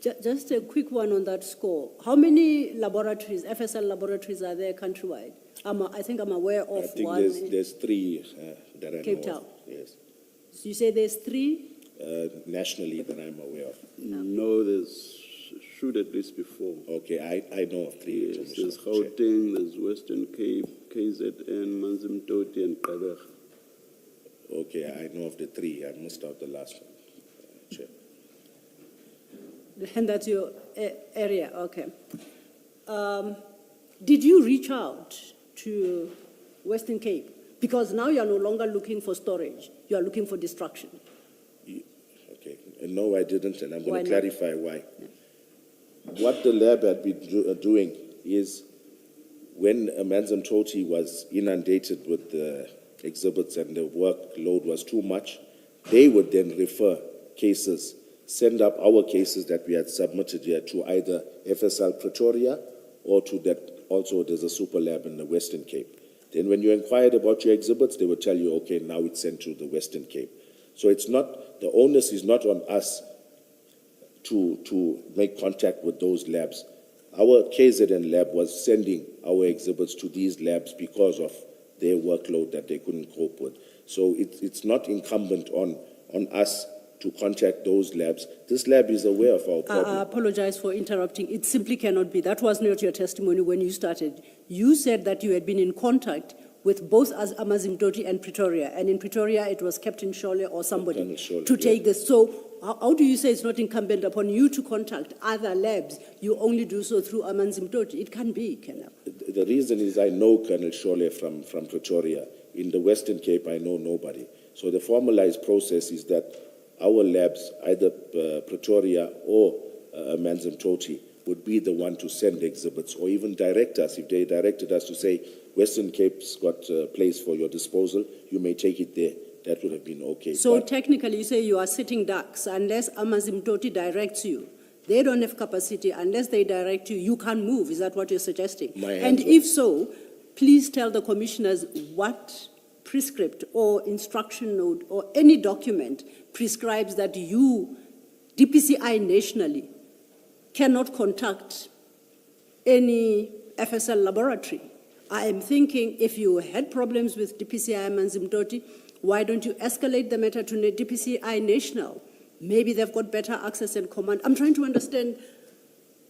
Just a quick one on that score. How many laboratories, FSL laboratories, are there countrywide? I think I'm aware of I think one. there's three that I know Cape Town. of. Yes. So you say there's 3? Nationally that I'm aware of. No, should at least be 4. Okay, I know of 3. Yes, there's Gauteng, there's Western Cape, KZN, Manzimtoti, and Kadar. Okay, I know of the 3. I missed out the last one. Chair. And that's your area, okay. Did you reach out to Western Cape? Because now you are no longer looking for storage, you are looking for destruction. Okay, no, I didn't, and I'm Why going to not? clarify why. What the lab had been doing is when Manzimtoti was inundated with the exhibits and the workload was too much, they would then refer cases, send up our cases that we had submitted here to either FSL Pretoria or to that, also there's a super lab in the Western Cape. Then when you inquired about your exhibits, they would tell you, okay, now it's sent to the Western Cape. So it's not, the onus is not on us to make contact with those labs. Our KZN lab was sending our exhibits to these labs because of their workload that they couldn't cope with. So it's not incumbent on us to contact those labs. This lab is aware of our problem. I apologize for interrupting. It simply cannot be. That was not your testimony when you started. You said that you had been in contact with both Amazimtoti and Pretoria, and in Pretoria it was Captain Shole or somebody Colonel Shole, to take yeah. this. So how do you say it's not incumbent upon you to contact other labs? You only do so through Amazimtoti. It can be, can it? The reason is I know Colonel Shole from Pretoria. In the Western Cape, I know nobody. So the formalized process is that our labs, either Pretoria or Manzimtoti, would be the one to send exhibits or even direct us. If they directed us to say, Western Cape's got a place for your disposal, you may take it there. That would have been okay. So But technically you say you are sitting ducks unless Amazimtoti directs you. They don't have capacity. Unless they direct you, you can't move. Is that what you're suggesting? My And hands if so, please tell the commissioners what prescript or instruction note or any document prescribes that you, DPCI nationally, cannot contact any FSL laboratory. I am thinking if you had problems with DPCI Manzimtoti, why don't you escalate the matter to DPCI national? Maybe they've got better access and command. I'm trying to understand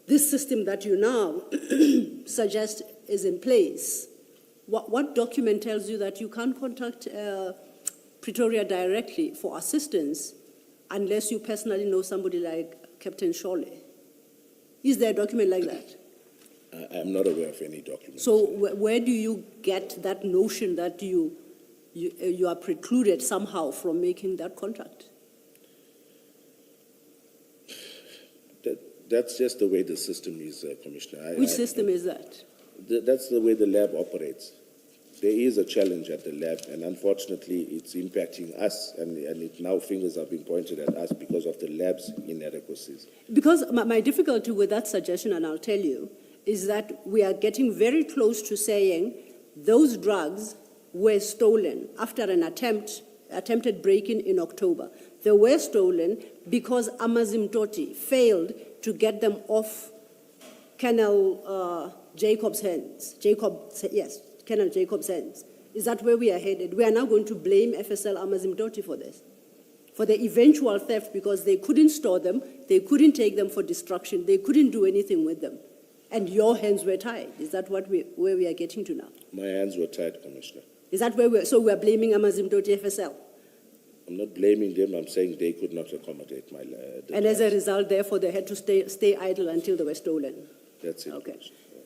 this system that you now suggest is in place. What document tells you that you can't contact Pretoria directly for assistance unless you personally know somebody like Captain Shole? Is there a document like that? I'm not aware of any document. So where do you get that notion that you are precluded somehow from making that contact? That's just the way the system is, Commissioner. Which system is that? That's the way the lab operates. There is a challenge at the lab, and unfortunately, it's impacting us, and now fingers are being pointed at us because of the lab's inadequacies. Because my difficulty with that suggestion, and I'll tell you, is that we are getting very close to saying those drugs were stolen after an attempted break-in in October. They were stolen because Amazimtoti failed to get them off Colonel Jacob's hands. Colonel Jacob's hands. Is that where we are headed? We are now going to blame FSL Amazimtoti for this, for the eventual theft, because they couldn't store them, they couldn't take them for destruction, they couldn't do anything with them. And your hands were tied. Is that where we are getting to now? My hands were tied, Commissioner. Is that where so we're blaming Amazimtoti FSL? I'm not blaming them. I'm saying they could not accommodate my. And as a result, therefore, they had to stay idle until they were stolen. That's it. Okay.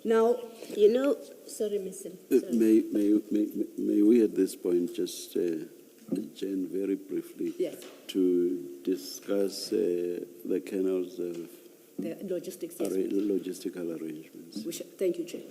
Now, You know, sorry, Mr. May we at this point just, Jen, very briefly, yes, to discuss the kennels of the logistics. Yes. logistical arrangements. Thank you, Chair.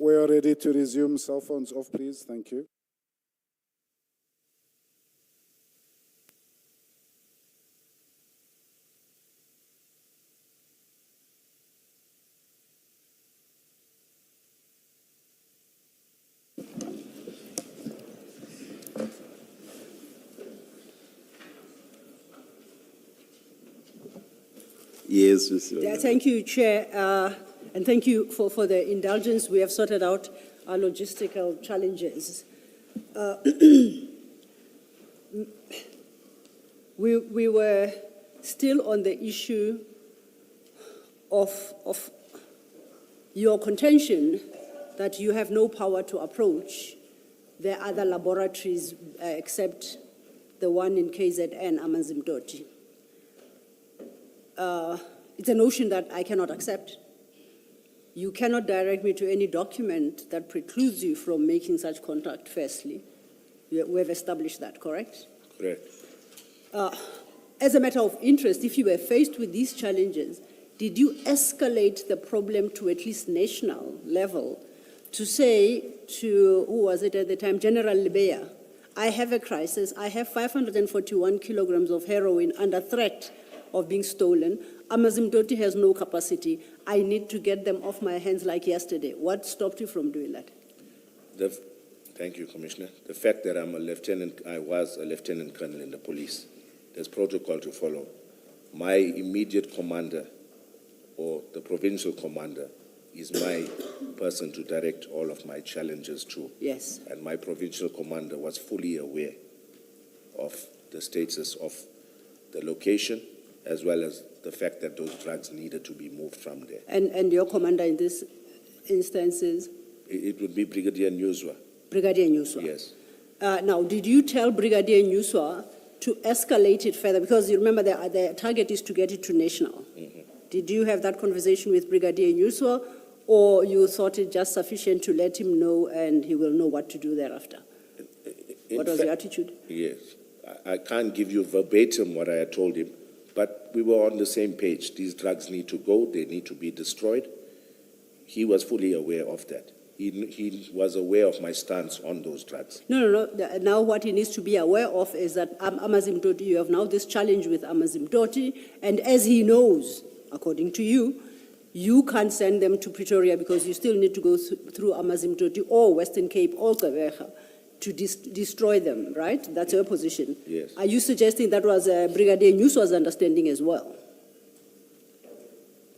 We're ready to resume. Cell phones off, please. Thank you. Yes, Mr. Yeah, thank you, Chair, and thank you for the indulgence. We have sorted out our logistical challenges. We were still on the issue of your contention that you have no power to approach the other laboratories except the one in KZN, Amazimdoti. It's a notion that I cannot accept. You cannot direct me to any document that precludes you from making such contact, firstly. We have established that, correct? Correct. As a matter of interest, if you were faced with these challenges, did you escalate the problem to at least national level to say to, who was it at the time, General Lebeya, I have a crisis, I have 541 kilograms of heroin under threat of being stolen. Amazimdoti has no capacity. I need to get them off my hands like yesterday. What stopped you from doing that? Thank you, Commissioner. The fact that I was a lieutenant colonel in the police, there's protocol to follow. My immediate commander or the provincial commander is my person to direct all of my challenges to. Yes. And my provincial commander was fully aware of the status of the location as well as the fact that those drugs needed to be moved from there. And your commander in this instance is? It would be Brigadier Nyuzwa. Brigadier Nyuswa. Yes. Now, did you tell Brigadier Nyuswa to escalate it further? Because you remember the target is to get it to national. Mm-hmm. Did you have that conversation with Brigadier Nyuswa, or you thought it just sufficient to let him know and he will know what to do thereafter? What was your attitude? Yes. I can't give you verbatim what I had told him, but we were on the same page. These drugs need to go. They need to be destroyed. He was fully aware of that. He was aware of my stance on those drugs. No. Now what he needs to be aware of is that Amazimdoti, you have now this challenge with Amazimdoti, and as he knows, according to you, you can't send them to Pretoria because you still need to go through Amazimdoti or Western Cape or Gqeberha to destroy them, right? That's your position. Yes. Are you suggesting that was Brigadier Nyuswa's understanding as well?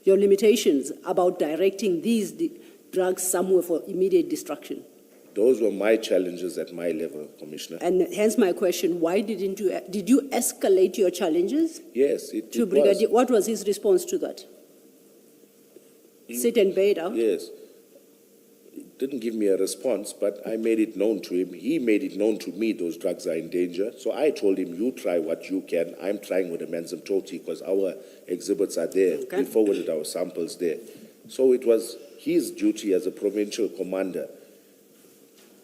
Your limitations about directing these drugs somewhere for immediate destruction? Those were my challenges at my level, Commissioner. And hence my question, why did you escalate your challenges? Yes, it Brigadier, was. what was his response to that? Sit and bear it out? Yes. He didn't give me a response, but I made it known to him. He made it known to me those drugs are in danger. So I told him, you try what you can. I'm trying with the Amazimdoti because our exhibits are there. Okay. We forwarded our samples there. So it was his duty as a provincial commander.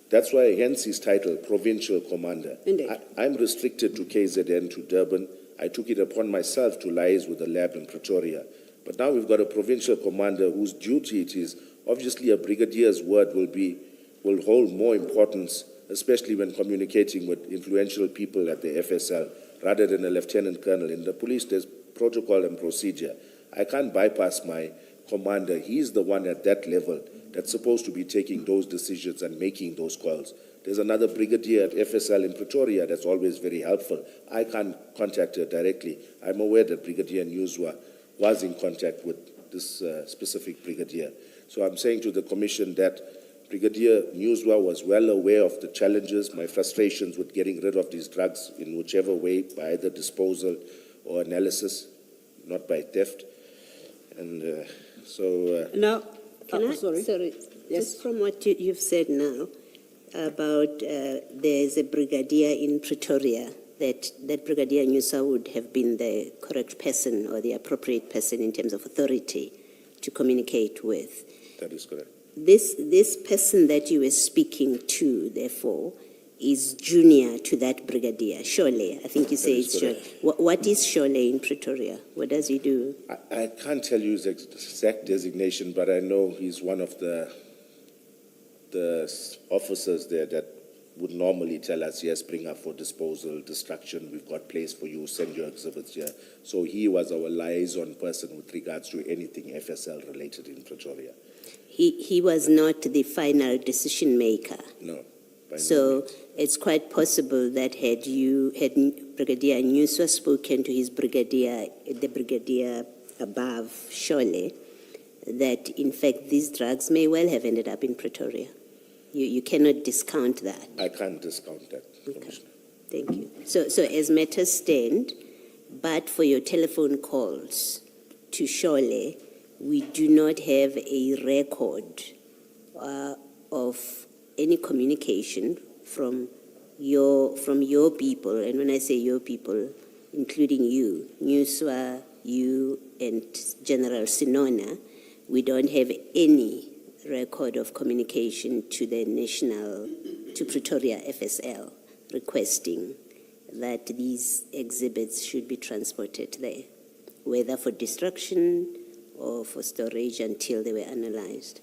That's why, hence his title, Provincial Commander. Indeed. I'm restricted to KZN, to Durban. I took it upon myself to liaise with the lab in Pretoria. But now we've got a provincial commander whose duty it is. Obviously, a brigadier's word will hold more importance, especially when communicating with influential people at the FSL, rather than a lieutenant colonel. In the police, there's protocol and procedure. I can't bypass my commander. He's the one at that level that's supposed to be taking those decisions and making those calls. There's another brigadier at FSL in Pretoria that's always very helpful. I can't contact her directly. I'm aware that Brigadier Nyuzwa was in contact with this specific brigadier. So I'm saying to the Commission that Brigadier Nyuzwa was well aware of the challenges, my frustrations with getting rid of these drugs in whichever way, by either disposal or analysis, not by theft. And Now, Sorry. Yes. Just from what you've said now about there's a brigadier in Pretoria, that Brigadier Nyuswa would have been the correct person or the appropriate person in terms of authority to communicate with. that is correct. This person that you were speaking to, therefore, is junior to that brigadier, Shole. I think you say it's Shole. What is Shole in Pretoria? What does he do? I can't tell you his exact designation, but I know he's one of the the officers there that would normally tell us, yes, bring her for disposal, destruction, we've got place for you, send your exhibits here. So he was our liaison person with regards to anything FSL related in Pretoria. He was not the final decision maker. No. by no So means. it's quite possible that had Brigadier Nyuswa spoken to his brigadier, the brigadier above Shole, that in fact these drugs may well have ended up in Pretoria. You cannot discount that. I can't discount that, Okay. Commissioner. Thank you. So as matters stand, but for your telephone calls to Shole, we do not have a record of any communication from your people, and when I say your people, including you, Nyuswa, you, and General Sinona, we don't have any record of communication to to Pretoria FSL requesting that these exhibits should be transported there, whether for destruction or for storage until they were analyzed.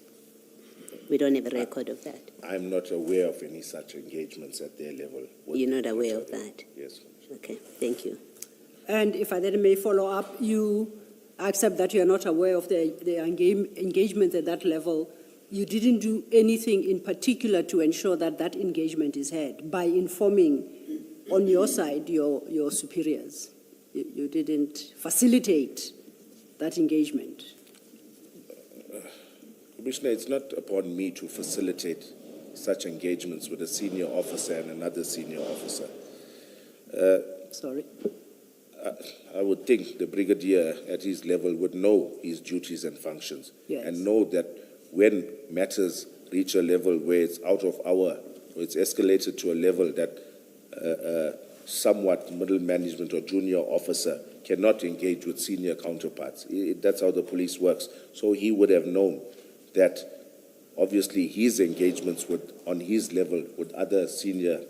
We don't have a record of that. I'm not aware of any such engagements at their level. with You're not aware of Pretoria. that? Yes. Okay, thank you. And if I then may follow up, you accept that you are not aware of the engagement at that level. You didn't do anything in particular to ensure that that engagement is had by informing on your side your superiors. You didn't facilitate that engagement. Commissioner, it's not upon me to facilitate such engagements with a senior officer and another senior officer. Sorry. I would think the brigadier at his level would know his duties and functions, Yes. and know that when matters reach a level where it's or it's escalated to a level that somewhat middle management or junior officer cannot engage with senior counterparts. That's how the police works. So he would have known that obviously his engagements on his level with other senior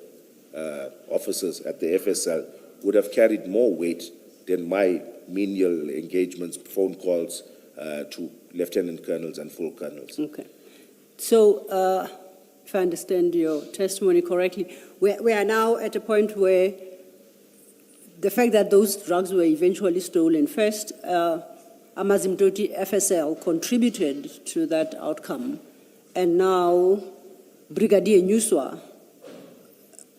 officers at the FSL would have carried more weight than my menial engagements, phone calls to lieutenant colonels and full colonels. Okay. So, if I understand your testimony correctly, we are now at a point where the fact that those drugs were eventually stolen, first, Amazimdoti FSL contributed to that outcome, and now Brigadier Nyuswa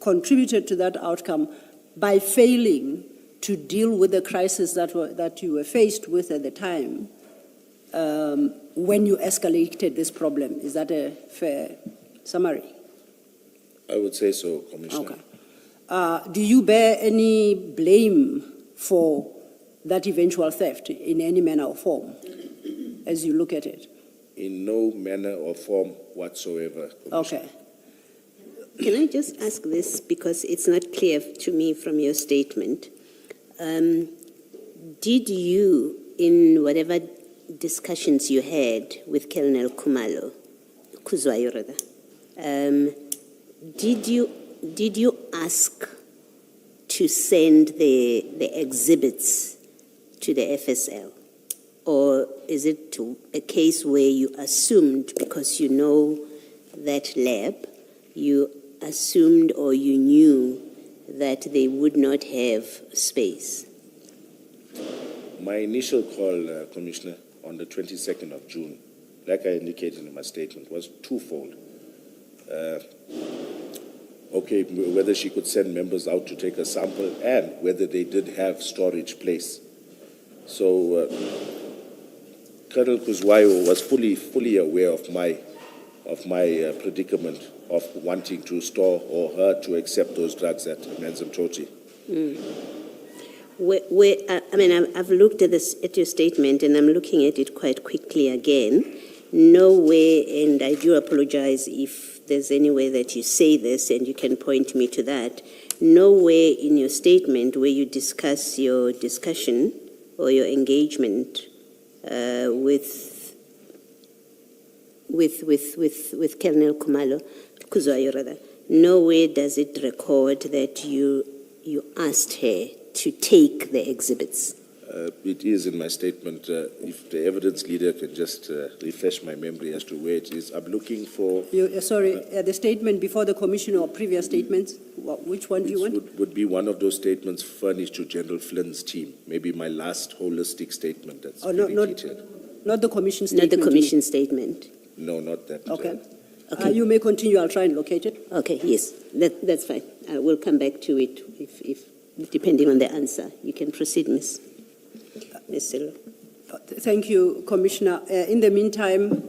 contributed to that outcome by failing to deal with the crisis that you were faced with at the time when you escalated this problem. Is that a fair summary? I would say so, Commissioner. Okay. Do you bear any blame for that eventual theft in any manner or form, as you look at it? In no manner or form whatsoever, Commissioner. Okay. Can I just ask this, because it's not clear to me from your statement? Did you, in whatever discussions you had with Colonel Kuzwayo rather, did you ask to send the exhibits to the FSL? Or is it a case where you assumed, because you know that lab, you assumed or you knew that they would not have space? My initial call, Commissioner, on the 22nd of June, like I indicated in my statement, was twofold. Whether she could send members out to take a sample and whether they did have storage place. So Colonel Kuzwayo was fully aware of my predicament of wanting to store or her to accept those drugs at Menzimtoti. I've looked at your statement, and I'm looking at it quite quickly again. Nowhere, and I do apologize if there's any way that you say this, and you can point me to that. Nowhere in your statement where you discuss your discussion or your engagement with Colonel Kuzwayo rather. Nowhere does it record that you asked her to take the exhibits. It is in my statement. If the evidence leader can just refresh my memory as to where it is. I'm looking for... The statement before the commission or previous statements, which one do you want? Would be one of those statements furnished to General Flynn's team. Maybe my last holistic statement that's very detailed. Not the commission Not statement. the commission statement. No, not that. Okay. Okay. You may continue. I'll try and locate it. Okay, yes, that's fine. We'll come back to it if depending on the answer. You can proceed, Ms. Silo. Thank you, Commissioner. In the meantime,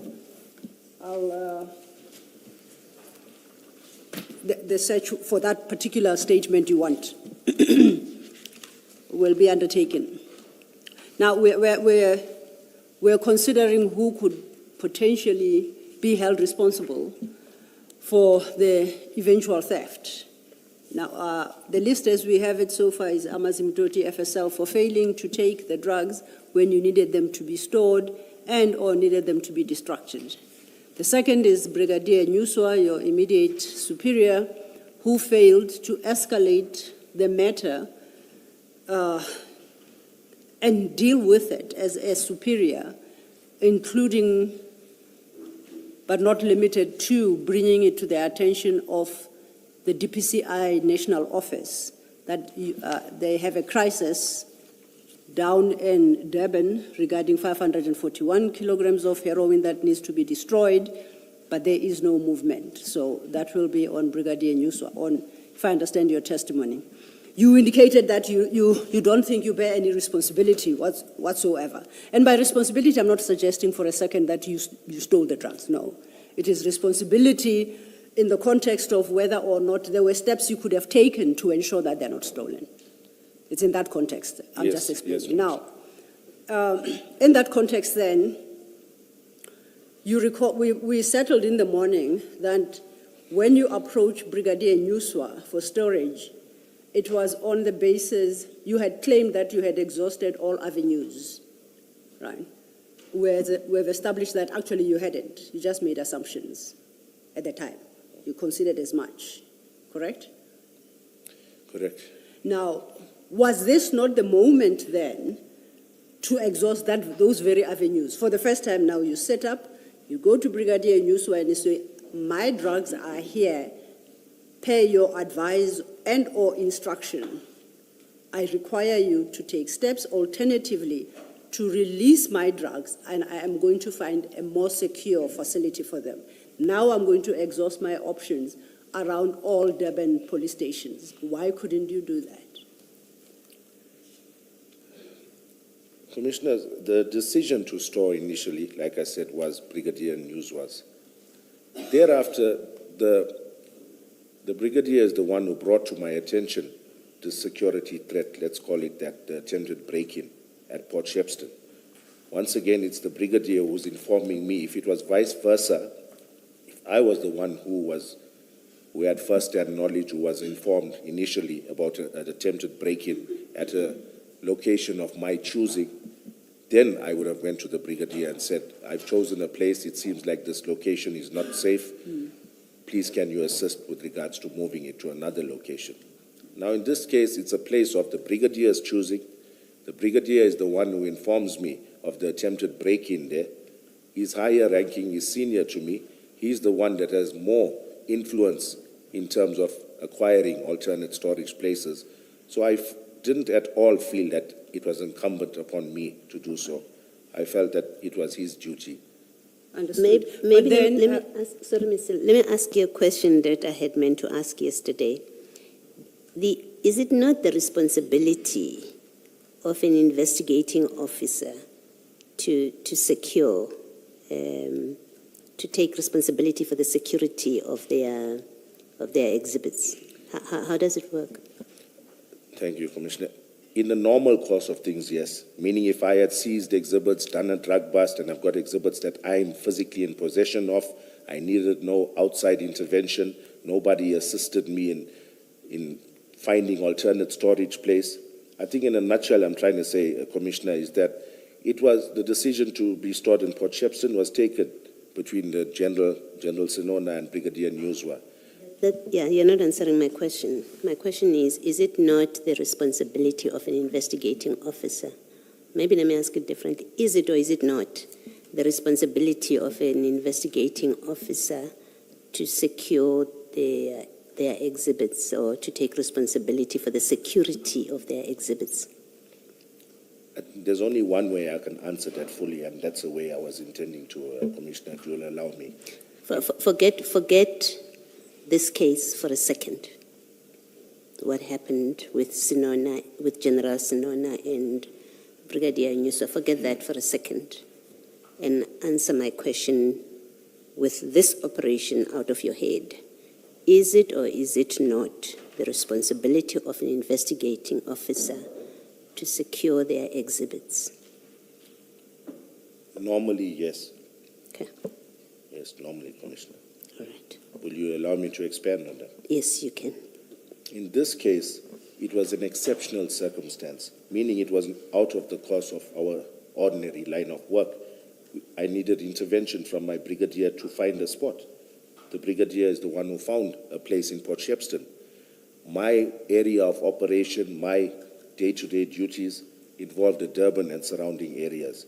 the search for that particular statement you want will be undertaken. Now, we're considering who could potentially be held responsible for the eventual theft. Now, the list as we have it so far is Amazimtoti FSL for failing to take the drugs when you needed them to be stored and or needed them to be destructed. The second is Brigadier Nyuswa, your immediate superior, who failed to escalate the matter and deal with it as a superior, including but not limited to bringing it to the attention of the DPCI National Office that they have a crisis down in Durban regarding 541 kilograms of heroin that needs to be destroyed, but there is no movement. So that will be on Brigadier Nyuswa, if I understand your testimony. You indicated that you don't think you bear any responsibility whatsoever. And by responsibility, I'm not suggesting for a second that you stole the drugs. No. It is responsibility in the context of whether or not there were steps you could have taken to ensure that they're not stolen. It's in that context. I'm just explaining. Yes, now, in that context then, you recall we settled in the morning that when you approached Brigadier Nyuswa for storage, it was on the basis you had claimed that you had exhausted all avenues, right? We've established that actually you hadn't. You just made assumptions at the time. You considered as much, correct? Correct. Now, was this not the moment then to exhaust those very avenues? For the first time now, you set up, you go to Brigadier Nyuswa and you say, my drugs are here, per your advice and or instruction. I require you to take steps alternatively to release my drugs, and I am going to find a more secure facility for them. Now I'm going to exhaust my options around all Durban police stations. Why couldn't you do that? Commissioners, the decision to store initially, like I said, was Brigadier Nyuswa's. Thereafter, the Brigadier is the one who brought to my attention the security threat, let's call it that, the attempted break-in at Port Shepstone. Once again, it's the Brigadier who's informing me. If it was vice versa, if I was the one who had first-hand knowledge, who was informed initially about an attempted break-in at a location of my choosing, then I would have went to the Brigadier and said, I've chosen a place, it seems like this location is not safe. Please can you assist with regards to moving it to another location? Now in this case, it's a place of the Brigadier's choosing. The Brigadier is the one who informs me of the attempted break-in there. He's higher ranking, he's senior to me. He's the one that has more influence in terms of acquiring alternate storage places. So I didn't at all feel that it was incumbent upon me to do so. I felt that it was his duty. Understood. Maybe let me ask you a question that I had meant to ask yesterday. Is it not the responsibility of an investigating officer to secure, to take responsibility for the security of their exhibits? How does it work? Thank you, Commissioner. In the normal course of things, yes. Meaning if I had seized exhibits, done a drug bust, and I've got exhibits that I'm physically in possession of, I needed no outside intervention, nobody assisted me in finding alternate storage place. I think in a nutshell, I'm trying to say, Commissioner, is that it was the decision to be stored in Port Shepstone was taken between the General Sinona and Brigadier Nyuswa. You're not answering my question. My question is it not the responsibility of an investigating officer maybe let me ask it differently. Is it or is it not the responsibility of an investigating officer to secure their exhibits or to take responsibility for the security of their exhibits? There's only one way I can answer that fully, and that's the way I was intending to, Commissioner, if you'll allow me. Forget this case for a second. What happened with Sinona, with General Sinona and Brigadier Nyuswa, forget that for a second and answer my question with this operation out of your head. Is it or is it not the responsibility of an investigating officer to secure their exhibits? Normally, yes. Okay, Yes, normally, Commissioner. all right. Will you allow me to expand on that? Yes, you can. In this case, it was an exceptional circumstance, meaning it was out of the course of our ordinary line of work. I needed intervention from my brigadier to find a spot. The brigadier is the one who found a place in Port Shepstone. My area of operation, my day-to-day duties involved the Durban and surrounding areas.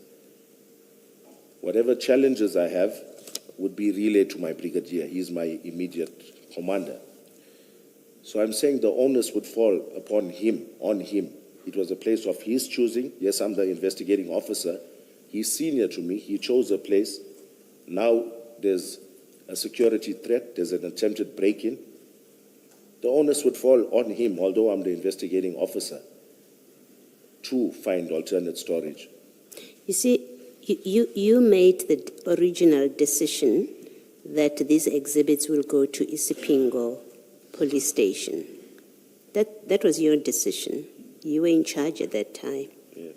Whatever challenges I have would be relayed to my brigadier. He's my immediate commander. So I'm saying the onus would fall upon him, on him. It was a place of his choosing. Yes, I'm the investigating officer. He's senior to me. He chose a place. Now there's a security threat. There's an attempted break-in. The onus would fall on him, although I'm the investigating officer, to find alternate storage. You see, you made the original decision that these exhibits will go to Isipingo police station. That was your decision. You were in charge at that time. Yes.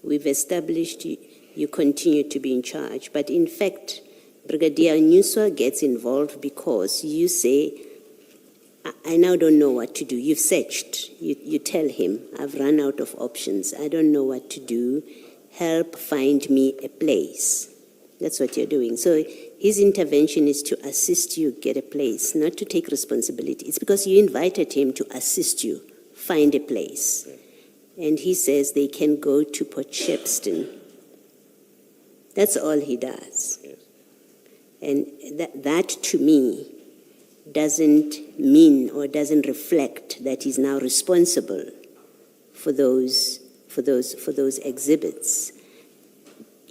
We've established you continue to be in charge. But in fact, Brigadier Nyuswa gets involved because you say, I now don't know what to do. You've searched. You tell him, I've run out of options. I don't know what to do. Help find me a place. That's what you're doing. So his intervention is to assist you get a place, not to take responsibility. It's because you invited him to assist you find a place. And he says they can go to Port Shepstone. That's all he does. Yes. And that to me doesn't mean or doesn't reflect that he's now responsible for those exhibits.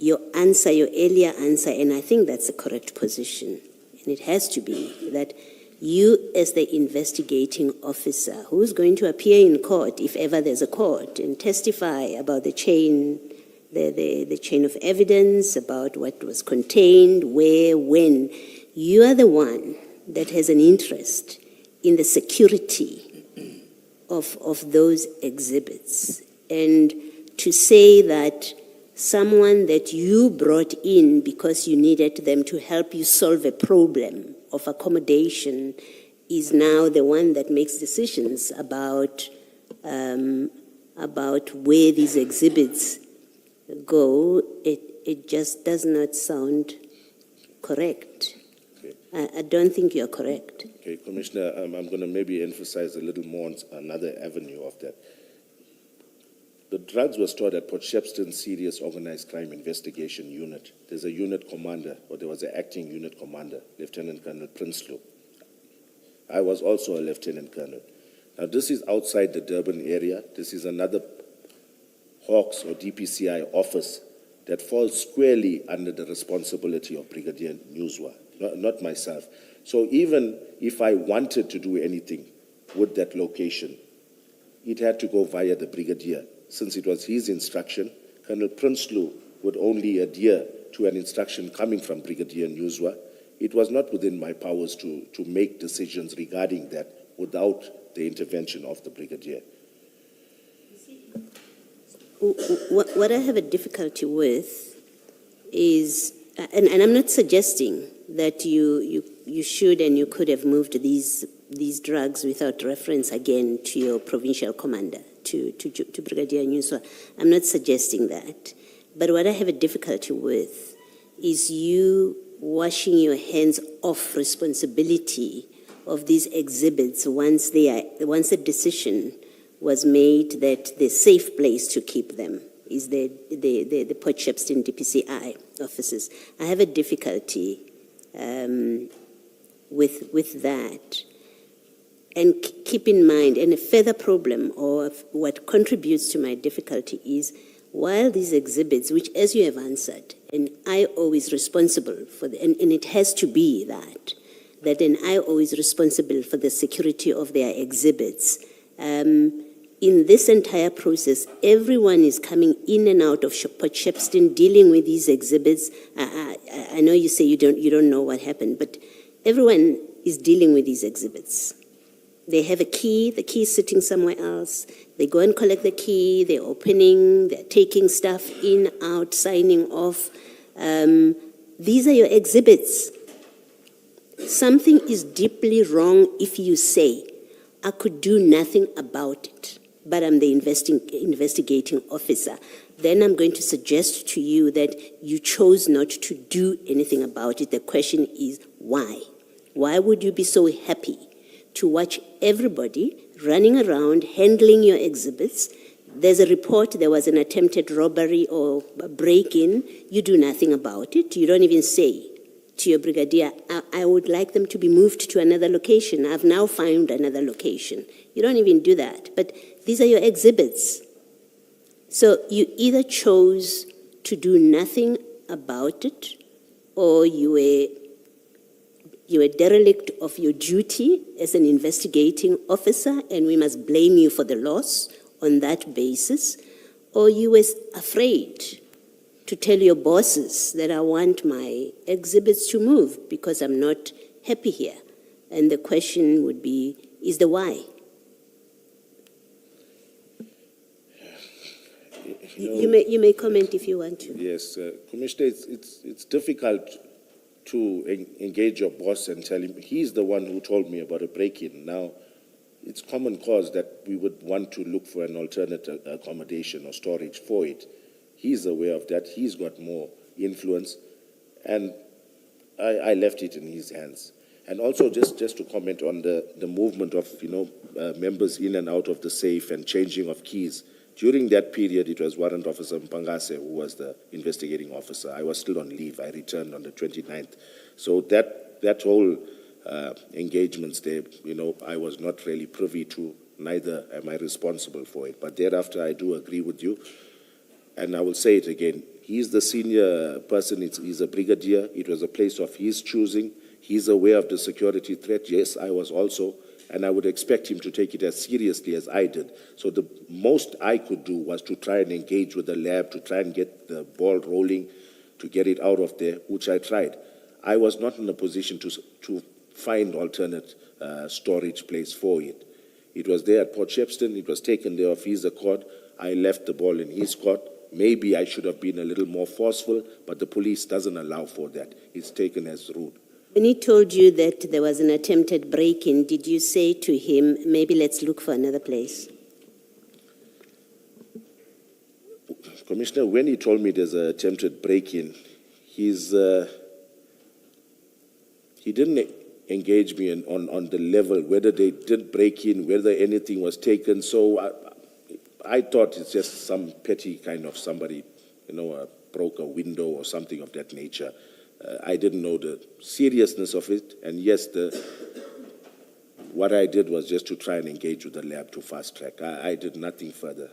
Your answer, your earlier answer, and I think that's the correct position, and it has to be that you as the investigating officer who's going to appear in court, if ever there's a court, and testify about the chain of evidence, about what was contained, where, when, you are the one that has an interest in the security of those exhibits. And to say that someone that you brought in because you needed them to help you solve a problem of accommodation is now the one that makes decisions about where these exhibits go, it just does not sound correct. Okay. I don't think you're correct. Okay, Commissioner, I'm going to maybe emphasize a little more on another avenue of that. The drugs were stored at Port Shepstone Serious Organized Crime Investigation Unit. There's a unit commander, or there was an acting unit commander, Lieutenant Colonel Prinsloo. I was also a lieutenant colonel. Now, this is outside the Durban area. This is another Hawks or DPCI office that falls squarely under the responsibility of Brigadier Nyuswa, not myself. So even if I wanted to do anything with that location, it had to go via the Brigadier. Since it was his instruction, Colonel Prinsloo would only adhere to an instruction coming from Brigadier Nyuswa. It was not within my powers to make decisions regarding that without the intervention of the Brigadier. What I have a difficulty with is, and I'm not suggesting that you should and you could have moved these drugs without reference again to your provincial commander, to Brigadier Nyuswa. I'm not suggesting that. But what I have a difficulty with is you washing your hands off responsibility of these exhibits once the decision was made that the safe place to keep them is the Port Shepstone DPCI officers. I have a difficulty with that. And keep in mind, and a further problem, or what contributes to my difficulty is, while these exhibits, which as you have answered, and I always responsible for and it has to be that an IO is responsible for the security of their exhibits. In this entire process, everyone is coming in and out of Port Shepstone dealing with these exhibits. I know you say you don't know what happened, but everyone is dealing with these exhibits. They have a key, the key is sitting somewhere else. They go and collect the key, they're opening, they're taking stuff in, out, signing off. These are your exhibits. Something is deeply wrong if you say, I could do nothing about it, but I'm the investigating officer. Then I'm going to suggest to you that you chose not to do anything about it. The question is, why? Why would you be so happy to watch everybody running around, handling your exhibits? There's a report there was an attempted robbery or a break-in. You do nothing about it. You don't even say to your brigadier, I would like them to be moved to another location. I've now found another location. You don't even do that. But these are your exhibits. So you either chose to do nothing about it, or you were derelict of your duty as an investigating officer, and we must blame you for the loss on that basis, or you were afraid to tell your bosses that I want my exhibits to move because I'm not happy here. And the question would be, is the why? You may comment if you want to. Yes, Commissioner, it's difficult to engage your boss and tell him he's the one who told me about a break-in. Now, it's common cause that we would want to look for an alternate accommodation or storage for it. He's aware of that. He's got more influence, and I left it in his hands. And also, just to comment on the movement of members in and out of the safe and changing of keys. During that period, it was Warrant Officer Mpangase who was the investigating officer. I was still on leave. I returned on the 29th. So that whole engagements there, I was not really privy to, neither am I responsible for it. But thereafter, I do agree with you. And I will say it again. He's the senior person. He's a brigadier. It was a place of his choosing. He's aware of the security threat. Yes, I was also. And I would expect him to take it as seriously as I did. So the most I could do was to try and engage with the lab, to try and get the ball rolling, to get it out of there, which I tried. I was not in a position to find alternate storage place for it. It was there at Port Shepstone. It was taken there of his accord. I left the ball in his court. Maybe I should have been a little more forceful, but the police doesn't allow for that. It's taken as rude. When he told you that there was an attempted break-in, did you say to him, maybe let's look for another place? Commissioner, when he told me there's an attempted break-in, he didn't engage me on the level, whether they did break in, whether anything was taken. So I thought it's just some petty kind of somebody, broke a window or something of that nature. I didn't know the seriousness of it, and yes, what I did was just to try and engage with the lab to fast track. I did nothing further.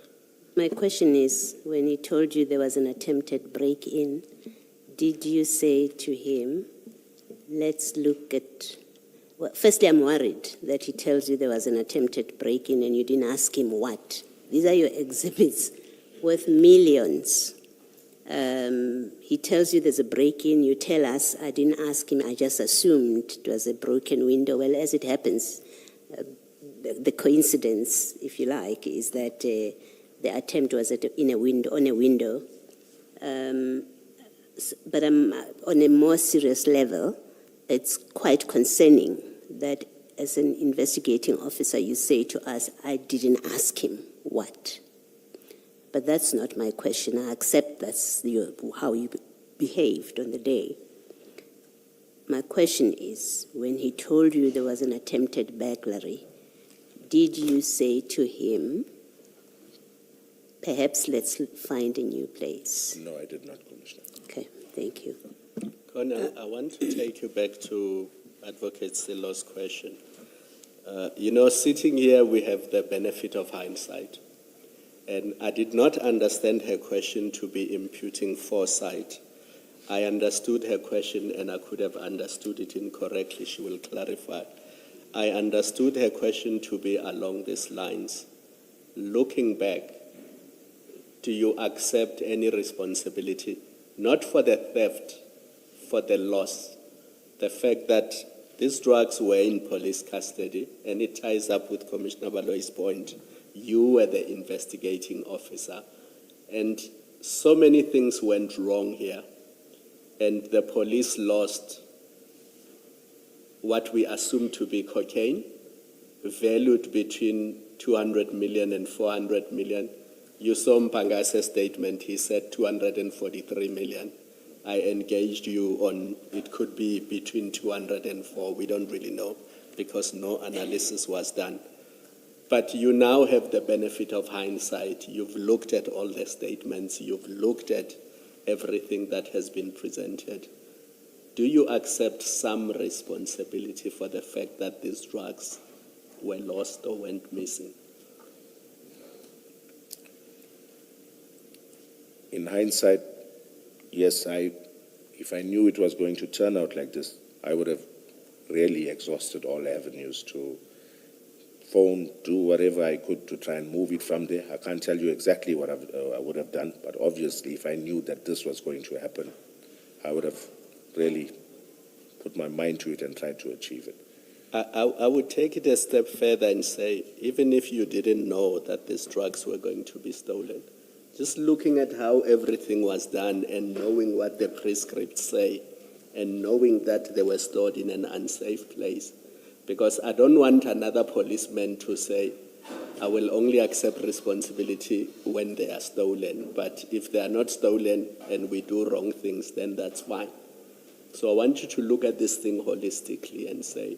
My question is, when he told you there was an attempted break-in, did you say to him, let's look at... Well, firstly, I'm worried that he tells you there was an attempted break-in and you didn't ask him what. These are your exhibits worth millions. He tells you there's a break-in, you tell us, I didn't ask him, I just assumed it was a broken window. Well, as it happens, the coincidence, if you like, is that the attempt was on a window. But on a more serious level, it's quite concerning that as an investigating officer, you say to us, I didn't ask him what. But that's not my question. I accept that's how you behaved on the day. My question is, when he told you there was an attempted burglary, did you say to him, perhaps let's find a new place. No, I did not, Commissioner. Okay, thank you. Colonel, I want to take you back to Advocate Silo's question. Sitting here, we have the benefit of hindsight. And I did not understand her question to be imputing foresight. I understood her question, and I could have understood it incorrectly. She will clarify. I understood her question to be along these lines. Looking back, do you accept any responsibility, not for the theft, for the loss, the fact that these drugs were in police custody, and it ties up with Commissioner Baloy's point. You were the investigating officer, and so many things went wrong here, and the police lost what we assume to be cocaine, valued between 200 million and 400 million. You saw Mpangase's statement, he said 243 million. I engaged you on it could be between 200 and 4. We don't really know because no analysis was done. But you now have the benefit of hindsight. You've looked at all the statements. You've looked at everything that has been presented. Do you accept some responsibility for the fact that these drugs were lost or went missing? In hindsight, yes, if I knew it was going to turn out like this, I would have really exhausted all avenues to phone, do whatever I could to try and move it from there. I can't tell you exactly what I would have done, but obviously if I knew that this was going to happen, I would have really put my mind to it and tried to achieve it. I would take it a step further and say, even if you didn't know that these drugs were going to be stolen, just looking at how everything was done and knowing what the prescripts say and knowing that they were stored in an unsafe place, because I don't want another policeman to say, I will only accept responsibility when they are stolen, but if they are not stolen and we do wrong things, then that's fine. So I want you to look at this thing holistically and say,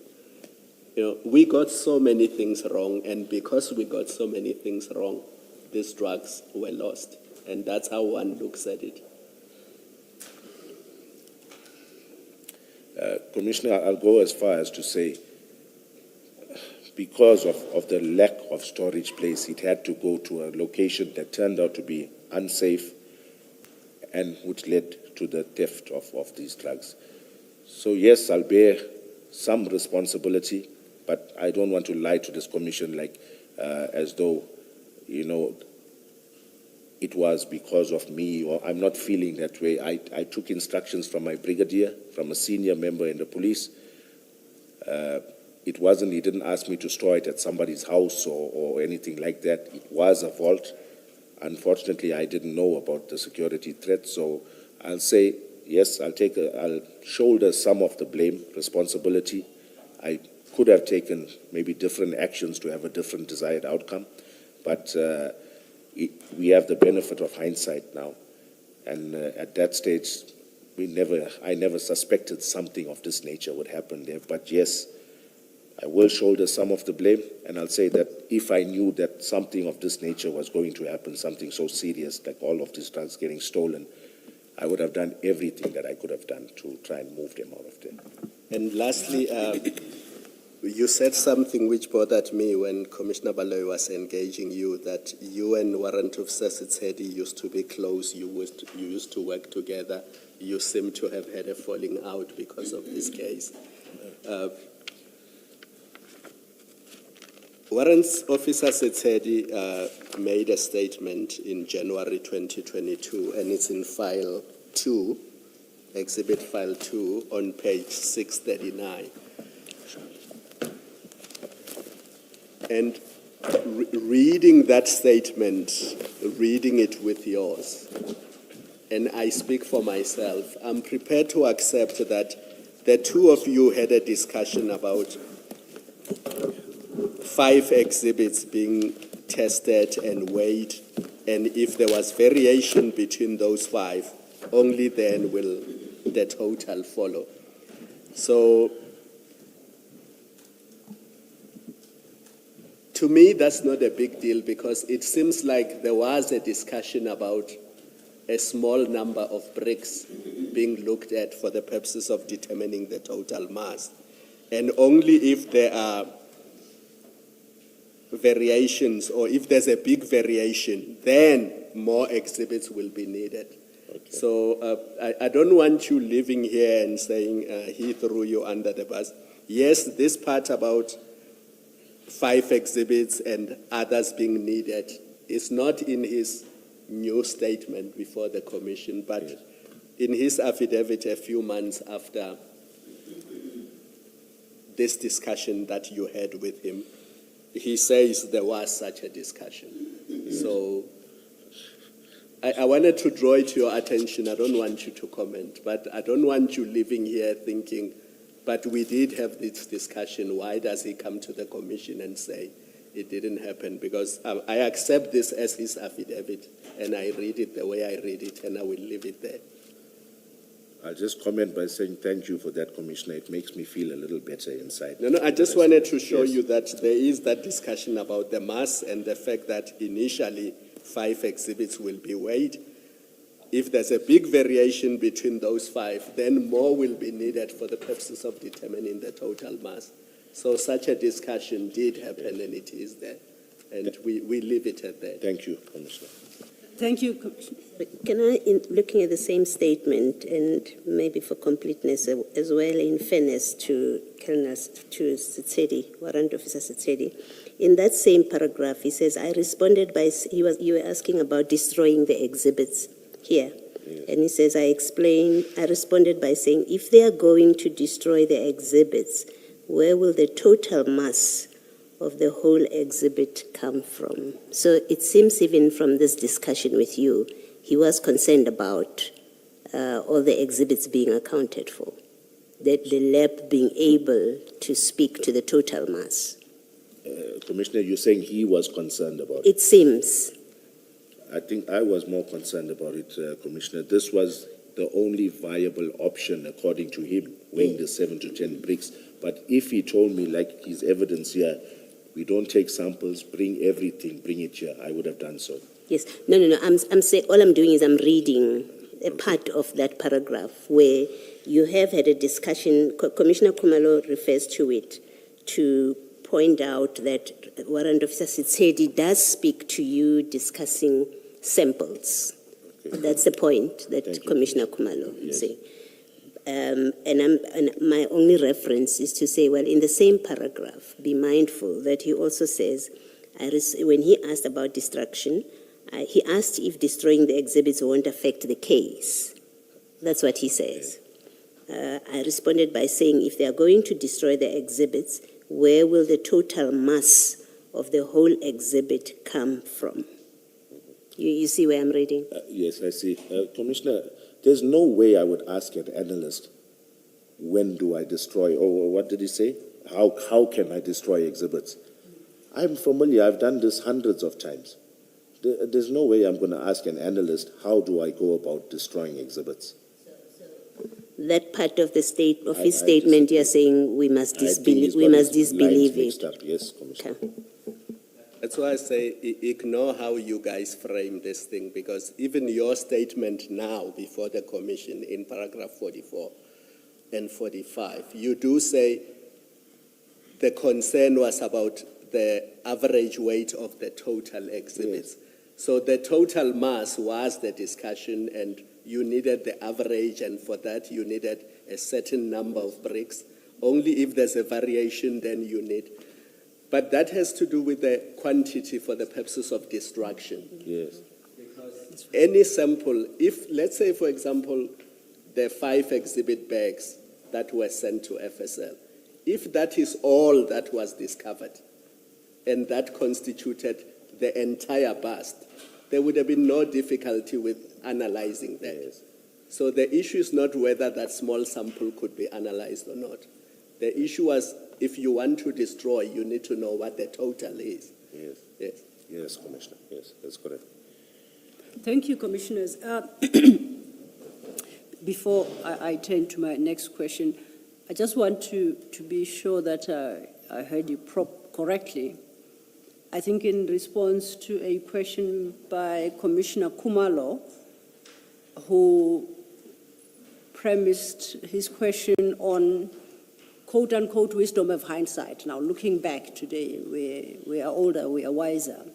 we got so many things wrong, and because we got so many things wrong, these drugs were lost. And that's how one looks at it. Commissioner, I'll go as far as to say, because of the lack of storage place, it had to go to a location that turned out to be unsafe and which led to the theft of these drugs. So yes, I'll bear some responsibility, but I don't want to lie to this commission as though, it was because of me, or I'm not feeling that way. I took instructions from my brigadier, from a senior member in the police. He didn't ask me to store it at somebody's house or anything like that. It was a vault. Unfortunately, I didn't know about the security threat, so I'll say, yes, I'll shoulder some of the blame, responsibility. I could have taken maybe different actions to have a different desired outcome, but we have the benefit of hindsight now. And at that stage, I never suspected something of this nature would happen there. But yes, I will shoulder some of the blame, and I'll say that if I knew that something of this nature was going to happen, something so serious like all of these drugs getting stolen, I would have done everything that I could have done to try and move them out of there. And lastly, you said something which bothered me when Commissioner Baloy was engaging you, that you and Warrant Officer Setsedi used to be close, you used to work together, you seem to have had a falling out because of this case. Warrant Officer Setsedi made a statement in January 2022, and it's in file 2, exhibit file 2 on page 639. And reading that statement, reading it with yours, and I speak for myself, I'm prepared to accept that the two of you had a discussion about 5 exhibits being tested and weighed, and if there was variation between those 5, only then will the total follow. So To me, that's not a big deal because it seems like there was a discussion about a small number of bricks being looked at for the purposes of determining the total mass. And only if there are variations or if there's a big variation, then more exhibits will be needed. Okay. So I don't want you living here and saying he threw you under the bus. Yes, this part about 5 exhibits and others being needed is not in his new statement before the commission, but Yes. in his affidavit a few months after this discussion that you had with him, he says there was such a discussion. So I wanted to draw it to your attention. I don't want you to comment, but I don't want you living here thinking, but we did have this discussion. Why does he come to the commission and say it didn't happen? Because I accept this as his affidavit, and I read it the way I read it, and I will leave it there. I'll just comment by saying thank you for that, Commissioner. It makes me feel a little better inside. No, I just wanted to show Yes. you that there is that discussion about the mass and the fact that initially 5 exhibits will be weighed. If there's a big variation between those 5, then more will be needed for the purposes of determining the total mass. So such a discussion did happen, and it is there. And we leave it at that. Thank you, Commissioner. Thank you, Commissioner. Can I, looking at the same statement, and maybe for completeness as well, in fairness to Setsedi, Warrant Officer Setsedi, in that same paragraph, he says, I responded by, you were asking about destroying the exhibits here. Yes. And he says, I responded by saying, if they are going to destroy the exhibits, where will the total mass of the whole exhibit come from? So it seems even from this discussion with you, he was concerned about all the exhibits being accounted for, that the lab being able to speak to the total mass. Commissioner, you're saying he was concerned about it. It seems. I think I was more concerned about it, Commissioner. This was the only viable option, according to him, weighing the 7 to 10 bricks. But if he told me, like his evidence here, we don't take samples, bring everything, bring it here, I would have done so. Yes. No. I'm saying, all I'm doing is I'm reading a part of that paragraph where you have had a discussion. Commissioner Khumalo refers to it to point out that Warrant Officer Setsedi does speak to you discussing samples. Okay. That's the point that Thank you. Commissioner Khumalo is Yes. saying. And my only reference is to say, well, in the same paragraph, be mindful that he also says, when he asked about destruction, he asked if destroying the exhibits won't affect the case. That's what he says. I responded by saying, if they are going to destroy the exhibits, where will the total mass of the whole exhibit come from? You see where I'm reading? Yes, I see. Commissioner, there's no way I would ask an analyst, when do I destroy, or what did he say? How can I destroy exhibits? I'm familiar, I've done this hundreds of times. There's no way I'm going to ask an analyst, how do I go about destroying exhibits? That part of the his I statement, you're saying we must disbelieve it. Mixed up. Yes, Commissioner. Okay. That's why I say ignore how you guys frame this thing, because even your statement now before the commission in paragraph 44 and 45, you do say the concern was about the average weight of the total exhibits. Yes. So the total mass was the discussion, and you needed the average, and for that you needed a certain number of bricks. Only if there's a variation, then you need. But that has to do with the quantity for the purposes of destruction. Yes. Because any sample, if, let's say, for example, the 5 exhibit bags that were sent to FSL, if that is all that was discovered, and that constituted the entire bust, there would have been no difficulty with analyzing that. Yes. So the issue is not whether that small sample could be analyzed or not. The issue was, if you want to destroy, you need to know what the total is. Yes. Yes. Yes, Commissioner. Yes, that's correct. Thank you, Commissioners. Before I turn to my next question, I just want to be sure that I heard you correctly. I think in response to a question by Commissioner Kumalo, who premised his question on quote-unquote wisdom of hindsight. Now, looking back today, we are older, we are wiser.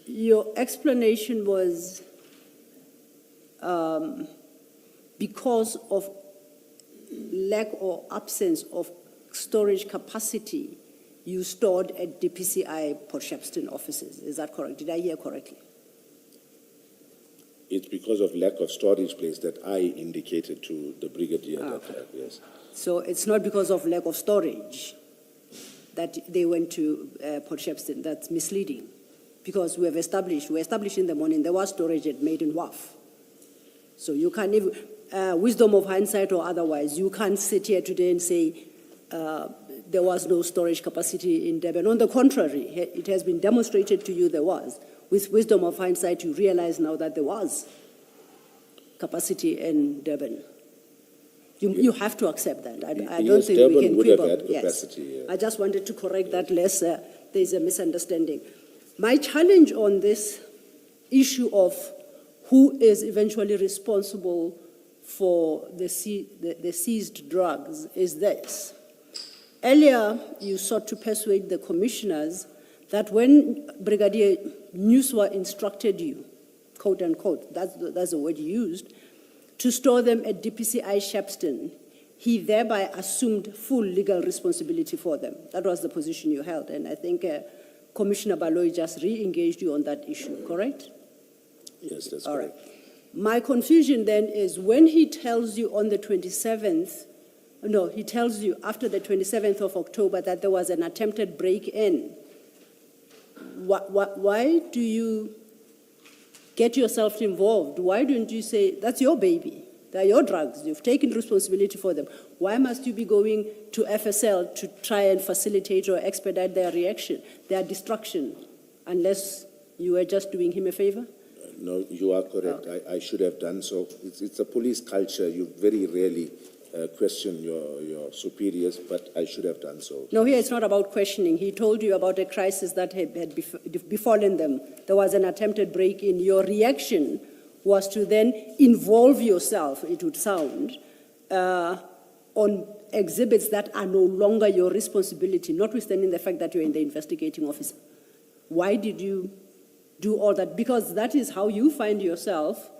Your explanation was because of lack or absence of storage capacity, you stored at DPCI Port Shepstone offices. Is that correct? Did I hear correctly? It's because of lack of storage place that I indicated to the brigadier that, yes. So it's not because of lack of storage that they went to Port Shepstone. That's misleading. Because we established in the morning, there was storage at Maiden Wharf. So you can't even, wisdom of hindsight or otherwise, you can't sit here today and say there was no storage capacity in Durban. On the contrary, it has been demonstrated to you there was. With wisdom of hindsight, you realize now that there was capacity in Durban. You have to accept that. I don't think Durban we can would have quibble. had capacity. I just wanted to correct that lest there's a misunderstanding. My challenge on this issue of who is eventually responsible for the seized drugs is this. Earlier, you sought to persuade the commissioners that when Brigadier Nuswa instructed you, quote unquote, that's the word you used, to store them at DPCI Shepstone, he thereby assumed full legal responsibility for them. That was the position you held, and I think Commissioner Baloyi just re-engaged you on that issue, correct? Yes, that's All correct. right. My confusion then is when he tells you on the 27th, no, he tells you after the 27th of October that there was an attempted break-in. Why do you get yourself involved? Why don't you say, that's your baby, they're your drugs, you've taken responsibility for them. Why must you be going to FSL to try and facilitate or expedite their reaction, their destruction, unless you were just doing him a favor? No, you are correct. I should have done so. It's a police culture. You very rarely question your superiors, but I should have done so. No, here it's not about questioning. He told you about a crisis that had befallen them. There was an attempted break-in. Your reaction was to then involve yourself, it would sound, on exhibits that are no longer your responsibility, notwithstanding the fact that you're in the investigating office. Why did you do all that? Because that is how you find yourself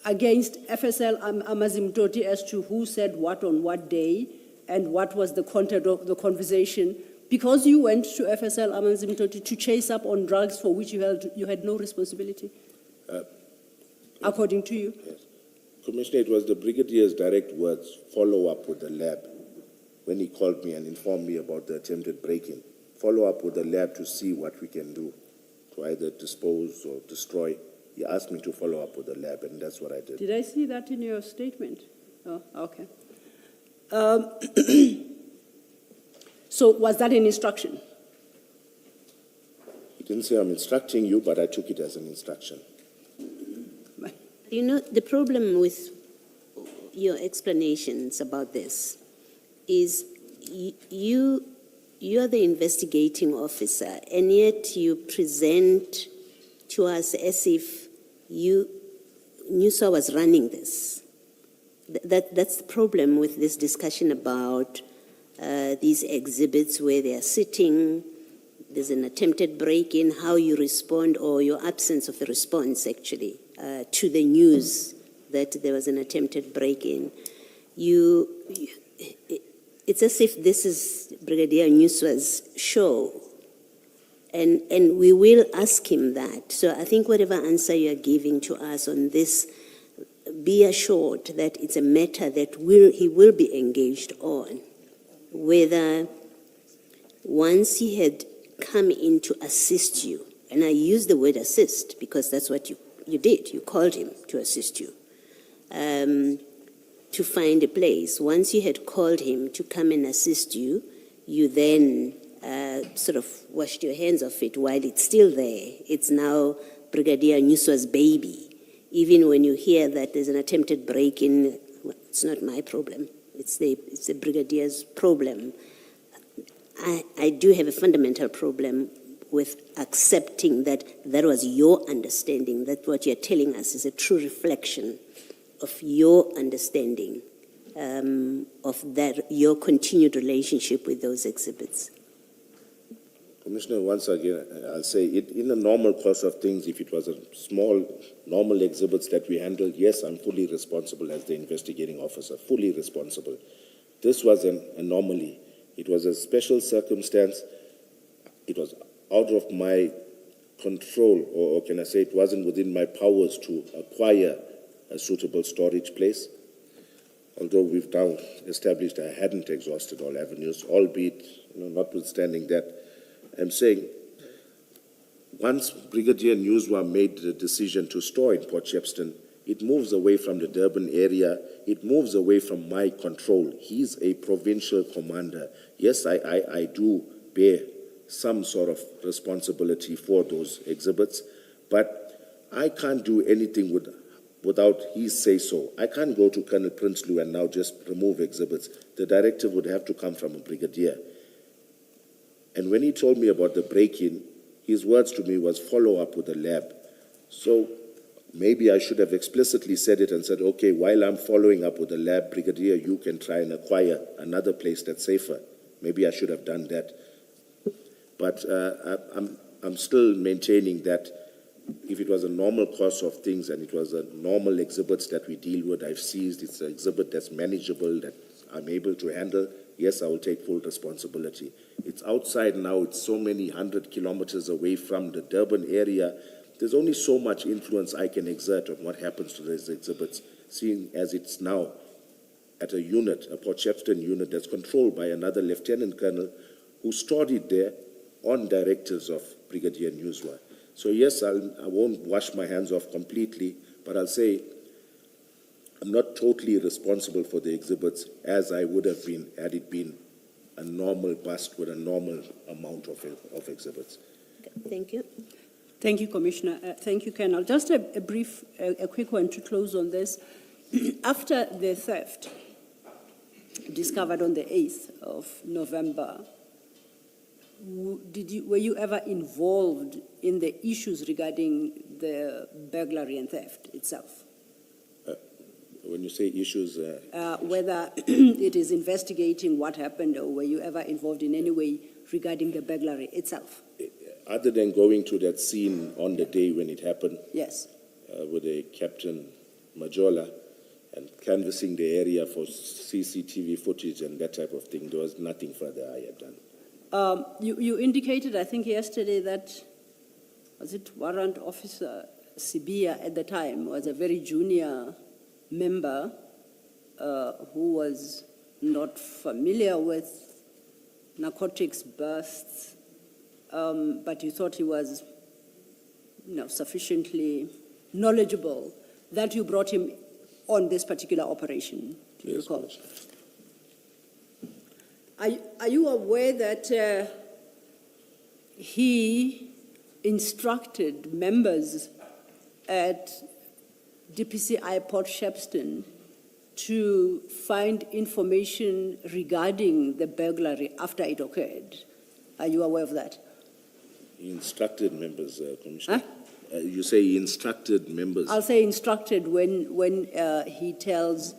against FSL Amazim Toti as to who said what on what day and what was the content of the conversation, because you went to FSL Amazim Toti to chase up on drugs for which you had no responsibility, according to you? Yes. Commissioner, it was the Brigadier's direct words, follow up with the lab, when he called me and informed me about the attempted break-in. Follow up with the lab to see what we can do to either dispose or destroy. He asked me to follow up with the lab, and that's what I did. Did I see that in your statement? Oh, okay. So was that an instruction? He didn't say I'm instructing you, but I took it as an instruction. You know, the problem with your explanations about this is you are the investigating officer, and yet you present to us as if Nuswa was running this. That's the problem with this discussion about these exhibits where they are sitting, there's an attempted break-in, how you respond, or your absence of a response, actually, to the news that there was an attempted break-in. It's as if this is Brigadier Nuswa's show, and we will ask him that. So I think whatever answer you are giving to us on this, be assured that it's a matter that he will be engaged on, whether once he had come in to assist you, and I use the word assist because that's what you did, you called him to assist you, to find a place. Once you had called him to come and assist you, you then sort of washed your hands off it while it's still there. It's now Brigadier Nuswa's baby. Even when you hear that there's an attempted break-in, well, it's not my problem. It's the Brigadier's problem. I do have a fundamental problem with accepting that that was your understanding, that what you're telling us is a true reflection of your understanding of that, your continued relationship with those exhibits. Commissioner, once again, I'll say it in the normal course of things, if it was a small, normal exhibits that we handled, yes, I'm fully responsible as the investigating officer, fully responsible. This was an anomaly. It was a special circumstance. It was out of my control, or can I say it wasn't within my powers to acquire a suitable storage place. Although we've now established I hadn't exhausted all avenues, albeit, notwithstanding that, I'm saying, once Brigadier Newswa made the decision to store in Port Shepstone, it moves away from the Durban area, it moves away from my control. He's a provincial commander. Yes, I do bear some sort of responsibility for those exhibits, but I can't do anything without his say-so. I can't go to Colonel Prinsloo and now just remove exhibits. The directive would have to come from a brigadier. And when he told me about the break-in, his words to me was follow up with the lab. So maybe I should have explicitly said it and said, okay, while I'm following up with the lab, Brigadier, you can try and acquire another place that's safer. Maybe I should have done that. But I'm still maintaining that if it was a normal course of things and it was a normal exhibits that we deal with, I've seized, it's an exhibit that's manageable, that I'm able to handle, yes, I will take full responsibility. It's outside now, it's so many 100 kilometers away from the Durban area. There's only so much influence I can exert on what happens to these exhibits, seeing as it's now at a unit, a Port Shepstone unit that's controlled by another lieutenant colonel who stored it there on directives of Brigadier Newswa. So yes, I won't wash my hands off completely, but I'll say I'm not totally responsible for the exhibits as I would have been had it been a normal bust with a normal amount of exhibits. Thank you. Thank you, Commissioner. Thank you, Colonel. Just a quick one to close on this. After the theft discovered on the 8th of November, were you ever involved in the issues regarding the burglary and theft itself? When you say issues... whether it is investigating what happened, or were you ever involved in any way regarding the burglary itself? Other than going to that scene on the day when it happened, Yes. with a Captain Majola and canvassing the area for CCTV footage and that type of thing, there was nothing further I had done. You indicated, I think yesterday, that, was it Warrant Officer Sibia at the time was a very junior member who was not familiar with narcotics bursts, but you thought he was sufficiently knowledgeable that you brought him on this particular operation. Do you Yes, recall? Commissioner. Are you aware that he instructed members at DPCI Port Shepstone to find information regarding the burglary after it occurred? Are you aware of that? He instructed members, Commissioner. You say he instructed members. I'll say instructed when he tells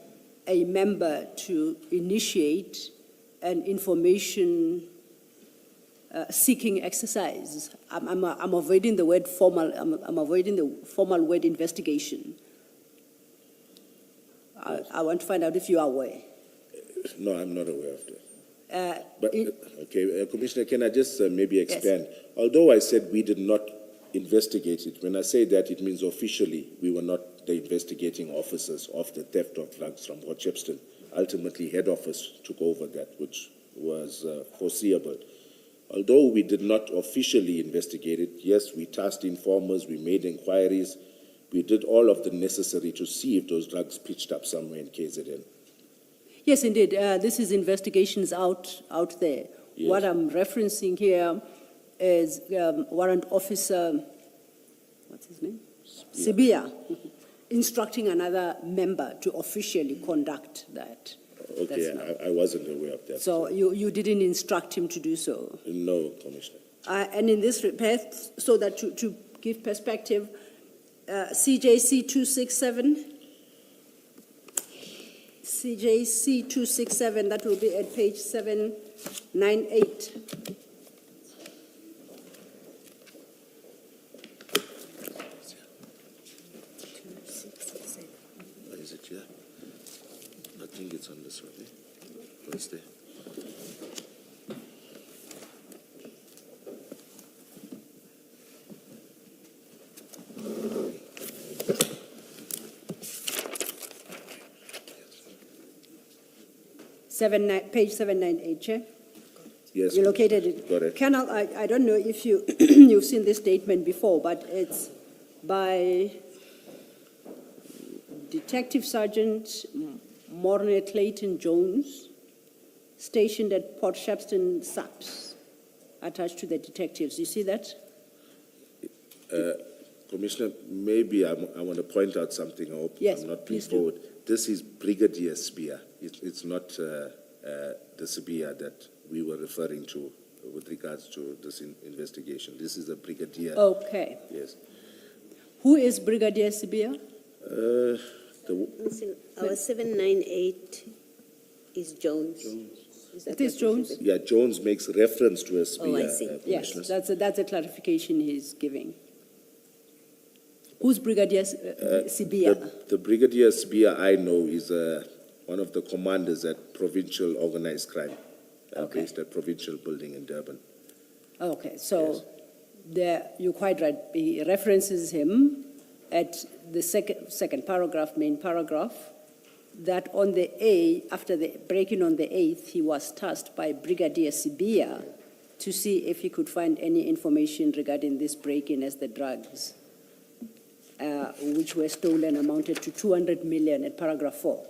a member to initiate an information seeking exercise. I'm avoiding the word formal. I'm avoiding the formal word investigation. I want to find out if you are aware. No, I'm not aware of that. Commissioner, can I just maybe expand? Yes. Although I said we did not investigate it, when I say that, it means officially we were not the investigating officers of the theft of drugs from Port Shepstone. Ultimately, head office took over that, which was foreseeable. Although we did not officially investigate it, yes, we tasked informers, we made inquiries, we did all of the necessary to see if those drugs pitched up somewhere in KZN. Yes, indeed. This is investigations out there. Yes. What I'm referencing here is Warrant Officer, what's his name? Sibia, instructing another member to officially conduct that. Okay, That's I wasn't aware of that. So you didn't instruct him to do so? No, Commissioner. And in this report, so that to give perspective, CJC 267, that will be at page 798. Where is it here? I think it's on this one. Eh? What is there? Page 798, Chair. Yes. You located it. Got it. Colonel, I don't know if you, you've seen this statement before, but it's by Detective Sergeant Morne Clayton Jones, stationed at Port Shepstone SAPS, attached to the detectives. You see that? Commissioner, maybe I want to point out something. I hope Yes, I'm not please being do. forward. This is Brigadier Spear. It's not the Spear that we were referring to with regards to this investigation. This is a Brigadier. Okay. Yes. Who is Brigadier Sibia? Listen, our 798 is Jones. Is that It is what you Jones? said? Yeah, Jones makes reference to a Spear. Oh, I see. Yes, Commissioners. that's a clarification he's giving. Who's Brigadier Sibia? The Brigadier Spear I know is one of the commanders at Provincial Organized Crime, Okay. based at Provincial Building in Durban. Okay, so there, you're quite right. He references him at the second paragraph, main paragraph, that on the after the break-in on the 8th, he was tasked by Brigadier Sibia to see if he could find any information regarding this break-in as the drugs, which were stolen, amounted to 200 million at paragraph 4.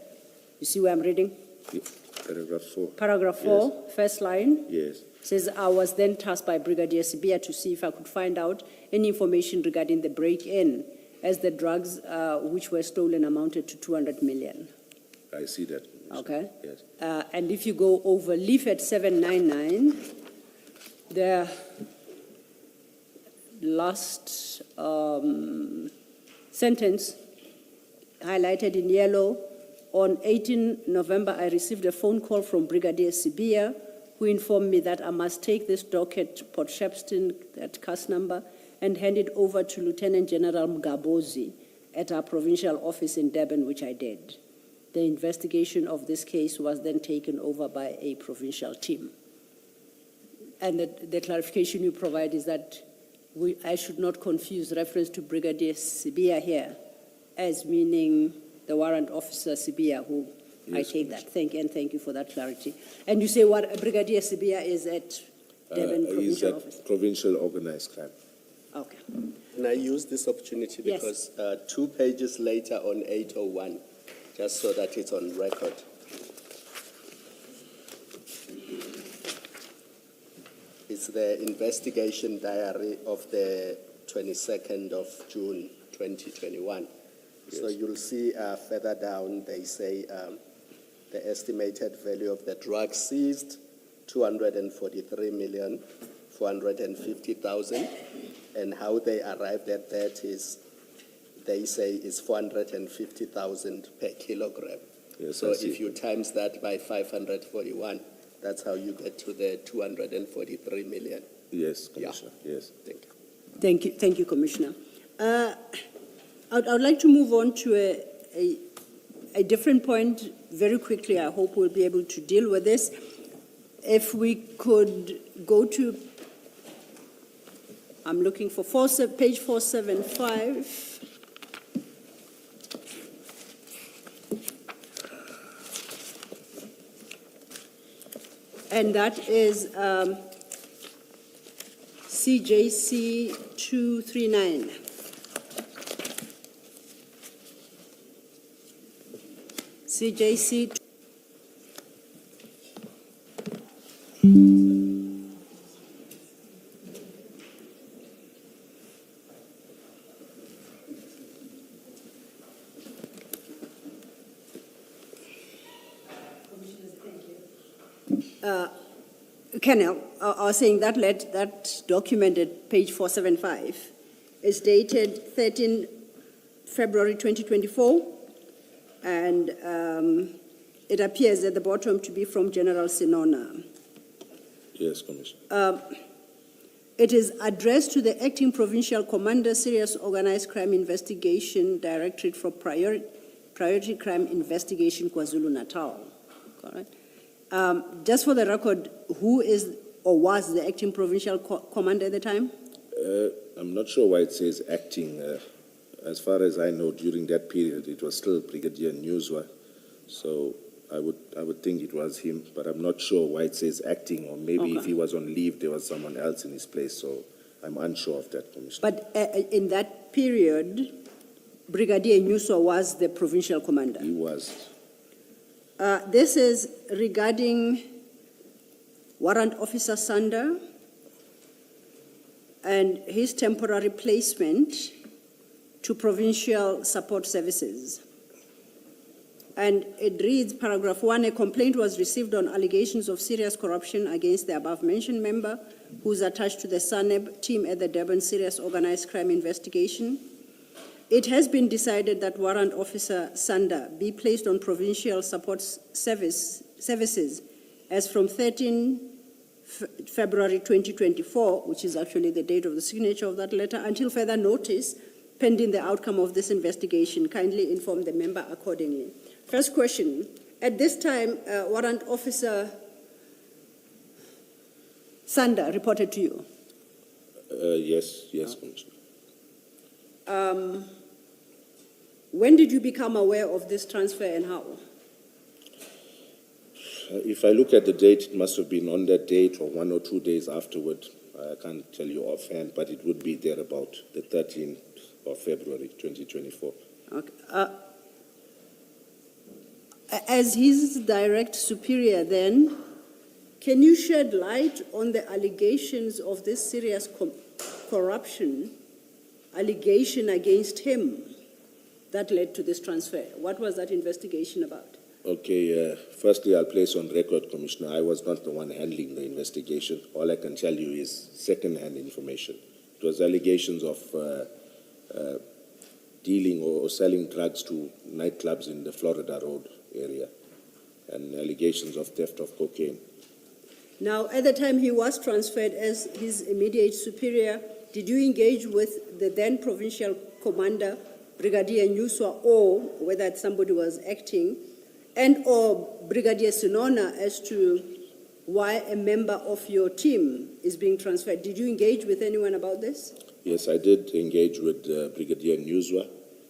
You see where I'm reading? Yeah, Paragraph 4. Paragraph 4, first line. Yes. Says, I was then tasked by Brigadier Sibia to see if I could find out any information regarding the break-in, as the drugs which were stolen amounted to 200 million. I see that. Okay? Yes. And if you go over leaf at 799, the last sentence highlighted in yellow, on 18 November, I received a phone call from Brigadier Sibia, who informed me that I must take this dock at Port Shepstone, that cast number, and hand it over to Lieutenant General Mkhwanazi at our provincial office in Durban, which I did. The investigation of this case was then taken over by a provincial team. And the clarification you provide is that I should not confuse reference to Brigadier Sibia here as meaning the warrant officer Sibia, who I take that. Thank you for that clarity. And you say what Brigadier Sibia is at Durban He's provincial at office? Provincial Organized Crime. Okay. And I use this opportunity Yes. because 2 pages later on 801, just so that it's on record. It's the investigation diary of the 22nd of June 2021. So you'll see further down, they say the estimated value of the drugs seized, 243,450,000, and how they arrived at that is, they say is 450,000 per kilogram. Yes, So I see. if you times that by 541, that's how you get to the 243 million. Yes, Commissioner. Yes. Thank you. Thank you, Commissioner. I would like to move on to a different point very quickly. I hope we'll be able to deal with this. If we could go to, I'm looking for page 475. And that is CJC 239. CJC. Colonel, I was saying that that document at page 475 is dated 13 February 2024, and it appears at the bottom to be from General Sinona. Yes, Commissioner. It is addressed to the Acting Provincial Commander, Serious Organized Crime Investigation Directorate for Priority Crime Investigation, KwaZulu-Natal. Correct? Just for the record, who is or was the Acting Provincial Commander at the time? I'm not sure why it says acting. As far as I know, during that period, it was still Brigadier Newswa. So I would think it was him, but I'm not sure why it says acting, or maybe if he was on leave, there was someone else in his place. So I'm unsure of that, Commissioner. But in that period, Brigadier Newswa was the provincial commander. He was. This is regarding Warrant Officer Sander and his temporary placement to Provincial Support Services. And it reads, paragraph 1, a complaint was received on allegations of serious corruption against the above-mentioned member who is attached to the SANEB team at the Durban Serious Organized Crime Investigation. It has been decided that Warrant Officer Sander be placed on Provincial Support Services as from 13 February 2024, which is actually the date of the signature of that letter, until further notice, pending the outcome of this investigation. Kindly inform the member accordingly. First question, at this time, Warrant Officer Sander reported to you? Yes, Commissioner. When did you become aware of this transfer and how? If I look at the date, it must have been on that date or 1 or 2 days afterward. I can't tell you offhand, but it would be there about the 13th of February 2024. Okay. As his direct superior then, can you shed light on the allegations of this serious corruption allegation against him that led to this transfer? What was that investigation about? Okay, firstly, I'll place on record, Commissioner, I was not the one handling the investigation. All I can tell you is second-hand information. It was allegations of dealing or selling drugs to nightclubs in the Florida Road area and allegations of theft of cocaine. Now, at the time he was transferred as his immediate superior, did you engage with the then provincial commander, Brigadier Newswa, or whether somebody was acting, and or Brigadier Sinona as to why a member of your team is being transferred? Did you engage with anyone about this? Yes, I did engage with Brigadier Newswa.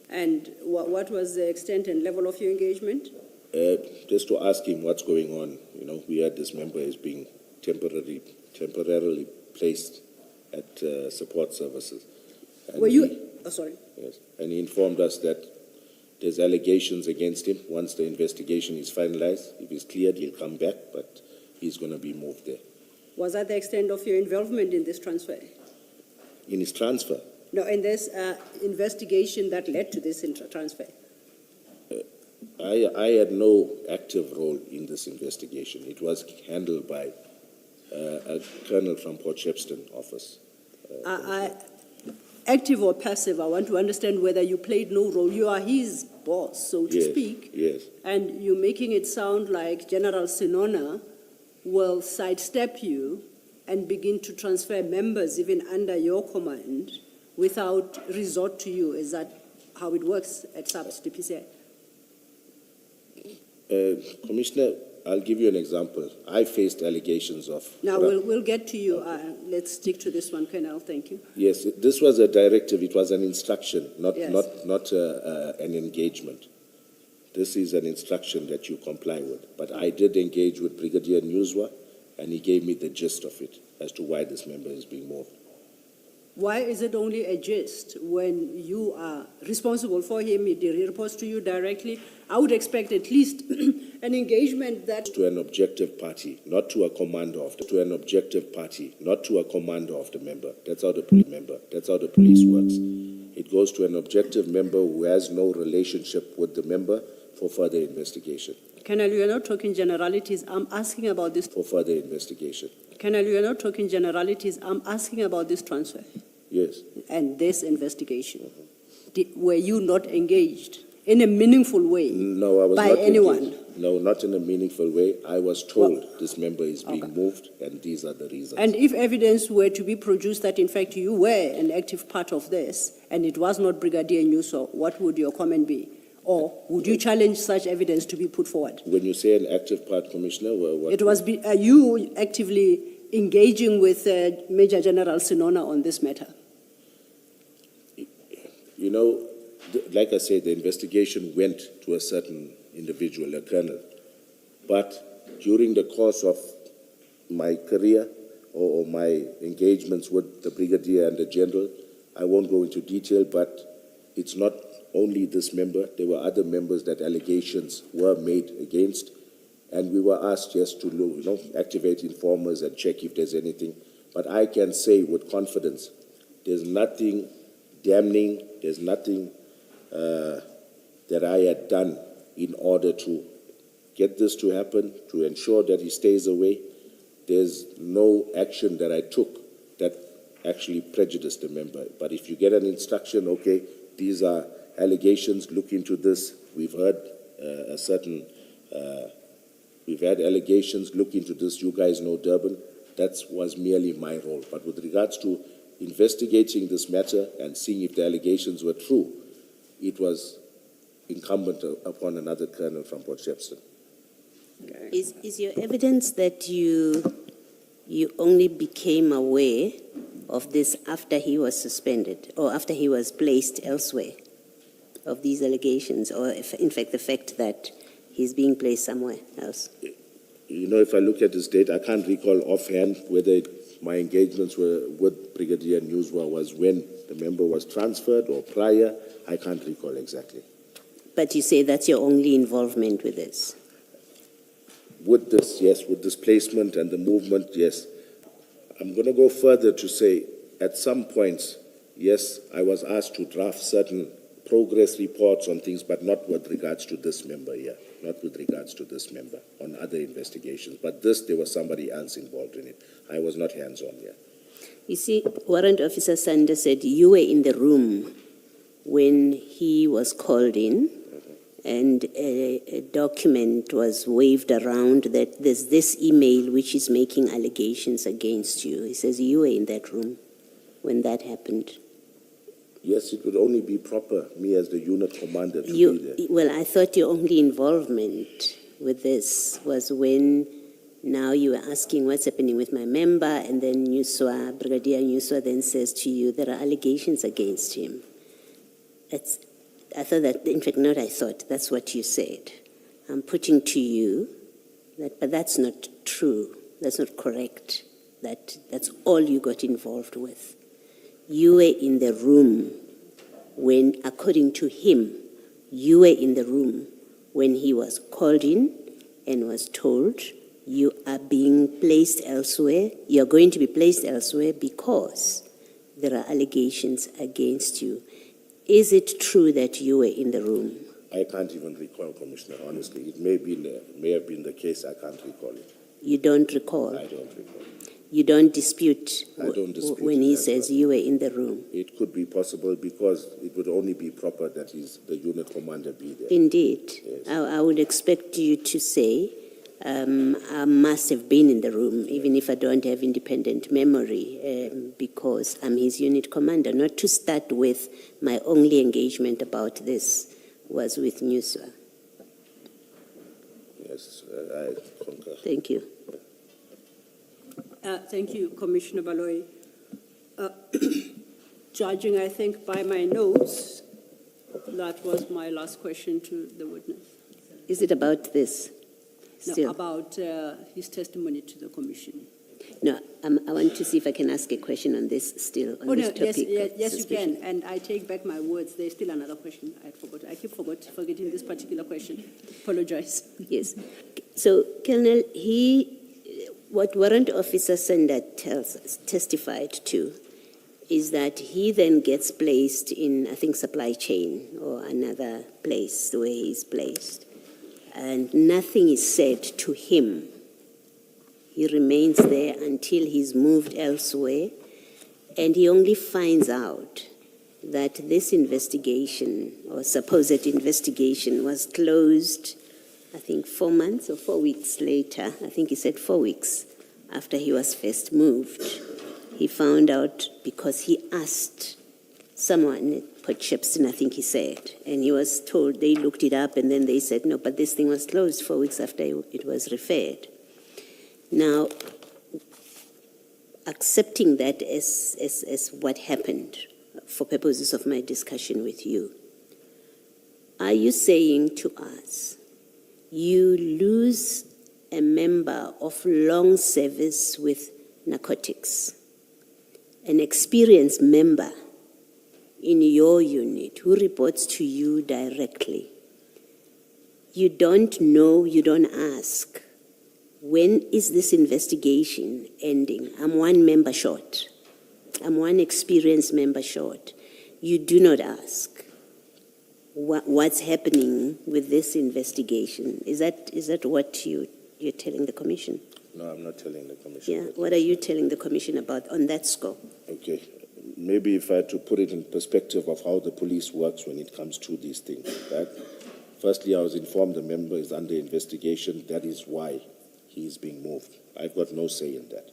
And what was the extent and level of your engagement? Just to ask him what's going on. You know, we had this member is being temporarily placed at support services. And Were you? Oh, sorry. Yes, and he informed us that there's allegations against him. Once the investigation is finalized, if he's cleared, he'll come back, but he's going to be moved there. Was that the extent of your involvement in this transfer? In his transfer? No, in this investigation that led to this transfer. I had no active role in this investigation. It was handled by a colonel from Port Shepstone office. Active or passive, I want to understand whether you played no role. You are his boss, so to speak. Yes. And you're making it sound like General Sinona will sidestep you and begin to transfer members even under your command without resort to you. Is that how it works at SAPS DPCI? Commissioner, I'll give you an example. I faced allegations of... Now, we'll get to you. Let's stick to this one, Colonel. Thank you. Yes, this was a directive. It was an instruction, not Yes. not an engagement. This is an instruction that you comply with. But I did engage with Brigadier Newswa, and he gave me the gist of it as to why this member is being moved. Why is it only a gist when you are responsible for him? He reports to you directly. I would expect at least an engagement that... To an objective party, not to a commander of the... To an objective party, not to a commander of the member. That's how the police works. It goes to an objective member who has no relationship with the member for further investigation. Colonel, you are not talking generalities. I'm asking about this. for further investigation. Colonel, you are not talking generalities. I'm asking about this transfer Yes. and this investigation. Were you not engaged in a meaningful way No, I was by not anyone? engaged. No, not in a meaningful way. I was told this member is being moved, and these are the reasons. And if evidence were to be produced that in fact you were an active part of this and it was not Brigadier Nyuso, what would your comment be? Or would you challenge such evidence to be put forward? When you say an active part, Commissioner, what? It was, are you actively engaging with Major General Sinona on this matter? You know, like I said, the investigation went to a certain individual, a colonel. But during the course of my career or my engagements with the brigadier and the general, I won't go into detail, but it's not only this member. There were other members that allegations were made against, and we were asked just to activate informers and check if there's anything. But I can say with confidence, there's nothing damning, there's nothing that I had done in order to get this to happen, to ensure that he stays away. There's no action that I took that actually prejudiced the member. But if you get an instruction, okay, these are allegations, look into this. We've heard we've had allegations, look into this. You guys know Durban. That was merely my role. But with regards to investigating this matter and seeing if the allegations were true, it was incumbent upon another colonel from Port Shepstone. Is your evidence that you only became aware of this after he was suspended or after he was placed elsewhere, of these allegations, or in fact the fact that he's being placed somewhere else? You know, if I look at this date, I can't recall offhand whether my engagements were with Brigadier Nyuswa was when the member was transferred or prior. I can't recall exactly. But you say that's your only involvement with this? With this, yes, with this placement and the movement, yes. I'm going to go further to say, at some points, yes, I was asked to draft certain progress reports on things, but not with regards to this member here, not with regards to this member, on other investigations. But this, there was somebody else involved in it. I was not hands-on here. You see, Warrant Officer Sander said you were in the room when he was called in, and a document was waved around that there's this email which is making allegations against you. He says you were in that room when that happened. Yes, it would only be proper, me as the unit commander, to be there. Well, I thought your only involvement with this was when now you were asking what's happening with my member, and then Brigadier Nyuswa then says to you there are allegations against him. I thought that, in fact, not I thought, that's what you said. I'm putting to you that, but that's not true. That's not correct. That's all you got involved with. You were in the room when, according to him, you were in the room when he was called in and was told you are being placed elsewhere. You're going to be placed elsewhere because there are allegations against you. Is it true that you were in the room? I can't even recall, Commissioner, honestly. It may have been the case. I can't recall it. You don't recall? I don't recall. You don't dispute, I don't dispute when he that, says you were in the room? It could be possible because it would only be proper that the unit commander be there. Indeed. Yes. I would expect you to say, I must have been in the room, even if I don't have independent memory, because I'm his unit commander. Not to start with, my only engagement about this was with Nyuswa. Yes, I concur. Thank you. Thank you, Commissioner Baloyi. Judging, I think, by my notes, that was my last question to the witness. Is it about this? No, Still? about his testimony to the commission. No, I want to see if I can ask a question on this still, on this topic. Yes, you can, and I take back my words. There's still another question I forgot. I keep forgetting this particular question. Apologize. Yes. So, Colonel, what Warrant Officer Sander testified to is that he then gets placed in, I think, supply chain or another place where he's placed. and nothing is said to him. He remains there until he's moved elsewhere, and he only finds out that this investigation, or supposed investigation, was closed, I think 4 months or 4 weeks later. I think he said 4 weeks after he was first moved. He found out because he asked someone at Port Shepstone, I think he said, and he was told, they looked it up, and then they said, no, but this thing was closed 4 weeks after it was referred. Now, accepting that as what happened for purposes of my discussion with you, are you saying to us, you lose a member of long service with narcotics, an experienced member in your unit who reports to you directly? You don't know, you don't ask, when is this investigation ending? I'm one member short. I'm one experienced member short. You do not ask what's happening with this investigation. Is that what you're telling the Commission? No, I'm not telling the Commission. Yeah. What are you telling the Commission about on that score? Okay. Maybe if I had to put it in perspective of how the police works when it comes to these things, right? Firstly, I was informed the member is under investigation. That is why he is being moved. I've got no say in that.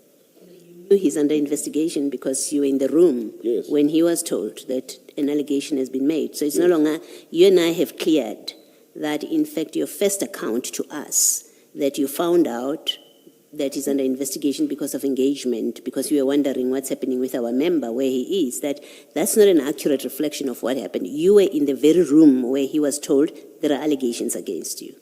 He's under investigation because you were in the room Yes. when he was told that an allegation has been made. So it's no longer, you and I have cleared that, in fact, your first account to us, that you found out that he's under investigation because of engagement, because you were wondering what's happening with our member, where he is, that's not an accurate reflection of what happened. You were in the very room where he was told there are allegations against you.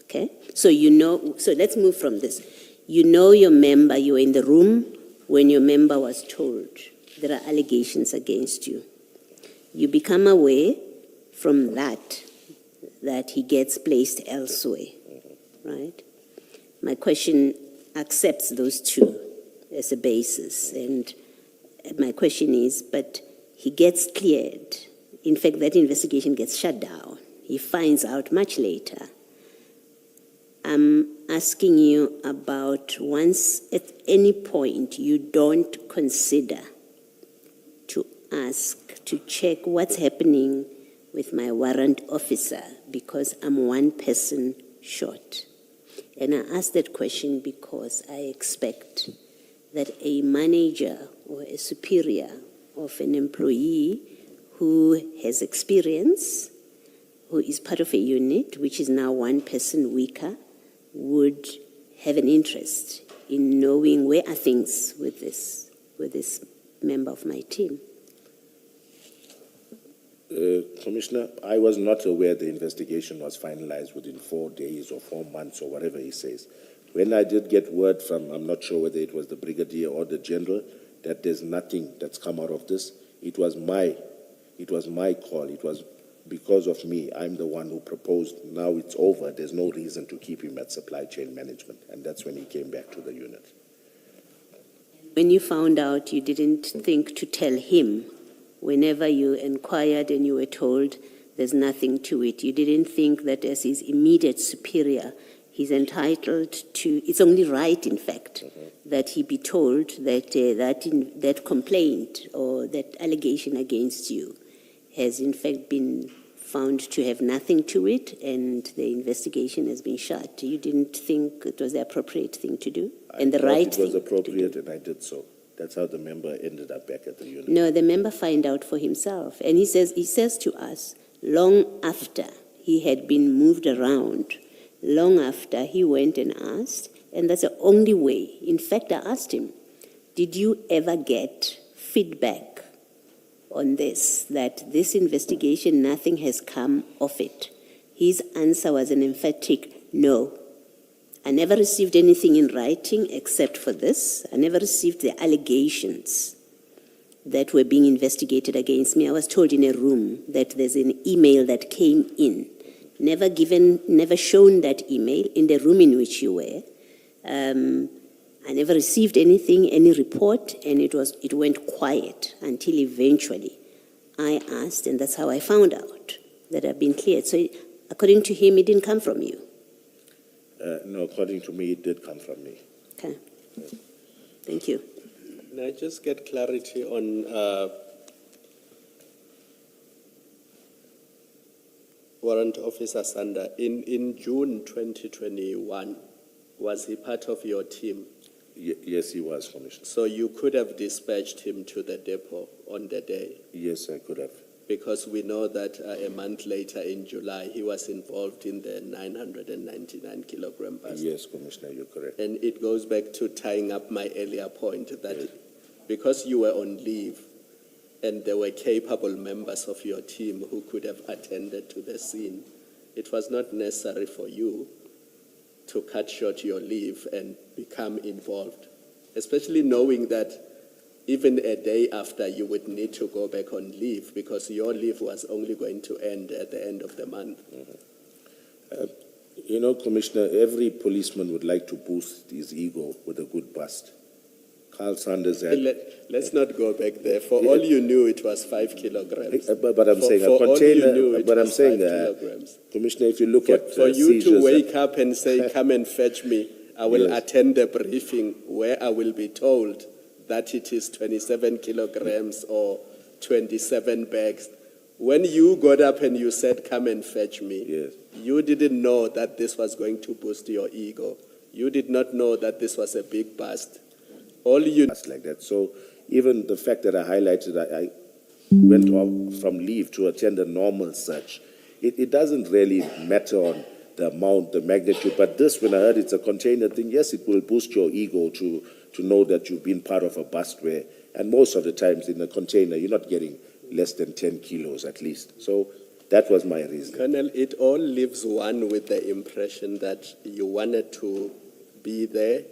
Okay? So you know, so let's move from this. You know your member, you were in the room when your member was told there are allegations against you. You become aware from that he gets placed elsewhere, right? My question accepts those two as a basis, and my question is, but he gets cleared. In fact, that investigation gets shut down. He finds out much later. I'm asking you about, once at any point you don't consider to ask, to check what's happening with my warrant officer, because I'm one person short. And I ask that question because I expect that a manager or a superior of an employee who has experience, who is part of a unit, which is now one person weaker, would have an interest in knowing where are things with this member of my team. Commissioner, I was not aware the investigation was finalized within 4 days or 4 months or whatever he says. When I did get word from, I'm not sure whether it was the brigadier or the general, that there's nothing that's come out of this, it was my call. It was because of me. I'm the one who proposed. Now it's over. There's no reason to keep him at supply chain management. And that's when he came back to the unit. When you found out, you didn't think to tell him whenever you inquired and you were told there's nothing to it. You didn't think that as his immediate superior, he's entitled to, it's only right, in fact, that he be told that that complaint or that allegation against you has in fact been found to have nothing to it and the investigation has been shut. You didn't think it was the appropriate thing to do and the right thing to do? It was appropriate and I did so. That's how the member ended up back at the unit. No, the member found out for himself. And he says to us, long after he had been moved around, long after he went and asked, and that's the only way. In fact, I asked him, did you ever get feedback on this, that this investigation, nothing has come of it? His answer was an emphatic no. I never received anything in writing except for this. I never received the allegations that were being investigated against me. I was told in a room that there's an email that came in. Never shown that email in the room in which you were. I never received anything, any report, and it went quiet until eventually I asked, and that's how I found out that I've been cleared. So according to him, it didn't come from you. No, according to me, it did come from me. Okay. Thank you. Can I just get clarity on Warrant Officer Sanda? In June 2021, was he part of your team? Yes, he was, Commissioner. So you could have dispatched him to the depot on the day? Yes, I could have. Because we know that a month later in July, he was involved in the 999 kilogram bust. Yes, Commissioner, you're correct. And it goes back to tying up my earlier point that because you were on leave and there were capable members of your team who could have attended to the scene, it was not necessary for you to cut short your leave and become involved, especially knowing that even a day after you would need to go back on leave because your leave was only going to end at the end of the month. You know, Commissioner, every policeman would like to boost his ego with a good bust. Carl Sanders had... Let's not go back there. For all you knew, it was 5 kilograms. But I'm saying a for all you container... knew, it But I'm was saying, 5 kilograms. Commissioner, if you look at For you seizures, to wake up and say, come and fetch me, I will Yes. attend the briefing where I will be told that it is 27 kilograms or 27 bags. When you got up and you said, come and fetch me, Yes. you didn't know that this was going to boost your ego. You did not know that this was a big bust. All you... like that. So even the fact that I highlighted, I went off from leave to attend a normal search, it doesn't really matter on the amount, the magnitude. But this, when I heard it's a container thing, yes, it will boost your ego to know that you've been part of a bust where, and most of the times in a container, you're not getting less than 10 kilos at least. So that was my reason. Colonel, it all leaves one with the impression that you wanted to be there,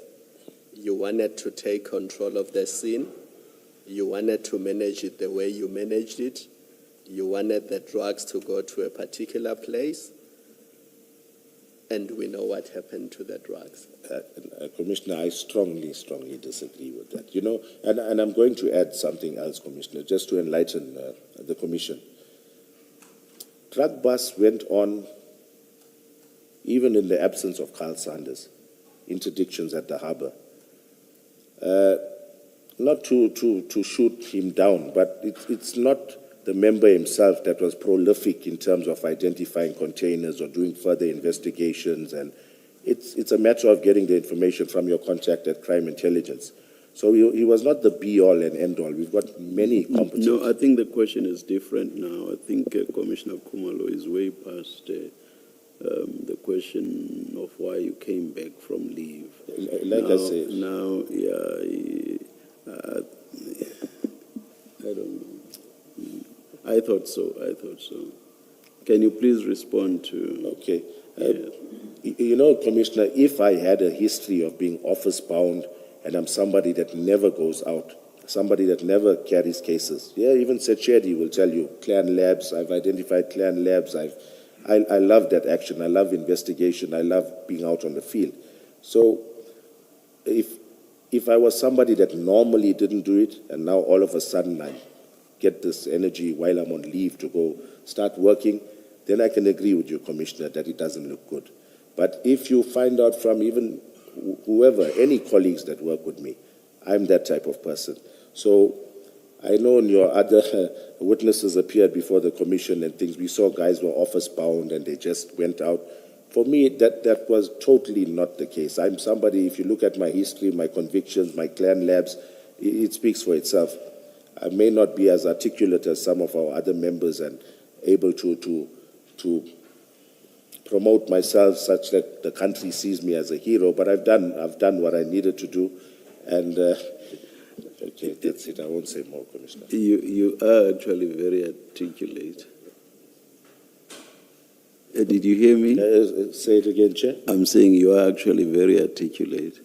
you wanted to take control of the scene, you wanted to manage it the way you managed it, you wanted the drugs to go to a particular place, and we know what happened to the drugs. Commissioner, I strongly disagree with that. You know, and I'm going to add something else, Commissioner, just to enlighten the Commission. Drug busts went on even in the absence of Carl Sanders, interdictions at the harbour. Not to shoot him down, but it's not the member himself that was prolific in terms of identifying containers or doing further investigations, and it's a matter of getting the information from your contact at Crime Intelligence. So he was not the be-all and end-all. We've got many competent... No, I think the question is different now. I think Commissioner Khumalo is way past the question of why you came back from leave. Like now, I said... Now, I don't know. I thought so. Can you please respond to... Okay. You know, Commissioner, if I had a history of being office-bound and I'm somebody that never goes out, somebody that never carries cases, even Sechedi will tell you, clan labs, I've identified clan labs, I love that action, I love investigation, I love being out on the field. So if I was somebody that normally didn't do it, and now all of a sudden I get this energy while I'm on leave to go start working, then I can agree with you, Commissioner, that it doesn't look good. But if you find out from even whoever, any colleagues that work with me, I'm that type of person. So I know your other witnesses appeared before the commission and things. We saw guys were office-bound and they just went out. For me, that was totally not the case. I'm somebody, if you look at my history, my convictions, my clan labs, it speaks for itself. I may not be as articulate as some of our other members and able to promote myself such that the country sees me as a hero, but I've done what I needed to do, and okay, that's it. I won't say more, Commissioner. You are actually very articulate. Did you hear me? Say it again, Chair. I'm saying you are actually very articulate.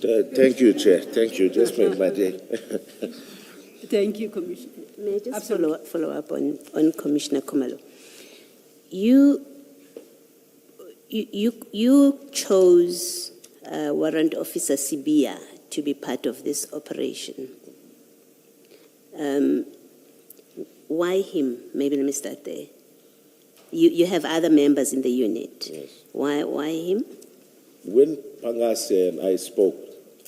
Thank you, Chair. Thank you. Just made my day. Thank you, Commissioner. May I just Absolutely. follow up on Commissioner Khumalo? You chose Warrant Officer Sibia to be part of this operation. Why him? Maybe let me start there. You have other members in the unit. Yes. Why him? when Pangase and I spoke,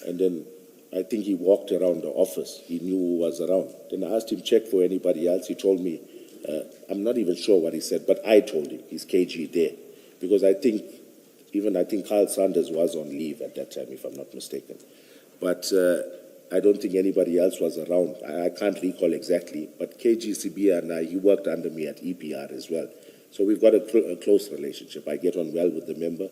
and then I think he walked around the office, he knew who was around. Then I asked him, check for anybody else. He told me, I'm not even sure what he said, but I told him, he's KG there. Because I think Carl Sanders was on leave at that time, if I'm not mistaken. But I don't think anybody else was around. I can't recall exactly, but KG Sibia and I, he worked under me at EPR as well. So we've got a close relationship. I get on well with the member.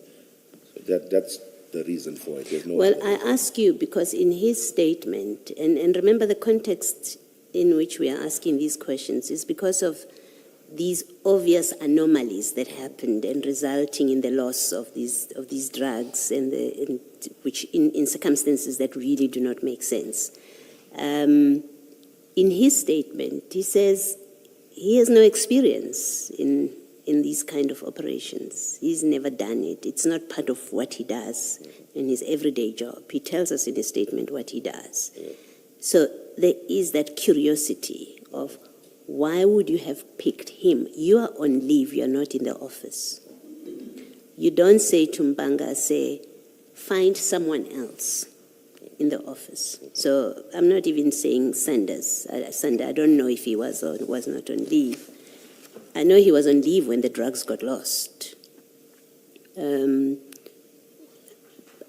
So that's the reason for it. There's no Well, I ask you because in his statement, and remember the context in which we are asking these questions is because of these obvious anomalies that happened and resulting in the loss of these drugs which in circumstances that really do not make sense. In his statement, he says he has no experience in these kind of operations. He's never done it. It's not part of what he does in his everyday job. He tells us in his statement what he does. So there is that curiosity of why would you have picked him? You are on leave, you are not in the office. You don't say to Mbanga, find someone else in the office. So I'm not even saying Sanders. I don't know if he was or was not on leave. I know he was on leave when the drugs got lost.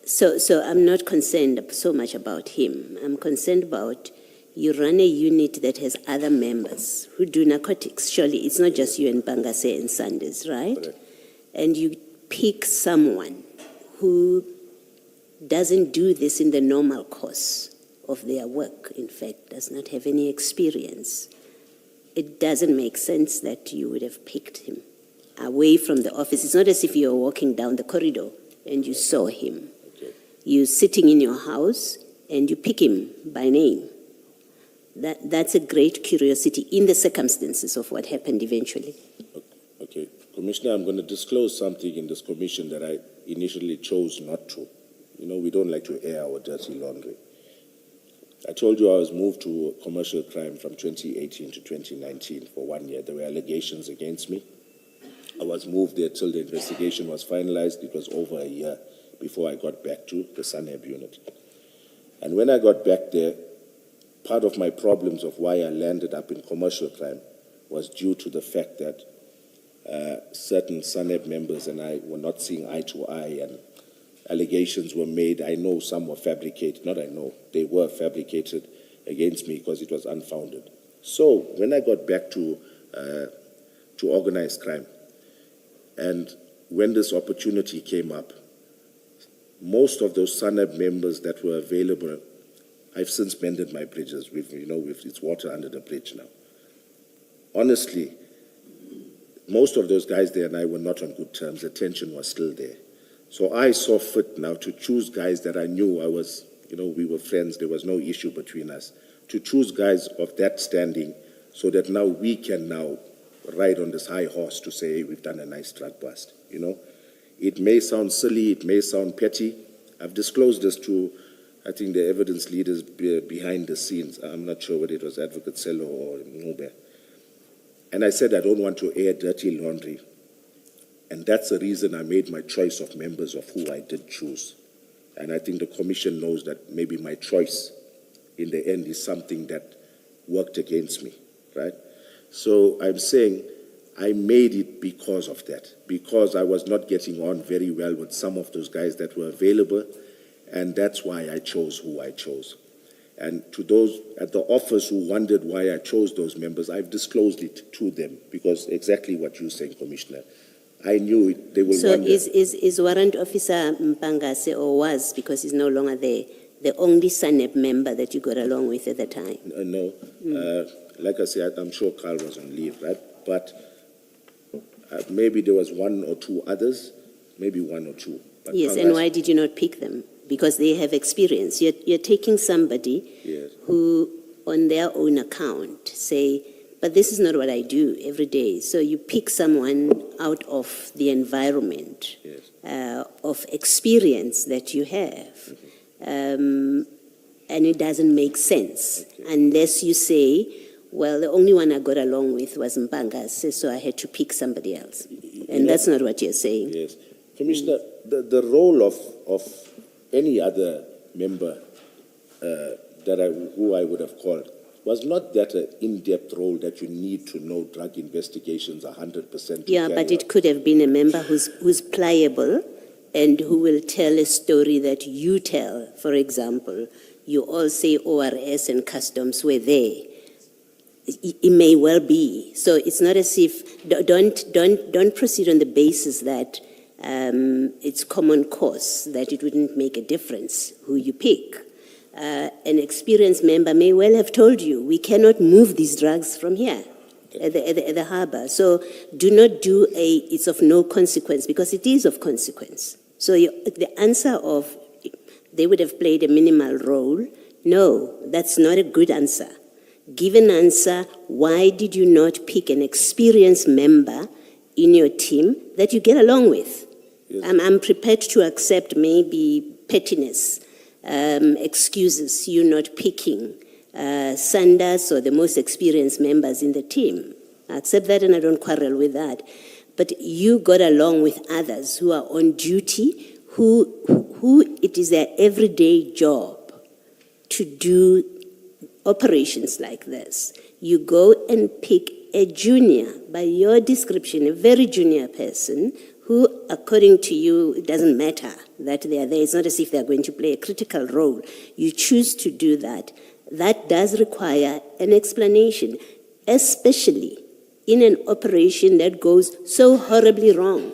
So I'm not concerned so much about him. I'm concerned about you run a unit that has other members who do narcotics. Surely it's not just you and Bangase and Sanders, right? Correct. And you pick someone who doesn't do this in the normal course of their work, in fact, does not have any experience. It doesn't make sense that you would have picked him away from the office. It's not as if you're walking down the corridor and you saw him. Okay. You're sitting in your house and you pick him by name. That's a great curiosity in the circumstances of what happened eventually. Okay. Commissioner, I'm going to disclose something in this commission that I initially chose not to. You know, we don't like to air our dirty laundry. I told you I was moved to commercial crime from 2018 to 2019 for 1 year. There were allegations against me. I was moved there till the investigation was finalized. It was over a year before I got back to the Saneb unit. And when I got back there, part of my problems of why I landed up in commercial crime was due to the fact that certain Saneb members and I were not seeing eye to eye, and allegations were made. I know some were fabricated. Not I know. They were fabricated against me because it was unfounded. So when I got back to organized crime, and when this opportunity came up, most of those Saneb members that were available, I've since mended my bridges. It's water under the bridge now. Honestly, most of those guys there and I were not on good terms. The tension was still there. So I saw fit now to choose guys that I knew we were friends. There was no issue between us. To choose guys of that standing so that now we can now ride on this high horse to say, hey, we've done a nice drug bust, It may sound silly, it may sound petty. I've disclosed this to, I think, the evidence leaders behind the scenes. I'm not sure whether it was Advocate Sello or Ngube. And I said I don't want to air dirty laundry. And that's the reason I made my choice of members of who I did choose. And I think the commission knows that maybe my choice in the end is something that worked against me, right? So I'm saying I made it because of that, because I was not getting on very well with some of those guys that were available, and that's why I chose who I chose. And to those at the office who wondered why I chose those members, I've disclosed it to them, because exactly what you're saying, Commissioner. I knew it, they will wonder. So is Warrant Officer Mpangase, or was, because he's no longer there, the only Saneb member that you got along with at the time? No. Like I said, I'm sure Carl was on leave, right? But maybe there was one or two others, maybe one or two. But Yes, and why did you not pick them? Because they have experience. You're taking somebody Yes. who, on their own account, say, but this is not what I do every day. So you pick someone out of the environment, Yes. of experience that you have. And it doesn't make sense unless you say, well, the only one I got along with was Mpangase, so I had to pick somebody else. And that's not what you're saying. Yes. Commissioner, the role of any other member who I would have called, was not that an in-depth role that you need to know drug investigations 100%. Yeah, but it could have been a member who's pliable and who will tell a story that you tell. For example, you all say ORS and customs were there. It may well be. So it's not as if, don't proceed on the basis that it's common cause, that it wouldn't make a difference who you pick. An experienced member may well have told you, we cannot move these drugs from here at the harbor. So do not do it's of no consequence, because it is of consequence. So the answer of, they would have played a minimal role, no, that's not a good answer. Give an answer, why did you not pick an experienced member in your team that you get along with? Yes. I'm prepared to accept maybe pettiness, excuses, you not picking Sanders or the most experienced members in the team. I accept that and I don't quarrel with that. But you got along with others who are on duty, who it is their everyday job to do operations like this. You go and pick a junior, by your description, a very junior person who, according to you, it doesn't matter that they are there. It's not as if they're going to play a critical role. You choose to do that. That does require an explanation, especially in an operation that goes so horribly wrong,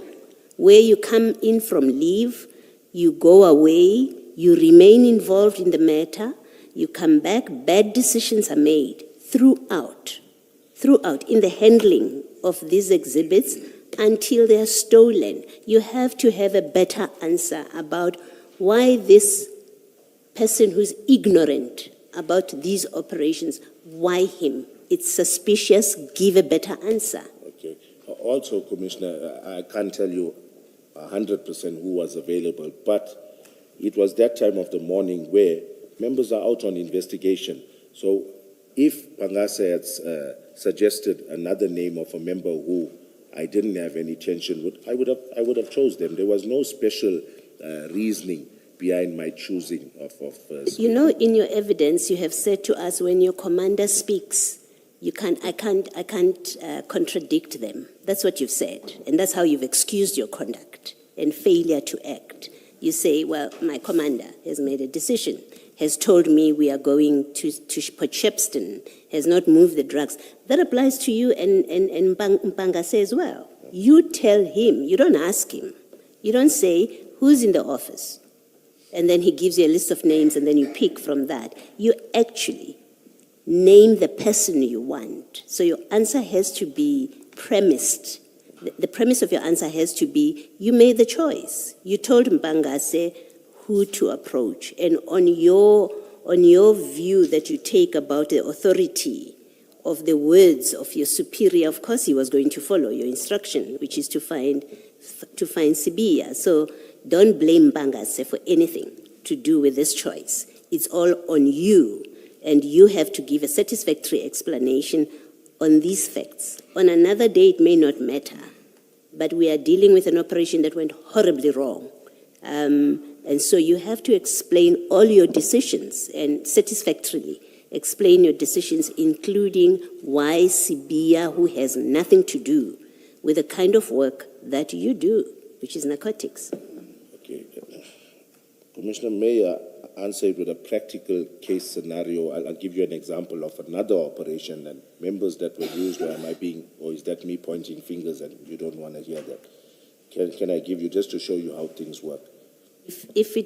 where you come in from leave, you go away, you remain involved in the matter, you come back, bad decisions are made throughout in the handling of these exhibits until they are stolen. You have to have a better answer about why this person who's ignorant about these operations, why him? It's suspicious, give a better answer. Okay. Also, Commissioner, I can't tell you 100% who was available, but it was that time of the morning where members are out on investigation. So if Pangase had suggested another name of a member who I didn't have any tension with, I would have chose them. There was no special reasoning behind my choosing of you know, in your evidence, you have said to us, when your commander speaks, I can't contradict them. That's what you've said, and that's how you've excused your conduct and failure to act. You say, well, my commander has made a decision, has told me we are going to Port Shepstone, has not moved the drugs. That applies to you and Mpangase as well. You tell him, you don't ask him. You don't say, who's in the office? And then he gives you a list of names and then you pick from that. You actually name the person you want. So your answer has to be premised. The premise of your answer has to be, you made the choice. You told Mpangase who to approach. And on your view that you take about the authority of the words of your superior, of course he was going to follow your instruction, which is to find Sibiya. So don't blame Mpangase for anything to do with this choice. It's all on you, and you have to give a satisfactory explanation on these facts. On another day, it may not matter, but we are dealing with an operation that went horribly wrong. And so you have to explain all your decisions and satisfactorily explain your decisions, including why Sibiya, who has nothing to do with the kind of work that you do, which is narcotics. Okay. Commissioner Mayor answered with a practical case scenario. I'll give you an example of another operation and members that were used, or am I being, or is that me pointing fingers and you don't want to hear that? Can I give you, just to show you how things work? If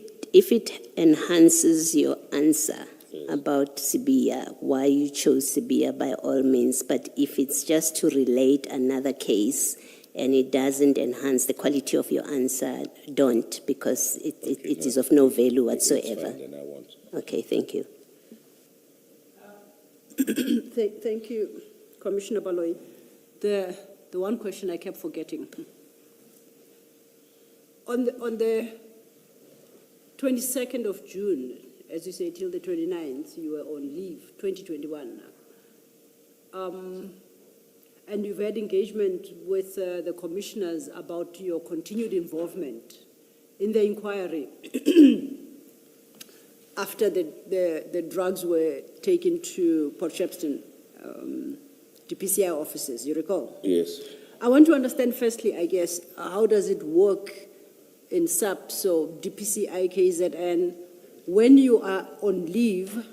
it enhances your answer about Sibiya, why you chose Sibiya, by all means, but if it's just to relate another case and it doesn't enhance the quality of your answer, don't, because it is of no value whatsoever. Fine, then I won't. Okay, thank you. Thank you, Commissioner Baloyi. The one question I kept forgetting. On the 22nd of June, as you say, till the 29th, you were on leave, 2021. And you've had engagement with the commissioners about your continued involvement in the inquiry, after the drugs were taken to Port Shepstone, DPCI offices, you recall? Yes. I want to understand firstly, I guess, how does it work in SAP, so DPCI, KZN, when you are on leave,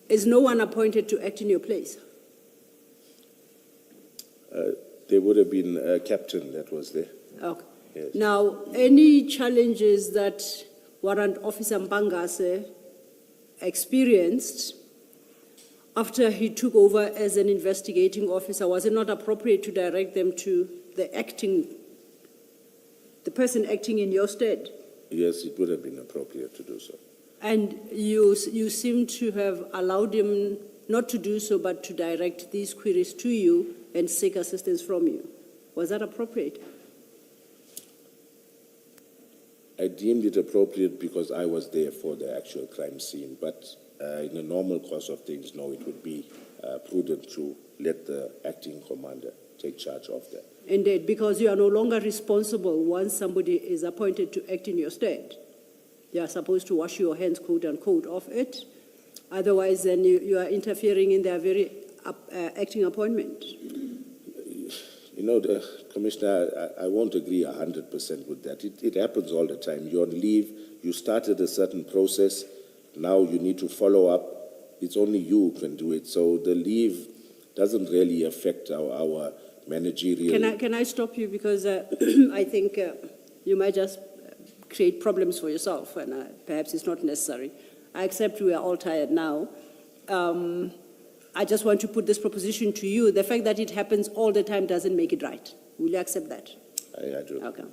is no one appointed to act in your place? There would have been a captain that was there. Okay. Yes. Now, any challenges that Warrant Officer Mpangase experienced after he took over as an investigating officer, was it not appropriate to direct them to the person acting in your stead? Yes, it would have been appropriate to do so. And you seem to have allowed him not to do so, but to direct these queries to you and seek assistance from you. Was that appropriate? I deemed it appropriate because I was there for the actual crime scene, but in the normal course of things, no, it would be prudent to let the acting commander take charge of that. Indeed, because you are no longer responsible once somebody is appointed to act in your stead. You are supposed to wash your hands, quote unquote, of it. Otherwise, then you are interfering in their very acting appointment. You know, Commissioner, I won't agree 100% with that. It happens all the time. You're on leave, you started a certain process, now you need to follow up. It's only you who can do it. So the leave doesn't really affect our managerial... Can I stop you? Because I think you might just create problems for yourself, and perhaps it's not necessary. I accept we are all tired now. I just want to put this proposition to you. The fact that it happens all the time doesn't make it right. Will you accept that? I do. Okay.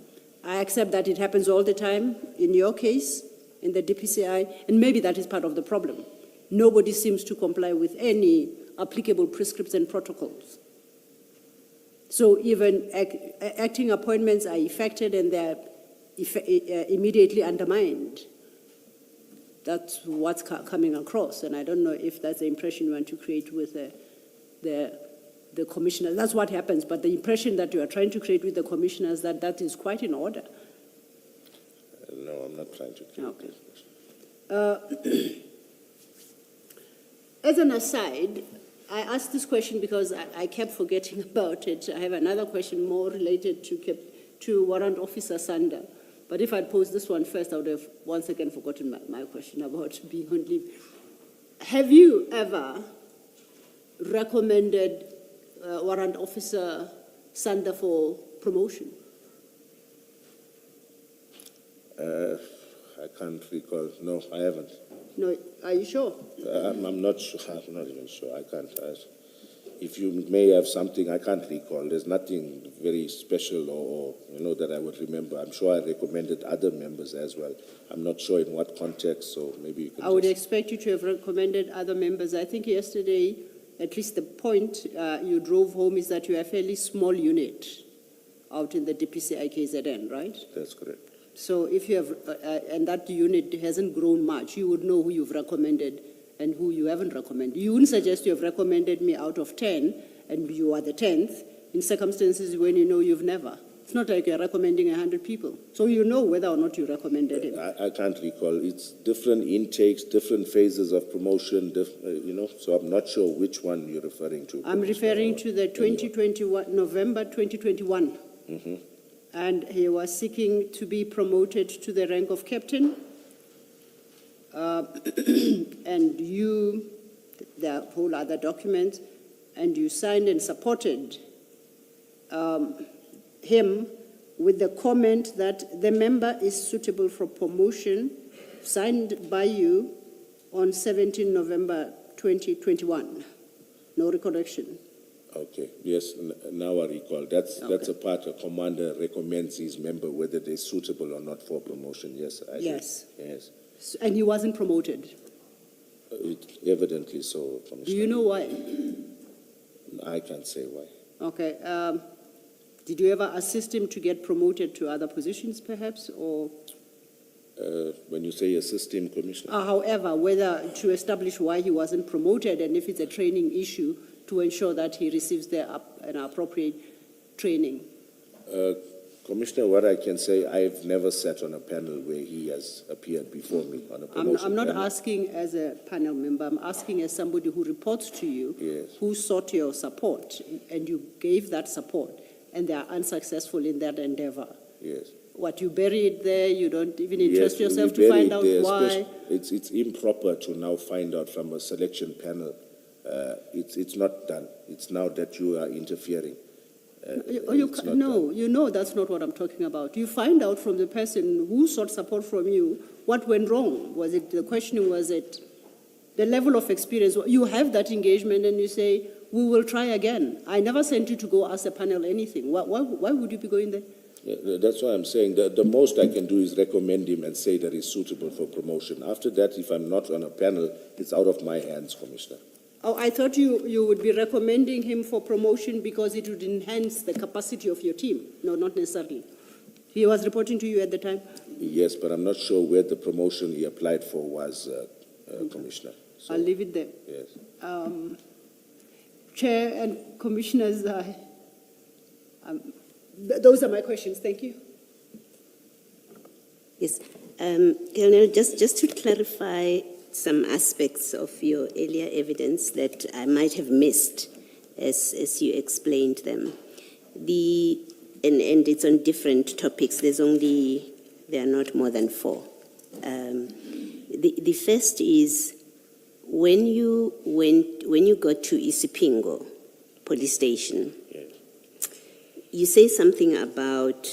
I accept that it happens all the time in your case, in the DPCI, and maybe that is part of the problem. Nobody seems to comply with any applicable prescripts and protocols. So even acting appointments are affected and they're immediately undermined. That's what's coming across, and I don't know if that's the impression you want to create with the commissioners. That's what happens, but the impression that you are trying to create with the commissioners, that is quite in order. No, I'm not trying to create Okay. this. As an aside, I asked this question because I kept forgetting about it. I have another question more related to Warrant Officer Sander. But if I'd posed this one first, I would have once again forgotten my question about being on leave. Have you ever recommended Warrant Officer Sander for promotion? I can't recall. No, I haven't. No, are you sure? I'm not sure. I'm not even sure. I can't. If you may have something, I can't recall. There's nothing very special or that I would remember. I'm sure I recommended other members as well. I'm not sure in what context, so maybe you can I would expect you to have recommended other members. I think yesterday, at least the point you drove home is that you're a fairly small unit out in the DPCI KZN, right? That's correct. So if you have, and that unit hasn't grown much, you would know who you've recommended and who you haven't recommended. You wouldn't suggest you have recommended me out of 10 and you are the 10th in circumstances when you know you've never. It's not like you're recommending 100 people. So you know whether or not you recommended him. I can't recall. It's different intakes, different phases of promotion, so I'm not sure which one you're referring to. I'm referring to the 2021, November 2021. Mm-hmm. And he was seeking to be promoted to the rank of captain. And you, the whole other document, and you signed and supported him with the comment that the member is suitable for promotion, signed by you on 17 November 2021. No recollection. Okay, yes, now I recall. That's a part a commander recommends his member whether they're suitable or not for promotion. Yes, I Yes. do. Yes. And he wasn't promoted. Evidently so, Commissioner. Do you know why? I can't say why. Okay. Did you ever assist him to get promoted to other positions, perhaps, or? When you say assist him, Commissioner? However, whether to establish why he wasn't promoted and if it's a training issue to ensure that he receives an appropriate training. Commissioner, what I can say, I've never sat on a panel where he has appeared before me on a promotion I'm not panel. asking as a panel member, I'm asking as somebody who reports to you, Yes. who sought your support, and you gave that support, and they are unsuccessful in that endeavor. Yes. What, you bury it there, you don't even Yes, interest yourself we to find buried out there, why? It's improper to now find out from a selection panel. It's not done. It's now that you are interfering. It's not No, done. you know that's not what I'm talking about. You find out from the person who sought support from you what went wrong. Was it, the questioning, was it the level of experience? You have that engagement and you say, we will try again. I never sent you to go ask the panel anything. Why would you be going there? Yeah, that's why I'm saying that the most I can do is recommend him and say that he's suitable for promotion. After that, if I'm not on a panel, it's out of my hands, Commissioner. Oh, I thought you would be recommending him for promotion because it would enhance the capacity of your team. No, not necessarily. He was reporting to you at the time? Yes, but I'm not sure where the promotion he applied for was, Commissioner. So, I'll leave it there. yes. Chair and commissioners, those are my questions. Thank you. Yes. Colonel, just to clarify some aspects of your earlier evidence that I might have missed as you explained them. And it's on different topics. There are not more than 4. The first is when you got to Isipingo police station, you say something about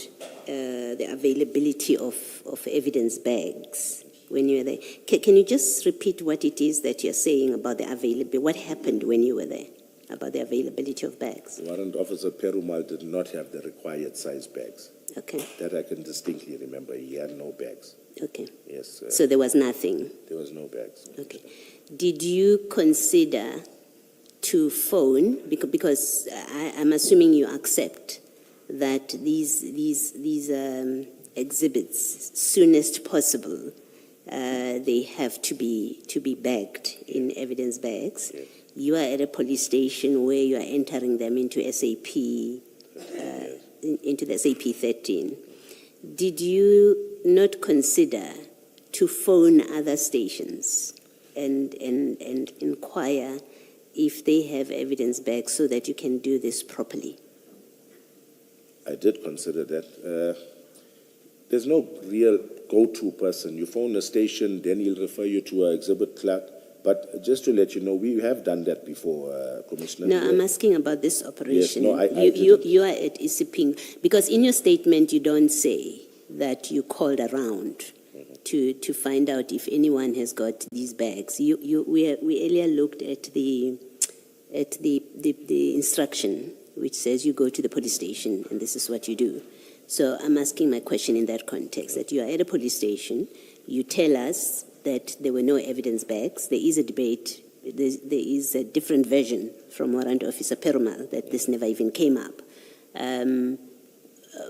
the availability of evidence bags when you were there. Can you just repeat what it is that you're saying about the availability? What happened when you were there about the availability of bags? Warrant Officer Perumal did not have the required size bags. Okay, That I can distinctly remember. He had no bags. okay. Yes, So there was nothing. there was no bags. Okay. Did you consider to phone, because I'm assuming you accept that these exhibits, soonest possible, they have to be bagged in evidence bags. Yes. You are at a police station where you are entering them into SAP, into the SAP 13. Did you not consider to phone other stations and inquire if they have evidence bags so that you can do this properly? I did consider that. There's no real go-to person. You phone a station, then he'll refer you to an exhibit clerk. But just to let you know, we have done that before, Commissioner. No, I'm asking about this operation. Yes, no, I you are at Isipingo, because in your statement you don't say that you called around to find out if anyone has got these bags. We earlier looked at the instruction which says you go to the police station and this is what you do. So I'm asking my question in that context, that you are at a police station, you tell us that there were no evidence bags. There is a debate, there is a different version from Warrant Officer Perumal that this never even came up.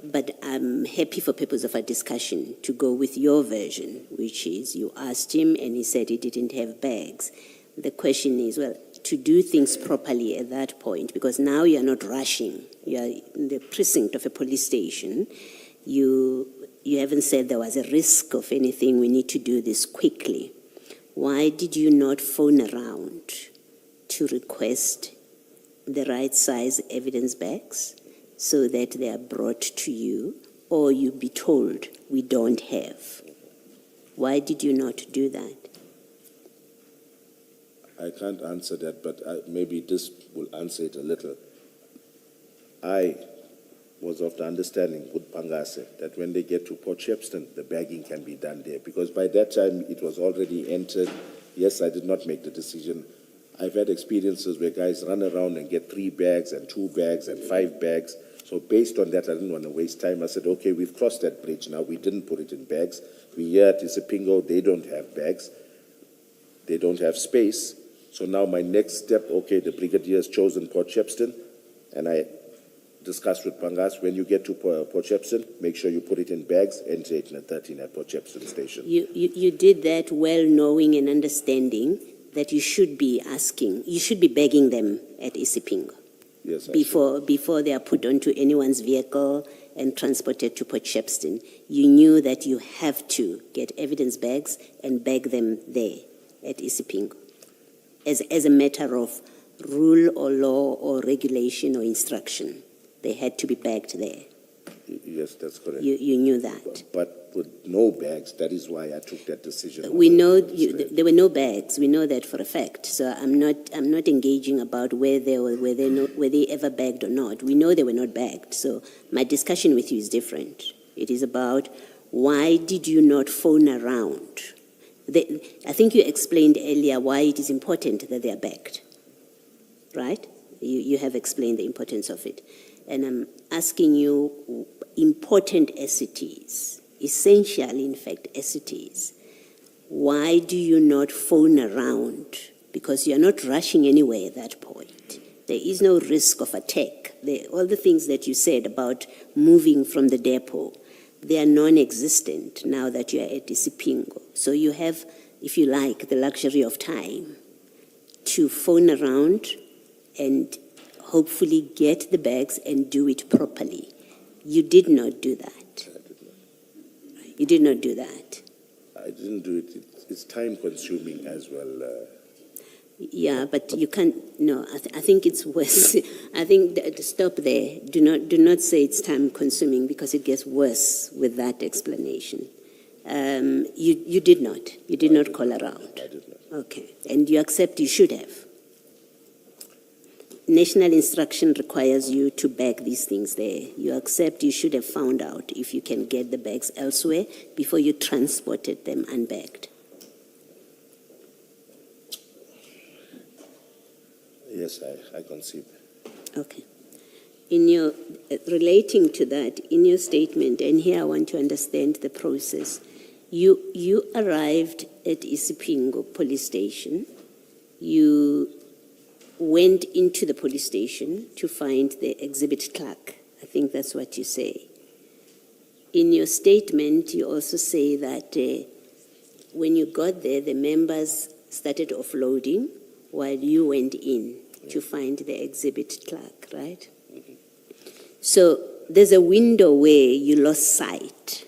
But I'm happy for purpose of our discussion to go with your version, which is you asked him and he said he didn't have bags. The question is, well, to do things properly at that point, because now you are not rushing, you are in the precinct of a police station, you haven't said there was a risk of anything, we need to do this quickly. Why did you not phone around to request the right size evidence bags so that they are brought to you, or you be told we don't have? Why did you not do that? I can't answer that, but maybe this will answer it a little. I was of the understanding with Pangase that when they get to Port Shepstone, the bagging can be done there, because by that time it was already entered. Yes, I did not make the decision. I've had experiences where guys run around and get 3 bags and 2 bags and 5 bags. So based on that, I didn't want to waste time. I said, okay, we've crossed that bridge now. We didn't put it in bags. We here at Isipingo, they don't have bags. They don't have space. So now my next step, okay, the brigadier has chosen Port Shepstone, and I discussed with Pangas, when you get to Port Shepstone, make sure you put it in bags, enter it in a 13 at Port Shepstone station. You did that well knowing and understanding that you should be asking, you should be begging them at Isipingo. Yes, I before they are put onto anyone's vehicle and transported to Port Shepstone. You knew that you have to get evidence bags and bag them there at Isipingo as a matter of rule or law or regulation or instruction. They had to be bagged there. Yes, that's correct. You knew that. But with no bags, that is why I took that decision. We know there were no bags. We know that for a fact. So I'm not engaging about were they ever bagged or not. We know they were not bagged. So my discussion with you is different. It is about why did you not phone around? I think you explained earlier why it is important that they are bagged, right? You have explained the importance of it. And I'm asking you important SCTs, essential, in fact, SCTs. Why do you not phone around? Because you're not rushing anywhere at that point. There is no risk of attack. All the things that you said about moving from the depot, they are non-existent now that you are at Isipingo. So you have, if you like, the luxury of time to phone around and hopefully get the bags and do it properly. You did not do that. I did not. You did not do that. I didn't do it. It's time consuming as well. Yeah, but you can't. No, I think it's worse. I think stop there. Do not say it's time consuming because it gets worse with that explanation. You did not. You did not call around. I did not. Okay, and you accept you should have. National instruction requires you to bag these things there. You accept you should have found out if you can get the bags elsewhere before you transported them unbagged. Yes, I concede. Okay. In your relating to that, in your statement, and here I want to understand the process. You arrived at Isipingo police station. You went into the police station to find the exhibit clerk. I think that's what you say. In your statement, you also say that when you got there, the members started offloading while you went in to find the exhibit clerk, right? Mm-hmm. So there's a window where you lost sight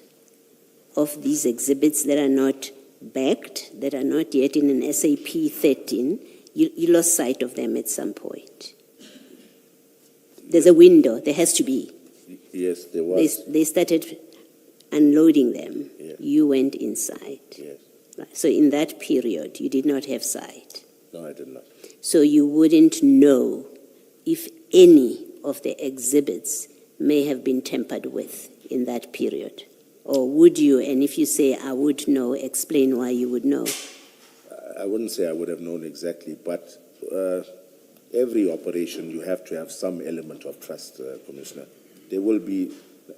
of these exhibits that are not backed, that are not yet in an SAP 13. You lost sight of them at some point. There's a window. There has to be. Yes, there was. They started unloading them. Yes. You went inside. Yes. Right. So in that period, you did not have sight. No, I did not. So you wouldn't know if any of the exhibits may have been tampered with in that period. Or would you? And if you say, I would know, explain why you would know. I wouldn't say I would have known exactly, but every operation you have to have some element of trust, Commissioner. There will be,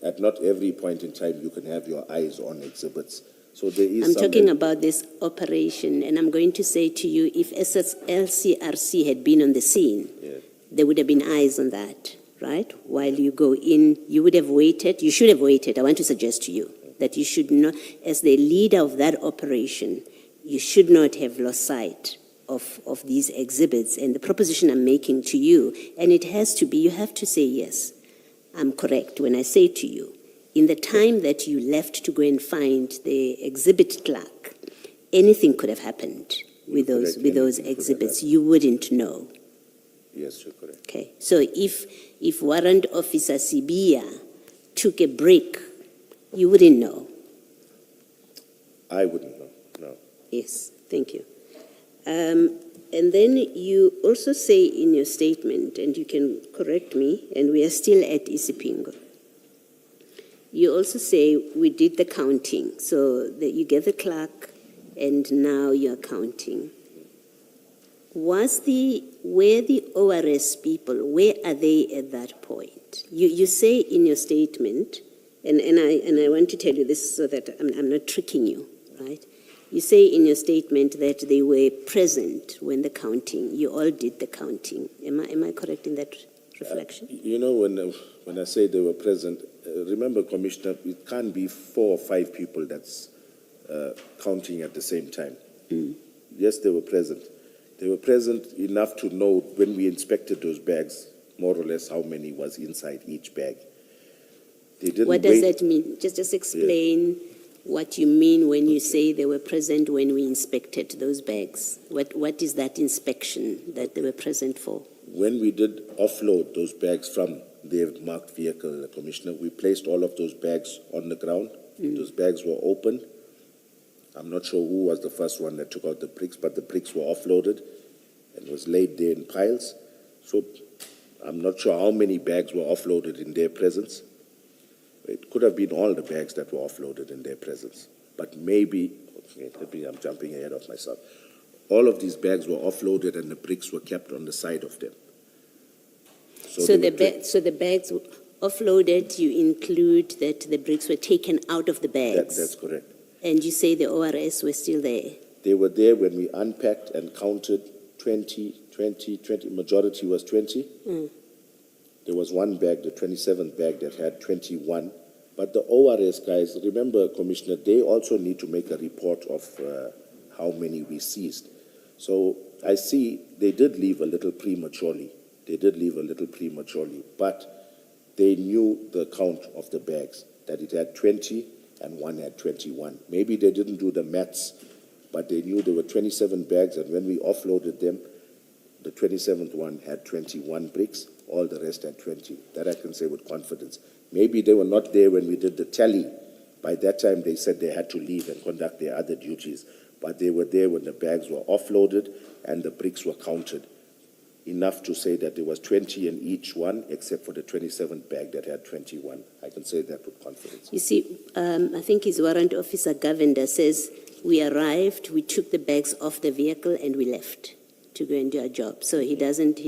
at not every point in time, you can have your eyes on exhibits. So there is I'm talking about this operation, and I'm going to say to you, if LCRC had been on the scene, Yes. there would have been eyes on that, right? While you go in, you would have waited. You should have waited. I want to suggest to you that you should not, as the leader of that operation, you should not have lost sight of these exhibits. And the proposition I'm making to you, and it has to be, you have to say, yes, I'm correct when I say to you, in the time that you left to go and find the exhibit clerk, anything could have happened with those exhibits. You wouldn't know. Yes, you're correct. Okay. So if Warrant Officer Sibia took a break, you wouldn't know. I wouldn't know, no. Yes, thank you. And then you also say in your statement, and you can correct me, and we are still at Isipingo. You also say we did the counting, so that you get the clerk, and now you're counting. Were the ORS people, where are they at that point? You say in your statement, and I want to tell you this so that I'm not tricking you, right? You say in your statement that they were present when the counting, you all did the counting. Am I correct in that reflection? You know, when I say they were present, remember, Commissioner, it can't be 4 or 5 people that's counting at the same time. Mm. Yes, they were present. They were present enough to know when we inspected those bags, more or less how many was inside each bag. They didn't What does wait- that mean? Just explain what you mean when you say they were present when we inspected those bags. What is that inspection that they were present for? When we did offload those bags from their marked vehicle, Commissioner, we placed all of those bags on the ground. Those bags were opened. I'm not sure who was the first one that took out the bricks, but the bricks were offloaded and was laid there in piles. So I'm not sure how many bags were offloaded in their presence. It could have been all the bags that were offloaded in their presence. But maybe, I'm jumping ahead of myself. All of these bags were offloaded and the bricks were kept on the side of them. So they the were bags offloaded, you include that the bricks were taken out of the bags? That's correct. And you say the ORS were still there? They were there when we unpacked and counted 20, majority was 20. There was one bag, the 27th bag, that had 21. But the ORS guys, remember, Commissioner, they also need to make a report of how many we seized. So I see they did leave a little prematurely. But they knew the count of the bags, that it had 20 and one had 21. Maybe they didn't do the maths, but they knew there were 27 bags, and when we offloaded them, the 27th one had 21 bricks, all the rest had 20. That I can say with confidence. Maybe they were not there when we did the tally. By that time, they said they had to leave and conduct their other duties, but they were there when the bags were offloaded and the bricks were counted. Enough to say that there was 20 in each one, except for the 27th bag that had 21. I can say that with confidence. You see, I think his warrant officer, Gavin, says, we arrived, we took the bags off the vehicle and we left to go and do our job. So he doesn't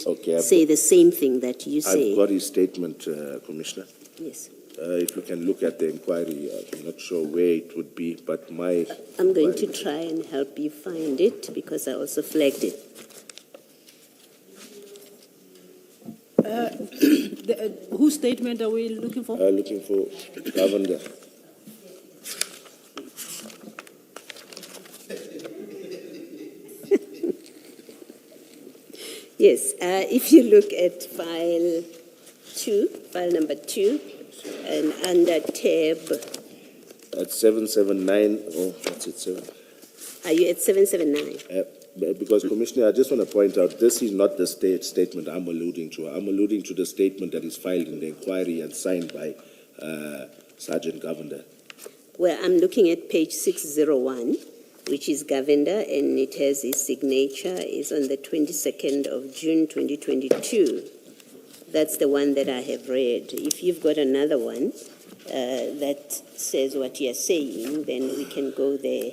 Okay, say the same thing that you say. I've got his statement, Commissioner. Yes. If you can look at the inquiry, I'm not sure where it would be, but my... I'm going to try and help you find it because I also flagged it. Whose statement are we looking for? Looking for Governor. Yes, if you look at file number 2, and under tab, At 779, what's it, 7? are you at 779? Because, Commissioner, I just want to point out, this is not the statement I'm alluding to. I'm alluding to the statement that is filed in the inquiry and signed by Sergeant Governor. Well, I'm looking at page 601, which is Governor, and it has his signature. It's on the 22nd of June, 2022. That's the one that I have read. If you've got another one that says what you're saying, then we can go there.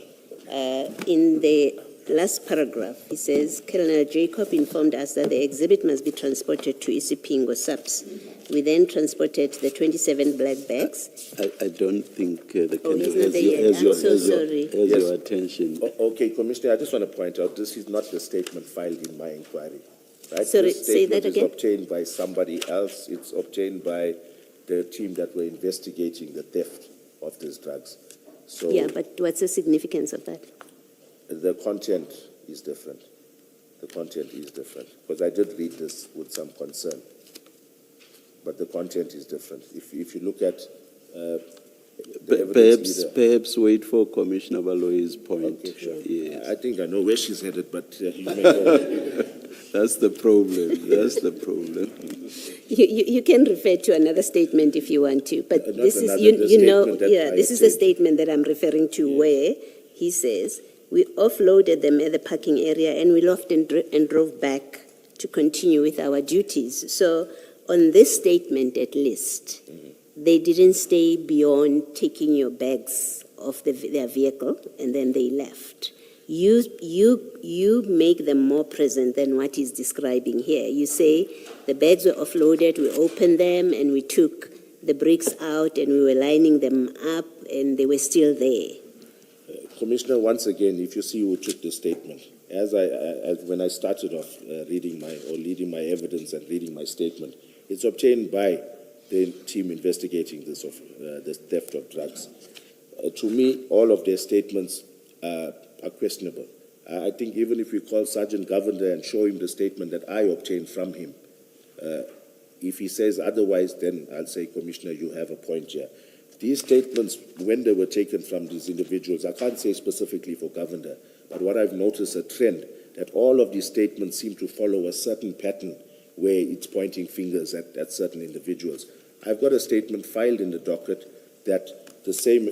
In the last paragraph, he says, Colonel Jacob informed us that the exhibit must be transported to Isipingo SAPS. We then transported the 27 black bags. I don't think the Oh, he's Colonel not there yet. I'm so sorry. has Yes. your attention. Okay, Commissioner, I just want to point out, this is not the statement filed in my inquiry. Right? Sorry, This say that statement again. is obtained by somebody else. It's obtained by the team that were investigating the theft of these drugs. So Yeah, but what's the significance of that? the content is different. The content is different. Because I did read this with some concern. But the content is different. If you look at the evidence either- Perhaps wait for Commissioner Baloy's point. Okay, sure. Yes. I think I know where she's headed, but you may go. That's the problem. That's the problem. You can refer to another statement if you want to, but Not this is, another, you the know, statement that yeah, I this is the said. statement that I'm referring to where he says, we offloaded them at the parking area and we left and drove back to continue with our duties. So on this statement at least, they didn't stay beyond taking your bags off their vehicle and then they left. You make them more present than what he's describing here. You say the bags were offloaded, we opened them and we took the bricks out and we were lining them up and they were still there. Commissioner, once again, if you see who took the statement, when I started off leading my evidence and reading my statement, it's obtained by the team investigating this theft of drugs. To me, all of their statements are questionable. I think even if we call Sergeant Governor and show him the statement that I obtained from him, If he says otherwise, then I'll say, Commissioner, you have a point here. These statements, when they were taken from these individuals, I can't say specifically for Governor, but what I've noticed a trend that all of these statements seem to follow a certain pattern where it's pointing fingers at certain individuals. I've got a statement filed in the docket that the same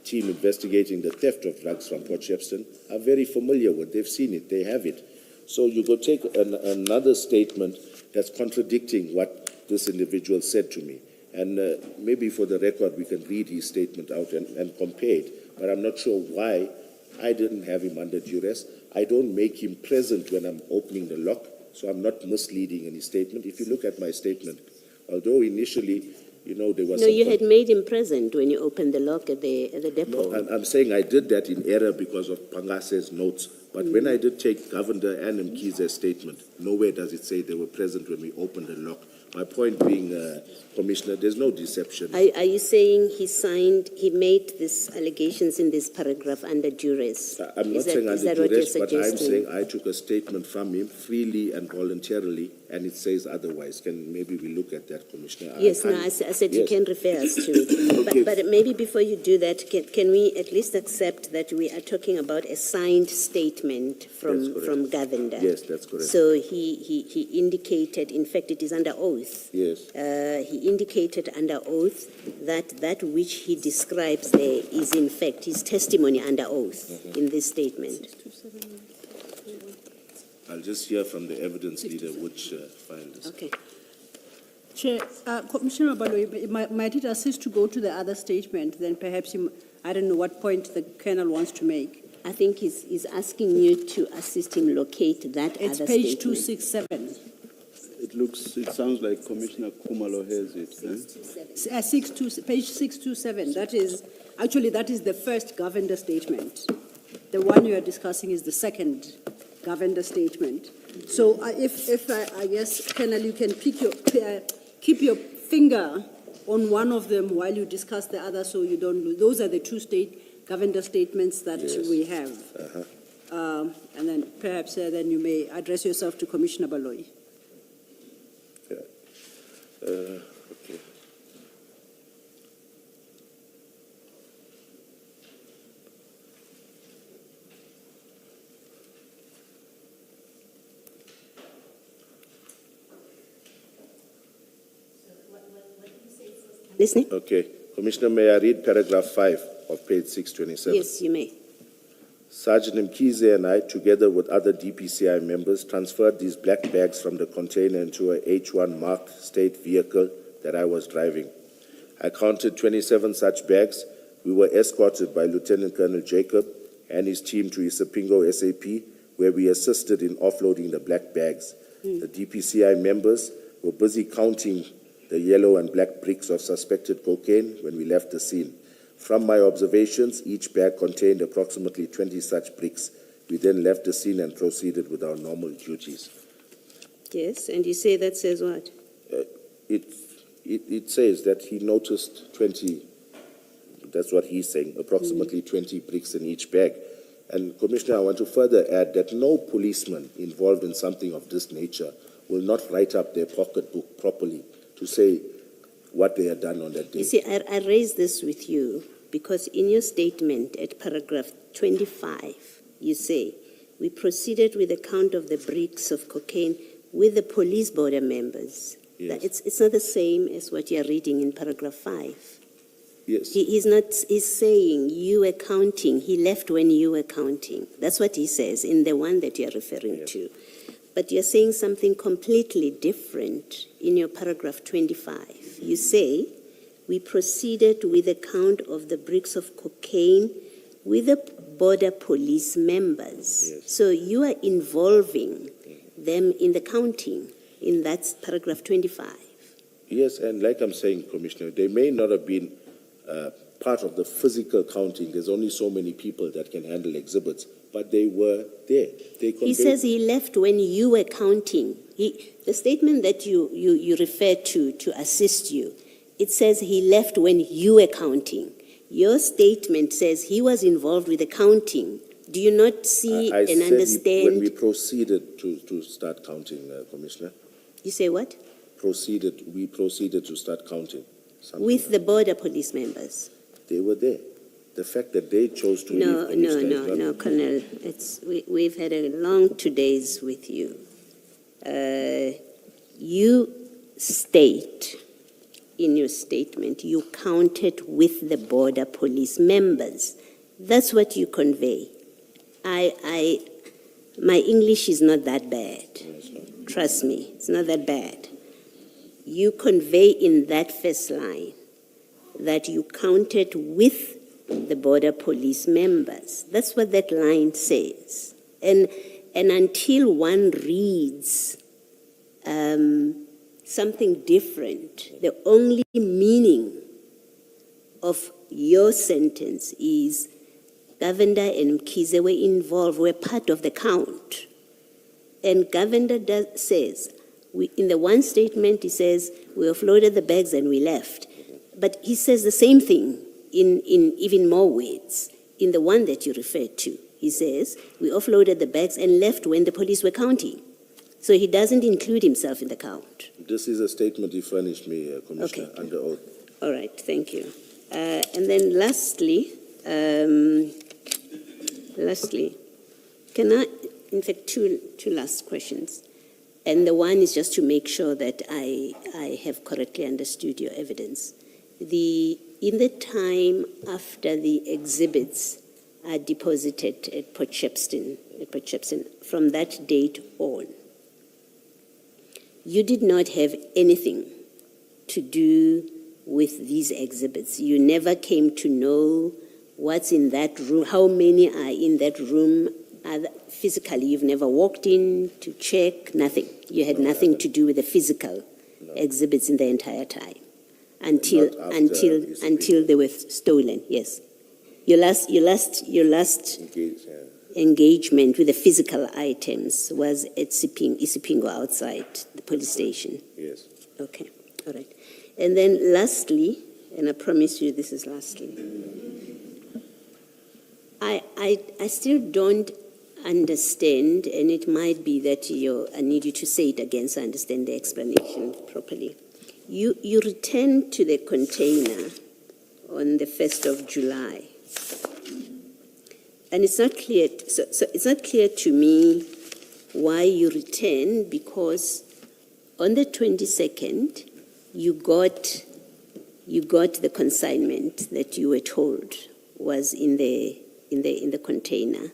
team investigating the theft of drugs from Port Shepstone are very familiar with. They've seen it, they have it. So you go take another statement that's contradicting what this individual said to me. And maybe for the record, we can read his statement out and compare it. But I'm not sure why I didn't have him under duress. I don't make him present when I'm opening the lock, so I'm not misleading in his statement. If you look at my statement, although initially, there was... No, you had made him present when you opened the lock at the depot. No, I'm saying I did that in error because of Pangase's notes. But when I did take Governor and Mkhize's statement, nowhere does it say they were present when we opened the lock. My point being, Commissioner, there's no deception. Are you saying he made these allegations in this paragraph under duress? I'm not saying under duress, but I'm saying I took a statement from him freely and voluntarily, and it says otherwise. Maybe we look at that, Commissioner? Yes, I said you can refer us to it. Okay. But maybe before you do that, can we at least accept that we are talking about a signed statement from Gavin? Yes, that's correct. So he indicated, in fact, it is under oath. Yes. He indicated under oath that which he describes there is in fact his testimony under oath in this statement. I'll just hear from the evidence leader which file this. Okay. Chair, Commissioner Baloyi, might it assist to go to the other statement? Then perhaps I don't know what point the Colonel wants to make. I think he's asking you to assist him locate that It's other page statement. 267. It sounds like Commissioner Khumalo has it. Page 627. That is the first Governor statement. The one you are discussing is the second Governor statement. So I guess, Colonel, you can keep your finger on one of them while you discuss the other, so you don't lose. Those are the two Governor statements that we have. And then perhaps then you may address yourself to Commissioner Baloyi. Okay. Listening? Okay. Commissioner, may I read paragraph 5 of page 627? Yes, you may. Sergeant Mkhize and I, together with other DPCI members, transferred these black bags from the container into a H1 marked state vehicle that I was driving. I counted 27 such bags. We were escorted by Lieutenant Colonel Jacob and his team to Isipingo SAP, where we assisted in offloading the black bags. The DPCI members were busy counting the yellow and black bricks of suspected cocaine when we left the scene. From my observations, each bag contained approximately 20 such bricks. We then left the scene and proceeded with our normal duties. Yes, and you say that says what? It says that he noticed 20, that's what he's saying, approximately 20 bricks in each bag. And Commissioner, I want to further add that no policeman involved in something of this nature will not write up their pocketbook properly to say what they had done on that day. You see, I raise this with you because in your statement at paragraph 25, you say, we proceeded with the count of the bricks of cocaine with the police border members. Yes. It's not the same as what you're reading in paragraph 5. Yes. He's saying you were counting. He left when you were counting. That's what he says in the one that you're referring to. But you're saying something completely different in your paragraph 25. You say, we proceeded with the count of the bricks of cocaine with the border police members. Yes. So you are involving them in the counting in that paragraph 25. Yes, and like I'm saying, Commissioner, they may not have been part of the physical counting. There's only so many people that can handle exhibits, but they were there. He says he left when you were counting. The statement that you refer to assist you, it says he left when you were counting. Your statement says he was involved with the counting. Do you not see I and said understand? when we proceeded to start counting, Commissioner. You say what? We proceeded to start counting. Something With like the border police members? They were there. The fact that they chose to leave the list is not- No, Colonel. We've had a long 2 days with you. You state in your statement you counted with the border police members. That's what you convey. My English is not that bad. Trust me, it's not that bad. You convey in that first line that you counted with the border police members. That's what that line says. And until one reads something different, the only meaning of your sentence is Governor and Mkhize were involved, were part of the count. And Governor says, in the one statement, he says, we offloaded the bags and we left. But he says the same thing in even more words. In the one that you referred to, he says, we offloaded the bags and left when the police were counting. So he doesn't include himself in the count. This is a statement he furnished me, Commissioner, Okay. under oath. All right, thank you. And then lastly, can I, in fact, two last questions. And the one is just to make sure that I have correctly understood your evidence. In the time after the exhibits are deposited at Port Shepstone, from that date on, you did not have anything to do with these exhibits. You never came to know what's in that room, how many are in that room. Physically, you've never walked in to check, nothing. You had nothing to do with the physical exhibits in the entire time until they were stolen. Yes, your last Engage, engagement with the physical items was at Isipingo outside the police station. yes. Okay, all right. And then lastly, and I promise you this is lastly, I still don't understand, and it might be that I need you to say it again so I understand the explanation properly. You returned to the container on the 1st of July. And it's not clear, so it's not clear to me why you returned, because on the 22nd, you got the consignment that you were told was in the container.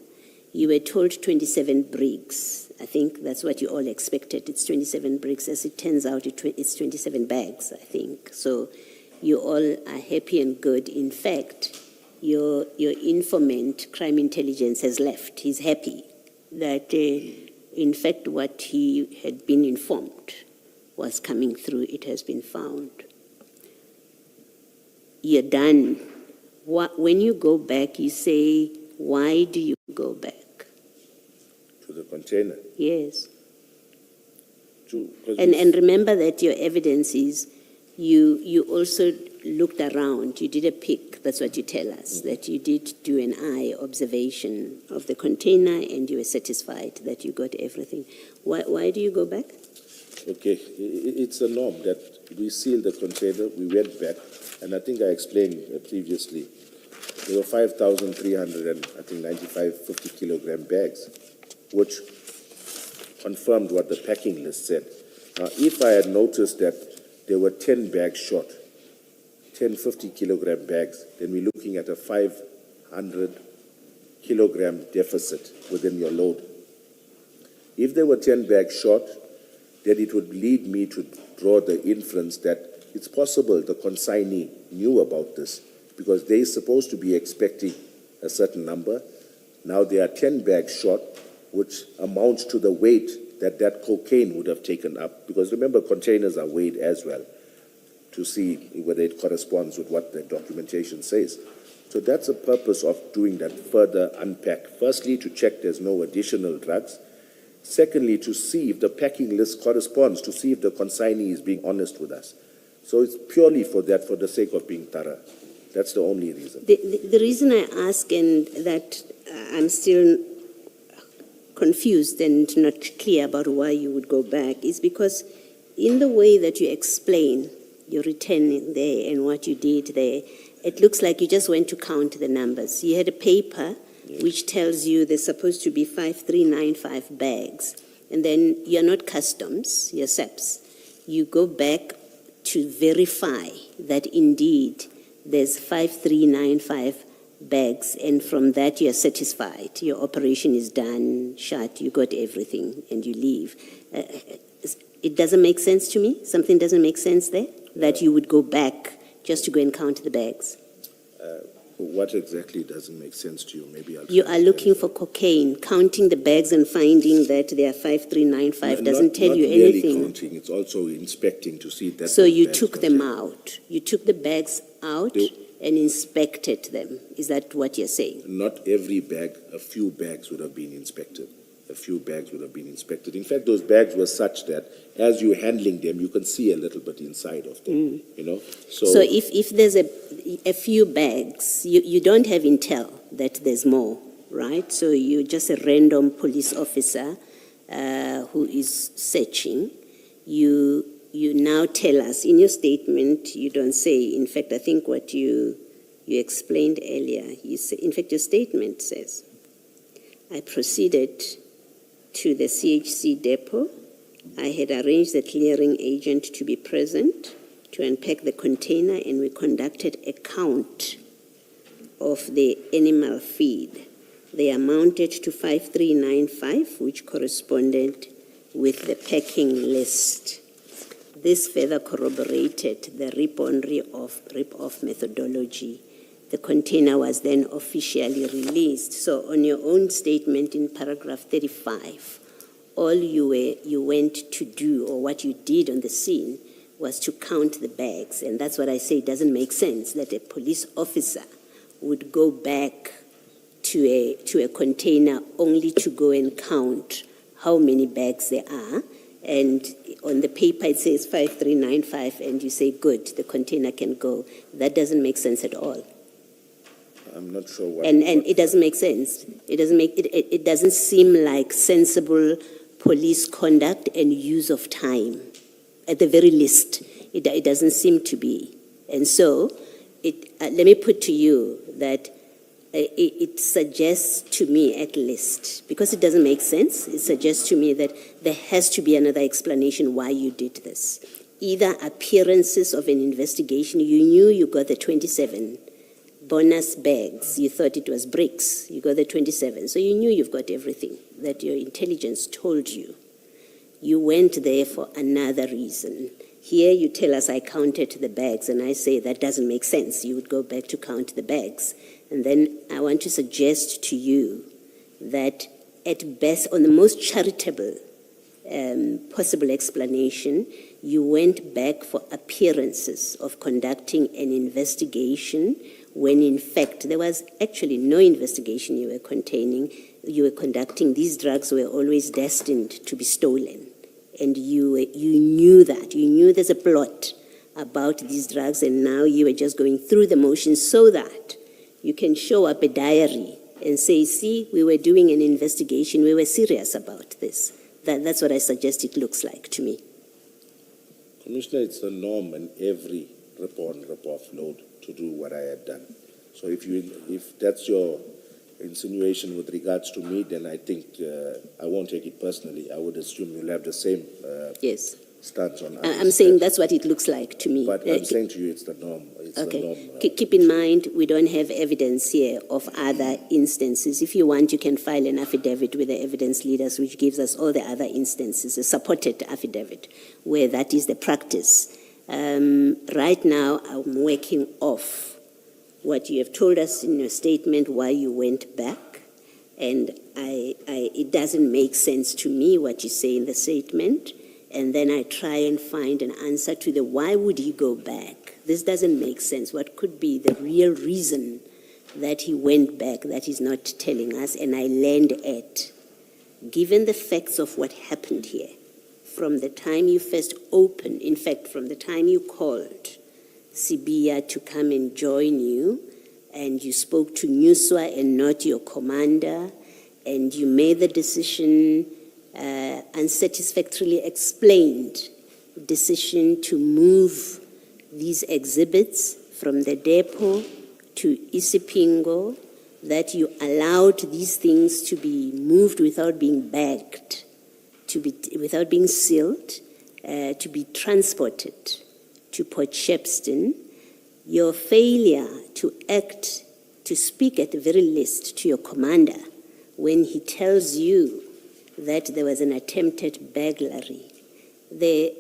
You were told 27 bricks. I think that's what you all expected. It's 27 bricks. As it turns out, it's 27 bags, I think. So you all are happy and good. In fact, your informant, crime intelligence, has left. He's happy that, in fact, what he had been informed was coming through. It has been found. You're done. When you go back, you say, why do you go back? To the container. Yes. Because And remember that your evidence is you also looked around. You did a pick. That's what you tell us, that you did do an eye observation of the container and you were satisfied that you got everything. Why do you go back? Okay, it's a norm that we sealed the container, we went back, and I think I explained previously, there were 50 kilogram bags, which confirmed what the packing list said. Now, if I had noticed that there were 10 bags short, 10 50 kilogram bags, then we're looking at a 500 kilogram deficit within your load. If there were 10 bags short, then it would lead me to draw the inference that it's possible the consignee knew about this, because they're supposed to be expecting a certain number. Now there are 10 bags short, which amounts to the weight that cocaine would have taken up. Because remember, containers are weighed as well to see whether it corresponds with what the documentation says. So that's the purpose of doing that further unpack. Firstly, to check there's no additional drugs. Secondly, to see if the packing list corresponds, to see if the consignee is being honest with us. So it's purely for that, for the sake of being thorough. That's the only reason. The reason I ask, and that I'm still confused and not clear about why you would go back, is because in the way that you explain your return there and what you did there, it looks like you just went to count the numbers. You had a paper which tells you there's supposed to be 5395 bags, and then you're not customs, you're SAPS. You go back to verify that indeed there's 5395 bags, and from that you're satisfied. Your operation is done, shut, you got everything, and you leave. It doesn't make sense to me? Something doesn't make sense there? That you would go back just to go and count the bags? What exactly doesn't make sense to you? Maybe I'll You are looking for cocaine, counting the bags and finding that they are 5395 doesn't tell you Not really anything. counting, it's also inspecting to see that. So those you bags took them contain- out. You took the bags out and inspected them. Is that what you're saying? Not every bag, a few bags would have been inspected. A few bags would have been inspected. In fact, those bags were such that as you're handling them, you can see a little bit inside of them, you know? So if there's a few bags, you don't have intel that there's more, right? So you're just a random police officer who is searching. You now tell us, in your statement, you don't say, in fact, I think what you explained earlier, you say, in fact, your statement says, I proceeded to the CHC depot. I had arranged the clearing agent to be present to unpack the container, and we conducted a count of the animal feed. They amounted to 5395, which corresponded with the packing list. This further corroborated the rip-off methodology. The container was then officially released. So on your own statement in paragraph 35, all you went to do, or what you did on the scene, was to count the bags. And that's what I say, it doesn't make sense that a police officer would go back to a container only to go and count how many bags there are. And on the paper it says 5395, and you say, good, the container can go. That doesn't make sense at all. I'm not sure what. And it doesn't make sense. It doesn't seem like sensible police conduct and use of time. At the very least, it doesn't seem to be. And so, let me put to you that it suggests to me, at least, because it doesn't make sense, it suggests to me that there has to be another explanation why you did this. Either appearances of an investigation. You knew you got the 27 bonus bags. You thought it was bricks. You got the 27. So you knew you've got everything that your intelligence told you. You went there for another reason. Here you tell us, I counted the bags, and I say that doesn't make sense. You would go back to count the bags. And then I want to suggest to you that at best, on the most charitable possible explanation, you went back for appearances of conducting an investigation when in fact there was actually no investigation you were conducting. These drugs were always destined to be stolen. And you knew that. You knew there's a plot about these drugs, and now you were just going through the motions so that you can show up a diary and say, see, we were doing an investigation, we were serious about this. That's what I suggest it looks like to me. Commissioner, it's the norm in every rip-on, rip-off load to do what I had done. So if that's your insinuation with regards to me, then I think I won't take it personally. I would assume you'll have the same Yes. stance on I'm saying that's what it looks like to me. But I'm saying to you, it's the norm. It's Okay. the norm. Keep in mind, we don't have evidence here of other instances. If you want, you can file an affidavit with the evidence leaders, which gives us all the other instances, a supported affidavit, where that is the practice. Right now, I'm working off what you have told us in your statement, why you went back, and it doesn't make sense to me what you say in the statement, and then I try and find an answer to the why would he go back? This doesn't make sense. What could be the real reason that he went back that he's not telling us? And I land at, given the facts of what happened here, from the time you first opened, in fact, from the time you called Sibia to come and join you, and you spoke to Nuswa and not your commander, and you made the decision unsatisfactorily explained decision to move these exhibits from the depot to Isipingo, that you allowed these things to be moved without being bagged, without being sealed, to be transported to Port Shepstone. Your failure to act, to speak at the very least to your commander when he tells you that there was an attempted burglary. The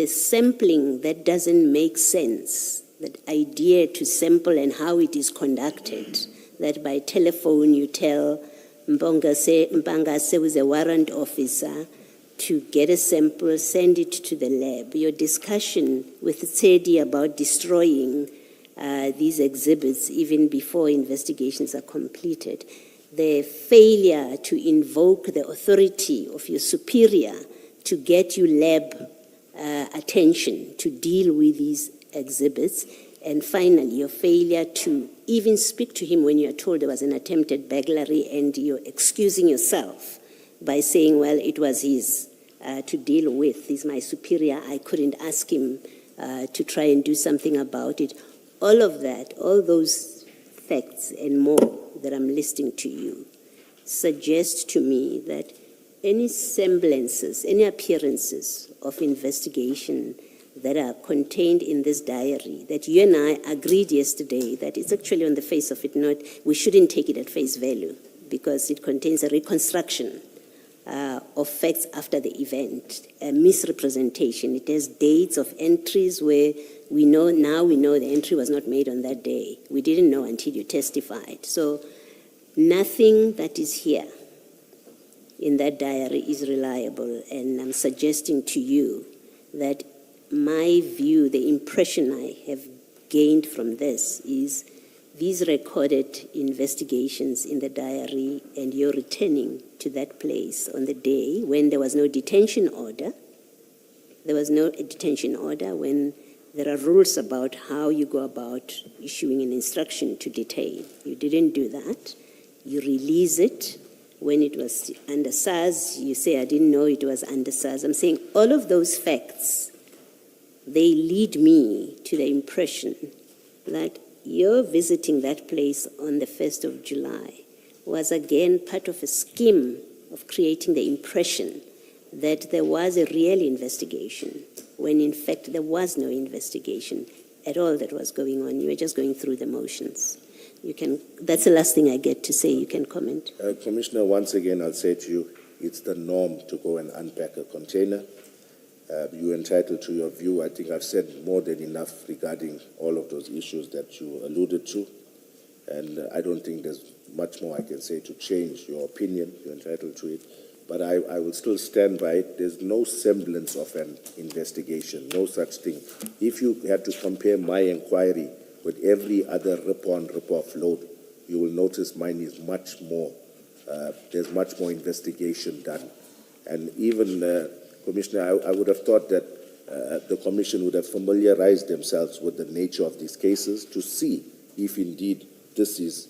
sampling that doesn't make sense, that idea to sample and how it is conducted, that by telephone you tell Mpangase, who is a warrant officer, to get a sample, send it to the lab. Your discussion with Tsedi about destroying these exhibits even before investigations are completed, the failure to invoke the authority of your superior to get you lab attention to deal with these exhibits, and finally your failure to even speak to him when you are told there was an attempted burglary, and you're excusing yourself by saying, well, it was his to deal with. He's my superior. I couldn't ask him to try and do something about it. All of that, all those facts and more that I'm listing to you suggest to me that any semblances, any appearances of investigation that are contained in this diary, that you and I agreed yesterday that it's actually on the face of it, not, we shouldn't take it at face value because it contains a reconstruction of facts after the event, a misrepresentation. It has dates of entries where we know the entry was not made on that day. We didn't know until you testified. So nothing that is here in that diary is reliable, and I'm suggesting to you that my view, the impression I have gained from this is these recorded investigations in the diary, and you're returning to that place on the day when there was no detention order. There was no detention order when there are rules about how you go about issuing an instruction to detain. You didn't do that. You release it. When it was under SARS, you say, I didn't know it was under SARS. I'm saying all of those facts, they lead me to the impression that your visiting that place on the 1st of July was again part of a scheme of creating the impression that there was a real investigation, when in fact there was no investigation at all that was going on. You were just going through the motions. You can. That's the last thing I get to say. You can comment. Commissioner, once again, I'll say to you, it's the norm to go and unpack a container. You're entitled to your view. I think I've said more than enough regarding all of those issues that you alluded to. And I don't think there's much more I can say to change your opinion. You're entitled to it. But I will still stand by it. There's no semblance of an investigation, no such thing. If you had to compare my inquiry with every other rip-on, rip-off load, you will notice mine is much more, there's much more investigation done. And even, Commissioner, I would have thought that the Commission would have familiarized themselves with the nature of these cases to see if indeed this is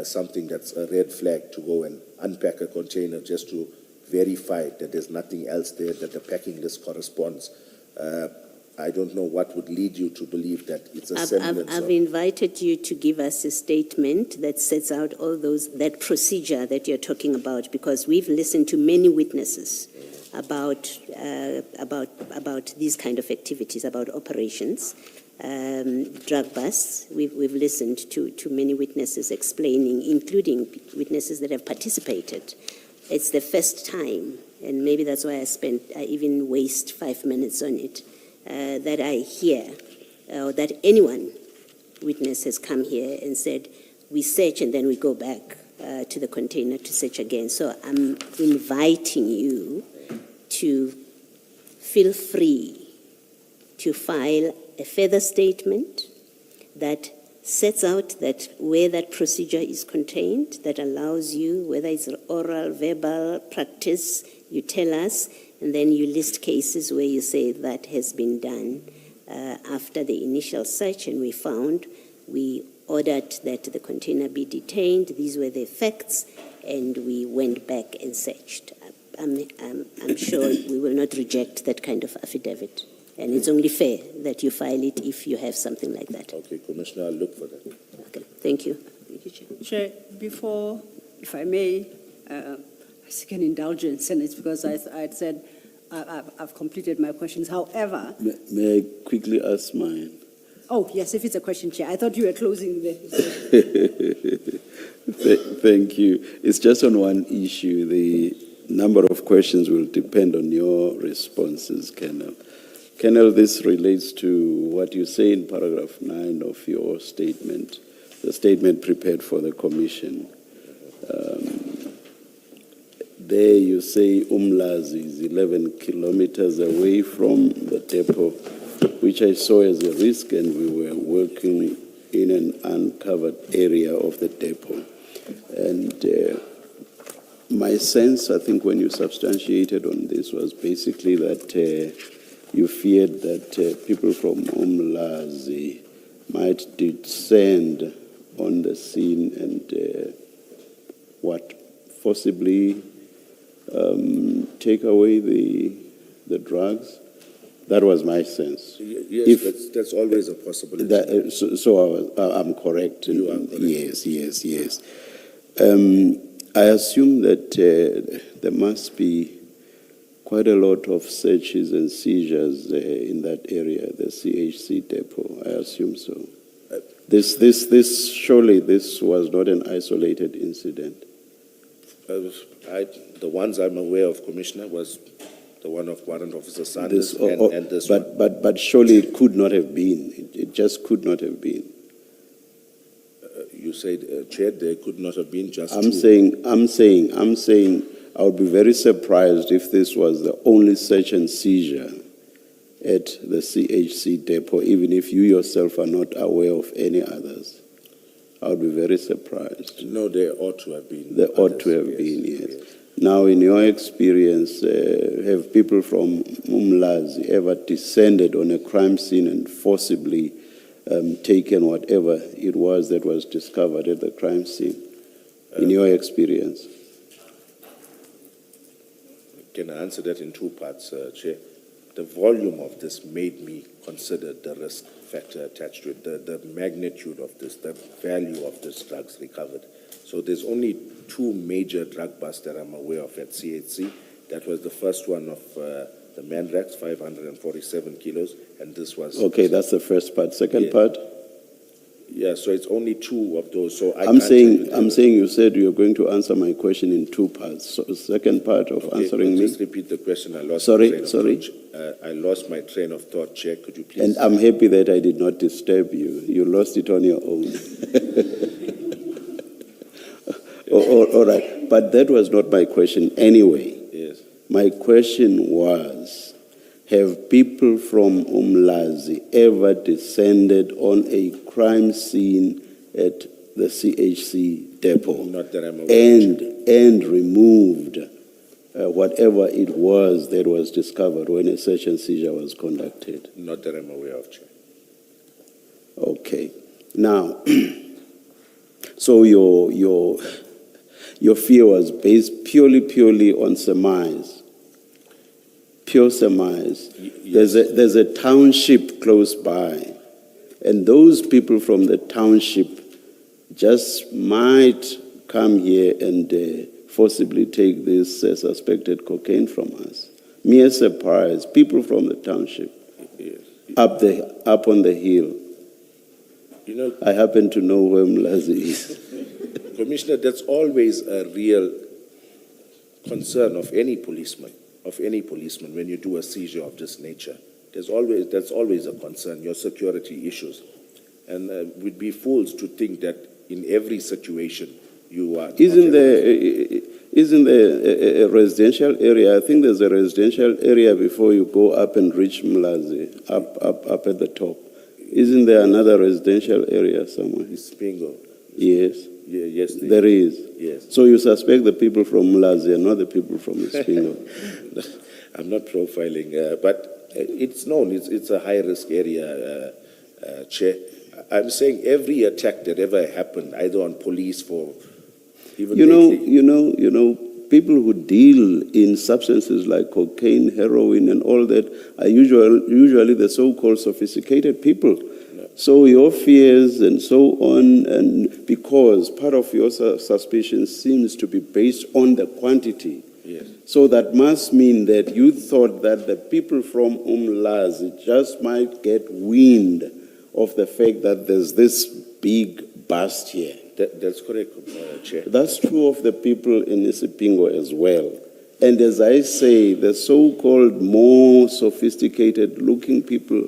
something that's a red flag, to go and unpack a container just to verify that there's nothing else there, that the packing list corresponds. I don't know what would lead you to believe that it's a semblance. I've invited you to give us a statement that sets out all that procedure that you're talking about, because we've listened to many witnesses about these kind of activities, about operations, drug busts. We've listened to many witnesses explaining, including witnesses that have participated. It's the first time, and maybe that's why I even waste 5 minutes on it, that I hear, that witness has come here and said, we search and then we go back to the container to search again. So I'm inviting you to feel free to file a further statement that sets out that where that procedure is contained, that allows you, whether it's oral, verbal, practice, you tell us, and then you list cases where you say that has been done after the initial search, and we ordered that the container be detained. These were the facts, and we went back and searched. I'm sure we will not reject that kind of affidavit. And it's only fair that you file it if you have something like that. Okay, Commissioner, I'll look for that. Okay, thank you. Thank you, Chair. Chair, before, if I may, I seek an indulgence, and it's because I'd said I've completed my questions. However, May I quickly ask mine? oh, yes, if it's a question, Chair. I thought you were closing the... Thank you. It's just on one issue. The number of questions will depend on your responses, Colonel. Colonel, this relates to what you say in paragraph 9 of your statement, the statement prepared for the Commission. There you say Umlazi is 11 kilometers away from the depot, which I saw as a risk, and we were working in an uncovered area of the depot. And my sense, I think, when you substantiated on this was basically that you feared that people from Umlazi might descend on the scene and forcibly take away the drugs. That was my sense. Yes, that's always a possibility. I'm correct. You are correct. Yes. I assume that there must be quite a lot of searches and seizures in that area, the CHC depot. I assume so. Surely this was not an isolated incident. The ones I'm aware of, Commissioner, was the one of Warrant Officer Sanders and this one. But surely it could not have been. It just could not have been. You said, Chair, there could not have been just I'm two. saying I would be very surprised if this was the only search and seizure at the CHC depot, even if you yourself are not aware of any others. I would be very surprised. No, there ought to have been. There ought to have been, yes. Now, in your experience, have people from Umlazi ever descended on a crime scene and forcibly taken whatever it was that was discovered at the crime scene? In your experience? Can I answer that in two parts, Chair? The volume of this made me consider the risk factor attached to it, the magnitude of this, the value of this drugs recovered. So there's only two major drug busts that I'm aware of at CHC. That was the first one of the Mandrax, 547 kilos, and this was... Okay, that's the first part. Second part? Yeah, so it's only two of those. So I'm saying you said you're going to answer my question in two parts. So second part of answering me. Just repeat the question. I lost Sorry. I lost my train of thought, Chair. Could you please? And I'm happy that I did not disturb you. You lost it on your own. All right. But that was not my question anyway. Yes. My question was, have people from Umlazi ever descended on a crime scene at the CHC depot? Not that I'm aware of. And removed whatever it was that was discovered when a search and seizure was conducted? Not that I'm aware of, Chair. Okay. Now, so your fear was based purely on surmise. Pure surmise. Yes. There's a township close by, and those people from the township just might come here and forcibly take this suspected cocaine from us. Mere surprise. People from the township, Yes. up on the hill. You know, I happen to know where Mlazi is. Commissioner, that's always a real concern of any policeman when you do a seizure of this nature. That's always a concern, your security issues. And we'd be fools to think that in every situation you are... Isn't there a residential area? I think there's a residential area before you go up and reach Mlazi, up at the top. Isn't there another residential area somewhere? Spingo. Yes. Yeah, yes. There is. Yes. So you suspect the people from Mlazi and not the people from Spingo? I'm not profiling, but it's known. It's a high-risk area, Chair. I'm saying every attack that ever happened, either on police for even You know, people who deal in substances like cocaine, heroin, and all that are usually the so-called sophisticated people. So your fears and so on, and because part of your suspicion seems to be based on the quantity. Yes. So that must mean that you thought that the people from Umlazi just might get wind of the fact that there's this big bust here. That's correct, Chair. That's true of the people in Isipingo as well. And as I say, the so-called more sophisticated looking people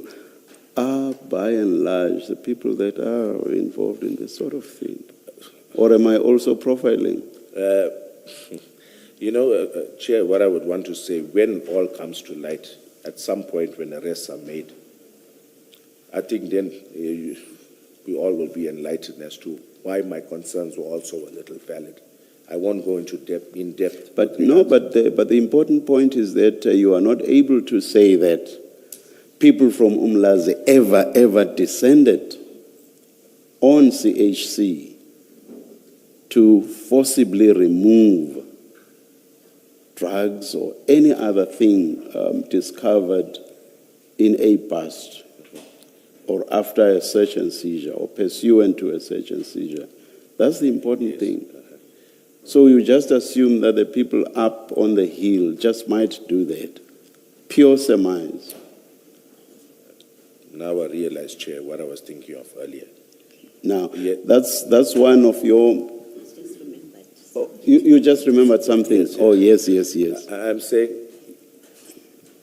are by and large the people that are involved in this sort of thing. Or am I also profiling? Chair, what I would want to say, when all comes to light, at some point when arrests are made, I think then we all will be enlightened as to why my concerns were also a little valid. I won't go into in depth. But no, but the important point is that you are not able to say that people from Umlazi ever descended on CHC to forcibly remove drugs or any other thing discovered in a bust or after a search and seizure or pursuant to a search and seizure. That's the important thing. So you just assume that the people up on the hill just might do that. Pure surmise. Now I realize, Chair, what I was thinking of earlier. Now, that's one of your... Oh, you just remembered something. Yes, yes. Oh, yes. I'm saying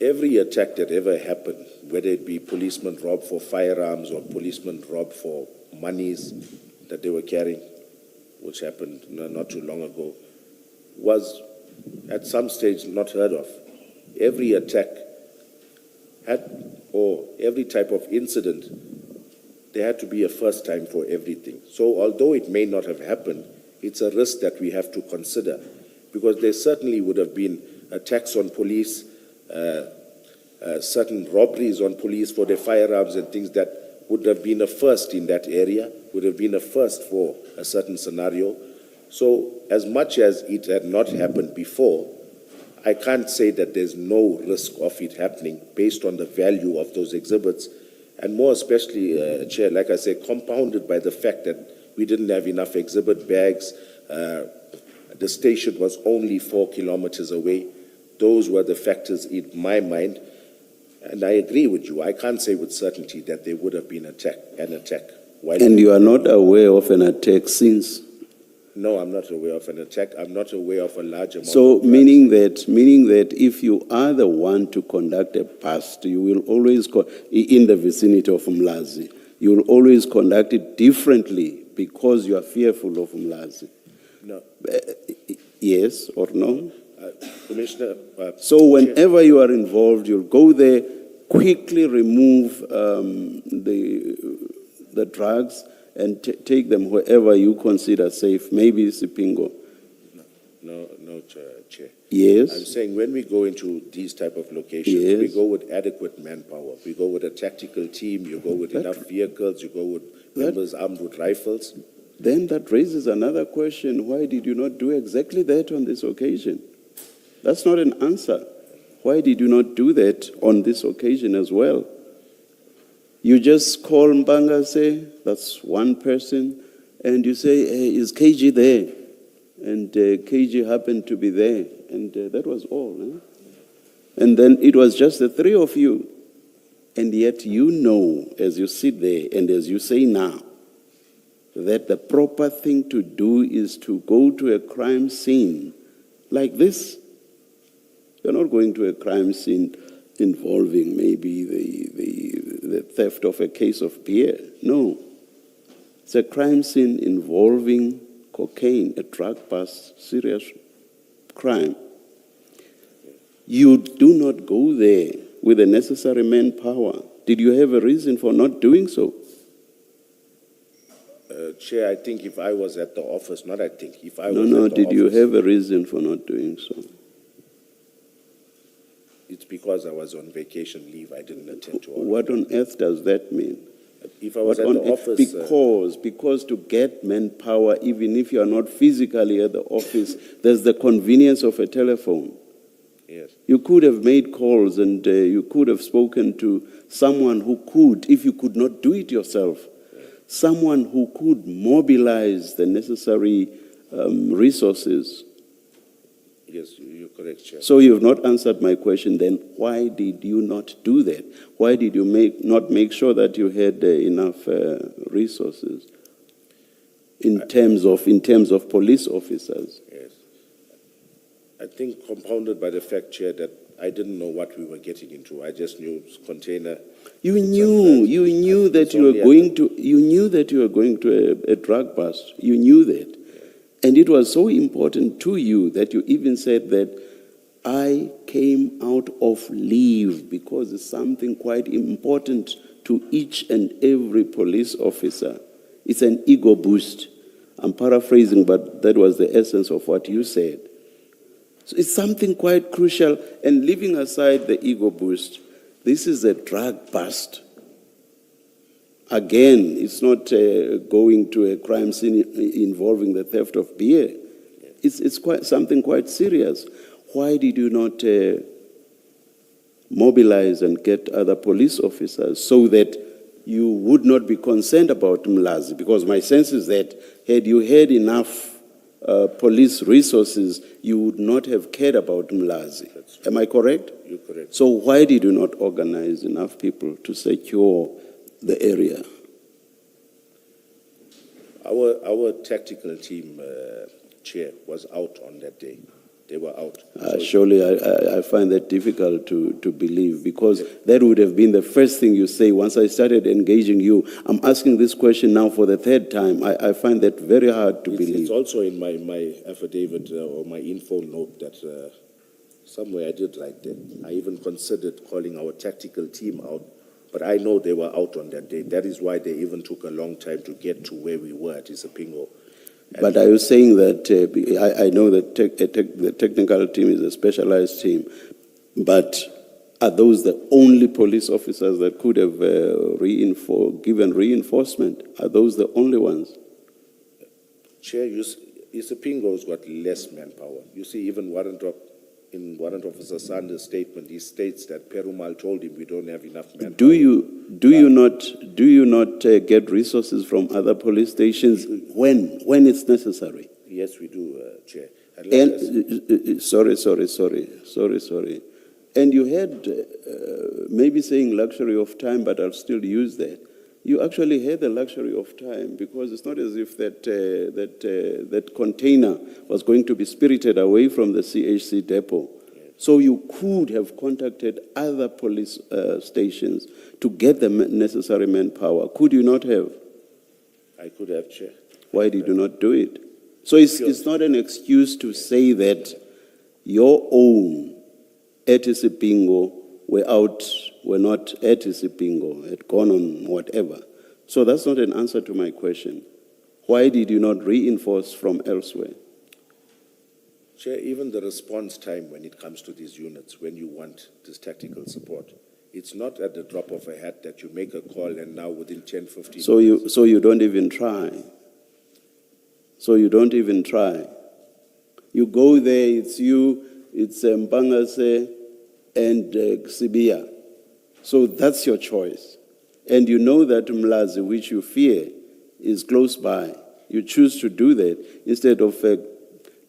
every attack that ever happened, whether it be policemen robbed for firearms or policemen robbed for monies that they were carrying, which happened not too long ago, was at some stage not heard of. Every attack or every type of incident, there had to be a first time for everything. So although it may not have happened, it's a risk that we have to consider, because there certainly would have been attacks on police, certain robberies on police for their firearms and things that would have been a first in that area, would have been a first for a certain scenario. So as much as it had not happened before, I can't say that there's no risk of it happening based on the value of those exhibits, and more especially, Chair, like I said, compounded by the fact that we didn't have enough exhibit bags. The station was only 4 kilometers away. Those were the factors in my mind. And I agree with you. I can't say with certainty that there would have been an attack. And you are not aware of an attack since? No, I'm not aware of an attack. I'm not aware of a large amount So of meaning that if you are the one to conduct a bust, you will always, in the vicinity of Umlazi, you will always conduct it differently because you are fearful of Umlazi. No. Yes or no? Commissioner. So whenever you are involved, you'll go there, quickly remove the drugs and take them wherever you consider safe, maybe Sipingo. No, Chair. Yes. I'm saying when we go into these type of locations, Yes. we go with adequate manpower. We go with a tactical team. You go with enough vehicles. You go with members armed with rifles. Then that raises another question. Why did you not do exactly that on this occasion? That's not an answer. Why did you not do that on this occasion as well? You just call Mbanga, say, that's one person, and you say, hey, is KG there? And KG happened to be there, and that was all. And then it was just the three of you, and yet you know, as you sit there, and as you say now, that the proper thing to do is to go to a crime scene like this. You're not going to a crime scene involving maybe the theft of a case of beer. No. It's a crime scene involving cocaine, a drug bust, serious crime. You do not go there with the necessary manpower. Did you have a reason for not doing so? Chair, I think if I was at the office, not I think, if I was No, at the office... did you have a reason for not doing so? It's because I was on vacation leave. I didn't attend to all. What on earth does that mean? If I was But at the office... because to get manpower, even if you are not physically at the office, there's the convenience of a telephone. yes. You could have made calls and you could have spoken to someone who could, if you could not do it yourself, someone who could mobilize the necessary resources. Yes, you're correct, Chair. So you've not answered my question then. Why did you not do that? Why did you not make sure that you had enough resources in terms of police officers? Yes. I think compounded by the fact, Chair, that I didn't know what we were getting into. I just knew container. You knew that you were going to a drug bust. You knew that. And it was so important to you that you even said that I came out of leave because it's something quite important to each and every police officer. It's an ego boost. I'm paraphrasing, but that was the essence of what you said. So it's something quite crucial. And leaving aside the ego boost, this is a drug bust. Again, it's not going to a crime scene involving the theft of beer. It's quite something quite serious. Why did you not mobilize and get other police officers so that you would not be concerned about Mkhwanazi? Because my sense is that had you had enough police resources, you would not have cared about Mkhwanazi. Am I correct? You're correct. So why did you not organize enough people to secure the area? Our tactical team, Chair, was out on that day. They were out. Surely I find that difficult to believe, because that would have been the first thing you say once I started engaging you. I'm asking this question now for the third time. I find that very hard to believe. It's also in my affidavit or my info note that somewhere I did write that. I even considered calling our tactical team out, but I know they were out on that day. That is why they even took a long time to get to where we were at Isipingo. But are you saying that, I know that the technical team is a specialized team, but are those the only police officers that could have given reinforcement? Are those the only ones? Chair, Isipingo's got less manpower. You see, even in Warrant Officer Sanders' statement, he states that Perumal told him we don't have enough manpower. Do you not get resources from other police stations when it's necessary? Yes, we do, Chair. Sorry. And you had maybe saying luxury of time, but I'll still use that. You actually had the luxury of time, because it's not as if that container was going to be spirited away from the CHC depot. So you could have contacted other police stations to get the necessary manpower. Could you not have? I could have, Chair. Why did you not do it? So it's not an excuse to say that your own at Isipingo were not at Isipingo, had gone on whatever. So that's not an answer to my question. Why did you not reinforce from elsewhere? Chair, even the response time when it comes to these units, when you want this tactical support, it's not at the drop of a hat that you make a call and now within 10, 15 minutes. So you don't even try. You go there, it's you, it's Mpangase and Sibia. So that's your choice. And you know that Mkhwanazi, which you fear, is close by. You choose to do that instead of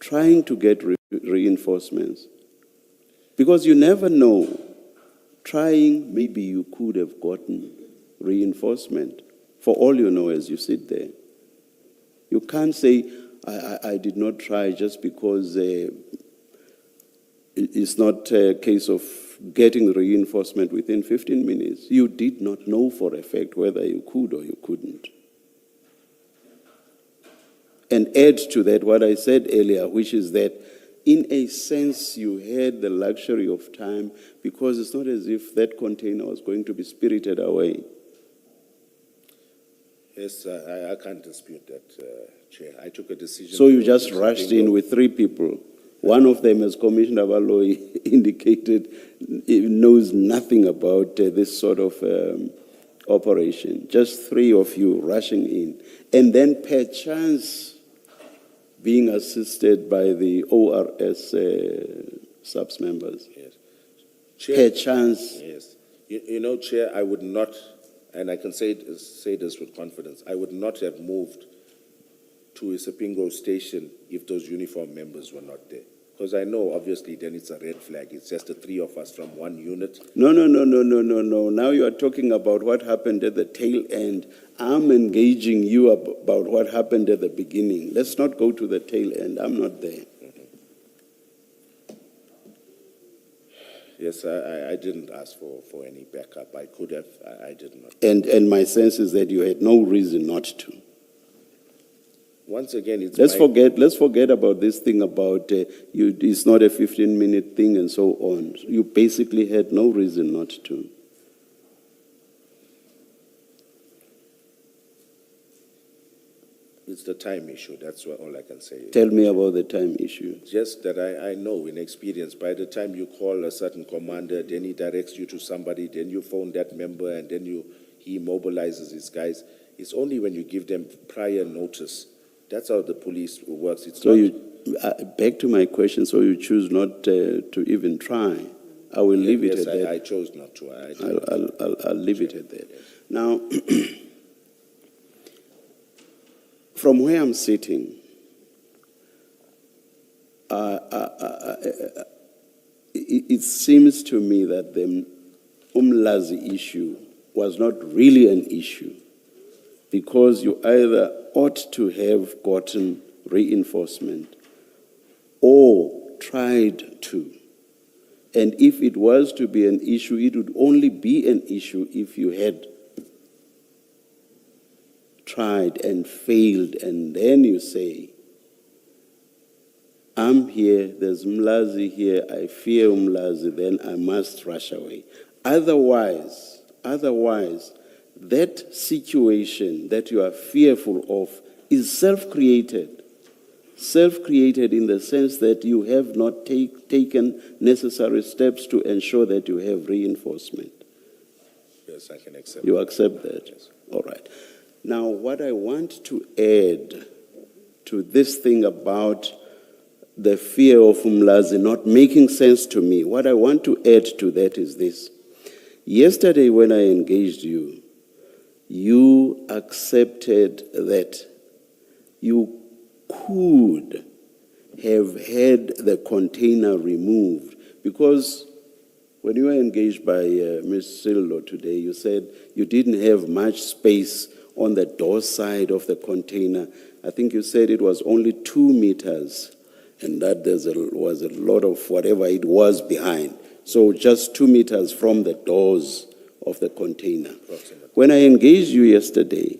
trying to get reinforcements. Because you never know. Trying, maybe you could have gotten reinforcement, for all you know, as you sit there. You can't say, I did not try just because it's not a case of getting reinforcement within 15 minutes. You did not know for a fact whether you could or you couldn't. And add to that what I said earlier, which is that in a sense you had the luxury of time, because it's not as if that container was going to be spirited away. Yes, I can't dispute that, Chair. I took a decision. So you just rushed in with 3 people. One of them, as Commissioner Baloyi indicated, knows nothing about this sort of operation, just 3 of you rushing in, and then perchance being assisted by the ORS subs members. Yes. Chair, Perchance. yes. You know, Chair, I would not, and I can say this with confidence, I would not have moved to a Sipingo station if those uniformed members were not there. Because I know, obviously, then it's a red flag. It's just the 3 of us from one unit. No. Now you are talking about what happened at the tail end. I'm engaging you about what happened at the beginning. Let's not go to the tail end. I'm not there. Yes, I didn't ask for any backup. I could have. I did not. And my sense is that you had no reason not to. Once again, it's Let's forget about this thing about it's not a 15-minute thing and so on. You basically had no reason not to. It's the time issue. That's all I can say. Tell me about the time issue. Just that I know in experience, by the time you call a certain commander, then he directs you to somebody, then you phone that member, and then he mobilizes his guys. It's only when you give them prior notice. That's how the police works. It's So not, back to my question, so you choose not to even try. I will leave it yes, at that. I chose not to. I'll leave it at that. Now, from where I'm sitting, it seems to me that the Umlazi issue was not really an issue, because you either ought to have gotten reinforcement or tried to. And if it was to be an issue, it would only be an issue if you had tried and failed, and then you say, I'm here, there's Umlazi here, I fear Umlazi, then I must rush away. Otherwise, that situation that you are fearful of is self-created. Self-created in the sense that you have not taken necessary steps to ensure that you have reinforcement. Yes, I can accept. You accept that? Yes. All right. Now, what I want to add to this thing about the fear of Umlazi not making sense to me, what I want to add to that is this. Yesterday when I engaged you, you accepted that you could have had the container removed, because when you were engaged by Ms. Sillo today, you said you didn't have much space on the door side of the container. I think you said it was only 2 meters, and that was a lot of whatever it was behind. So just 2 meters from the doors of the container. When I engaged you yesterday,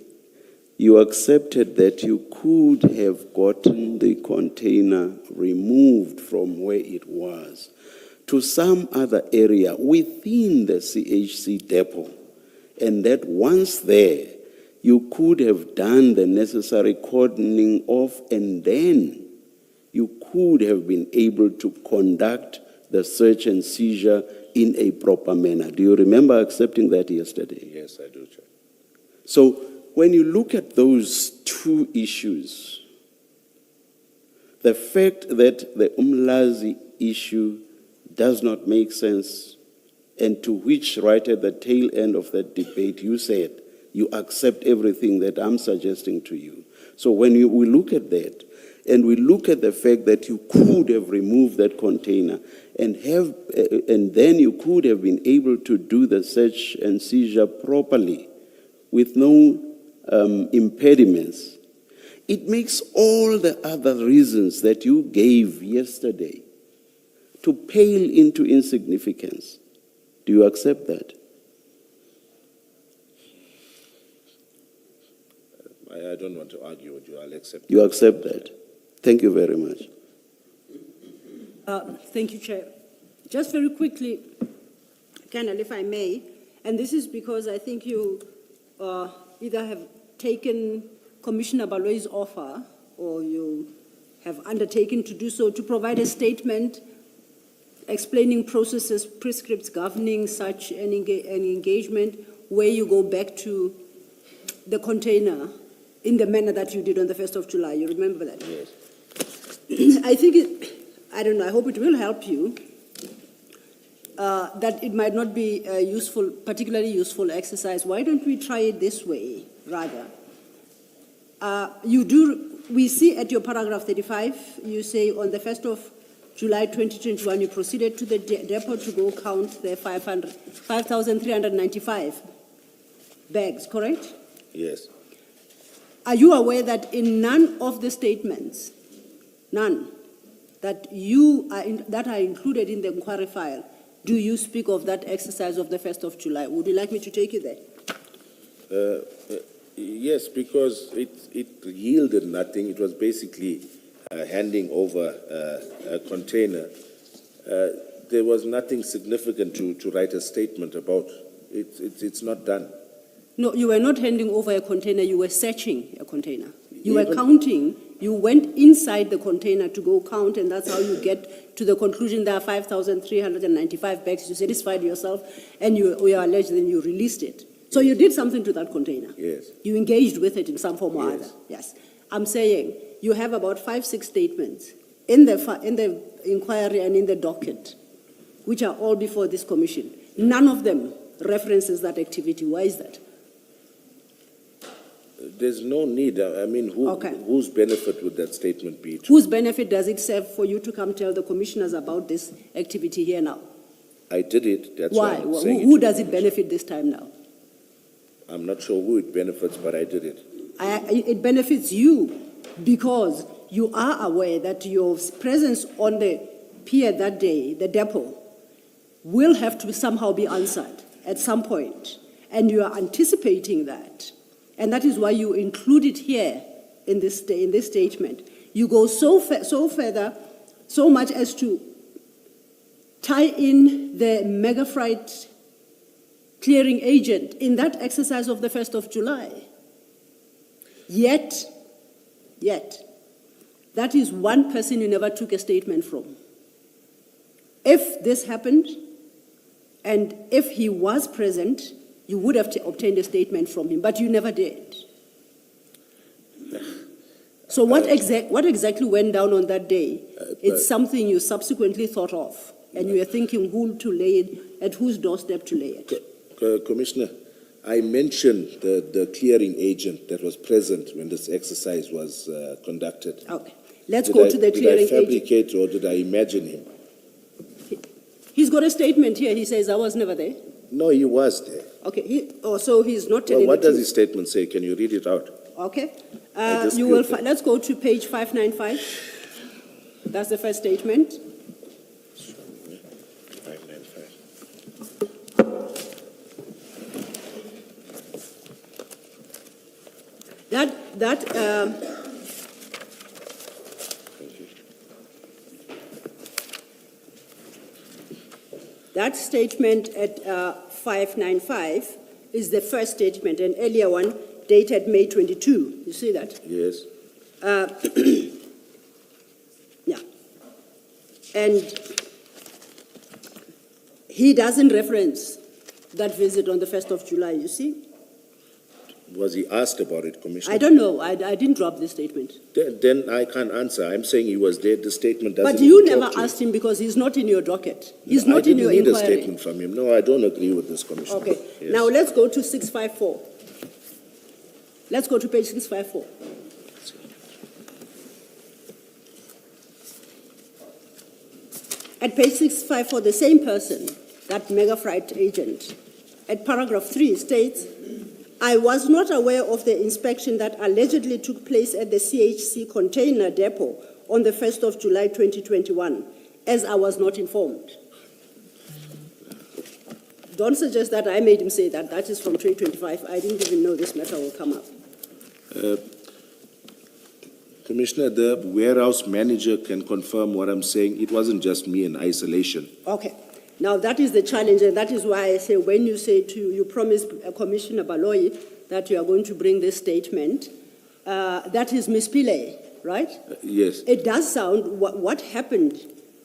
you accepted that you could have gotten the container removed from where it was to some other area within the CHC depot, and that once there, you could have done the necessary cordoning off, and then you could have been able to conduct the search and seizure in a proper manner. Do you remember accepting that yesterday? Yes, I do, Chair. So when you look at those 2 issues, the fact that the Umlazi issue does not make sense, and to which right at the tail end of that debate you said you accept everything that I'm suggesting to you. So when we look at that, and we look at the fact that you could have removed that container and then you could have been able to do the search and seizure properly with no impediments, it makes all the other reasons that you gave yesterday to pale into insignificance. Do you accept that? I don't want to argue with you. I'll accept. You accept that? Thank you very much. Thank you, Chair. Just very quickly, Colonel, if I may, and this is because I think you either have taken Commissioner Baloi's offer or you have undertaken to do so, to provide a statement explaining processes, prescripts governing such an engagement, where you go back to the container in the manner that you did on the 1st of July. You remember that? Yes. I think, I don't know, I hope it will help you, that it might not be a useful, particularly useful exercise. Why don't we try it this way, rather? We see at your paragraph 35, you say on the 1st of July 2021, you proceeded to the depot to go count the 5,395 bags, correct? Yes. Are you aware that in none of the statements, none, that that are included in the inquiry file, do you speak of that exercise of the 1st of July? Would you like me to take you there? Yes, because it yielded nothing. It was basically handing over a container. There was nothing significant to write a statement about. It's not done. No, you were not handing over a container, you were searching a container. You were counting, you went inside the container to go count, and that's how you get to the conclusion there are 5,395 bags. You satisfied yourself, and you alleged, then you released it. So you did something to that container. Yes. You engaged with it in some form or Yes. other. Yes. I'm saying you have about 5-6 statements in the inquiry and in the docket, which are all before this commission. None of them references that activity. Why is that? There's no need. I mean, whose benefit would that statement be to? Whose benefit does it serve for you to come tell the commissioners about this activity here now? I did it. That's Why? why I'm saying Who does it benefit this time now? I'm not sure who it benefits, but I did it. It benefits you because you are aware that your presence on the pier that day, the depot, will have to somehow be answered at some point, and you are anticipating that. And that is why you include it here in this statement. You go so further, so much as to tie in the mega freight clearing agent in that exercise of the 1st of July. Yet, that is one person you never took a statement from. If this happened, and if he was present, you would have obtained a statement from him, but you never did. So what exactly went down on that day? It's something you subsequently thought of, and you are thinking who to lay it, at whose doorstep to lay it. Commissioner, I mentioned the clearing agent that was present when this exercise was conducted. Okay, let's go to the clearing agent. Did I fabricate or did I imagine him? He's got a statement here. He says, I was never there. No, he was there. Okay, so he's not telling Well, what the does truth. his statement say? Can you read it out? Okay. I You will. dispute that. Let's go to page 595. That's the first statement. 595. That statement at 595 is the first statement, an earlier one dated May 22. You see that? Yes. Yeah. And he doesn't reference that visit on the 1st of July, you see? Was he asked about it, Commissioner? I don't know. I didn't drop this statement. Then I can't answer. I'm saying he was there. The statement doesn't But you even never talk to asked him because he's not in your docket. He's No, not in your I didn't need a inquiry. statement from him. No, I don't agree with this, Commissioner. Okay. Yes. Now let's go to 654. Let's go to page 654. At page 654, the same person, that mega freight agent, at paragraph 3 states, I was not aware of the inspection that allegedly took place at the CHC container depot on the 1st of July 2021, as I was not informed. Don't suggest that I made him say that. That is from 325. I didn't even know this matter will come up. Commissioner, the warehouse manager can confirm what I'm saying. It wasn't just me in isolation. Okay. Now that is the challenge, and that is why I say when you say you promise Commissioner Baloyi that you are going to bring this statement, that is Ms. Pillay, right? Yes. It does sound, what happened,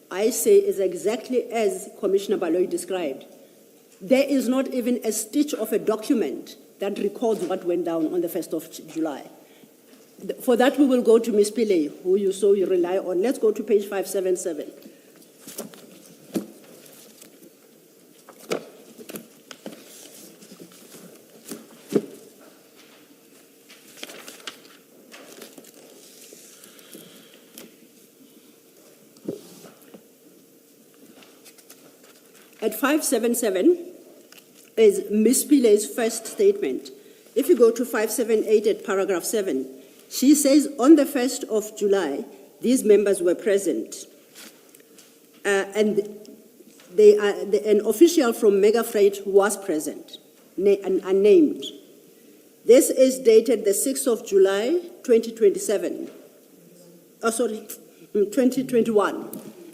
I say, is exactly as Commissioner Baloyi described. There is not even a stitch of a document that records what went down on the 1st of July. For that, we will go to Ms. Pillay, who you rely on. Let's go to page 577. At 577 is Ms. Pilay's first statement. If you go to 578 at paragraph 7, she says on the 1st of July, these members were present. And an official from Mega Freight was present, unnamed. This is dated the 6th of July, 2021.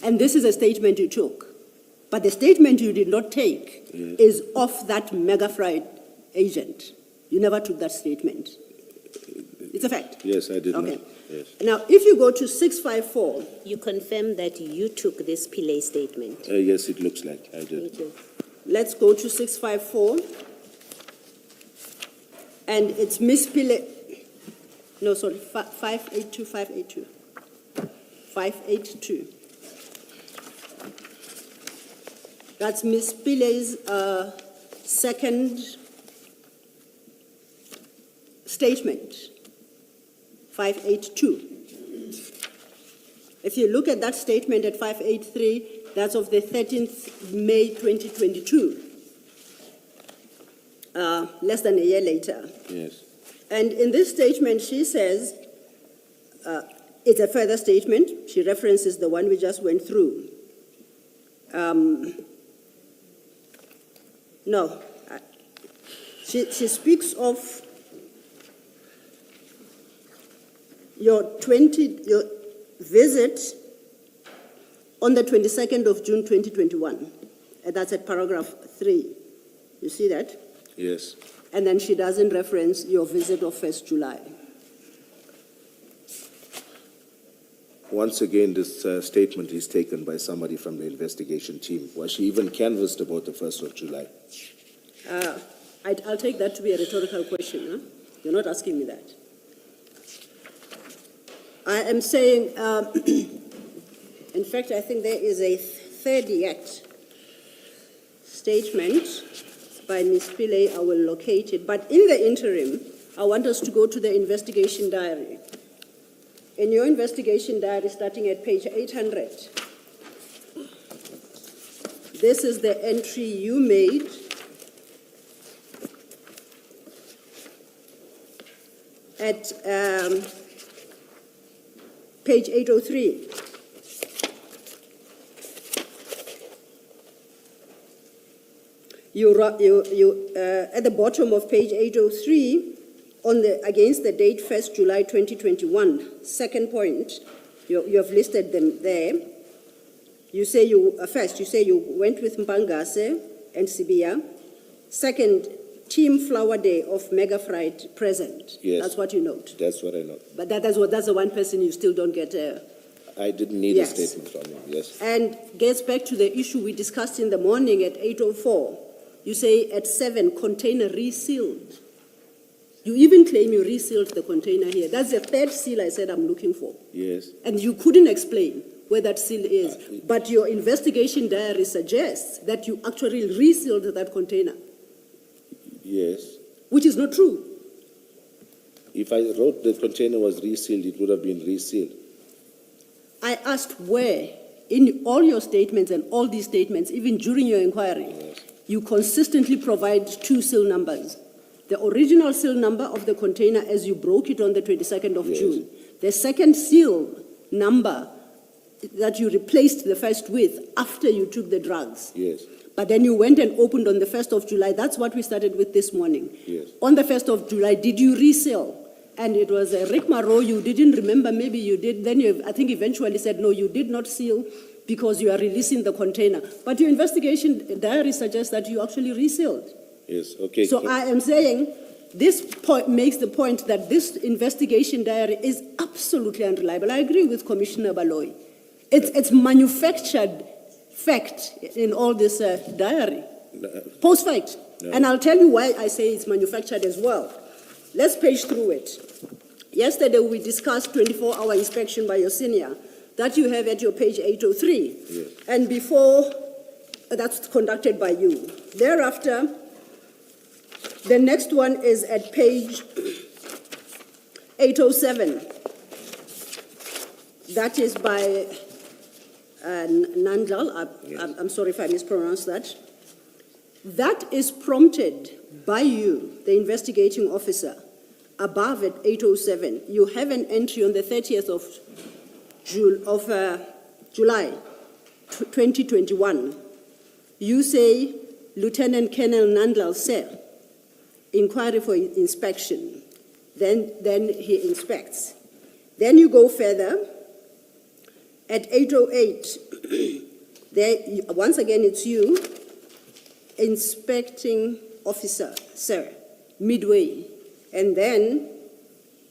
And this is a statement you took. But the statement you did not take is of that Mega Freight agent. You never took that statement. It's a fact. Yes, I did Okay. not. Yes. Now, if you go to 654, You confirm that you took this Pillay statement. Yes, it looks like I did. Thank you. let's go to 654. And it's Miss Pillay. No, sorry, 582, 582. 582. That's Miss Pillay's second statement, 582. If you look at that statement at 583, that's of the 13th May 2022, less than a year later. Yes. And in this statement, she says, it's a further statement. She references the one we just went through. She speaks of your visit on the 22nd of June 2021. And that's at paragraph 3. You see that? Yes. And then she doesn't reference your visit of 1st July. Once again, this statement is taken by somebody from the investigation team. Was she even canvassed about the 1st of July? I'll take that to be a rhetorical question. Huh? You're not asking me that. I am saying, in fact, I think there is a third yet statement by Ms. Pillay. I will locate it. But in the interim, I want us to go to the investigation diary. In your investigation diary, starting at page 800, this is the entry you made at page 803. You at the bottom of page 803, against the date 1st July 2021, second point, you have listed them there. You say you went with Mpangase and Sibia. Second, Team Flower Day of Mega Freight present. Yes. That's what you note. That's what I know. But that's the one person you still don't get. I didn't need Yes. a statement from him, yes. And gets back to the issue we discussed in the morning at 8:04. You say at 7, container resealed. You even claim you resealed the container here. That's the third seal I said I'm looking for. Yes. And you couldn't explain where that seal is. But your investigation diary suggests that you actually resealed that container, Yes. which is not true. If I wrote the container was resealed, it would have been resealed. I asked where, in all your statements and all these statements, even during your inquiry, Yes. you consistently provide 2 seal numbers. The original seal number of the container as you broke it on the 22nd of Yes. June. The second seal number that you replaced the first with after you took the drugs. Yes. But then you went and opened on the 1st of July. That's what we started with this morning. Yes. On the 1st of July, did you reseal? And it was Rick Marrow, you didn't remember, maybe you did. Then you, I think, eventually said, no, you did not seal because you are releasing the container. But your investigation diary suggests that you actually resealed. Yes. Okay. So I am saying this point makes the point that this investigation diary is absolutely unreliable. I agree with Commissioner Baloy. It's manufactured fact in all this diary. Post fact. No. And I'll tell you why I say it's manufactured as well. Let's page through it. Yesterday we discussed 24-hour inspection by your senior that you have at your page 803. Yes. And before, that's conducted by you. Thereafter, the next one is at page 807. That is by Nandlal. Yes. I'm sorry if I mispronounced that. That is prompted by you, the investigating officer. Above at 807, you have an entry on the 30th of July 2021. You say, Lieutenant Colonel Nandlal sir, inquiry for inspection. Then he inspects. Then you go further. At 808, there, once again it's you, inspecting officer, sir, midway. And then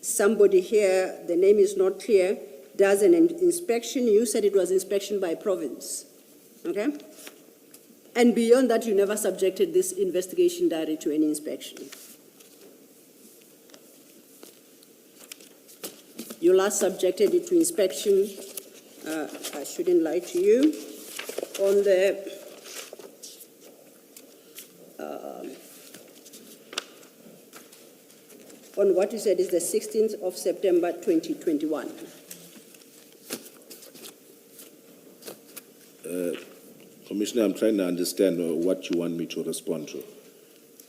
somebody here, the name is not clear, does an inspection. You said it was inspection by province, okay? And beyond that, you never subjected this investigation diary to any inspection. You last subjected it to inspection, I shouldn't lie to you, on the on what you said is the 16th of September 2021. Commissioner, I'm trying to understand what you want me to respond to.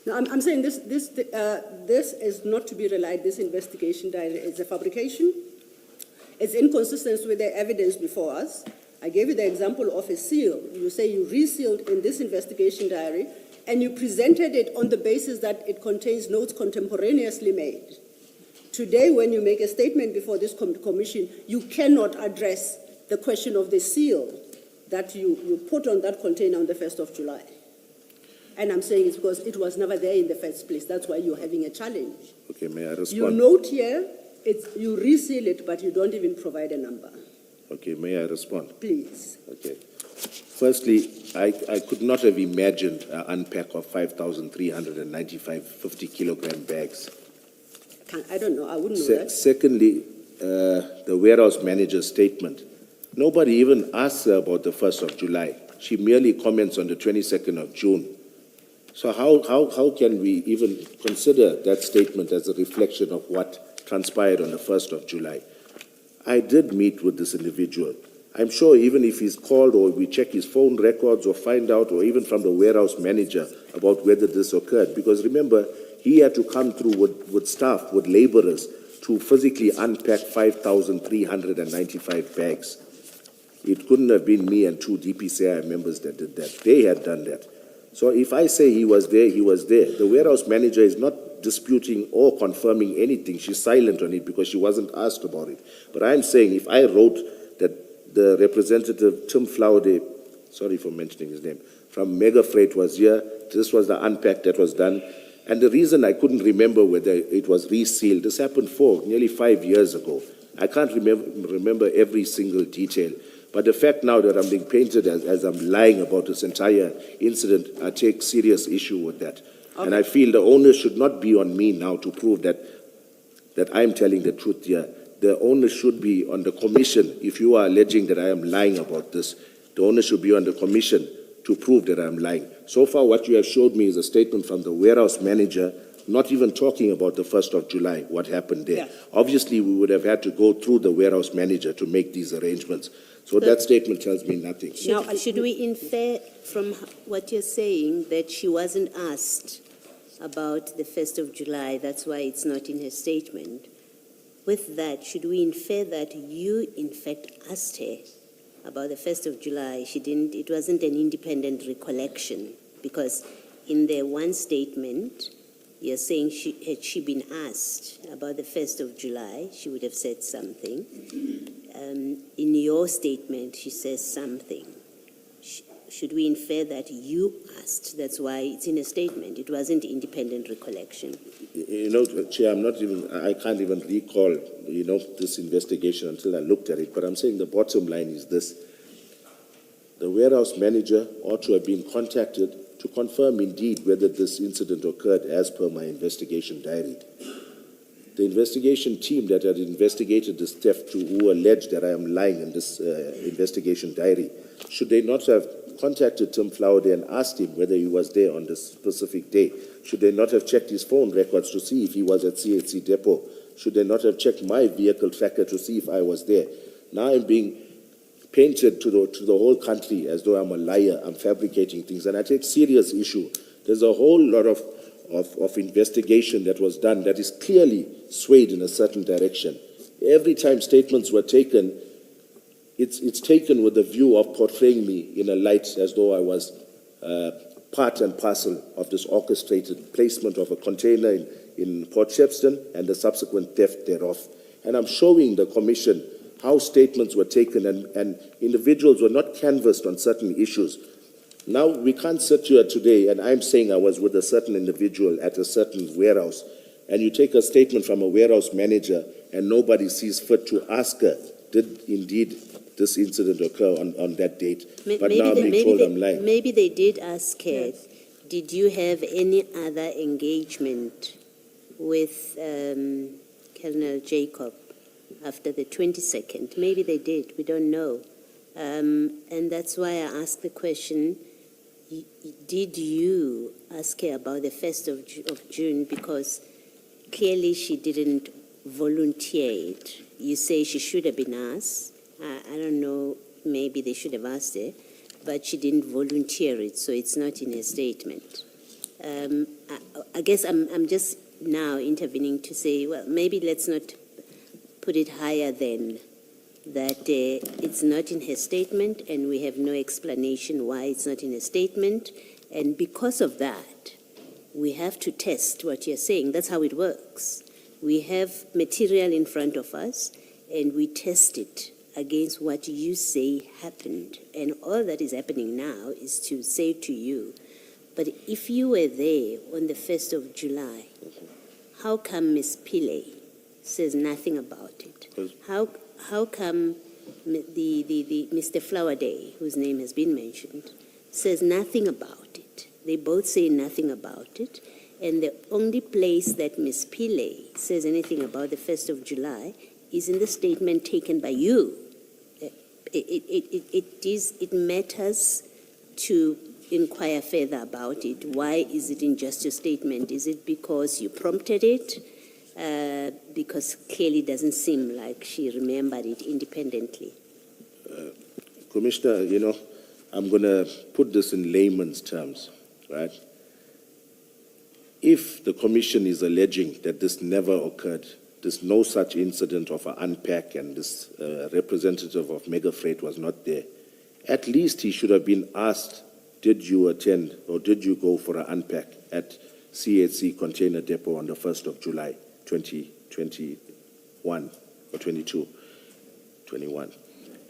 No, I'm saying this is not to be relied. This investigation diary is a fabrication. It's inconsistent with the evidence before us. I gave you the example of a seal. You say you resealed in this investigation diary, and you presented it on the basis that it contains notes contemporaneously made. Today, when you make a statement before this commission, you cannot address the question of the seal that you put on that container on the 1st of July. And I'm saying it's because it was never there in the first place. That's why you're having a challenge. Okay, may I respond? You note here, you reseal it, but you don't even provide a number. Okay, may I respond? Please. Okay. Firstly, I could not have imagined an unpack of 5,395 50-kilogram bags. I don't know. I wouldn't know that. Secondly, the warehouse manager's statement. Nobody even asked her about the 1st of July. She merely comments on the 22nd of June. So how can we even consider that statement as a reflection of what transpired on the 1st of July? I did meet with this individual. I'm sure even if he's called or we check his phone records or find out, or even from the warehouse manager, about whether this occurred. Because remember, he had to come through with staff, with laborers, to physically unpack 5,395 bags. It couldn't have been me and 2 DPCI members that did that. They had done that. So if I say he was there, he was there. The warehouse manager is not disputing or confirming anything. She's silent on it because she wasn't asked about it. But I'm saying if I wrote that the representative Tim Flaude, sorry for mentioning his name, from Mega Freight was here, this was the unpack that was done. And the reason I couldn't remember whether it was resealed, this happened nearly 5 years ago. I can't remember every single detail. But the fact now that I'm being painted as I'm lying about this entire incident, I take serious issue with that. Okay. And I feel the onus should not be on me now to prove that I'm telling the truth here. The onus should be on the commission. If you are alleging that I am lying about this, the onus should be on the commission to prove that I'm lying. So far, what you have showed me is a statement from the warehouse manager, not even talking about the 1st of July, what happened there. Yeah. Obviously, we would have had to go through the warehouse manager to make these arrangements. So that statement tells me nothing. Should we infer from what you're saying that she wasn't asked about the 1st of July, that's why it's not in her statement? With that, should we infer that you, in fact, asked her about the 1st of July? It wasn't an independent recollection, because in the one statement, you're saying had she been asked about the 1st of July, she would have said something. In your statement, she says something. Should we infer that you asked? That's why it's in a statement. It wasn't independent recollection. You know, Chair, I can't even recall, this investigation until I looked at it. But I'm saying the bottom line is this. The warehouse manager ought to have been contacted to confirm indeed whether this incident occurred as per my investigation diary. The investigation team that had investigated this theft, who alleged that I am lying in this investigation diary, should they not have contacted Tim Flowerday and asked him whether he was there on this specific day? Should they not have checked his phone records to see if he was at CHC depot? Should they not have checked my vehicle tracker to see if I was there? Now I'm being painted to the whole country as though I'm a liar, I'm fabricating things, and I take serious issue. There's a whole lot of investigation that was done that is clearly swayed in a certain direction. Every time statements were taken, it's taken with the view of portraying me in a light as though I was part and parcel of this orchestrated placement of a container in Port Shepstone and the subsequent theft thereof. And I'm showing the Commission how statements were taken and individuals were not canvassed on certain issues. Now, we can't sit here today and I'm saying I was with a certain individual at a certain warehouse, and you take a statement from a warehouse manager and nobody sees fit to ask her, did indeed this incident occur on that date? But now I'm being told I'm lying. Maybe they did ask her, did you have any other engagement with Colonel Jacob after the 22nd? Maybe they did, we don't know. And that's why I asked the question, did you ask her about the 1st of June? Because clearly she didn't volunteer it. You say she should have been asked. I don't know, maybe they should have asked her, but she didn't volunteer it, so it's not in her statement. I guess I'm just now intervening to say, well, maybe let's not put it higher than that it's not in her statement, and we have no explanation why it's not in her statement. And because of that, we have to test what you're saying. That's how it works. We have material in front of us, and we test it against what you say happened. And all that is happening now is to say to you, but if you were there on the 1st of July, how come Ms. Pillay says nothing about it? How come the Mr. Flowerday, whose name has been mentioned, says nothing about it? They both say nothing about it, and the only place that Ms. Pillay says anything about the 1st of July is in the statement taken by you. It matters to inquire further about it. Why is it in just your statement? Is it because you prompted it? Because clearly it doesn't seem like she remembered it independently. Commissioner, I'm going to put this in layman's terms, right? If the Commission is alleging that this never occurred, there's no such incident of an unpack and this representative of Mega Freight was not there, at least he should have been asked, did you attend or did you go for an unpack at CHC Container Depot on the 1st of July? 2021 or 21.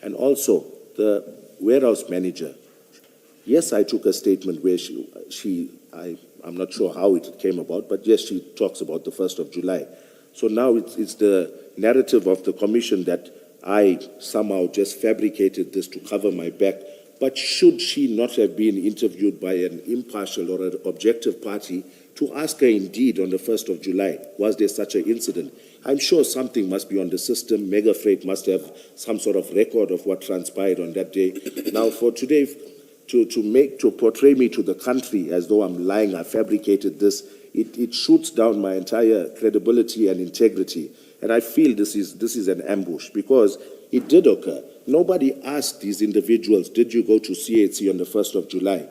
And also, the warehouse manager, yes, I took a statement where I'm not sure how it came about, but yes, she talks about the 1st of July. So now it's the narrative of the Commission that I somehow just fabricated this to cover my back. But should she not have been interviewed by an impartial or an objective party to ask her indeed on the 1st of July, was there such an incident? I'm sure something must be on the system. Mega Freight must have some sort of record of what transpired on that day. Now, for today, to portray me to the country as though I'm lying, I fabricated this, it shoots down my entire credibility and integrity. And I feel this is an ambush because it did occur. Nobody asked these individuals, did you go to CHC on the 1st of July?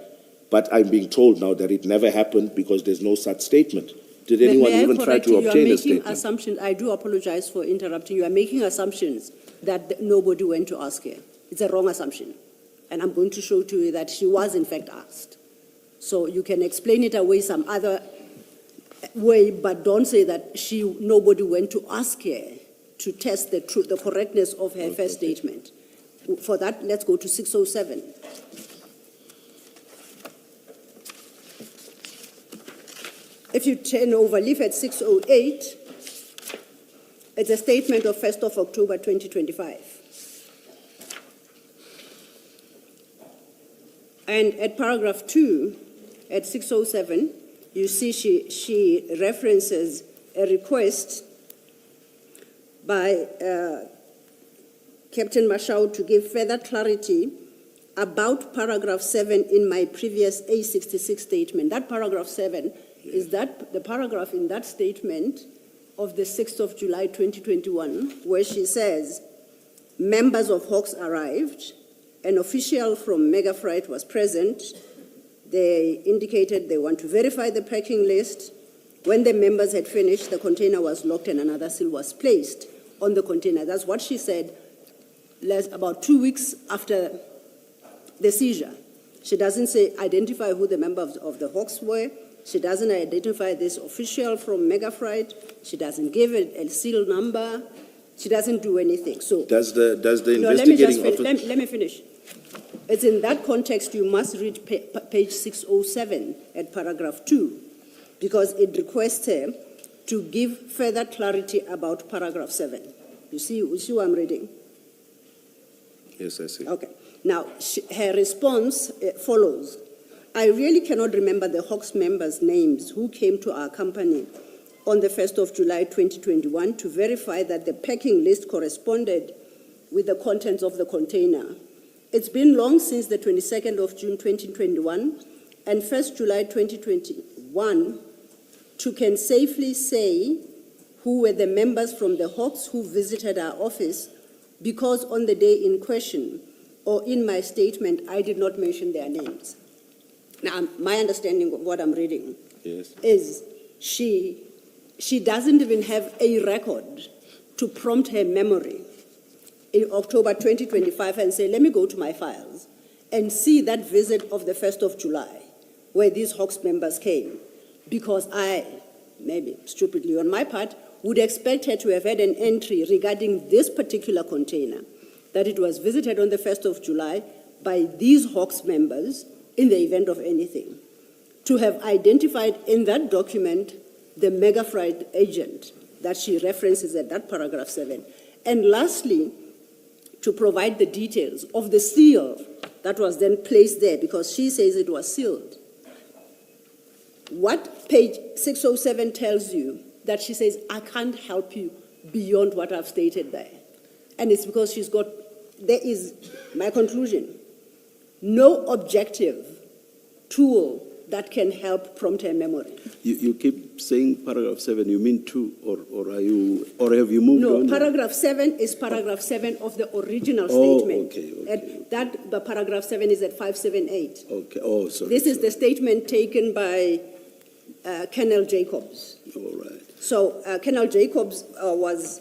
But I'm being told now that it never happened because there's no such statement. Did anyone even try to obtain a statement? Assumptions. I do apologize for interrupting you. I'm making assumptions that nobody went to ask her. It's a wrong assumption. And I'm going to show to you that she was in fact asked. So you can explain it away some other way, but don't say that nobody went to ask her to test the truth, the correctness of her first statement. For that, let's go to 607. If you turn over, leave at 608, it's a statement of 1st of October 2025. And at paragraph 2, at 607, you see she references a request by Captain Mashau to give further clarity about paragraph 7 in my previous A66 statement. That paragraph 7 is that the paragraph in that statement of the 6th of July 2021, where she says, members of Hawks arrived, an official from Megafreight was present. They indicated they want to verify the packing list. When the members had finished, the container was locked and another seal was placed on the container. That's what she said about 2 weeks after the seizure. She doesn't say identify who the members of the Hawks were. She doesn't identify this official from Megafreight. She doesn't give a seal number. She doesn't do anything. So Does the no, investigating officer... let me finish. It's in that context you must read page 607 at paragraph 2, because it requests her to give further clarity about paragraph 7. You see what I'm reading? Yes, I see. Okay. Now, her response follows. I really cannot remember the Hawks members' names who came to our company on the 1st of July 2021 to verify that the packing list corresponded with the contents of the container. It's been long since the 22nd of June 2021 and 1st July 2021 to can safely say who were the members from the Hawks who visited our office, because on the day in question or in my statement, I did not mention their names. Now, my understanding of what I'm reading is she doesn't even have a record to prompt her memory in October 2025 and say, let me go to my files and see that visit of the 1st of July where these Hawks members came, because I, maybe stupidly on my part, would expect her to have had an entry regarding this particular container, that it was visited on the 1st of July by these Hawks members in the event of anything. To have identified in that document the Megafreight agent that she references at that paragraph 7. And lastly, to provide the details of the seal that was then placed there, because she says it was sealed. What page 607 tells you that she says, I can't help you beyond what I've stated there. And it's because there is, my conclusion, no objective tool that can help prompt her memory. You keep saying paragraph 7, you mean 2, or have you moved on? No, paragraph 7 is paragraph 7 of the original statement. Okay. The paragraph 7 is at 578. Okay, sorry. This is the statement taken by Colonel Jacobs. All right. So Colonel Jacobs was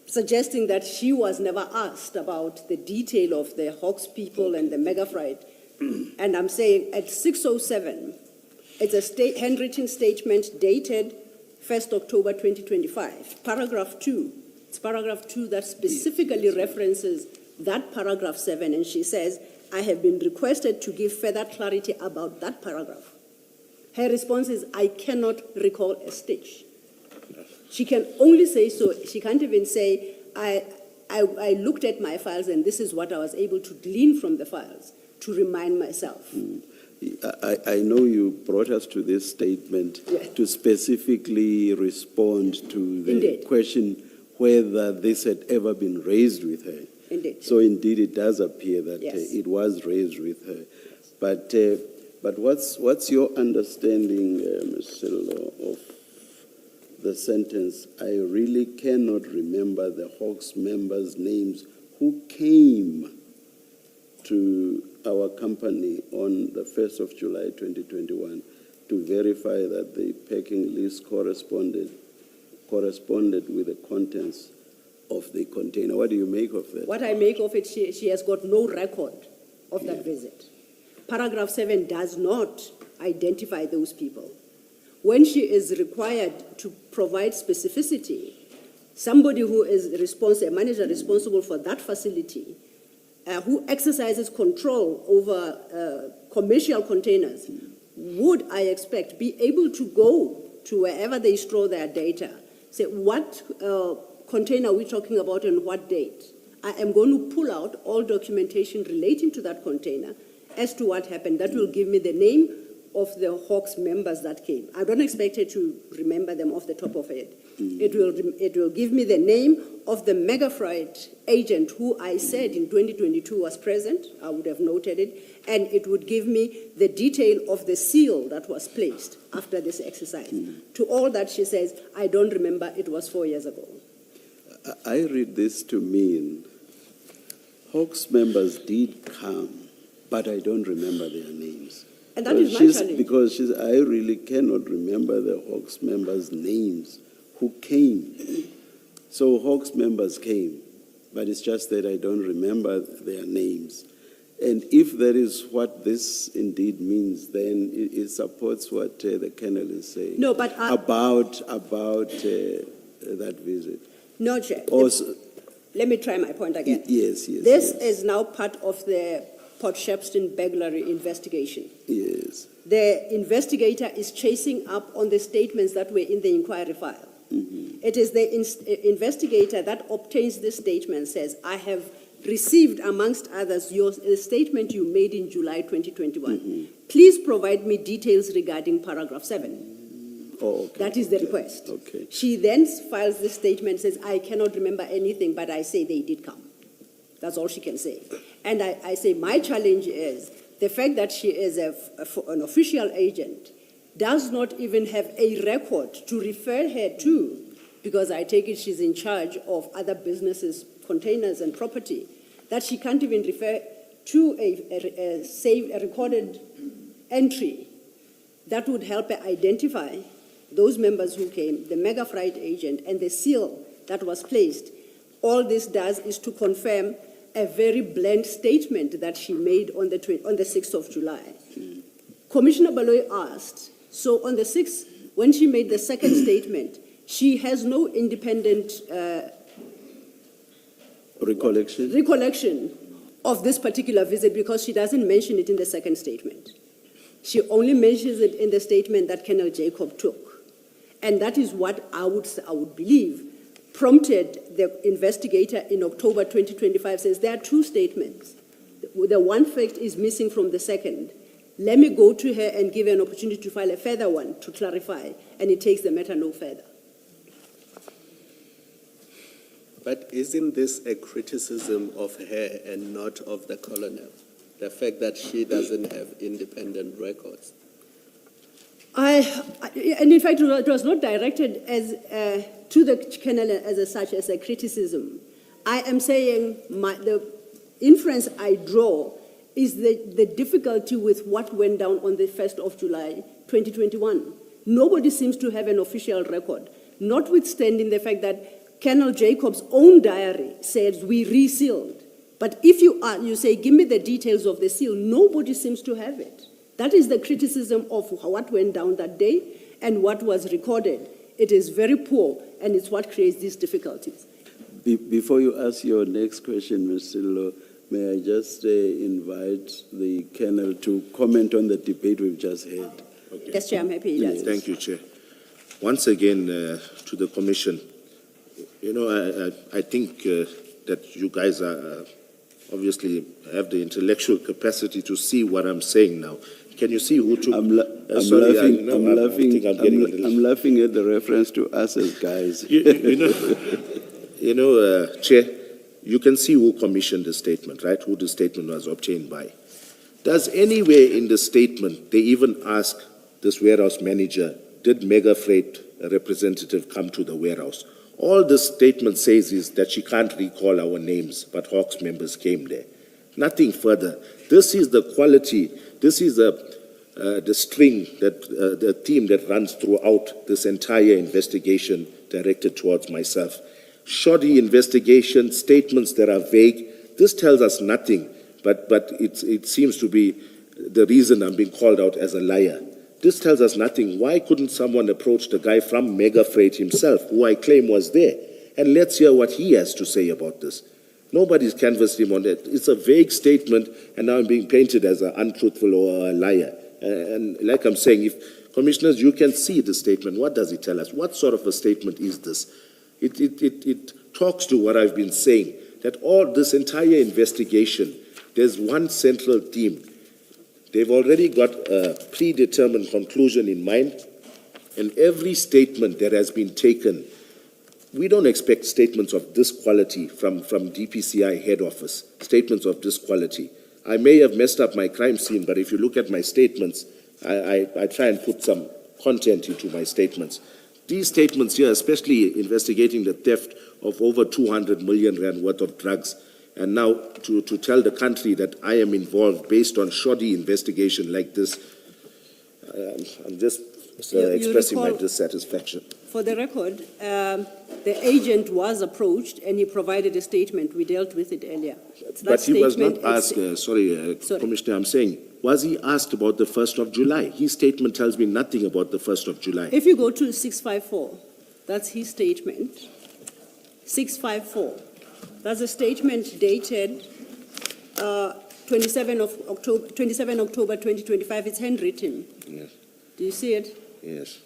suggesting that she was never asked about the detail of the Hawks people and the Megafreight. And I'm saying at 607, it's a handwritten statement dated 1st October 2025. Paragraph 2, it's paragraph 2 that specifically references that paragraph 7, and she says, I have been requested to give further clarity about that paragraph. Her response is, I cannot recall a stitch. She can only say so. She can't even say, I looked at my files and this is what I was able to glean from the files to remind myself. I know you brought us to this statement to specifically respond to the question whether this had ever been raised with her. Indeed. So indeed it does appear that it was raised with her. But what's your understanding, Ms. Sillo, of the sentence, I really cannot remember the Hawks members' names who came to our company on the 1st of July 2021 to verify that the packing list corresponded with the contents of the container. What do you make of that? What I make of it, she has got no record of that visit. Paragraph 7 does not identify those people. When she is required to provide specificity, somebody who is a manager responsible for that facility, who exercises control over commercial containers, would, I expect, be able to go to wherever they store their data, say, what container are we talking about and what date? I am going to pull out all documentation relating to that container as to what happened. That will give me the name of the Hawks members that came. I don't expect her to remember them off the top of her head. It will give me the name of the mega fraud agent who I said in 2022 was present. I would have noted it. And it would give me the detail of the seal that was placed after this exercise. To all that she says, I don't remember, it was 4 years ago. I read this to mean Hawks members did come, but I don't remember their names. And that is my challenge. Because I really cannot remember the Hawks members' names who came. So Hawks members came, but it's just that I don't remember their names. And if that is what this indeed means, then it supports what the Colonel is saying. No, but about that visit. No, Chair. Also, Let me try my point again. yes. This is now part of the Port Shepstone burglary investigation. Yes. The investigator is chasing up on the statements that were in the inquiry file. It is the investigator that obtains this statement, says, I have received, amongst others, your statement you made in July 2021. Please provide me details regarding paragraph 7. Oh, okay. That is the request. Okay. She then files this statement, says, I cannot remember anything, but I say they did come. That's all she can say. And I say my challenge is the fact that she is an official agent does not even have a record to refer her to, because I take it she's in charge of other businesses, containers and property, that she can't even refer to a recorded entry that would help her identify those members who came, the mega fraud agent, and the seal that was placed. All this does is to confirm a very bland statement that she made on the 6th of July. Commissioner Baloy asked, so on the 6th, when she made the second statement, she has no independent recollection of this particular visit because she doesn't mention it in the second statement. She only mentions it in the statement that General Jacob took. And that is what I would believe prompted the investigator in October 2025 says there are two statements. The one fact is missing from the second. Let me go to her and give her an opportunity to file a further one to clarify, and it takes the matter no further. But isn't this a criticism of her and not of the colonel? The fact that she doesn't have independent records? And in fact, it was not directed as to the colonel as such as a criticism. I am saying the inference I draw is the difficulty with what went down on the 1st of July, 2021. Nobody seems to have an official record, notwithstanding the fact that Colonel Jacob's own diary says we resealed. But if you say, give me the details of the seal, nobody seems to have it. That is the criticism of what went down that day and what was recorded. It is very poor, and it's what creates these difficulties. Before you ask your next question, Mr. Lo, may I just invite the Colonel to comment on the debate we've just had? Okay. Yes, Chair, I'm happy. Yes. Thank you, Chair. Once again, to the Commission, I think that you guys are obviously have the intellectual capacity to see what I'm saying now. Can you see who took? I'm laughing at the reference to us as guys. Chair, you can see who commissioned the statement, right? Who the statement was obtained by. Does anywhere in the statement they even ask this warehouse manager, did Mega Freight representative come to the warehouse? All the statement says is that she can't recall our names, but Hawks members came there. Nothing further. This is the quality, this is the string, the theme that runs throughout this entire investigation directed towards myself. Shoddy investigation, statements that are vague. This tells us nothing, but it seems to be the reason I'm being called out as a liar. This tells us nothing. Why couldn't someone approach the guy from Mega Freight himself, who I claim was there? And let's hear what he has to say about this. Nobody's canvassed him on that. It's a vague statement, and now I'm being painted as an untruthful or a liar. And like I'm saying, if commissioners, you can see the statement. What does it tell us? What sort of a statement is this? It talks to what I've been saying, that all this entire investigation, there's one central theme. They've already got a predetermined conclusion in mind, and every statement that has been taken, we don't expect statements of this quality from DPCI head office, statements of this quality. I may have messed up my crime scene, but if you look at my statements, I try and put some content into my statements. These statements here, especially investigating the theft of over 200 million rand worth of drugs, and now to tell the country that I am involved based on shoddy investigation like this, I'm just expressing my recall- dissatisfaction. For the record, the agent was approached and he provided a statement. We dealt with it earlier. But he was not statement, asked, Sorry. Commissioner, I'm saying, was he asked about the 1st of July? His statement tells me nothing about the 1st of July. If you go to 654, that's his statement. 654. That's a statement dated 27 October 2025. It's handwritten. Yes, Do you see it? yes.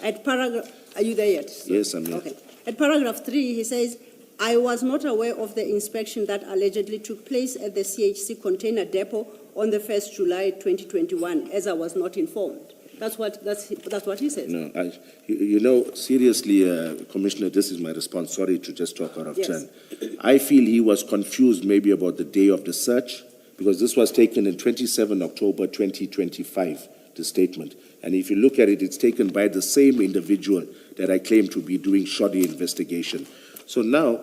At paragraph, are you there yet? Yes, I'm here. Okay. At paragraph 3, he says, I was not aware of the inspection that allegedly took place at the CHC container depot on the 1st July 2021, as I was not informed. That's what he says. No, you know, seriously, Commissioner, this is my response. Sorry to just talk out of Yes. turn. I feel he was confused maybe about the day of the search, because this was taken in 27 October 2025, the statement. And if you look at it, it's taken by the same individual that I claim to be doing shoddy investigation. So now,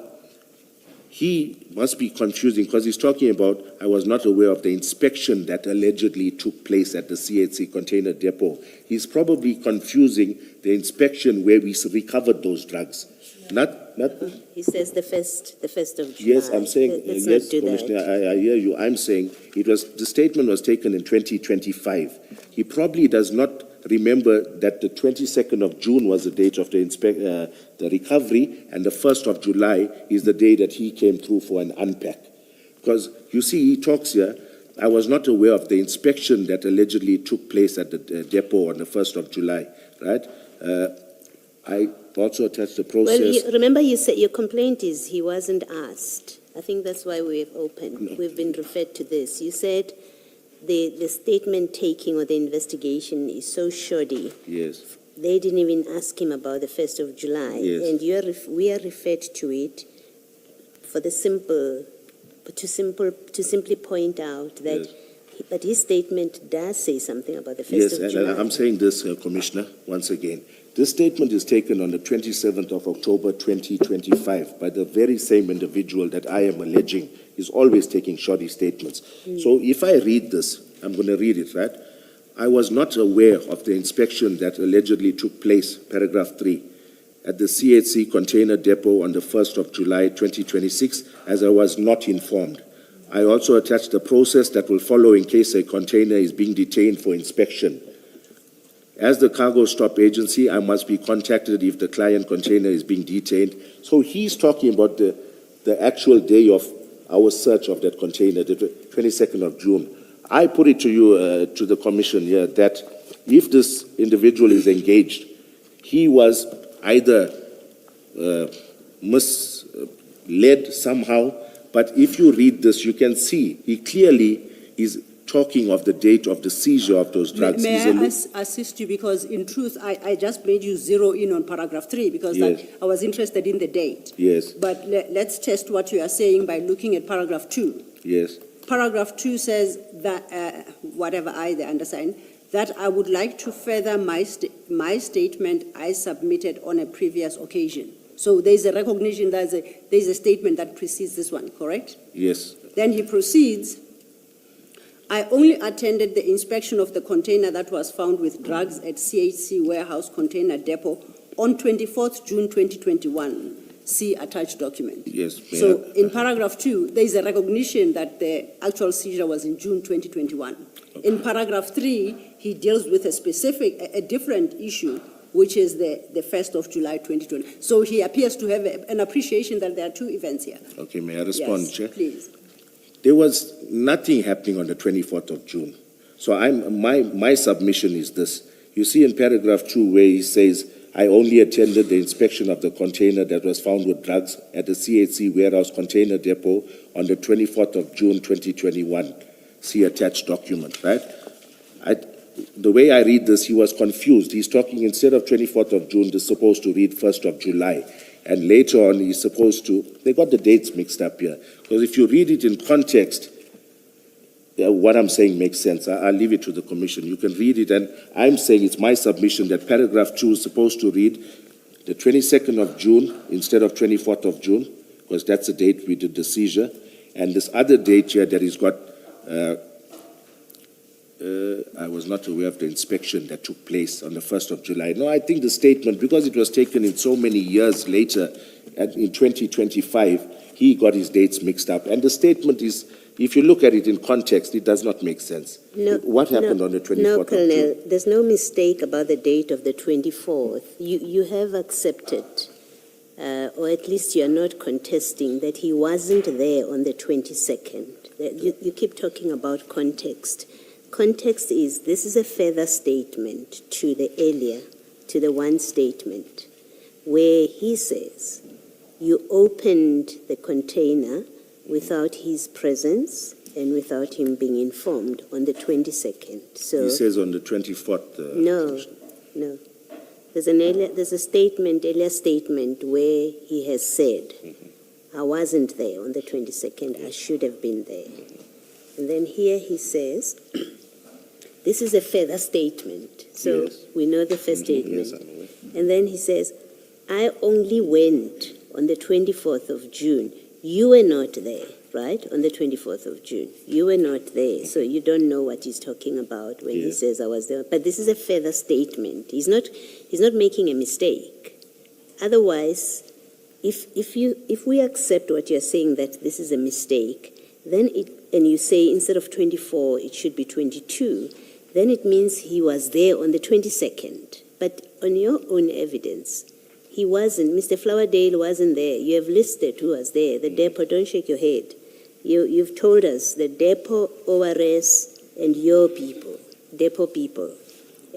he must be confusing because he's talking about, I was not aware of the inspection that allegedly took place at the CHC container depot. He's probably confusing the inspection where we recovered those drugs. Not. He says the first of July. Yes, I'm saying, Let's yes, not do Commissioner, that. I hear you. I'm saying the statement was taken in 2025. He probably does not remember that the 22nd of June was the date of the recovery, and the 1st of July is the day that he came through for an unpack. Because, you see, he talks here, I was not aware of the inspection that allegedly took place at the depot on the 1st of July, right? I also attached the process. Well, remember you said your complaint is he wasn't asked. I think that's why we've opened. No. We've been referred to this. You said the statement taking or the investigation is so shoddy. Yes. They didn't even ask him about the 1st of July. Yes. And we are referred to it for the to simply point out that, that his statement does say something about the 1st Yes, of and July. I'm saying this, Commissioner, once again. This statement is taken on the 27th of October 2025 by the very same individual that I am alleging is always taking shoddy statements. So if I read this, I'm going to read it, right? I was not aware of the inspection that allegedly took place, paragraph 3, at the CHC container depot on the 1st of July 2026, as I was not informed. I also attached the process that will follow in case a container is being detained for inspection. As the cargo stop agency, I must be contacted if the client container is being detained. So he's talking about the actual day of our search of that container, the 22nd of June. I put it to you, to the commission here, that if this individual is engaged, he was either misled somehow, but if you read this, you can see he clearly is talking of the date of the seizure of those drugs. May I assist you? Because in truth, I just made you zero in on paragraph 3 because Yes. I was interested in the date. Yes, But let's test what you are saying by looking at paragraph 2. yes, Paragraph 2 says that, whatever I understand, that I would like to further my statement I submitted on a previous occasion. So there's a recognition that there's a statement that precedes this one, correct? yes, Then he proceeds, I only attended the inspection of the container that was found with drugs at CHC warehouse container depot on 24th June 2021. See attached document. yes. So in paragraph 2, there is a recognition that the actual seizure was in June 2021. In paragraph 3, he deals with a different issue, which is the 1st of July 2020. So he appears to have an appreciation that there are two events here. Okay, may I respond, Yes, Chair? please. There was nothing happening on the 24th of June. So my submission is this. You see in paragraph 2 where he says, I only attended the inspection of the container that was found with drugs at the CHC warehouse container depot on the 24th of June 2021. See attached document, right? the way I read this, he was confused. He's talking, instead of 24th of June, they're supposed to read 1st of July. And later on, he's supposed to, they got the dates mixed up here. Because if you read it in context, what I'm saying makes sense. I'll leave it to the commission. You can read it, and I'm saying it's my submission that paragraph 2 is supposed to read the 22nd of June instead of 24th of June, because that's the date we did the seizure. And this other date here that he's got, I was not aware of the inspection that took place on the 1st of July. No, I think the statement, because it was taken in so many years later, in 2025, he got his dates mixed up. And the statement is, if you look at it in context, it does not make sense. No, what happened on the 24th No, of Colonel, June? there's no mistake about the date of the 24th. You have accepted, or at least you're not contesting, that he wasn't there on the 22nd. You keep talking about context. Context is, this is a further statement to the earlier, to the one statement, where he says, you opened the container without his presence and without him being informed on the 22nd. So He says on the 24th. no. There's earlier statement where he has said, I wasn't there on the 22nd, I should have been there. And then here he says, this is a further statement. So Yes. we know the first statement. Yes, I'm aware. And then he says, I only went on the 24th of June. You were not there, right? On the 24th of June. You were not there, so you don't know what he's talking about when he Yes. says I was there. But this is a further statement. He's not making a mistake. Otherwise, if we accept what you're saying, that this is a mistake, then and you say instead of 24 it should be 22, then it means he was there on the 22nd. But on your own evidence, he wasn't. Mr. Flowerdale wasn't there. You have listed who was there. The depot, don't shake your head. You've told us the depot, ORS, and your people, depot people,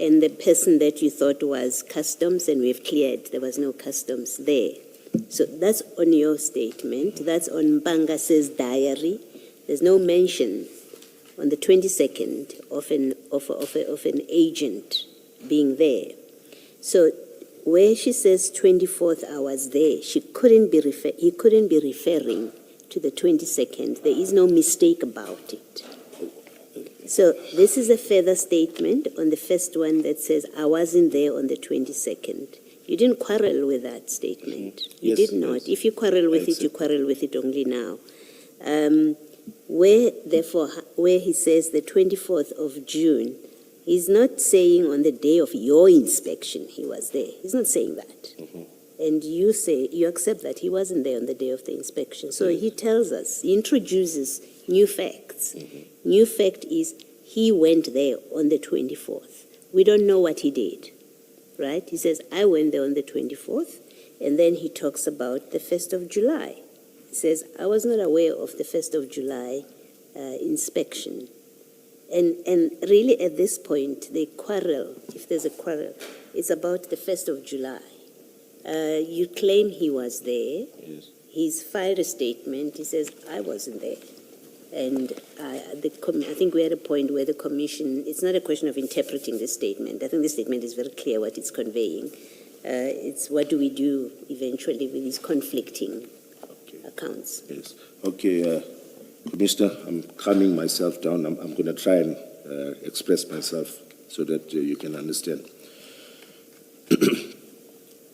and the person that you thought was customs, and we've cleared. There was no customs there. So that's on your statement. That's on Bangas's diary. There's no mention on the 22nd of an agent being there. So where she says 24th I was there, he couldn't be referring to the 22nd. There is no mistake about it. So this is a further statement on the first one that says I wasn't there on the 22nd. You didn't quarrel with that statement. You Yes, did not. yes. If you quarrel with it, you quarrel with it only now. Where he says the 24th of June, he's not saying on the day of your inspection he was there. He's not saying that. And you say, you accept that he wasn't there on the day of the inspection. So he tells us, he introduces new facts. New fact is he went there on the 24th. We don't know what he did, right? He says, I went there on the 24th, and then he talks about the 1st of July. He says, I was not aware of the 1st of July inspection. And really at this point, they quarrel, if there's a quarrel, it's about the 1st of July. You claim he was there. Yes. He's filed a statement. He says, I wasn't there. And I think we're at a point where the commission, it's not a question of interpreting the statement. I think the statement is very clear what it's conveying. It's what do we do eventually with these conflicting accounts. Yes. Okay, Commissioner, I'm calming myself down. I'm going to try and express myself so that you can understand.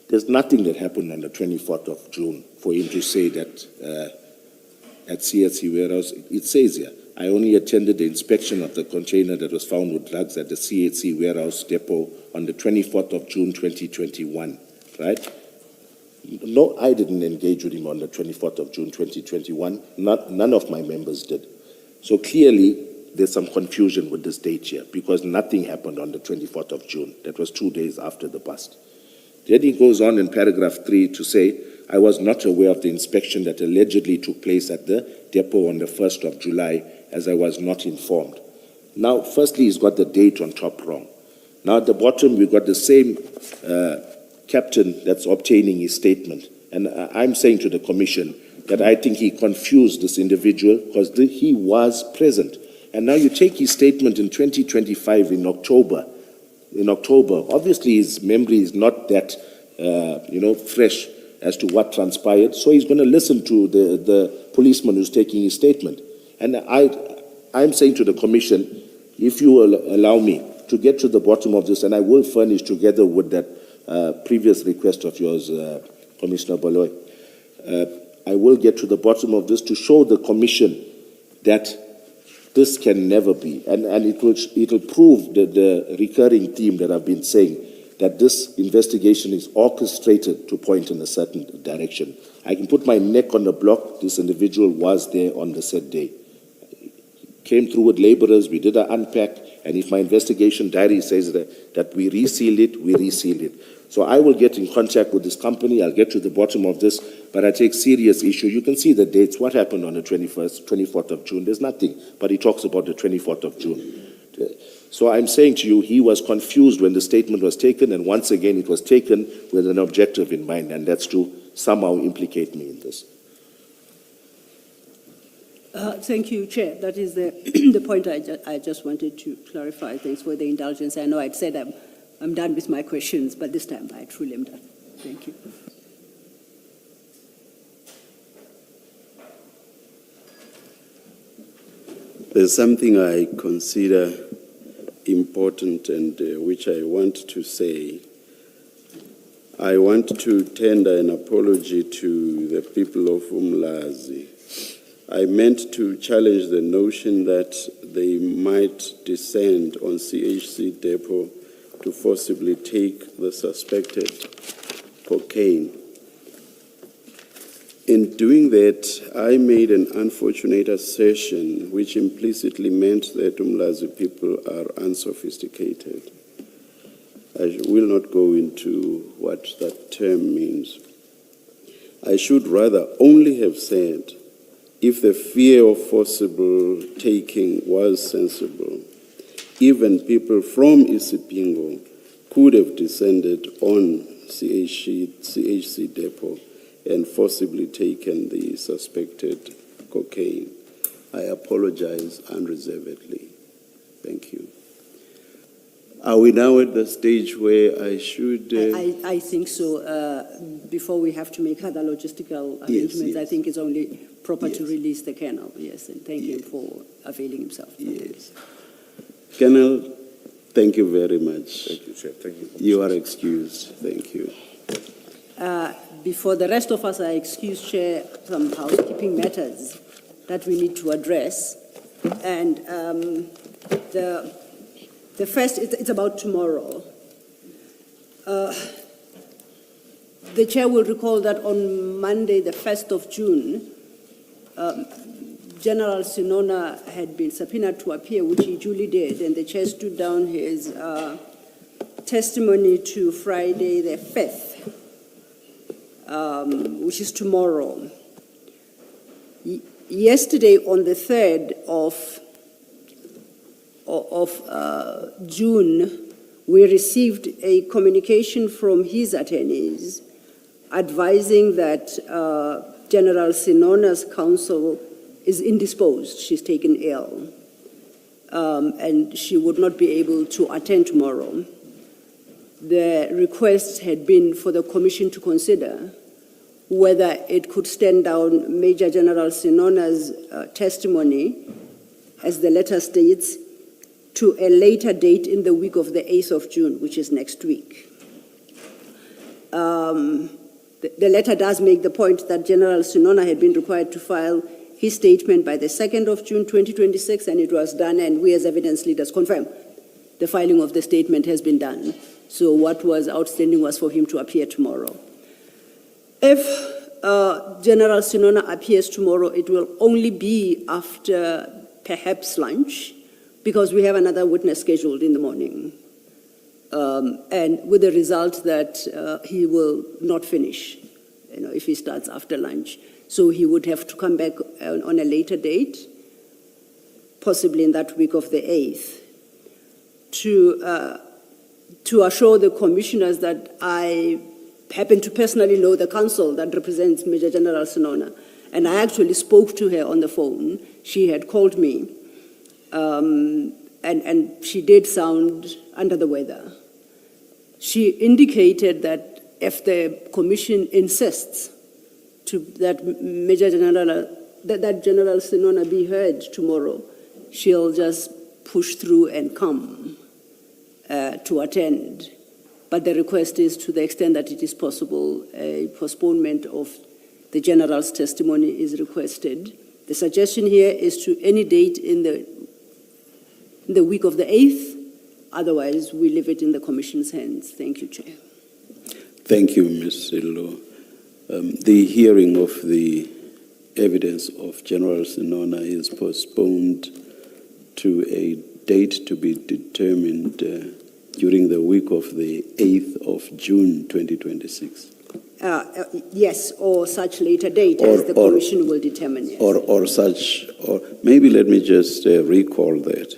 There's nothing that happened on the 24th of June for him to say that at CSC warehouse. It says here, I only attended the inspection of the container that was found with drugs at the CHC warehouse depot on the 24th of June 2021, right? No, I didn't engage with him on the 24th of June 2021. None of my members did. So clearly, there's some confusion with this date here because nothing happened on the 24th of June. That was 2 days after the bust. Then he goes on in paragraph 3 to say, I was not aware of the inspection that allegedly took place at the depot on the 1st of July as I was not informed. Now, firstly, he's got the date on top wrong. Now, at the bottom, we've got the same captain that's obtaining his statement. And I'm saying to the commission that I think he confused this individual because he was present. And now you take his statement in 2025 in October. Obviously his memory is not that, fresh as to what transpired. So he's going to listen to the policeman who's taking his statement. And I'm saying to the commission, if you will allow me to get to the bottom of this, and I will furnish together with that previous request of yours, Commissioner Baloy, I will get to the bottom of this to show the commission that this can never be. And it will prove the recurring theme that I've been saying, that this investigation is orchestrated to point in a certain direction. I can put my neck on the block. This individual was there on the said day. Came through with laborers, we did an unpack, and if my investigation diary says that we resealed it, we resealed it. So I will get in contact with this company, I'll get to the bottom of this, but I take serious issue. You can see the dates, what happened on the 24th of June, there's nothing, but he talks about the 24th of June. So I'm saying to you, he was confused when the statement was taken, and once again it was taken with an objective in mind, and that's to somehow implicate me in this. Thank you, Chair. That is the point I just wanted to clarify. Thanks for the indulgence. I know I'd said I'm done with my questions, but this time I truly am done. Thank you. There's something I consider important and which I want to say. I want to tender an apology to the people of Umlazi. I meant to challenge the notion that they might descend on CHC depot to forcibly take the suspected cocaine. In doing that, I made an unfortunate assertion which implicitly meant that Umlazi people are unsophisticated. I will not go into what that term means. I should rather only have said, if the fear of forcible taking was sensible, even people from Isipingo could have descended on CHC depot and forcibly taken the suspected cocaine. I apologize unreservedly. Thank you. Are we now at the stage where I should... I think so. Before we have to make other logistical arrangements, yes. I think it's only proper to Yes. release the Colonel, yes, and thank him for availing himself. Yes. Colonel, thank you very much. Thank you, Chair. Thank you. You are excused. Thank you. Before the rest of us are excused, Chair, some housekeeping matters that we need to address. And the first, it's about tomorrow. The Chair will recall that on Monday, the 1st of June, General Sinona had been subpoenaed to appear, which he duly did, and the Chair stood down his testimony to Friday the 5th, which is tomorrow. Yesterday, on the 3rd of June, we received a communication from his attorneys advising that General Sinona's counsel is indisposed. She's taken ill, and she would not be able to attend tomorrow. The request had been for the Commission to consider whether it could stand down Major General Sinona's testimony, as the letter states, to a later date in the week of the 8th of June, which is next week. The letter does make the point that General Sinona had been required to file his statement by the 2nd of June 2026, and it was done, and we as evidence leaders confirm the filing of the statement has been done. So what was outstanding was for him to appear tomorrow. If General Sinona appears tomorrow, it will only be after perhaps lunch, because we have another witness scheduled in the morning. And with the result that he will not finish, if he starts after lunch. So he would have to come back on a later date, possibly in that week of the 8th, to assure the commissioners that I happen to personally know the counsel that represents Major General Sinona. And I actually spoke to her on the phone. She had called me and she did sound under the weather. She indicated that if the commission insists that General Sinona be heard tomorrow, she'll just push through and come to attend. But the request is, to the extent that it is possible, a postponement of the general's testimony is requested. The suggestion here is to any date in the week of the 8th. Otherwise, we leave it in the commission's hands. Thank you, Chair. Thank you, Ms. Sidlo. The hearing of the evidence of General Sinona is postponed to a date to be determined during the week of the 8th of June 2026. Yes, or such later date as the commission will determine. Yes. Or maybe let me just recall that.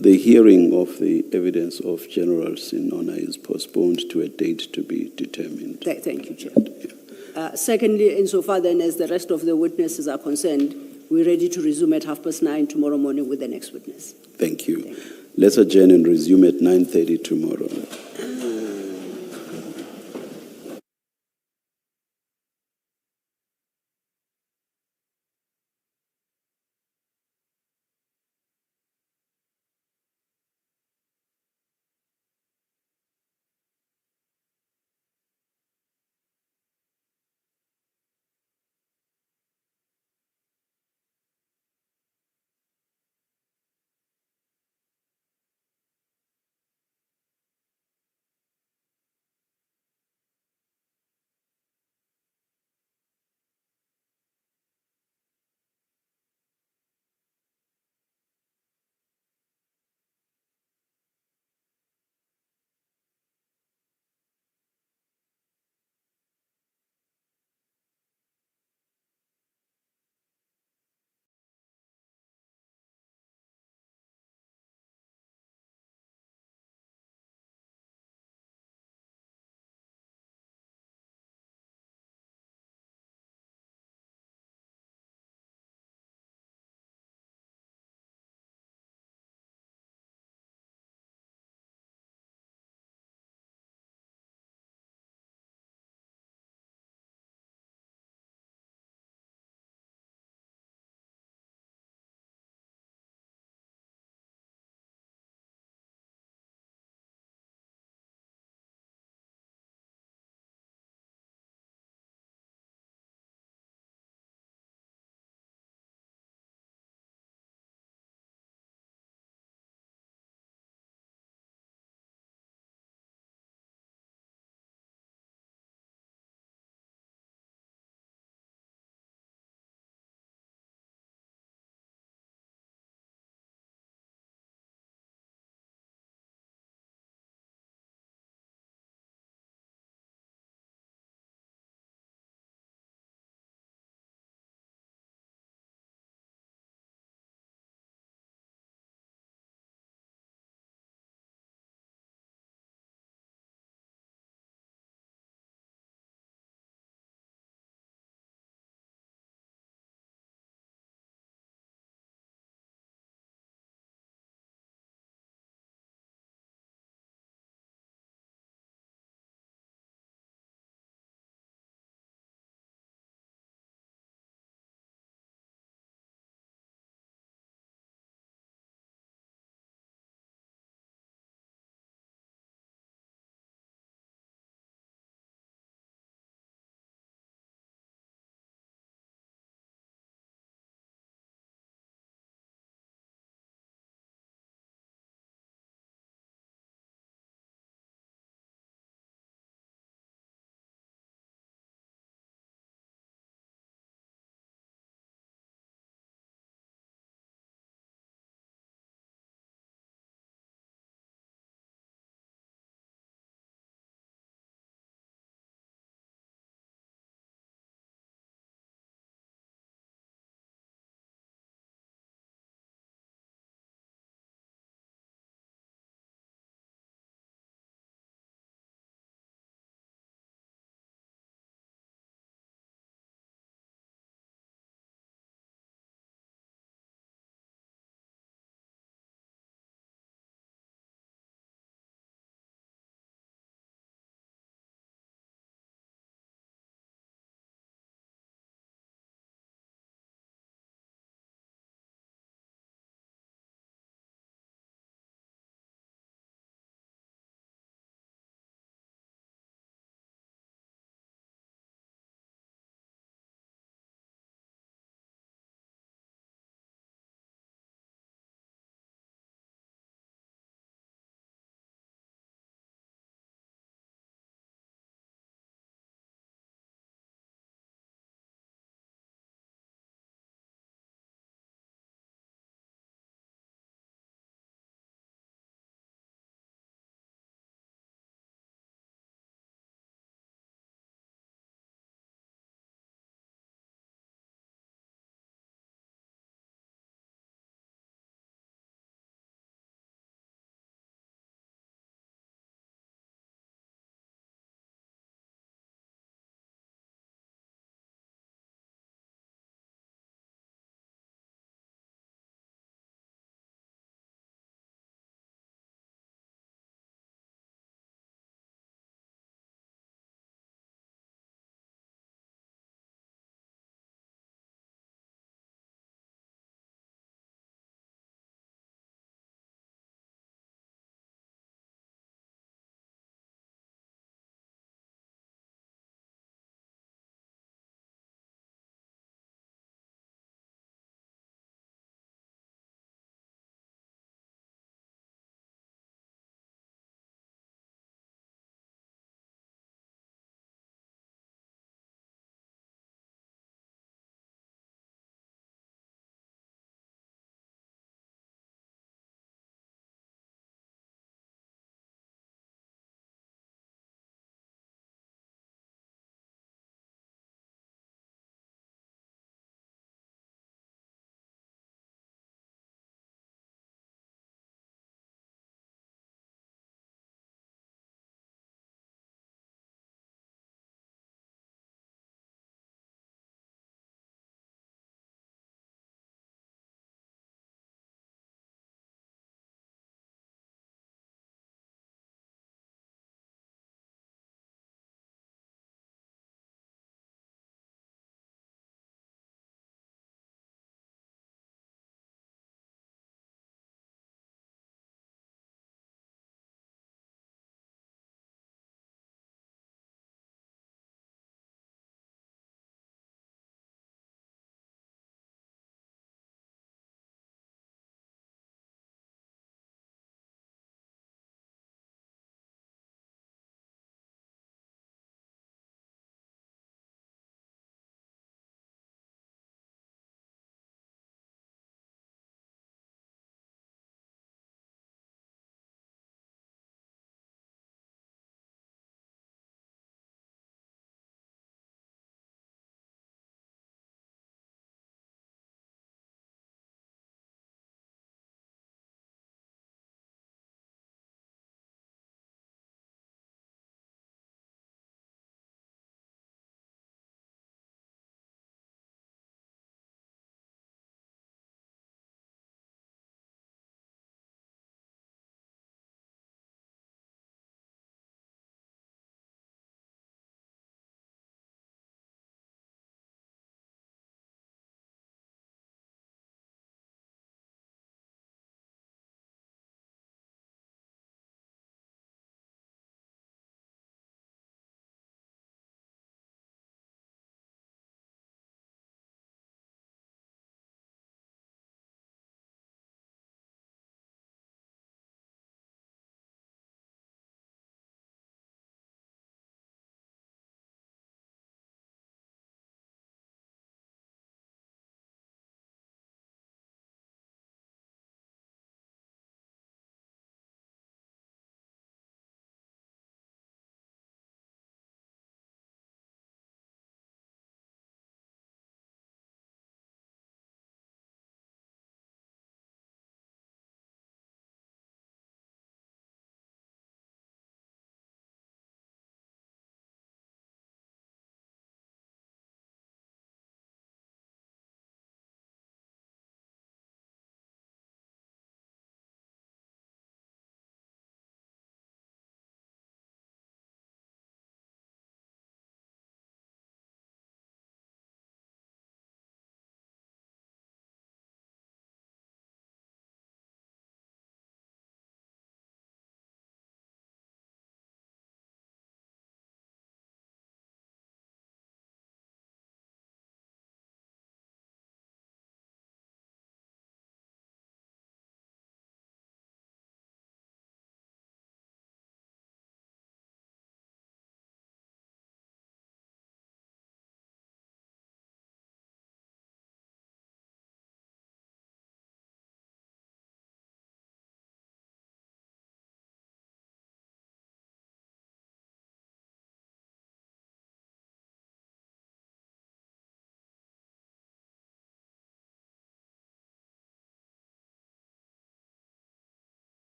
The hearing of the evidence of General Sinona is postponed to a date to be determined. Thank you, Chair. Secondly, insofar then as the rest of the witnesses are concerned, we're ready to resume at 9:30 tomorrow morning with the next witness. Thank you. Let's adjourn and resume at 9:30 tomorrow.